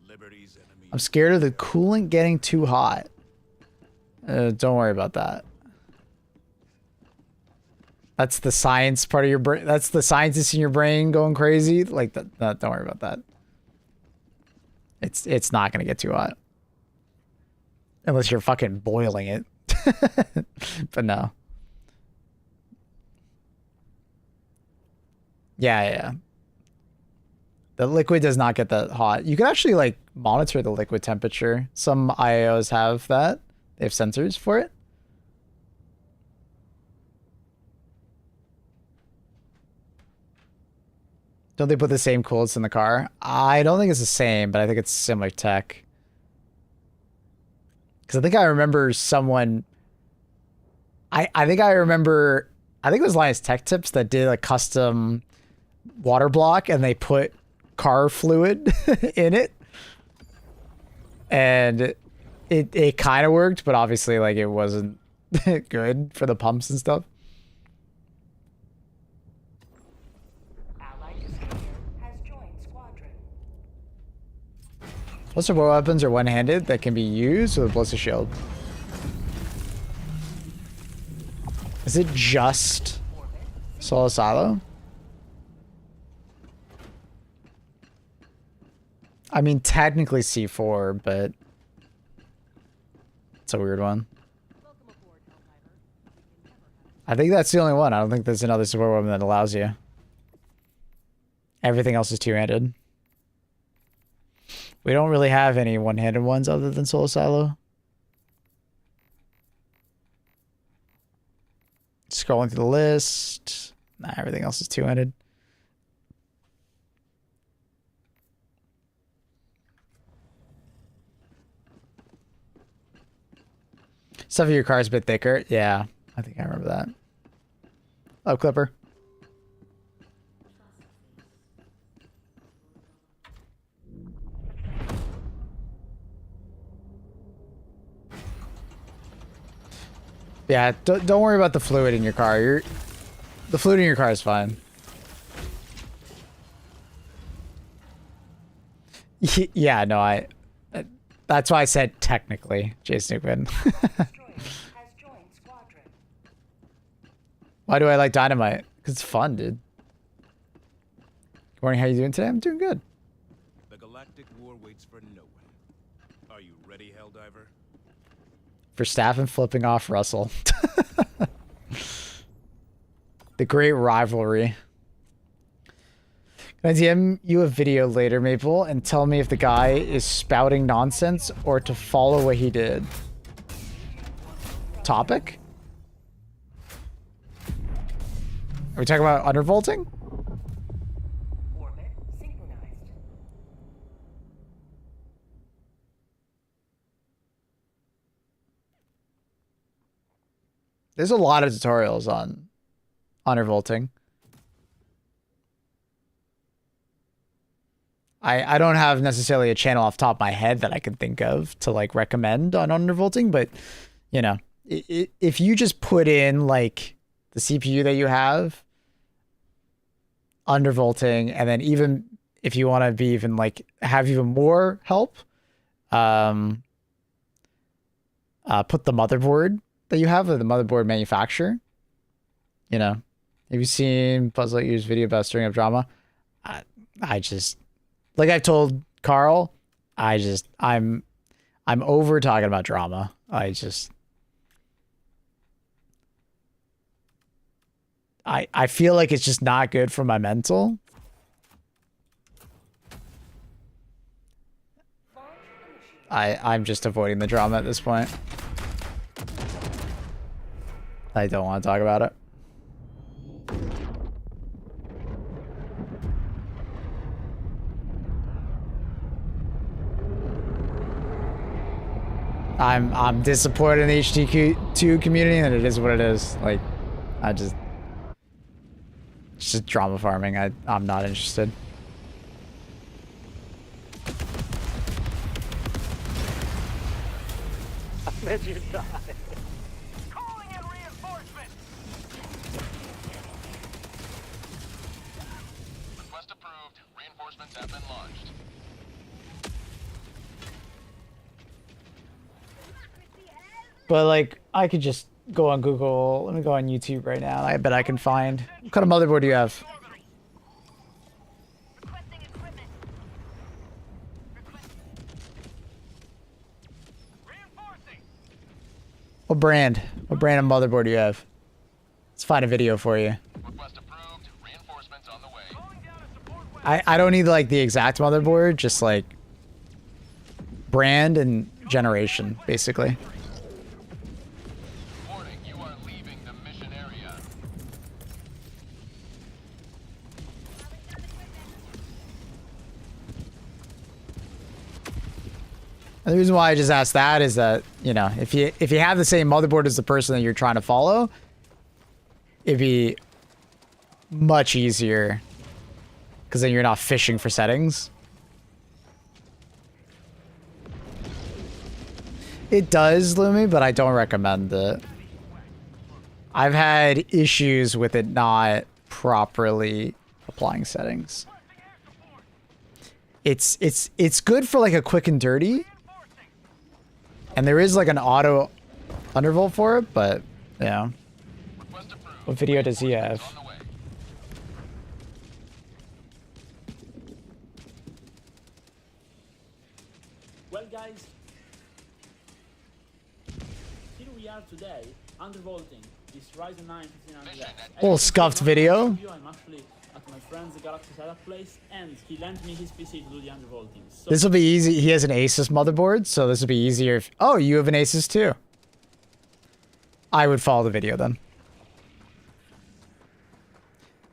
Liberty's enemy. I'm scared of the coolant getting too hot. Don't worry about that. That's the science part of your brain. That's the scientist in your brain going crazy. Like that. Don't worry about that. It's not gonna get too hot, unless you're fucking boiling it. But no. Yeah. The liquid does not get that hot. You can actually like monitor the liquid temperature. Some IOs have that. They have sensors for it. Don't they put the same coolants in the car? I don't think it's the same, but I think it's similar tech. Because I think I remember someone... I think it was Linus Tech Tips that did a custom water block and they put car fluid in it. And it kind of worked, but obviously like it wasn't good for the pumps and stuff. Allied destroyer has joined squadron. Most of our weapons are one-handed that can be used with a ballistic shield. Is it just solo silo? I mean, technically C4, but it's a weird one. Welcome aboard, Helldiver. We can never have I think that's the only one. I don't think there's another support weapon that allows you. Everything else is two-handed. We don't really have any one-handed ones other than solo silo. Scrolling through the list. Nah, everything else is two-handed. Stuff in your car is a bit thicker. Yeah, I think I remember that. Oh, Clipper. Yeah, don't worry about the fluid in your car. The fluid in your car is fine. Yeah, no, that's why I said technically, Jason Newman. Why do I like Dynamite? Because it's fun, dude. Good morning, how you doing today? I'm doing good. The galactic war waits for no one. Are you ready, Helldiver? For staff and flipping off Russell. The great rivalry. Can I DM you a video later, Maple, and tell me if the guy is spouting nonsense or to follow what he did? Topic? Are we talking about undervolting? Orbit synchronized. There's a lot of tutorials on undervolting. I don't have necessarily a channel off the top of my head that I can think of to like recommend on undervolting, but you know, if you just put in like the CPU that you have, undervolting, and then even if you want to be even like have even more help, put the motherboard that you have, or the motherboard manufacturer. You know, have you seen Buzz Lightyear's video about stirring up drama? I just, like I've told Carl, I'm over talking about drama. I feel like it's just not good for my mental. I'm just avoiding the drama at this point. I don't want to talk about it. I'm disappointed in the HTQ2 community, and it is what it is. Like, it's just drama farming. I'm not interested. Let you die. Calling in reinforcements. Request approved. Reinforcements have been launched. But like, I could just go on Google. Let me go on YouTube right now. I bet I can find. What kind of motherboard do you have? Requesting equipment. Reinforcing. What brand? What brand of motherboard do you have? Let's find a video for you. Request approved. Reinforcements on the way. Calling down a support weapon. I don't need like the exact motherboard, just like brand and generation, basically. Warning, you are leaving the mission area. And the reason why I just asked that is that, you know, if you have the same motherboard as the person that you're trying to follow, it'd be much easier because then you're not fishing for settings. It does, Lumi, but I don't recommend it. I've had issues with it not properly applying settings. It's good for like a quick and dirty. And there is like an auto undervolt for it, but yeah. Request approved. What video does he have? On the way. Well, guys, here we are today, undervolting this Ryzen 9 1500X. Little scuffed video. I'm actually at my friend's Galaxy setup place, and he lent me his PC to do the undervolting. So This will be easy. He has an Asus motherboard, so this will be easier. If, oh, you have an Asus too. I would follow the video then.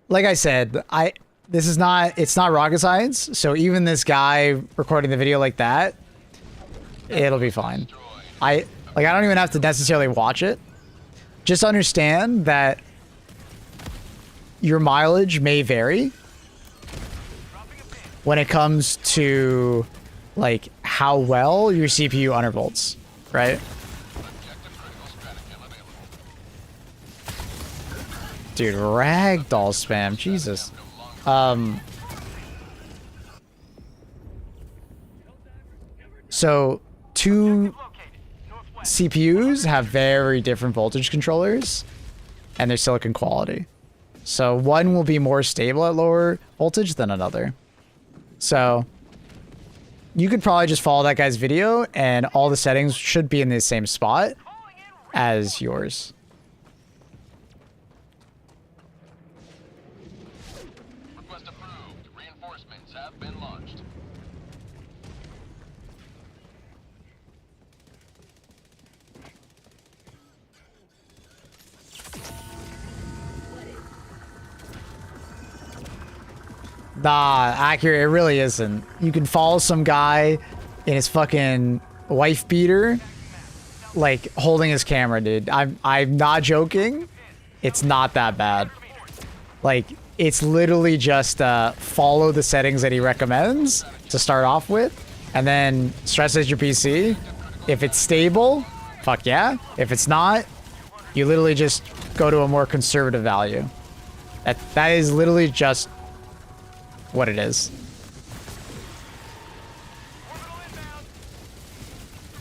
Like I said, it's not rocket science. So even this guy recording the video like that, it'll be fine. I don't even have to necessarily watch it. Just understand that your mileage may vary when it comes to like how well your CPU undervolts, right? Objective critical strategy available. Dude, ragdoll spam. Jesus. So, two CPUs have very different voltage controllers, and they're silicon quality. So one will be more stable at lower voltage than another. So you could probably just follow that guy's video, and all the settings should be in the same spot as yours. Request approved. Reinforcements have been launched. Nah, accurate. It really isn't. You can follow some guy in his fucking wife beater, like holding his camera, dude. I'm not joking. It's not that bad. Like, it's literally just follow the settings that he recommends to start off with, and then stress test your PC. If it's stable, fuck yeah. If it's not, you literally just go to a more conservative value. That is literally just what it is.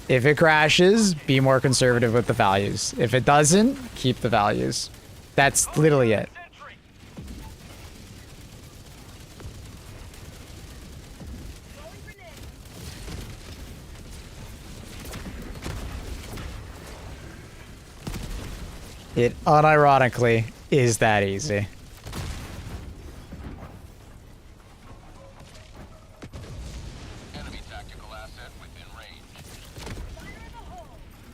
If it crashes, be more conservative with the values. If it doesn't, keep the values. That's literally it. It unironically is that easy. Enemy tactical asset within range.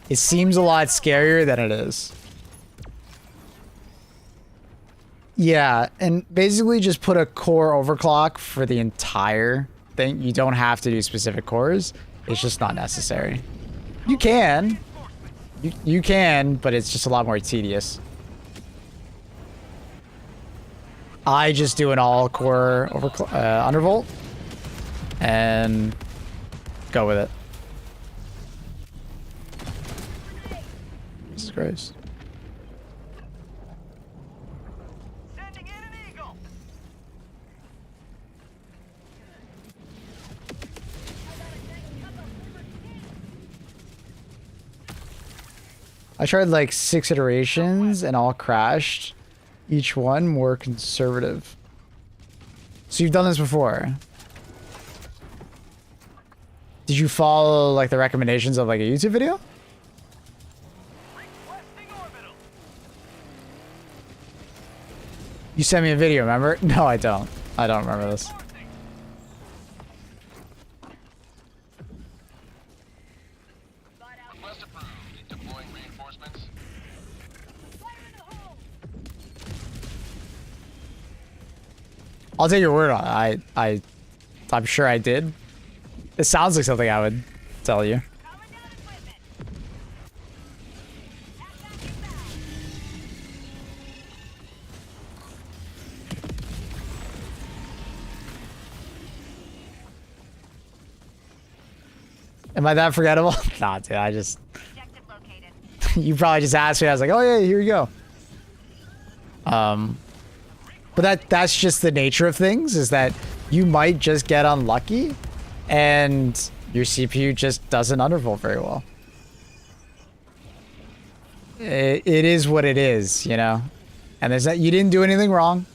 It seems a lot scarier than it is. Yeah, and basically just put a core overclock for the entire thing. You don't have to do specific cores. It's just not necessary. You can. You can, but it's just a lot more tedious. I just do an all core undervolt and go with it. Jesus Christ. Sending in an eagle. I tried like 6 iterations and all crashed. Each one more conservative. So you've done this before. Did you follow like the recommendations of like a YouTube video? Requesting orbital. You sent me a video, remember? No, I don't. I don't remember this. Request approved. Deploying reinforcements. I'll take your word on it. I'm sure I did. It sounds like something I would tell you. Calling down equipment. Attack inbound. Am I that forgettable? Nah, dude, I just... Objective located. You probably just asked me, I was like, oh yeah, here you go. But that's just the nature of things, is that you might just get unlucky and your CPU just doesn't undervolt very well. It is what it is, you know? And there's that, you didn't do anything wrong.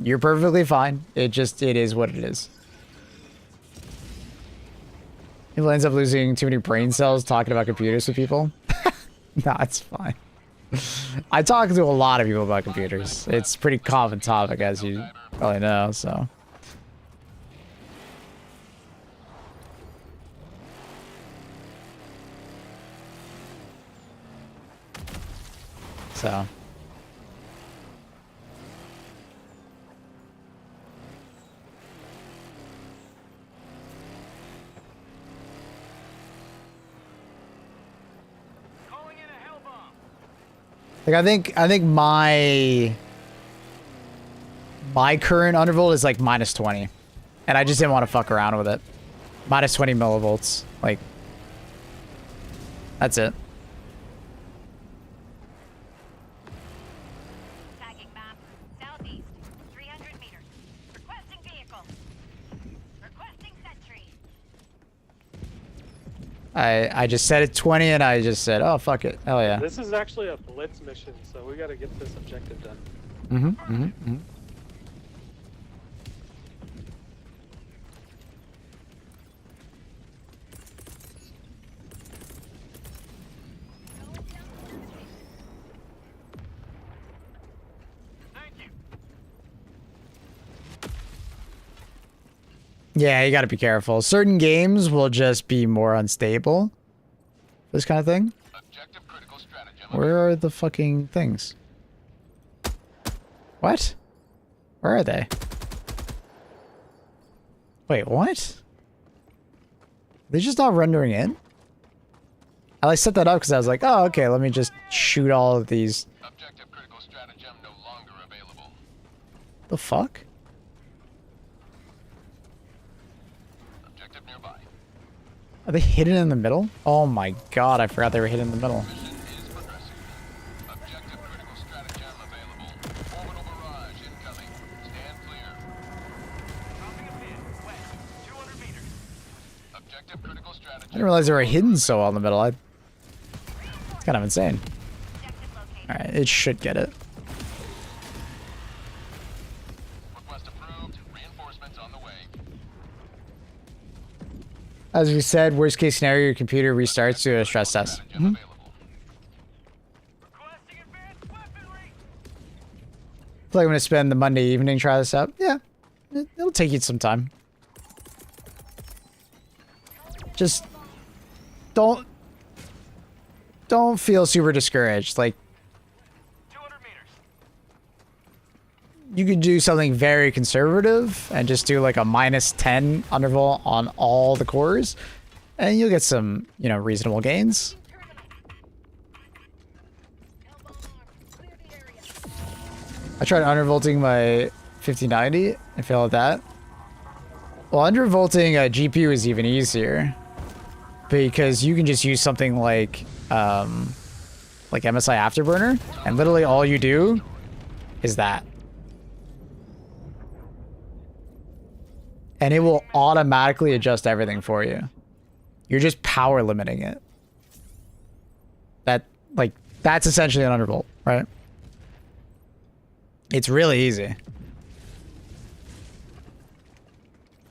You're perfectly fine. It is what it is. People ends up losing too many brain cells talking about computers with people. Nah, it's fine. I talk to a lot of people about computers. It's a pretty common topic, as you probably know, so. So. Calling in a hell bomb. Like, I think my current undervolt is like -20. And I just didn't want to fuck around with it. -20 millivolts. Like, that's it. Tagging map. I just set it 20 and I just said, oh, fuck it. Hell yeah. This is actually a blitz mission, so we gotta get this objective done. Yeah, you gotta be careful. Certain games will just be more unstable. This kind of thing. Objective critical stratagem. Where are the fucking things? What? Where are they? Wait, what? They're just not rendering in? I like set that up because I was like, oh, okay, let me just shoot all of these. Objective critical stratagem no longer available. The fuck? Objective nearby. Are they hidden in the middle? Oh my god, I forgot they were hidden in the middle. Mission is progressing. Objective critical stratagem available. Orbital barrage incoming. Stand clear. Dropping a pin. West. 200 meters. Objective critical stratagem. I didn't realize they were hidden so well in the middle. It's kind of insane. Alright, it should get it. Request approved. Reinforcements on the way. As we said, worst case scenario, your computer restarts to a stress test. Stratagem available. Requesting advanced weaponry. I feel like I'm gonna spend the Monday evening try this out. Yeah, it'll take you some time. Just don't feel super discouraged. Like 200 meters. you could do something very conservative and just do like a -10 undervolt on all the cores, and you'll get some, you know, reasonable gains. I tried undervolting my 5090 and failed at that. Well, undervolting a GPU is even easier because you can just use something like MSI Afterburner, and literally all you do is that. And it will automatically adjust everything for you. You're just power limiting it. That's essentially an undervolt, right? It's really easy.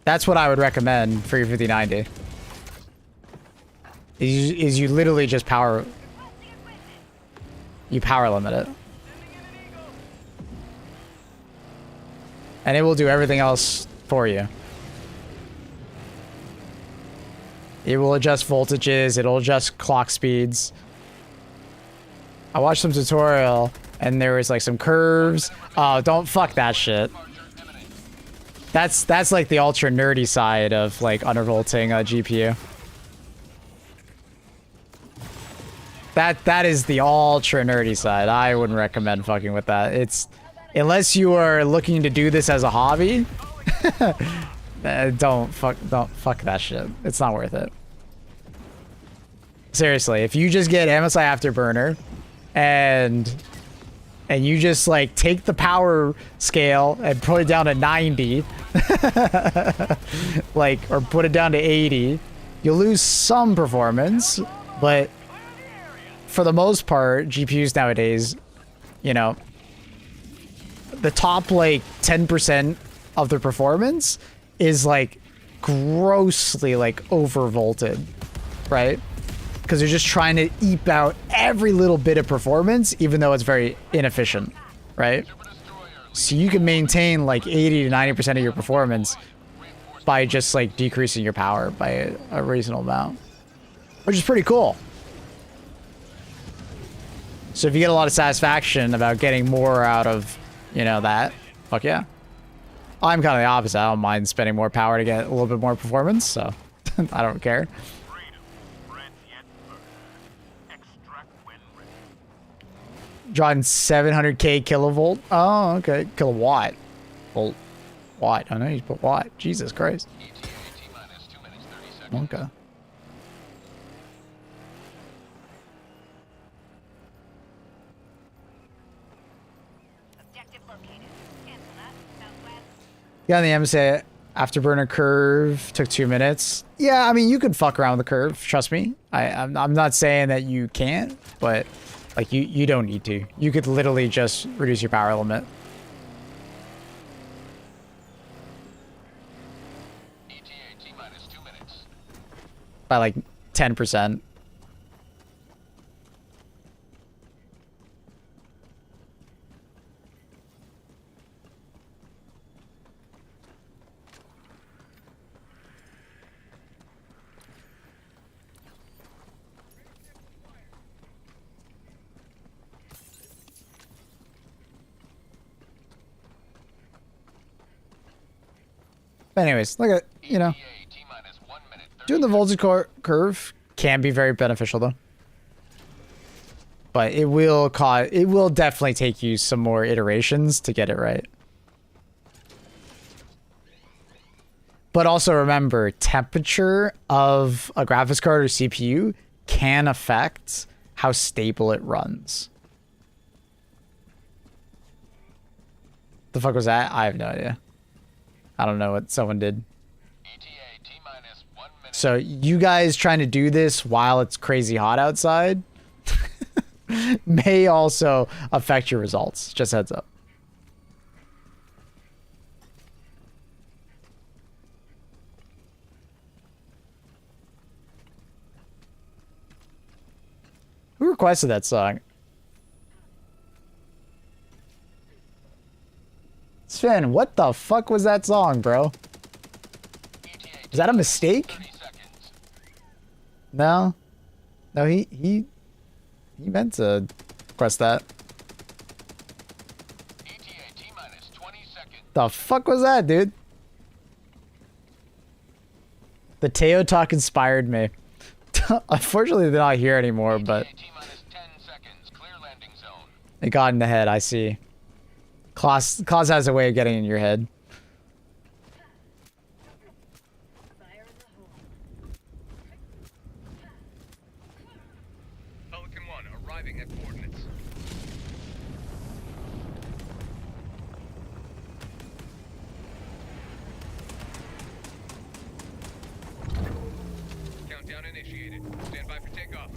That's what I would recommend for your 5090. Is you literally just power... You power limit it. And it will do everything else for you. It will adjust voltages, it'll adjust clock speeds. I watched some tutorial and there was like some curves. Oh, don't fuck that shit. That's like the ultra nerdy side of like undervolting a GPU. That is the ultra nerdy side. I wouldn't recommend fucking with that. It's unless you are looking to do this as a hobby. Don't fuck that shit. It's not worth it. Seriously, if you just get MSI Afterburner and you just like take the power scale and put it down to 90, like, or put it down to 80, you'll lose some performance, but for the most part, GPUs nowadays, you know, the top like 10% of their performance is like grossly like overvolted, right? Because they're just trying to eke out every little bit of performance, even though it's very inefficient, right? So you can maintain like 80 to 90% of your performance by just like decreasing your power by a reasonable amount, which is pretty cool. So if you get a lot of satisfaction about getting more out of, you know, that, fuck yeah. I'm kind of the opposite. I don't mind spending more power to get a little bit more performance, so I don't care. Drawing 700k kilovolt. Oh, okay. Kilowatt. Volt. Watt. I know you put watt. Jesus Christ. Okay. Objective located. Cancel that. Southwest. Yeah, the MSA Afterburner curve took 2 minutes. Yeah, I mean, you could fuck around with the curve. Trust me. I'm not saying that you can't, but like you don't need to. You could literally just reduce your power limit. ETA T-minus 2 minutes. By like 10%. But anyways, look at, you know, ETA T-minus 1 minute 30 doing the voltage curve can be very beneficial though. But it will definitely take you some more iterations to get it right. But also remember, temperature of a graphics card or CPU can affect how stable it runs. The fuck was that? I have no idea. I don't know what someone did. ETA T-minus 1 minute. So you guys trying to do this while it's crazy hot outside may also affect your results. Just heads up. Who requested that song? Sven, what the fuck was that song, bro? Is that a mistake? 30 seconds. No. No, he meant to request that. ETA T-minus 20 seconds. The fuck was that, dude? The Teo talk inspired me. Unfortunately, they're not here anymore, but ETA T-minus 10 seconds. Clear landing zone. it got in the head, I see. Klaus has a way of getting in your head. Pelican 1 arriving at coordinates. Countdown initiated. Stand by for takeoff.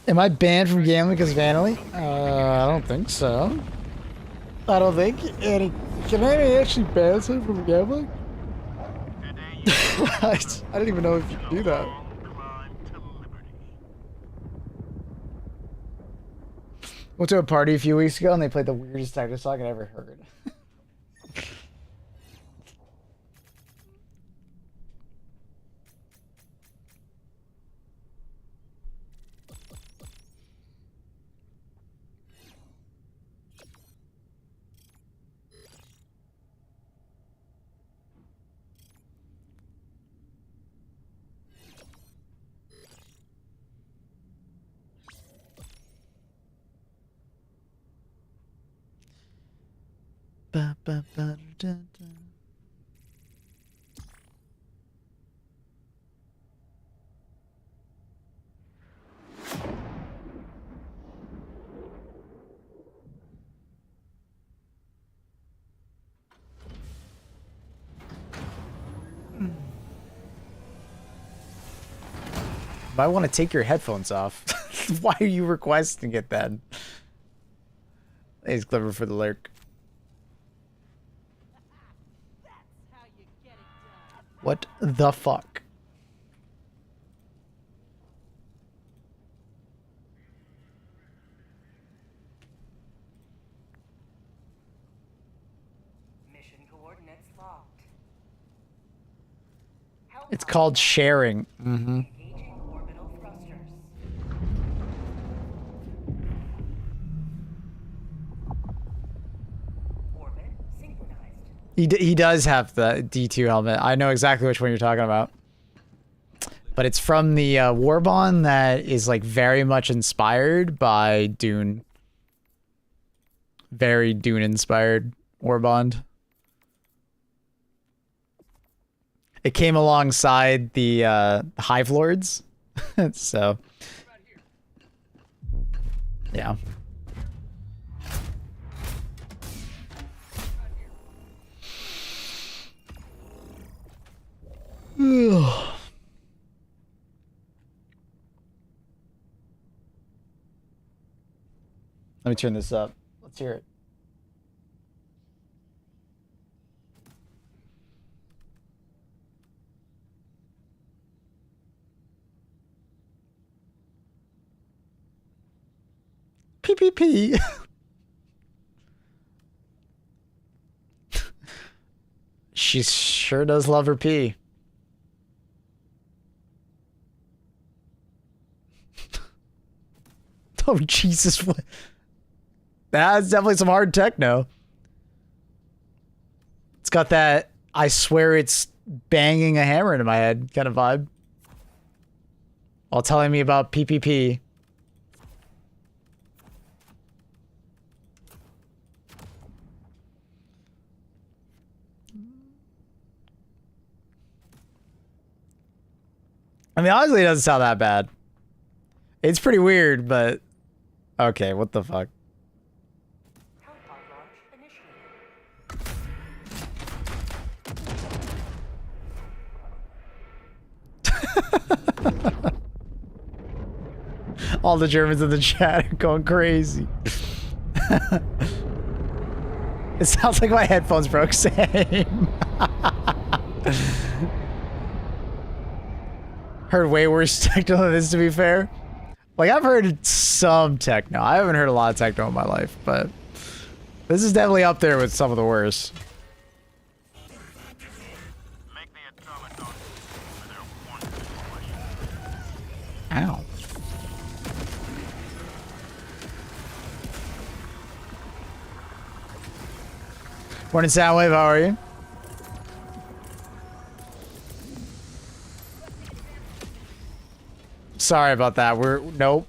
Am I banned from gambling because of Annalie? I don't think so. I don't think Annie. Can Annie actually ban someone from gambling? I didn't even know if you could do that. Climb to liberty. Went to a party a few weeks ago and they played the weirdest techno song I'd ever heard. Ba, ba, ba, da, da. But I want to take your headphones off. Why are you requesting it then? He's clever for the lurk. How you get it done. What the fuck? Mission coordinates locked. It's called sharing. Mm-hmm. Engaging orbital thrusters. Orbit synchronized. He does have the D2 helmet. I know exactly which one you're talking about. But it's from the Warbond that is like very much inspired by Dune. Very Dune inspired Warbond. It came alongside the Hive Lords. So Yeah. Let me turn this up. Let's hear it. PPP. She sure does love her pee. Oh, Jesus. What? That's definitely some hard techno. It's got that, I swear it's banging a hammer into my head kind of vibe. While telling me about PPP. I mean, honestly, it doesn't sound that bad. It's pretty weird, but... Okay, what the fuck? All the Germans in the chat are going crazy. It sounds like my headphones broke. Same. Heard way worse techno than this, to be fair. Like, I've heard some techno. I haven't heard a lot of techno in my life, but this is definitely up there with some of the worst. Ow. Morning, Soundwave. How are you? Sorry about that. Nope.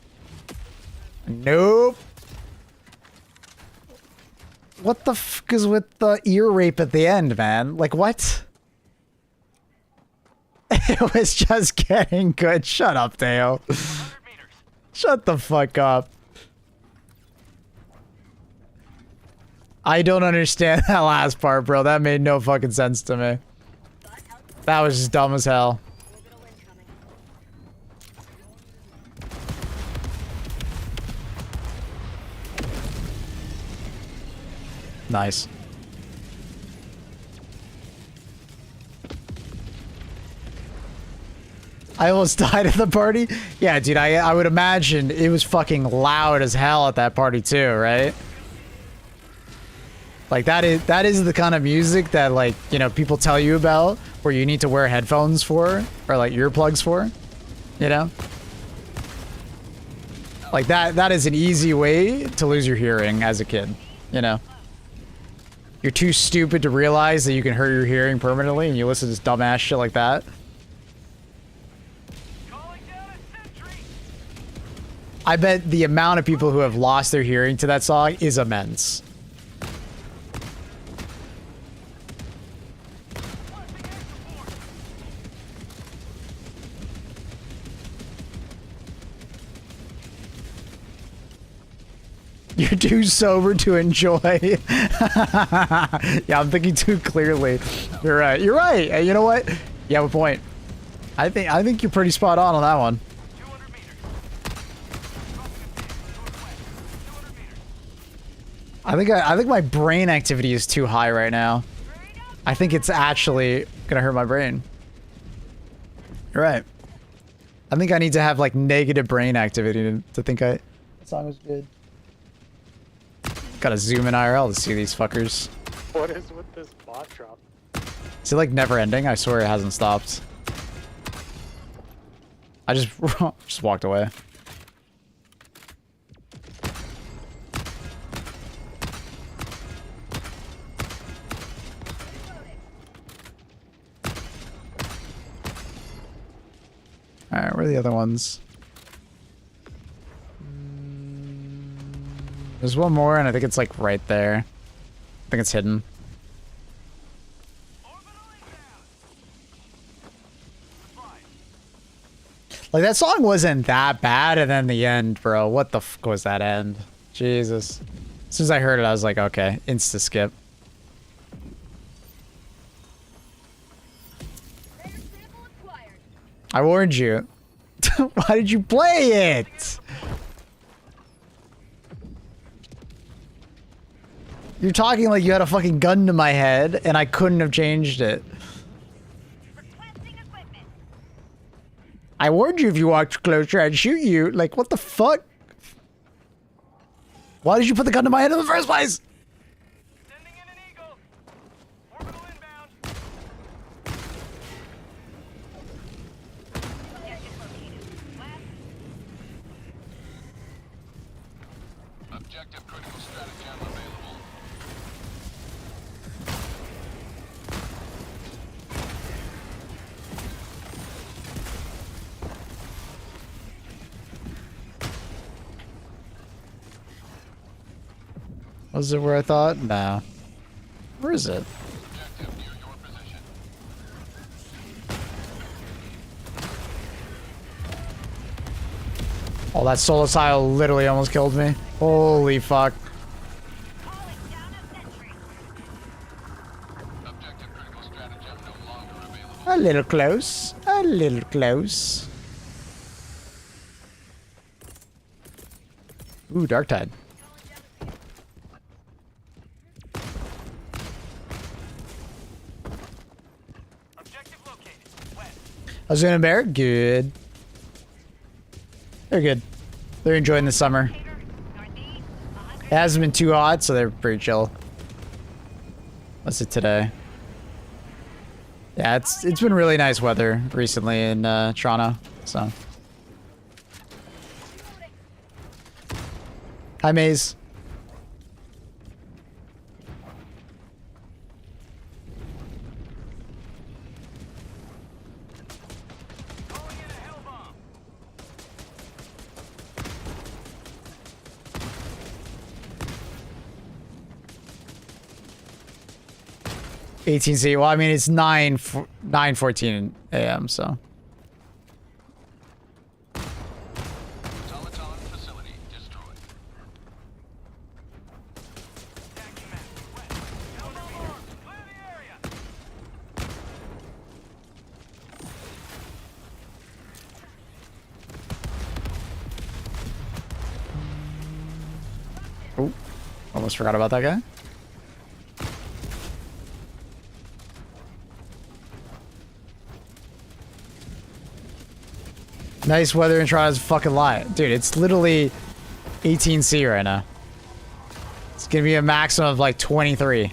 Nope. What the fuck is with the ear rape at the end, man? Like, what? It was just getting good. Shut up, Dale. Shut the fuck up. I don't understand that last part, bro. That made no fucking sense to me. That was just dumb as hell. Nice. I almost died at the party? Yeah, dude, I would imagine it was fucking loud as hell at that party too, right? Like, that is the kind of music that, like, you know, people tell you about where you need to wear headphones for, or like earplugs for, you know? Like, that is an easy way to lose your hearing as a kid, you know? You're too stupid to realize that you can hurt your hearing permanently, and you listen to this dumbass shit like that. I bet the amount of people who have lost their hearing to that song is immense. You're too sober to enjoy. Yeah, I'm thinking too clearly. You're right. You're right. Hey, you know what? You have a point. I think you're pretty spot on that one. I think my brain activity is too high right now. I think it's actually gonna hurt my brain. You're right. I think I need to have like negative brain activity to think that song was good. Gotta zoom in IRL to see these fuckers. What is with this bot drop? Is it like never ending? I swear it hasn't stopped. I just walked away. Alright, where are the other ones? There's one more, and I think it's like right there. I think it's hidden. Like, that song wasn't that bad, and then the end, bro. What the fuck was that end? Jesus. As soon as I heard it, I was like, okay, insta skip. I warned you. Why did you play it? You're talking like you had a fucking gun to my head, and I couldn't have changed it. I warned you if you walked closer, I'd shoot you. Like, what the fuck? Why did you put the gun to my head in the first place? Sending in an eagle. Orbital inbound. Objective critical stratagem available. Was it where I thought? Nah. Where is it? Objective near your position. Oh, that solo tile literally almost killed me. Holy fuck. Objective critical stratagem no longer available. A little close. A little close. Ooh, Dark Tide. Objective located. West. I was gonna bear. Good. They're good. They're enjoying the summer. It hasn't been too hot, so they're pretty chill. What's it today? Yeah, it's been really nice weather recently in Toronto. So. Hi, Maze. Calling in a hell bomb. 18C. Well, I mean, it's 9:14 a.m. So. Automaton facility destroyed. Attacking map. West. Hell bomb. Clear the area. Oh, almost forgot about that guy. Nice weather in Toronto's fucking lie. Dude, it's literally 18C right now. It's gonna be a maximum of like 23.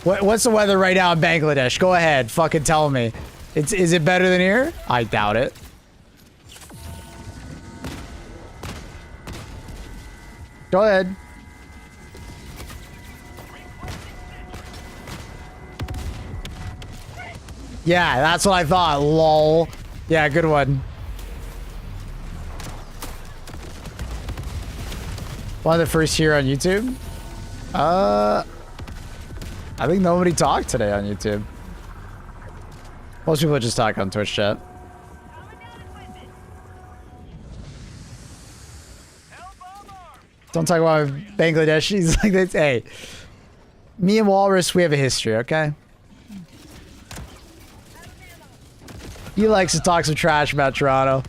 What's the weather right now in Bangladesh? Go ahead, fucking tell me. Is it better than here? I doubt it. Go ahead. Yeah, that's what I thought. Lol. Yeah, good one. One of the first here on YouTube? I think nobody talked today on YouTube. Most people just talk on Twitch chat. Don't talk about Bangladeshis like this. Hey, me and Walrus, we have a history, okay? He likes to talk some trash about Toronto.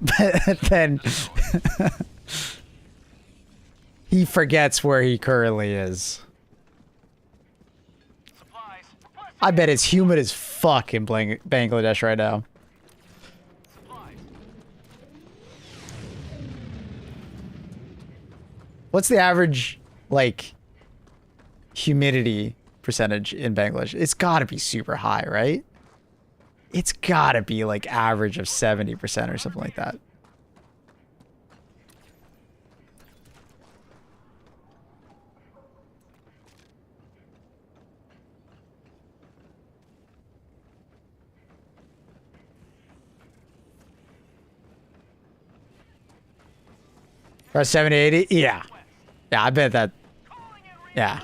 But then he forgets where he currently is. Supplies. I bet it's humid as fuck in Bangladesh right now. Supplies. What's the average, like, humidity percentage in Bangladesh? It's gotta be super high, right? It's gotta be like average of 70% or something like that. Or 70, 80? Yeah. Yeah, I bet that. Yeah.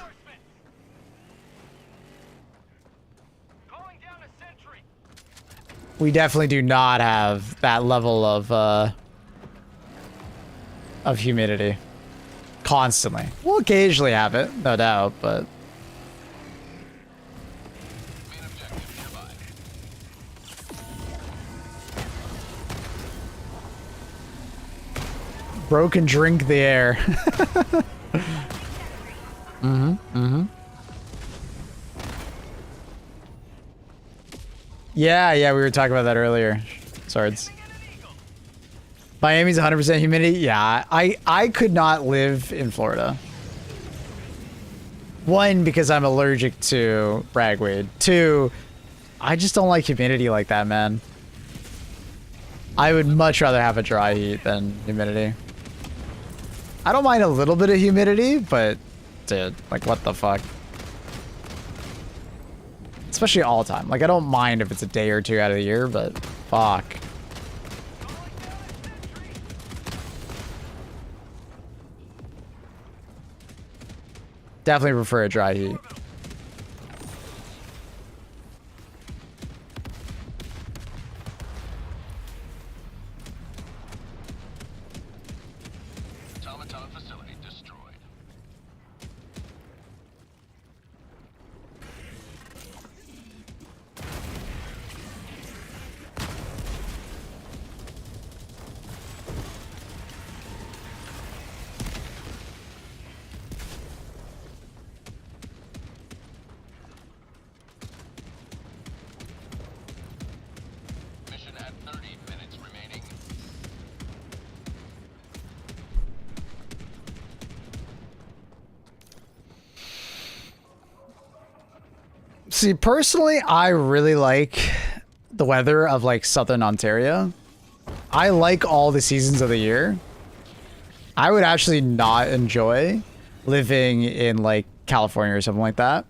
Calling down a sentry. we definitely do not have that level of humidity constantly. We'll occasionally have it, no doubt, but Main objective nearby. bro can drink the air. Yeah, we were talking about that earlier. Swords. Miami's 100% humidity. Yeah, I could not live in Florida. One, because I'm allergic to ragweed. Two, I just don't like humidity like that, man. I would much rather have a dry heat than humidity. I don't mind a little bit of humidity, but dude, like what the fuck? Especially all the time. Like I don't mind if it's a day or two out of the year, but fuck. Definitely prefer a dry heat. Automaton facility destroyed. Mission at 30 minutes remaining. See, personally, I really like the weather of like Southern Ontario. I like all the seasons of the year. I would actually not enjoy living in like California or something like that.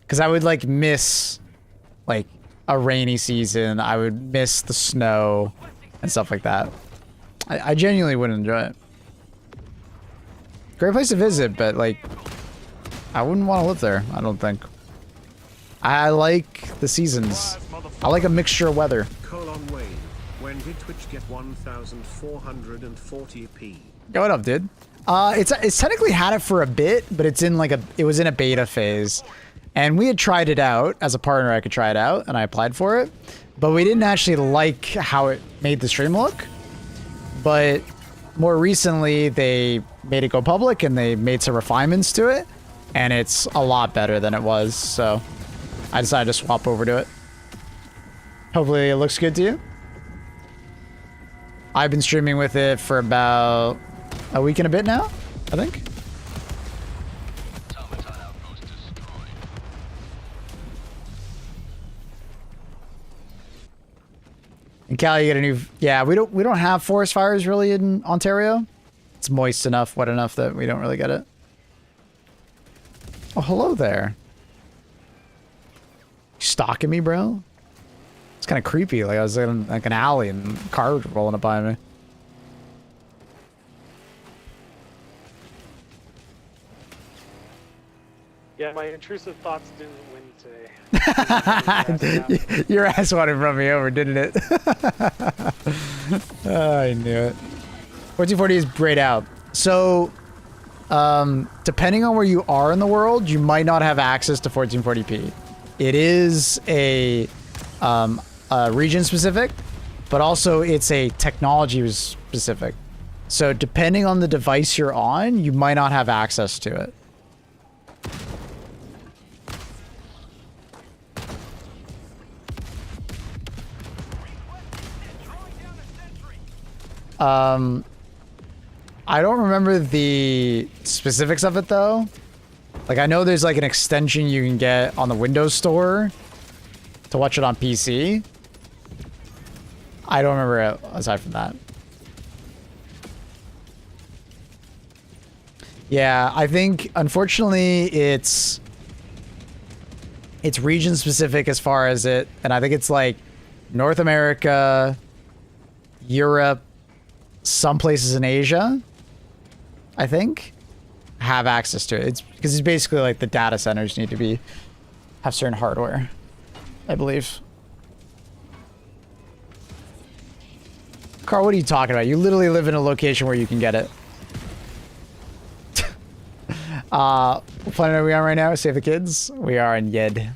Because I would like miss like a rainy season. I would miss the snow and stuff like that. I genuinely wouldn't enjoy it. Great place to visit, but like I wouldn't want to live there, I don't think. I like the seasons. I like a mixture of weather. Wayne, when did Twitch get 1,440p? Yo, what up, dude? It's technically had it for a bit, but it was in a beta phase. And we had tried it out as a partner. I could try it out and I applied for it, but we didn't actually like how it made the stream look. But more recently they made it go public and they made some refinements to it and it's a lot better than it was. So I decided to swap over to it. Hopefully it looks good to you. I've been streaming with it for about a week and a bit now, I think. Automaton outpost destroyed. In Cali, you get a new... Yeah, we don't have forest fires really in Ontario. It's moist enough, wet enough that we don't really get it. Oh, hello there. You stalking me, bro? It's kind of creepy. Like I was in like an alley and a car was rolling up behind me. Yeah, my intrusive thoughts didn't win today. Your ass wanted to run me over, didn't it? Oh, I knew it. 1440 is grayed out. So, depending on where you are in the world, you might not have access to 1440p. It is a region specific, but also it's a technology specific. So depending on the device you're on, you might not have access to it. I don't remember the specifics of it though. Like I know there's like an extension you can get on the Windows Store to watch it on PC. I don't remember it aside from that. Yeah, I think unfortunately it's region specific as far as it, and I think it's like North America, Europe, some places in Asia, I think, have access to it. It's because it's basically like the data centers need to have certain hardware, I believe. Carl, what are you talking about? You literally live in a location where you can get it. What planet are we on right now? Save the kids. We are in Yed.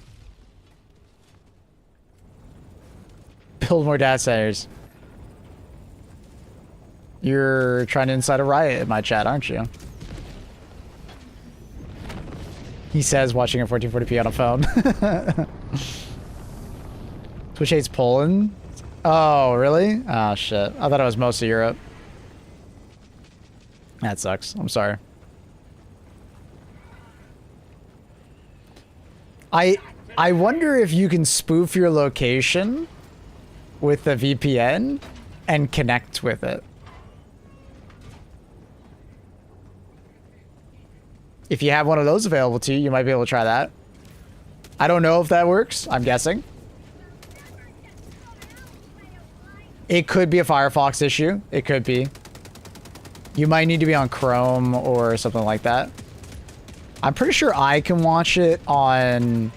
Build more data centers. You're trying to incite a riot in my chat, aren't you? He says watching at 1440p on a phone. Twitch hates Poland. Oh, really? Oh, shit. I thought it was most of Europe. That sucks. I'm sorry. I wonder if you can spoof your location with the VPN and connect with it. If you have one of those available to you, you might be able to try that. I don't know if that works. I'm guessing. It could be a Firefox issue. It could be. You might need to be on Chrome or something like that. I'm pretty sure I can watch it on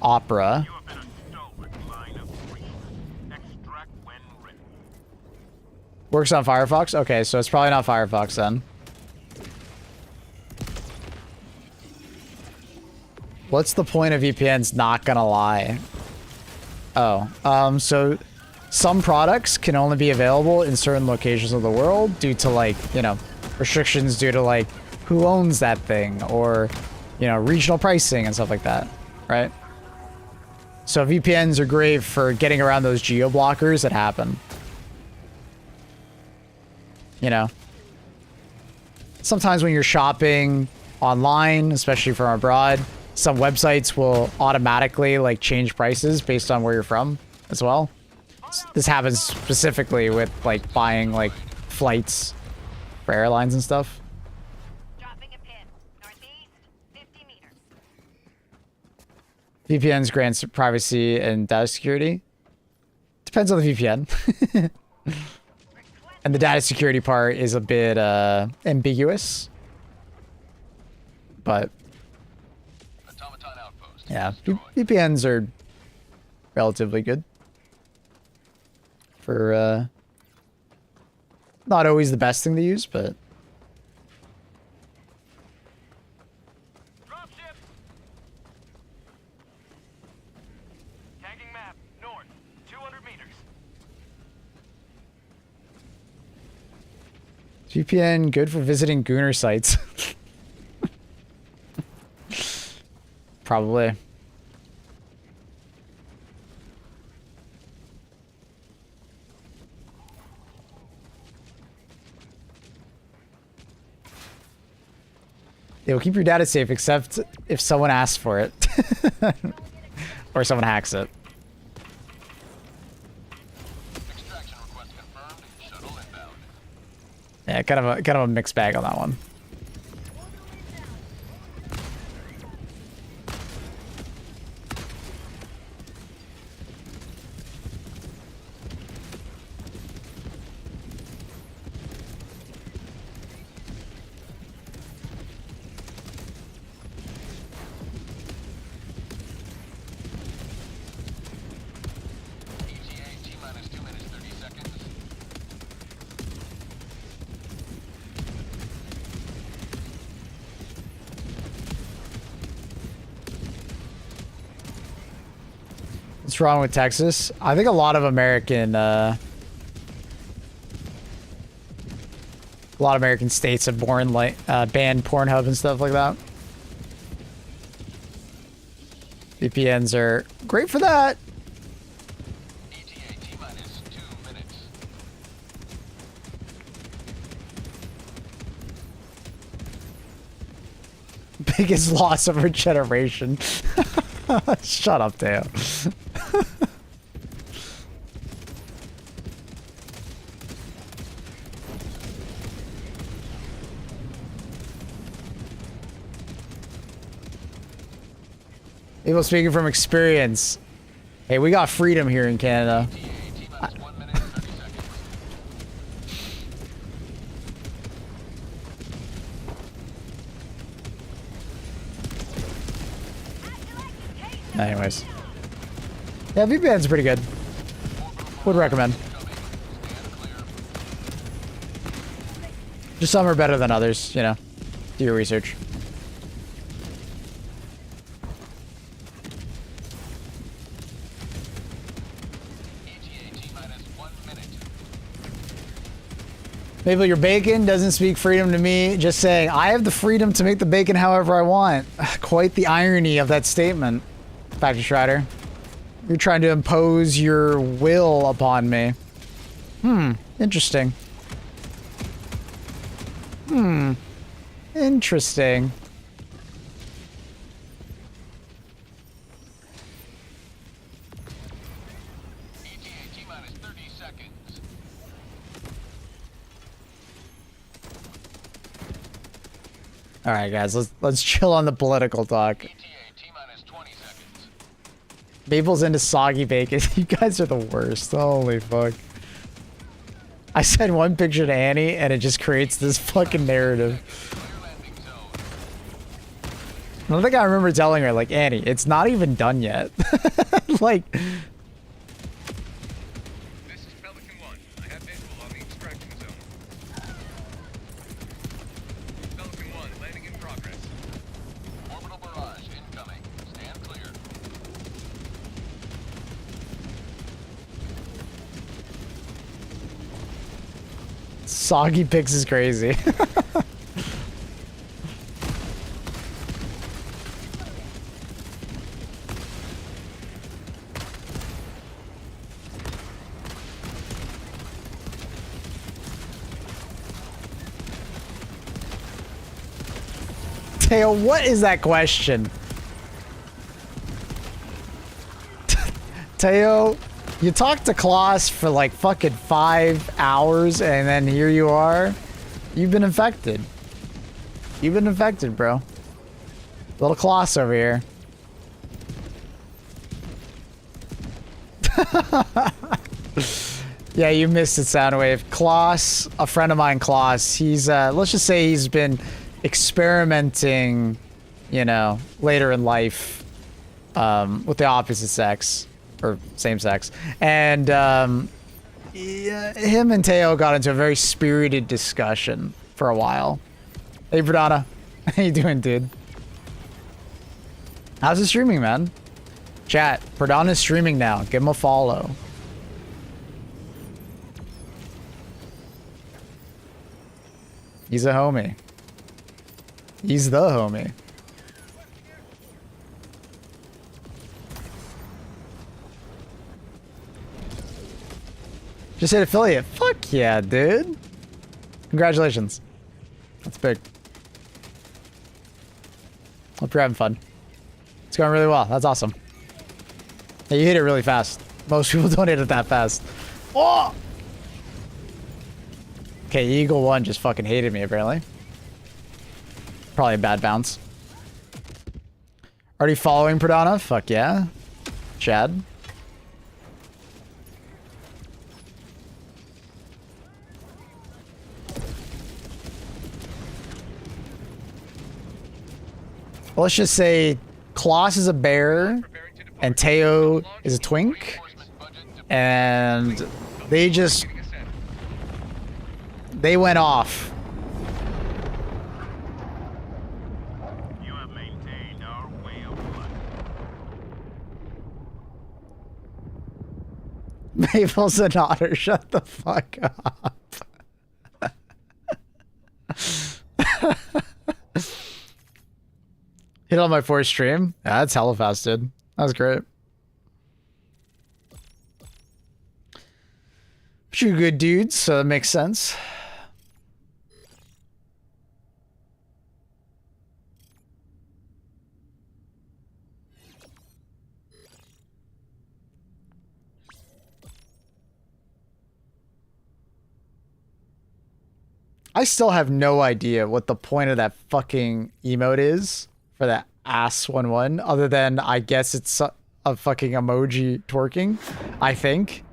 Opera. You have been a stalwart line of three. Extract when ready. Works on Firefox? Okay, so it's probably not Firefox then. What's the point of VPNs? Not gonna lie. Oh, so some products can only be available in certain locations of the world due to, like, you know, restrictions due to, like, who owns that thing or, you know, regional pricing and stuff like that, right? So VPNs are great for getting around those geo blockers that happen. You know, sometimes when you're shopping online, especially from abroad, some websites will automatically, like, change prices based on where you're from as well. This happens specifically with, like, buying, like, flights for airlines and stuff. Dropping a pin. Northeast, 50 meters. VPNs grants privacy and data security. Depends on the VPN. And the data security part is a bit ambiguous. But Automaton outpost. yeah, VPNs are relatively good. For not always the best thing to use, but Dropship! Tagging map. North. 200 meters. VPN good for visiting Gooner sites. Probably. They will keep your data safe except if someone asks for it. Or someone hacks it. Extraction request confirmed. Shuttle inbound. Yeah, kind of a mixed bag on that one. ETA T-minus 2 minutes 30 seconds. What's wrong with Texas? I think a lot of American states have banned Pornhub and stuff like that. VPNs are great for that. ETA T-minus 2 minutes. Biggest loss of our generation. Shut up, Dale. People speaking from experience. Hey, we got freedom here in Canada. ETA T-minus 1 minute 30 seconds. Anyways. Yeah, VPN's pretty good. Would recommend. Just some are better than others, you know. Do your research. ETA T-minus 1 minute. Maybe your bacon doesn't speak freedom to me. Just saying, I have the freedom to make the bacon however I want. Quite the irony of that statement, Factor Strider. You're trying to impose your will upon me. Interesting. Interesting. ETA T-minus 30 seconds. All right, guys, let's chill on the political talk. ETA T-minus 20 seconds. Maple's into soggy bacon. You guys are the worst. Holy fuck. I sent one picture to Annie, and it just creates this fucking narrative. Clear landing zone. I don't think I remember telling her, like, Annie, it's not even done yet. Like, This is Pelican 1. I have visual on the extraction zone. Pelican 1, landing in progress. Orbital barrage incoming. Stand clear. soggy picks is crazy. Teo, what is that question? Teo, you talked to Klaus for like fucking 5 hours and then here you are. You've been infected. You've been infected, bro. Little Klaus over here. Yeah, you missed it, Soundwave. Klaus, a friend of mine, Klaus, he's, let's just say he's been experimenting, you know, later in life, with the opposite sex, or same sex. And, yeah, him and Teo got into a very spirited discussion for a while. Hey, Verdana. How you doing, dude? How's it streaming, man? Chat, Verdana's streaming now. Give him a follow. He's a homie. He's the homie. Just hit affiliate. Fuck yeah, dude. Congratulations. That's big. Hope you're having fun. It's going really well. That's awesome. Yeah, you hit it really fast. Most people don't hit it that fast. Oh! Okay, Eagle 1 just fucking hated me, apparently. Probably a bad bounce. Already following Pradana? Fuck yeah. Chad. Well, let's just say Klaus is a bear and Teo is a twink. And they just... they went off. You have maintained our way of life. Maple's an otter. Shut the fuck up. Hit on my 4th stream. Yeah, that's hella fast, dude. That was great. But you're good dudes, so that makes sense. I still have no idea what the point of that fucking emote is for that ass 1-1, other than I guess it's a fucking emoji twerking, I think.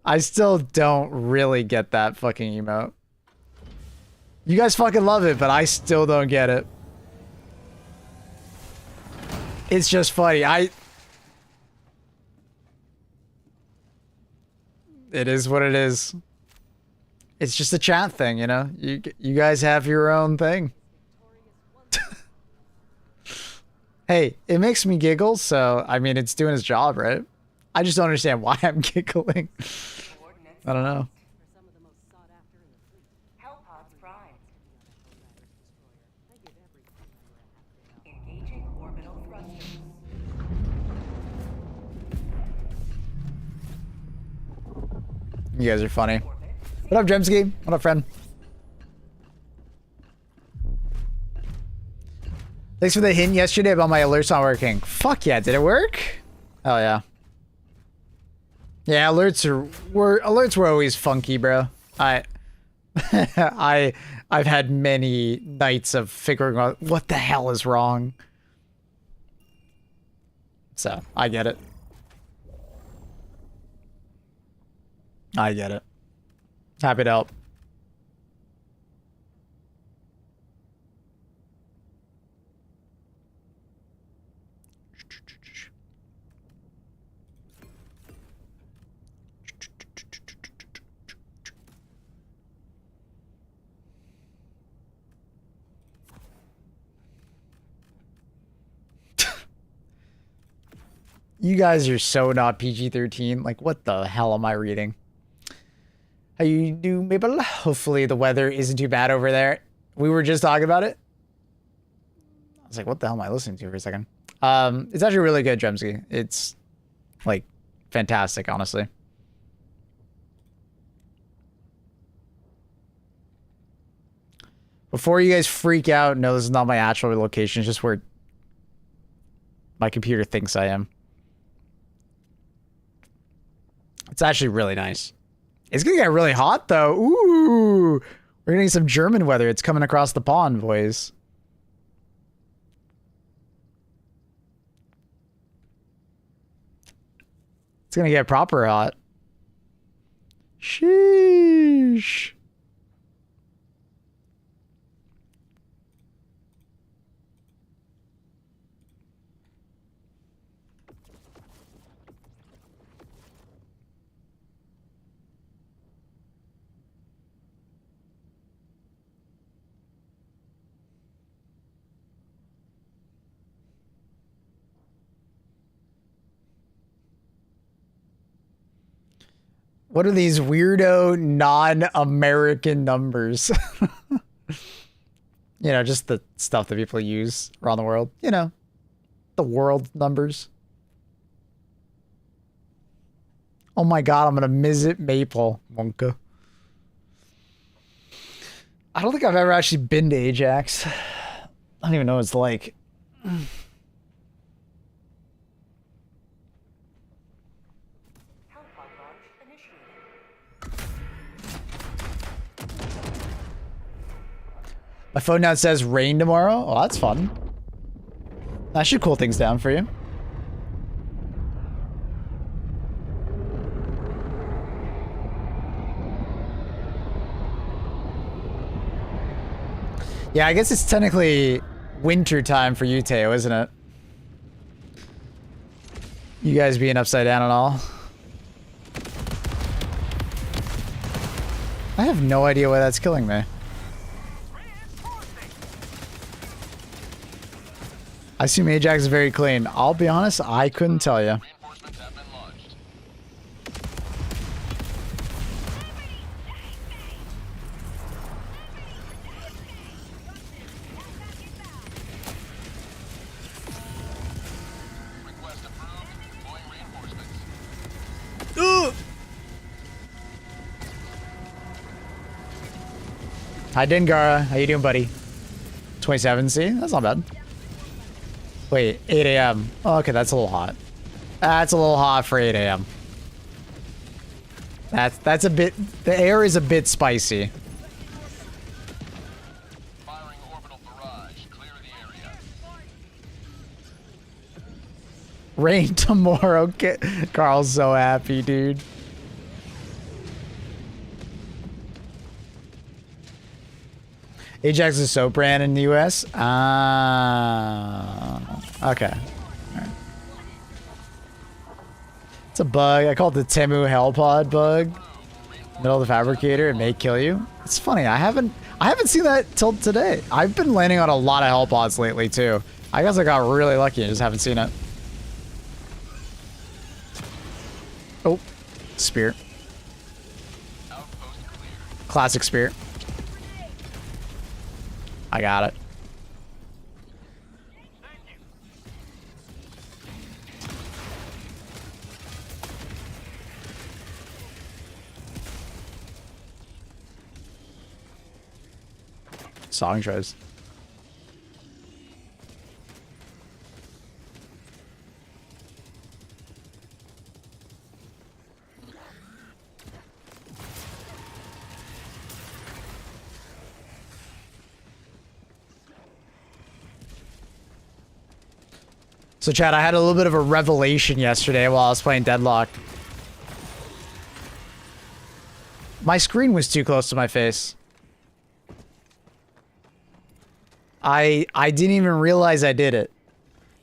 I still don't really get that fucking emote. You guys fucking love it, but I still don't get it. It's just funny. It is what it is. It's just a chat thing, you know? You guys have your own thing. Hey, it makes me giggle, so, I mean, it's doing its job, right? I just don't understand why I'm giggling. I don't know. Hellpods primed. Engaging orbital thrusters. You guys are funny. What up, Jemski? What up, friend? Thanks for the hint yesterday about my alerts not working. Fuck yeah, did it work? Oh yeah. Yeah, alerts were always funky, bro. I've had many nights of figuring out what the hell is wrong. So, I get it. I get it. Happy to help. You guys are so not PG-13. Like, what the hell am I reading? How you do, Mabel? Hopefully the weather isn't too bad over there. We were just talking about it. I was like, what the hell am I listening to for a second? It's actually really good, Dremsky. It's, like, fantastic, honestly. Before you guys freak out, no, this is not my actual location. It's just where my computer thinks I am. It's actually really nice. It's gonna get really hot though. Ooh, we're getting some German weather. It's coming across the pond, boys. It's gonna get proper hot. Sheesh. What are these weirdo non-American numbers? You know, just the stuff that people use around the world. You know, the world numbers. Oh my god, I'm gonna visit Maple, Wonka. I don't think I've ever actually been to Ajax. I don't even know what it's like. My phone now says rain tomorrow. Oh, that's fun. That should cool things down for you. Yeah, I guess it's technically winter time for you, Teo, isn't it? You guys being upside down and all. I have no idea why that's killing me. I assume Ajax is very clean. I'll be honest, I couldn't tell you. Reinforcements have been launched. Request approved. Deploying reinforcements. Hi, Dengara. How you doing, buddy? 27, see? That's not bad. Wait, 8 a.m. Oh, okay, that's a little hot. That's a little hot for 8 a.m. That's a bit... The air is a bit spicy. Firing orbital barrage. Clear the area. Rain tomorrow. Carl's so happy, dude. Ajax is soap brand in the US? Okay. Right. It's a bug. I call it the Temu Hellpod bug. Middle of the fabricator, it may kill you. It's funny, I haven't seen that till today. I've been landing on a lot of hell pods lately too. I guess I got really lucky and just haven't seen it. Oh, spear. Classic spear. I got it. Song choice. So Chad, I had a little bit of a revelation yesterday while I was playing Deadlock. My screen was too close to my face. I didn't even realize I did it.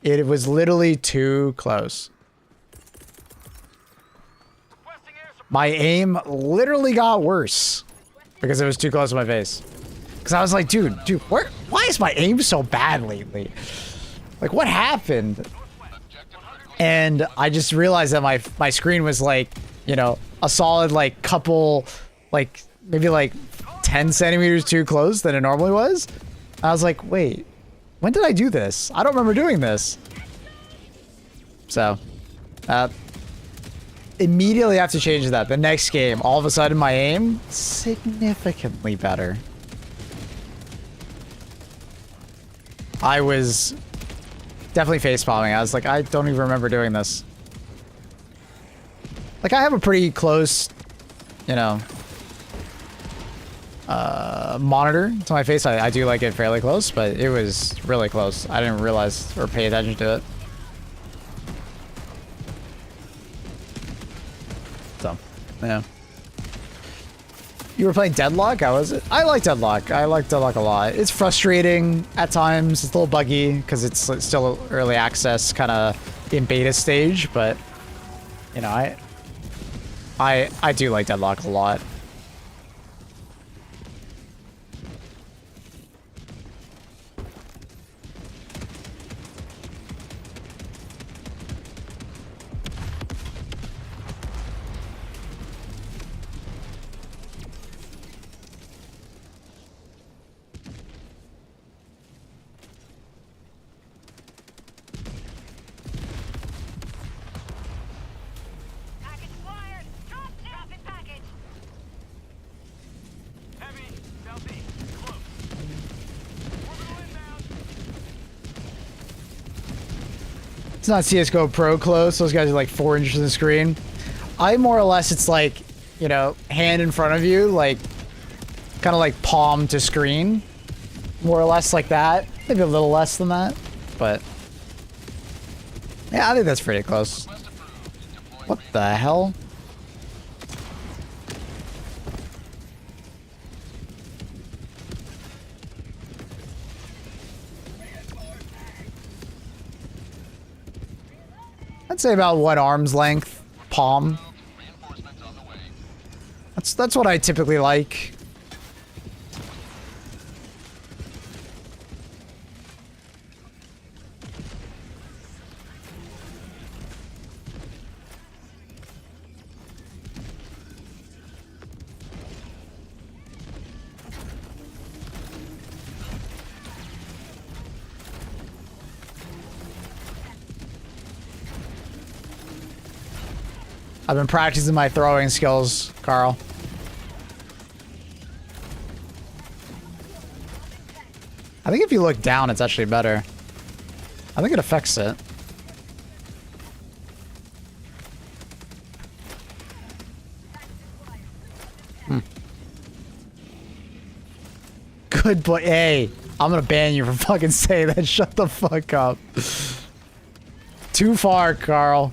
It was literally too close. My aim literally got worse because it was too close to my face. Because I was like, dude, why is my aim so bad lately? Like, what happened? And I just realized that my screen was like, you know, a solid like couple, like maybe like 10 centimeters too close than it normally was. I was like, wait, when did I do this? I don't remember doing this. So, immediately after changing that, the next game, all of a sudden my aim, significantly better. I was definitely face-palming. I was like, I don't even remember doing this. Like, I have a pretty close, you know, monitor to my face. I do like it fairly close, but it was really close. I didn't realize or pay attention to it. So, yeah. You were playing Deadlock? How was it? I like Deadlock. I like Deadlock a lot. It's frustrating at times. It's a little buggy because it's still early access, kind of in beta stage. But you know, I do like Deadlock a lot. It's not CSGO Pro close. Those guys are like 4 inches in the screen. I more or less, it's like, you know, hand in front of you, like kind of like palm to screen. More or less like that. Maybe a little less than that, but yeah, I think that's pretty close. What the hell? I'd say about what, arm's length, palm. That's what I typically like. I've been practicing my throwing skills, Carl. I think if you look down, it's actually better. I think it affects it. Good boy. Hey, I'm gonna ban you for fucking saying that. Shut the fuck up. Too far, Carl.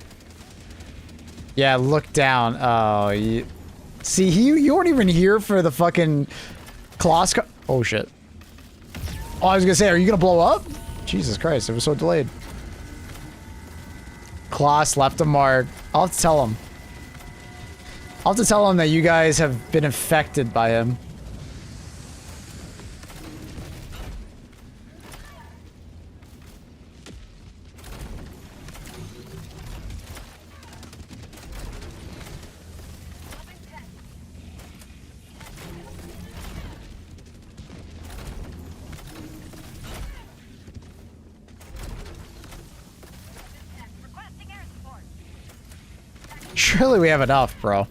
Yeah, look down. Oh, you... See, you weren't even here for the fucking Kloss. Oh, shit. Oh, I was gonna say, are you gonna blow up? Jesus Christ, it was so delayed. Kloss left a mark. I'll have to tell him. I'll have to tell him that you guys have been affected by him. Requesting air support. Surely we have enough, bro.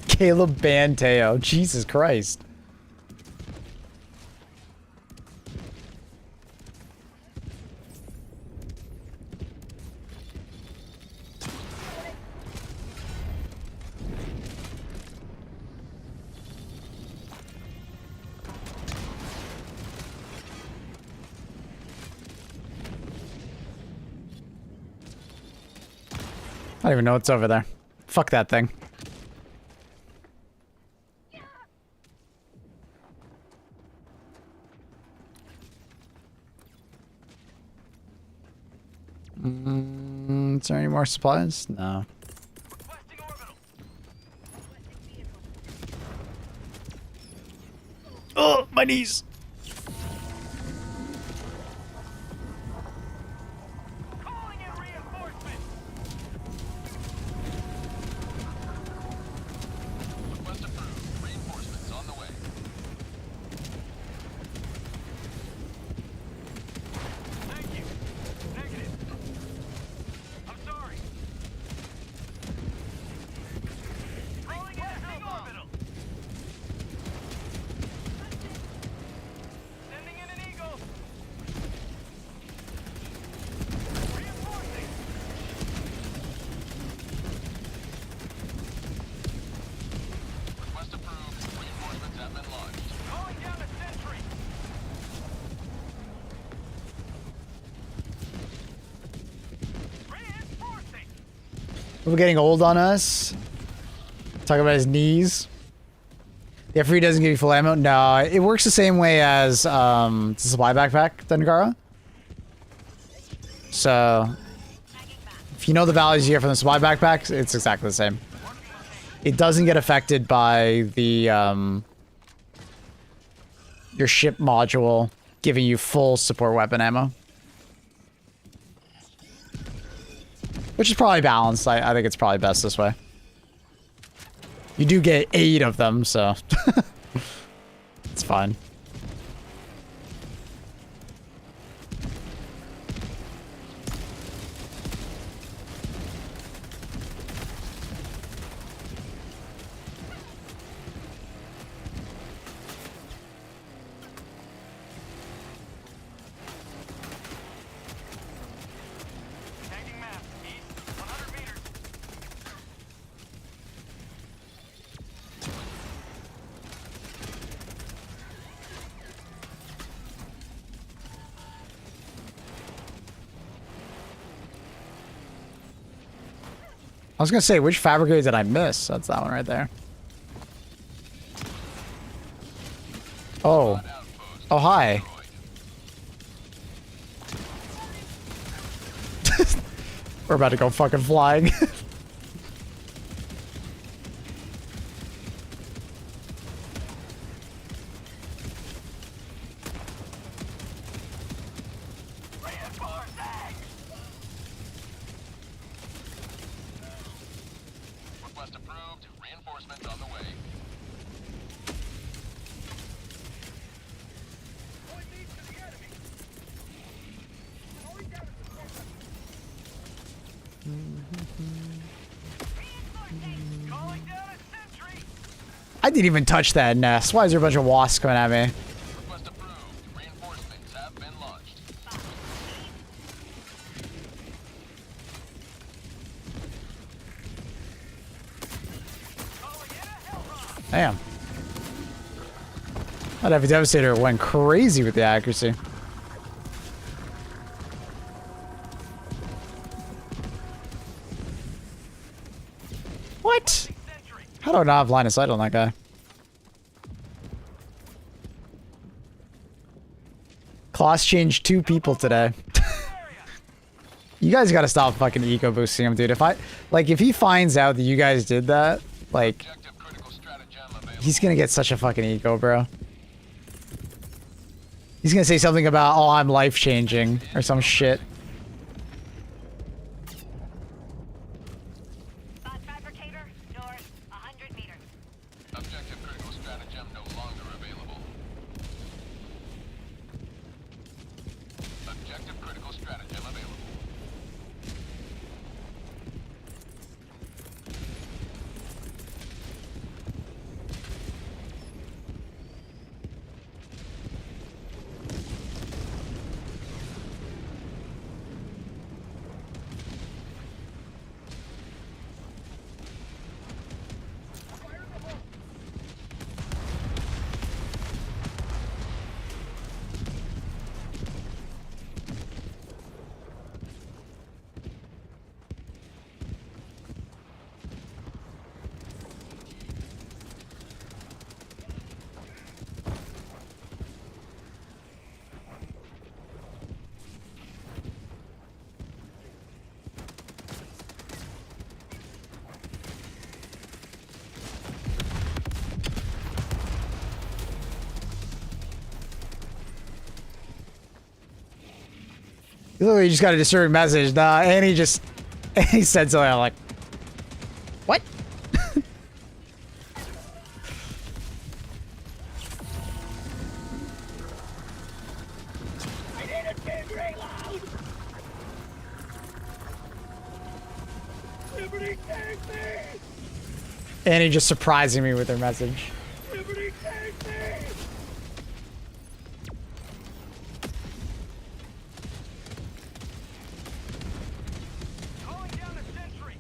Caleb banned Teo. Jesus Christ. I don't even know what's over there. Fuck that thing. Is there any more supplies? No. Requesting orbital. Oh, my knees. Calling in reinforcements. Request approved. Reinforcements on the way. Thank you. Negative. I'm sorry. Calling in orbital. Sending in an eagle. Reinforcing. Request approved. Reinforcements have been launched. Calling down a sentry. Reinforcing. We're getting old on us. Talk about his knees. The F3 doesn't give you full ammo. No, it works the same way as the supply backpack, Dengara. So, if you know the values you get from the supply backpacks, it's exactly the same. It doesn't get affected by the your ship module giving you full support weapon ammo. Which is probably balanced. I think it's probably best this way. You do get 8 of them, so it's fine. Tagging map. East. 100 meters. I was gonna say, which fabricator did I miss? That's that one right there. Oh. Oh, hi. We're about to go fucking flying. Request approved. Reinforcements on the way. Point me to the enemy. Calling down a suppressor. Reinforcing. Calling down a sentry. I didn't even touch that nest. Why is there a bunch of wasps coming at me? Request approved. Reinforcements have been launched. Calling in a hellride. Damn. That heavy devastator went crazy with the accuracy. What? Sentry. How do I not have line of sight on that guy? Class changed 2 people today. You guys gotta stop fucking eco boosting him, dude. If he finds out that you guys did that, like, Objective critical stratagem available. he's gonna get such a fucking eco, bro. He's gonna say something about, oh, I'm life-changing, or some shit. Spot fabricator, north, 100 meters. Objective critical stratagem no longer available. Objective critical stratagem available. You literally just got a disturbing message. Nah, and he said something. I'm like, what? And he just surprising me with their message. Calling down a sentry.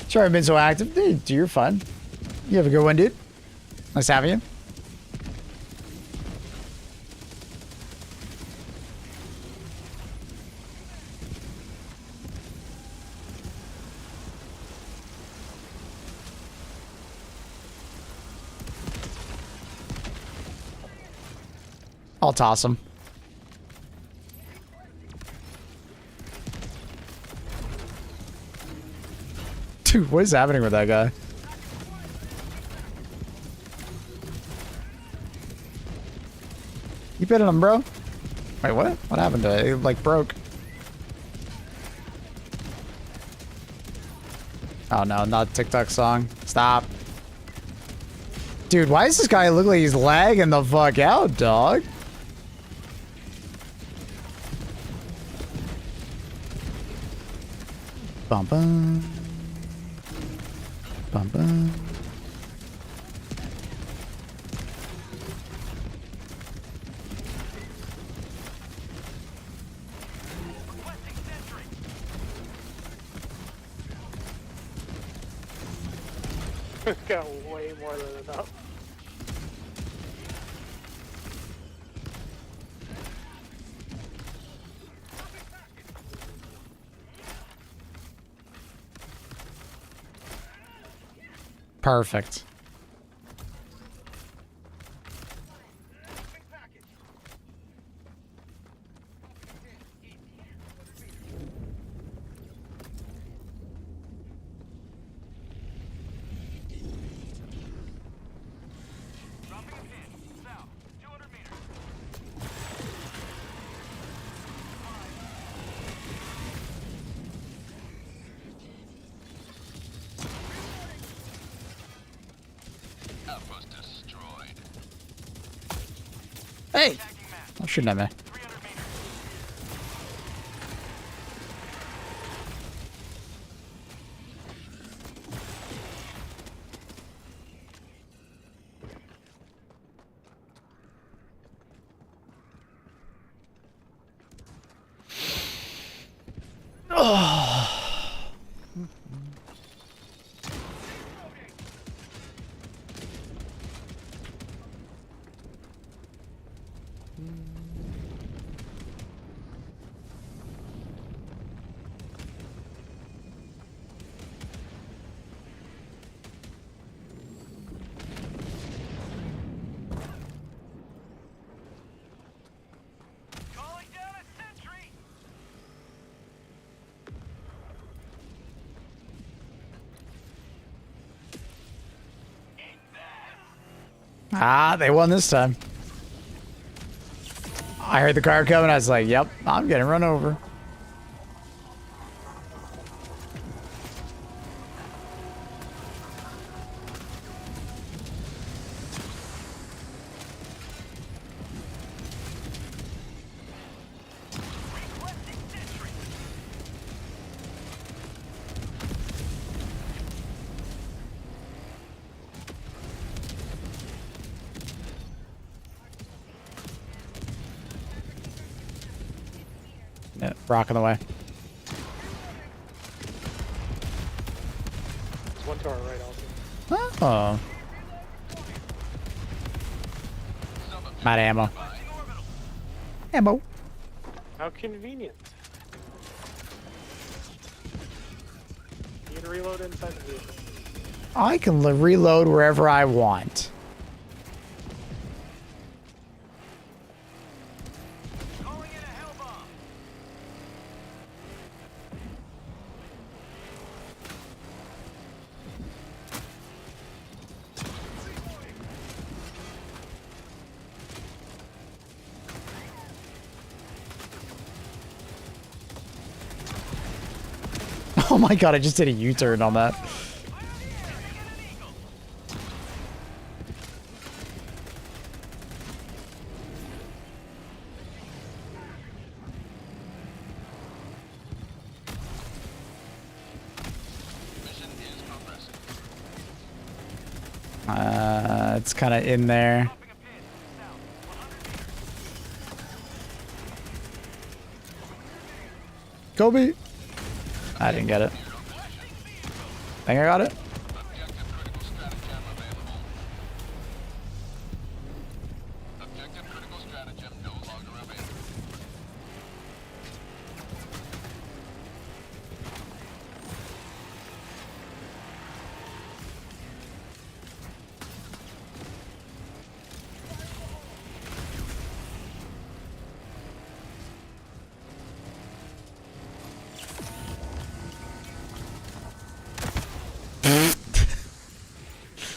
Sorry I've been so active. Dude, you're fun. You have a good one, dude. Nice having you. I'll toss him. Dude, what is happening with that guy? You hitting him, bro? Wait, what? What happened to it? It like broke. Oh no, not TikTok song. Stop. Dude, why does this guy look like he's lagging the fuck out, dog? Bum bum. Bum bum. Got way more than enough. Perfect. Dropping a pin. South, 200 meters. Outpost destroyed. Hey! I'm shooting at me. 300 meters. Ah, they won this time. I heard the car coming. I was like, yep, I'm getting run over. Yeah, rocking the way. There's one to our right also. Oh. I'm out of ammo. Ammo. How convenient. You can reload inside the vehicle. I can reload wherever I want. Oh my god, I just did a U-turn on that. Mission is progressing. It's kind of in there. Kobe. I didn't get it. Think I got it? Objective critical stratagem available. Objective critical stratagem no longer available.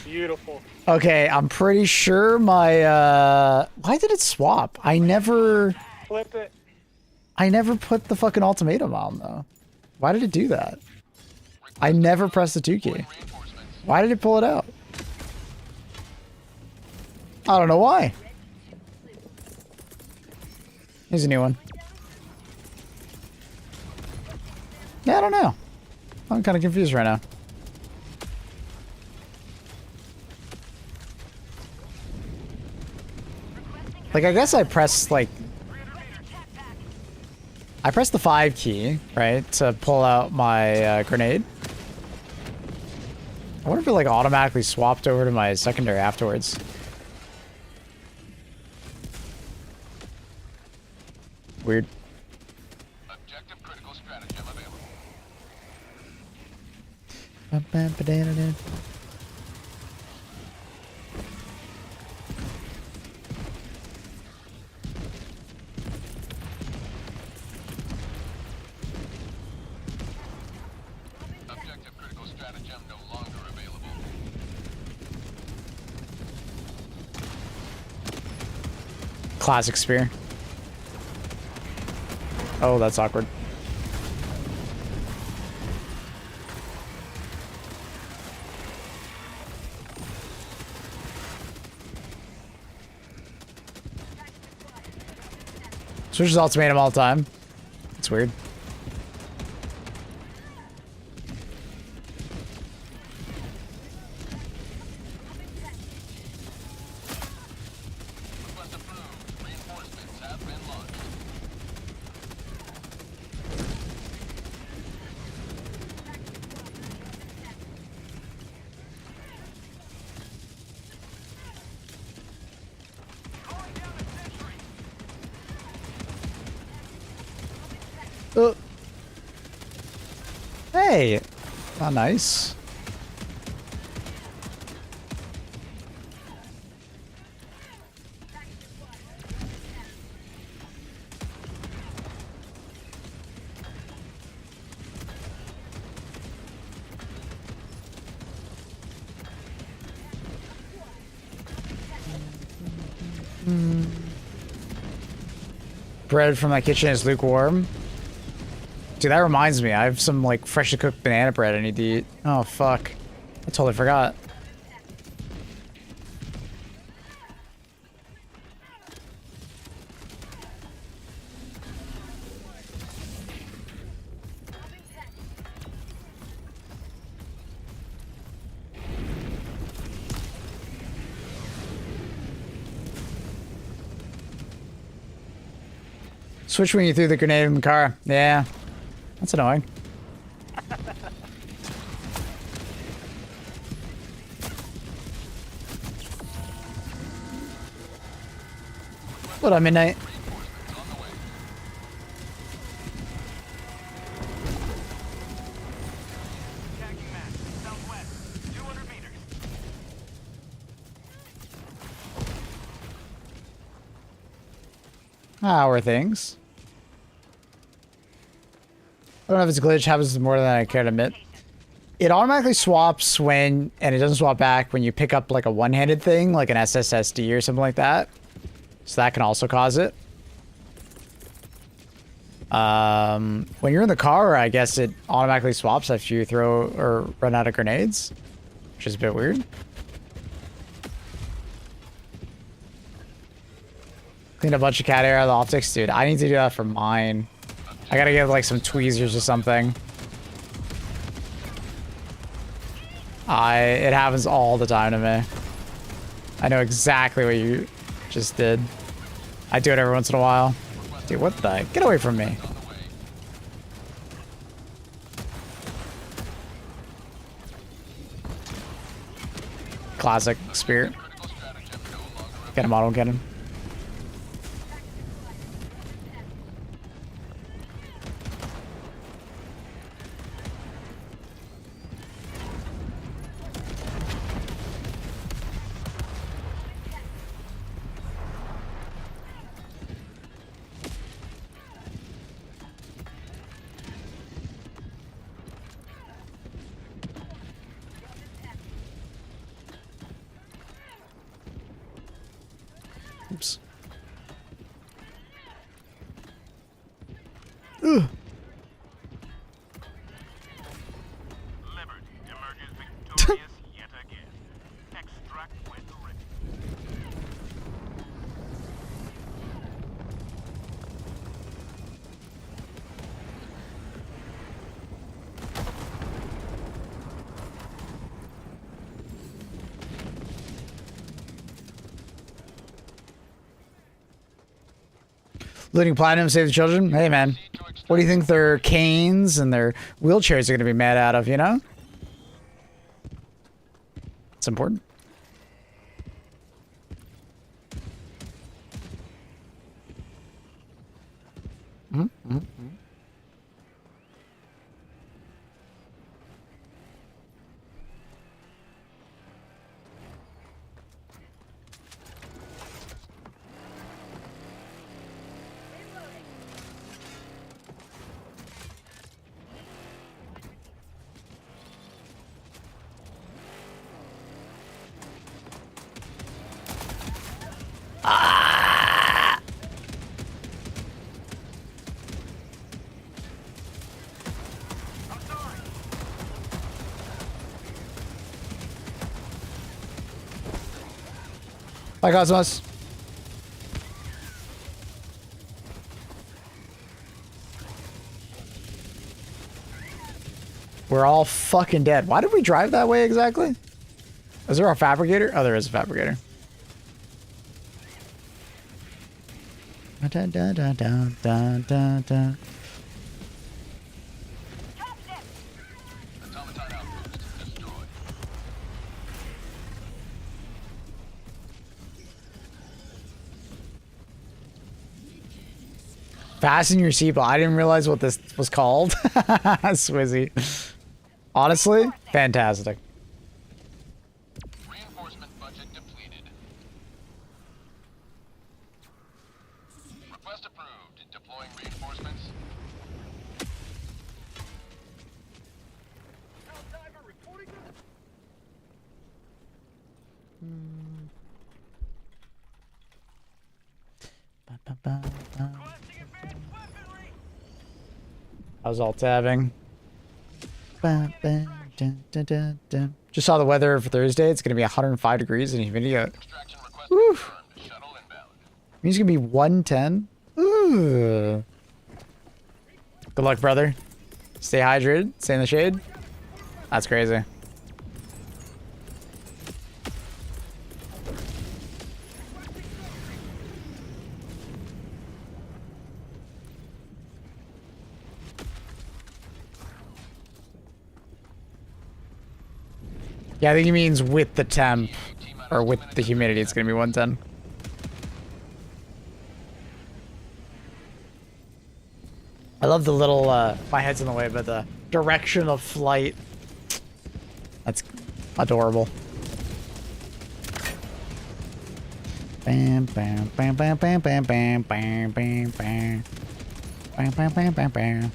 Beautiful. Okay, I'm pretty sure my why did it swap? I never Flip it. put the fucking ultimatum on though. Why did it do that? I never pressed the 2 key. Why did it pull it out? I don't know why. Here's a new one. Yeah, I don't know. I'm kind of confused right now. Like, I guess I pressed, like... I pressed the 5 key, right, to pull out my grenade. I wonder if it, like, automatically swapped over to my secondary afterwards. Weird. Objective critical stratagem available. Objective critical stratagem no longer available. Classic spear. Oh, that's awkward. Switches ultimatum all the time. It's weird. Request approved. Reinforcements have been launched. Hey! Not nice. Bread from my kitchen is lukewarm. Dude, that reminds me. I have some like freshly cooked banana bread I need to eat. Oh fuck. I totally forgot. Switch when you threw the grenade in the car. Yeah. That's annoying. What up, Midnight? Tagging map. Southwest. 200 meters. How are things? I don't know if it's a glitch. Happens more than I care to admit. It automatically swaps when, and it doesn't swap back when you pick up like a one-handed thing, like an SSSD or something like that. So that can also cause it. When you're in the car, I guess it automatically swaps after you throw or run out of grenades, which is a bit weird. Clean a bunch of cat hair out of the optics, dude. I need to do that for mine. I gotta get like some tweezers or something. It happens all the time to me. I know exactly what you just did. I do it every once in a while. Dude, what the? Get away from me. Classic spirit. Get him, auto cannon. Oops. Ugh. Liberty emerges victorious yet again. Extract when ready. Looting platinum, save the children. Hey, man. What do you think their canes and their wheelchairs are going to be mad out of, you know? It's important. Mm-hmm. Ah! Bye, Cosmos. We're all fucking dead. Why did we drive that way exactly? Is there a fabricator? Oh, there is a fabricator. Da, da, da, da, da, da, da. Automaton outpost destroyed. Fasten your seatbelt. I didn't realize what this was called. Swizzy. Honestly, fantastic. Reinforcement budget depleted. Request approved. Deploying reinforcements. I was all tabbing. Just saw the weather for Thursday. It's going to be 105 degrees and humidity. Extraction request Woo. confirmed. Shuttle inbound. Means it's going to be 110. Ooh. Good luck, brother. Stay hydrated. Stay in the shade. That's crazy. Yeah, I think he means with the temp, or with the humidity, it's gonna be 110. I love the little, my head's in the way, but the direction of flight. That's adorable. Bam, bam, bam, bam, bam, bam, bam, bam, bam, bam. Bam, bam, bam, bam, bam.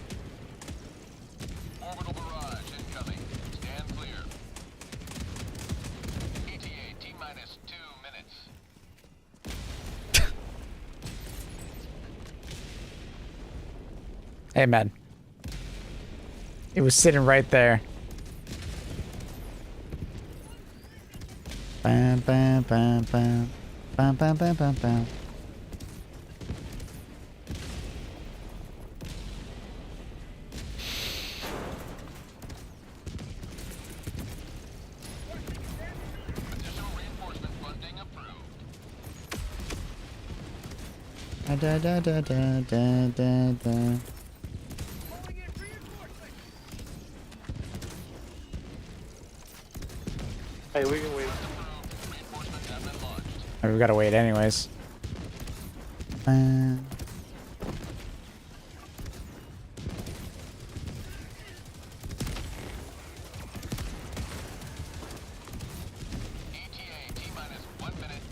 Orbital barrage incoming. Stand clear. ETA T-minus 2 minutes. Hey, man. It was sitting right there. Bam, bam, bam, bam. Bam, bam, bam, bam, bam. Additional reinforcement funding approved. Da da da da da da da. Hey, we can wait. Reinforcements have been launched. We gotta wait anyways. ETA T-minus 1 minute.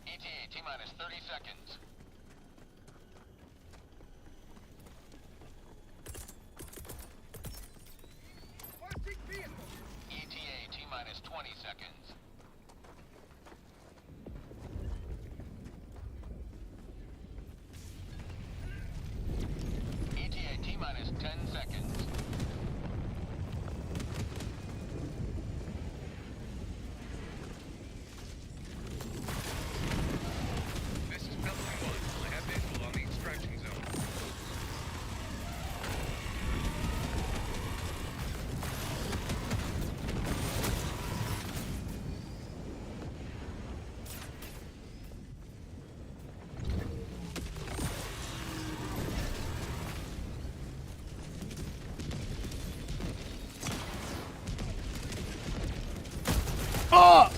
ETA T-minus 30 seconds. ETA T-minus 20 seconds. ETA T-minus 10 seconds. This is Pelton 1. I have visual on the extraction zone. Oh!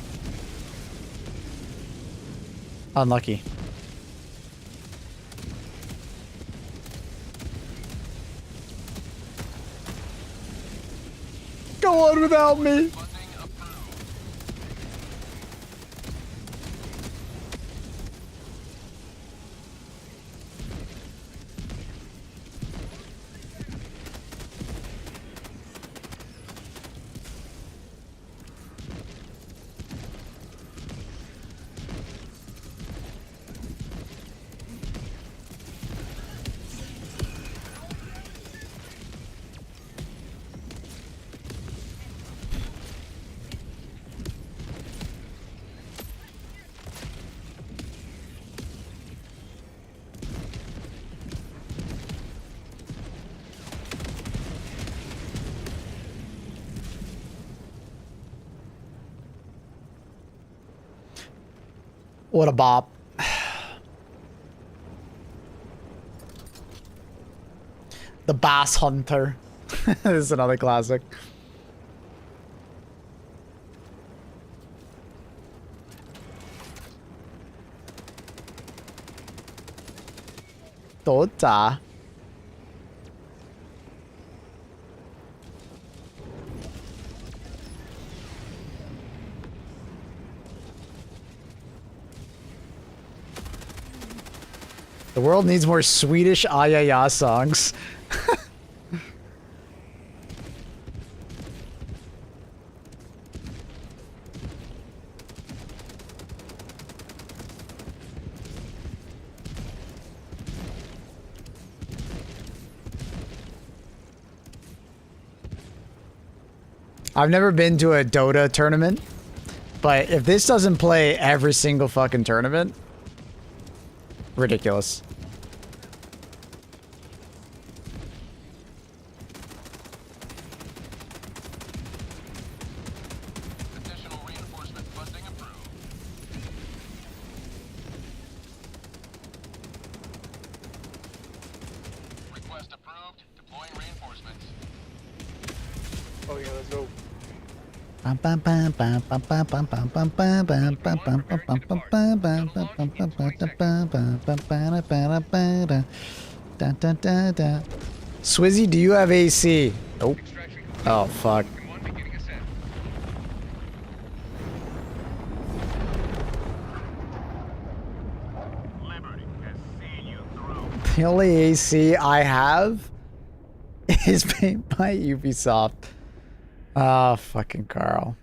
Unlucky. Go on without me. Funding approved. What a bop. The Bass Hunter. This is another classic. Tota. The world needs more Swedish ayaya songs. I've never been to a Dota tournament, but if this doesn't play every single fucking tournament, ridiculous. Additional reinforcement funding approved. Request approved. Deploying reinforcements. Oh yeah, let's go. Swizzy, do you have AC? Nope. Extraction complete. Oh, fuck. Falcon 1 beginning ascent. Liberty has seen you through. The only AC I have is made by Ubisoft. Ah, fucking Carl.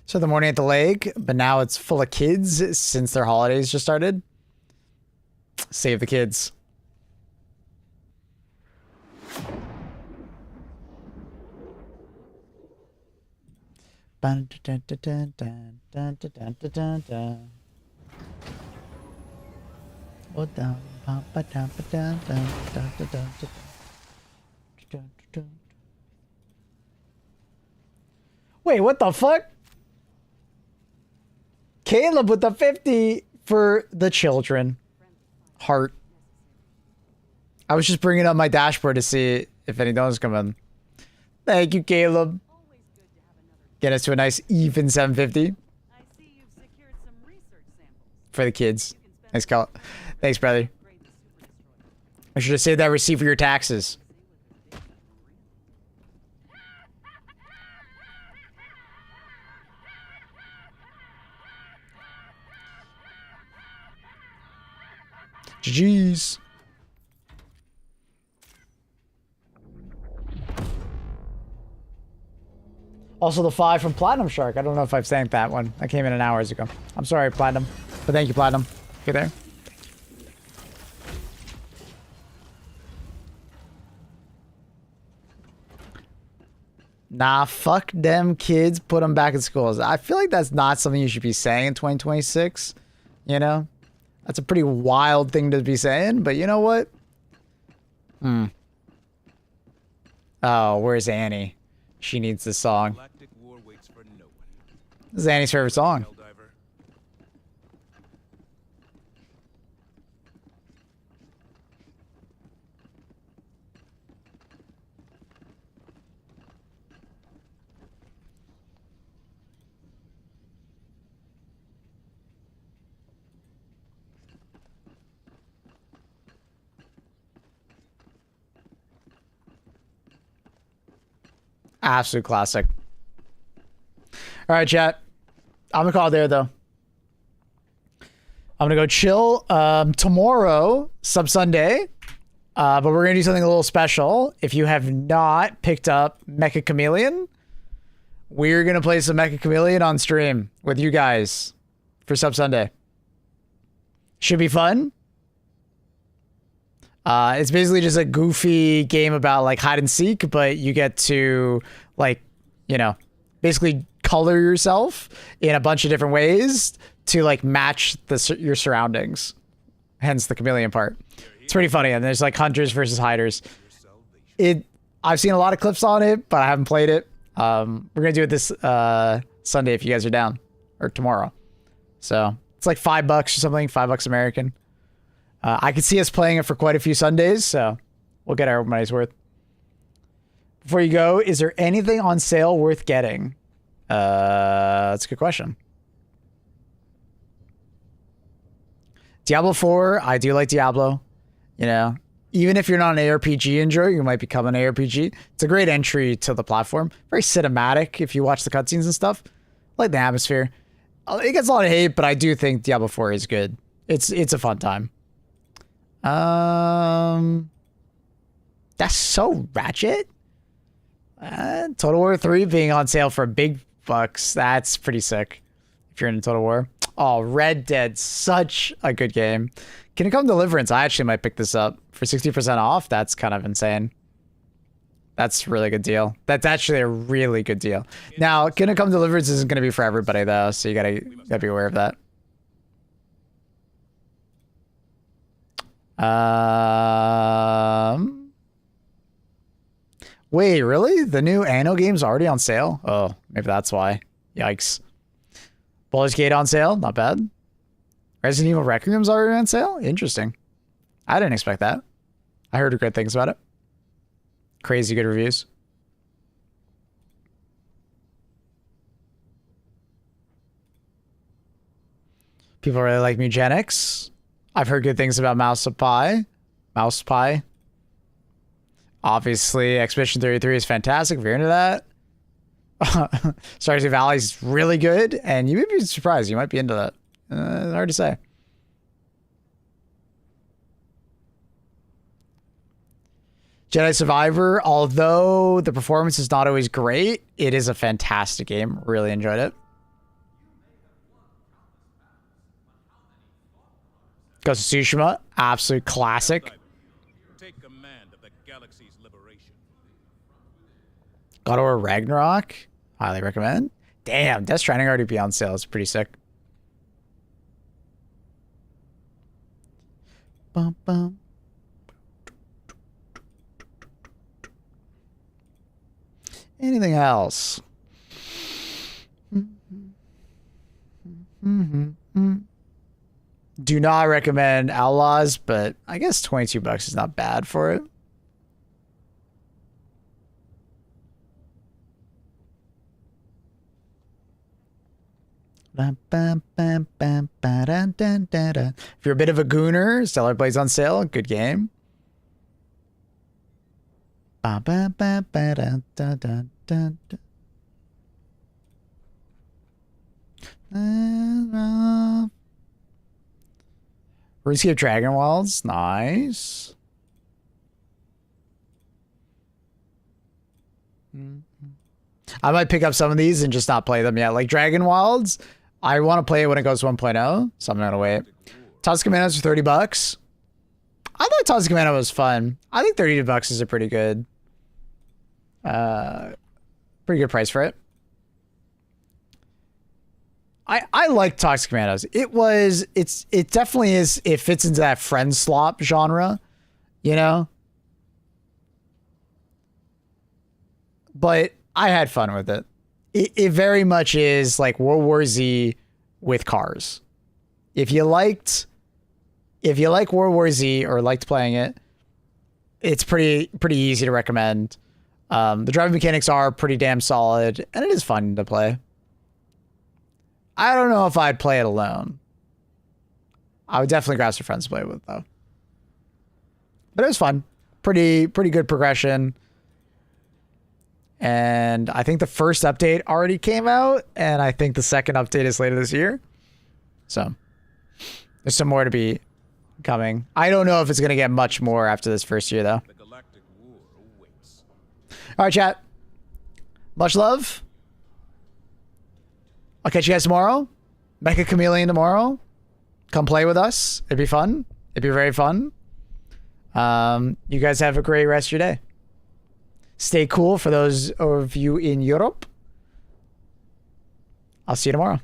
So the morning at the lake, but now it's full of kids since their holidays just started. Save the kids. Wait, what the fuck? Caleb with the 50 for the children. Heart. I was just bringing up my dashboard to see if any donuts come in. Thank you, Caleb. Get us to a nice even 750 I see you've secured some research samples. for the kids. Thanks, Cal. Thanks, brother. I should have saved that receipt for your taxes. GG's. Also the 5 from Platinum Shark. I don't know if I've thanked that one. I came in an hours ago. I'm sorry, Platinum. But thank you, Platinum. You there? Nah, fuck them kids. Put them back in schools. I feel like that's not something you should be saying in 2026. You know? That's a pretty wild thing to be saying, but you know what? Oh, where's Annie? She needs this song. Galactic war waits for no one. This is Annie's favorite song. Helldiver. Absolute classic. All right, chat. I'm gonna call it there, though. I'm gonna go chill. Tomorrow, Sub Sunday. But we're gonna do something a little special. If you have not picked up Mecha Chameleon, we're gonna play some Mecha Chameleon on stream with you guys for Sub Sunday. Should be fun. It's basically just a goofy game about like hide and seek, but you get to like, you know, basically color yourself in a bunch of different ways to like match your surroundings. Hence the chameleon part. It's pretty funny, and there's like hunters versus hiders. I've seen a lot of clips on it, but I haven't played it. We're gonna do it this Sunday if you guys are down, or tomorrow. So It's like $5 or something, $5 American. I could see us playing it for quite a few Sundays, so we'll get our money's worth. Before you go, is there anything on sale worth getting? That's a good question. Diablo 4, I do like Diablo. You know, even if you're not an ARPG enjoyer, you might become an ARPG. It's a great entry to the platform. Very cinematic if you watch the cutscenes and stuff. I like the atmosphere. It gets a lot of hate, but I do think Diablo 4 is good. It's a fun time. That's so ratchet. Total War 3 being on sale for big bucks. That's pretty sick. If you're into Total War. Oh, Red Dead, such a good game. Can it come Deliverance? I actually might pick this up for 60% off. That's kind of insane. That's a really good deal. That's actually a really good deal. Now, Can it come Deliverance isn't going to be for everybody though, so you gotta be aware of that. Wait, really? The new Anno game's already on sale? Oh, maybe that's why. Yikes. Baldur's Gate on sale? Not bad. Resident Evil Requiem's already on sale? Interesting. I didn't expect that. I heard good things about it. Crazy good reviews. People really like Mugenics. I've heard good things about Mouse Pie. Mouse Pie. Obviously, Expedition 33 is fantastic if you're into that. Stardew Valley is really good, and you may be surprised. You might be into that. It's hard to say. Jedi Survivor, although the performance is not always great, it is a fantastic game. Really enjoyed it. Ghost of Tsushima, absolute classic. Take command of the galaxy's liberation. God of War Ragnarok, highly recommend. Damn, Death Stranding already be on sale. It's pretty sick. Bum, bum. Anything else? Do not recommend Outlaws, but I guess $22 is not bad for it. If you're a bit of a gooner, Stellar Blade's on sale. Good game. RuneScape Dragon Wilds, nice. I might pick up some of these and just not play them yet. Like Dragon Wilds, I want to play it when it goes 1.0, so I'm gonna wait. Toxic Commandos for $30. I thought Toxic Commando was fun. I think $32 is a pretty good price for it. I like Toxic Commandos. It definitely is. It fits into that friend slop genre, you know. But I had fun with it. It very much is like World War Z with cars. If you like World War Z or liked playing it, it's pretty easy to recommend. The driving mechanics are pretty damn solid, and it is fun to play. I don't know if I'd play it alone. I would definitely grab some friends to play with, though. But it was fun. Pretty good progression. And I think the first update already came out, and I think the second update is later this year. So there's some more to be coming. I don't know if it's going to get much more after this first year, though. The galactic war awaits. All right, chat. Much love. I'll catch you guys tomorrow. Mecha Chameleon tomorrow. Come play with us. It'd be fun. It'd be very fun. You guys have a great rest of your day. Stay cool for those of you in Europe. I'll see you tomorrow.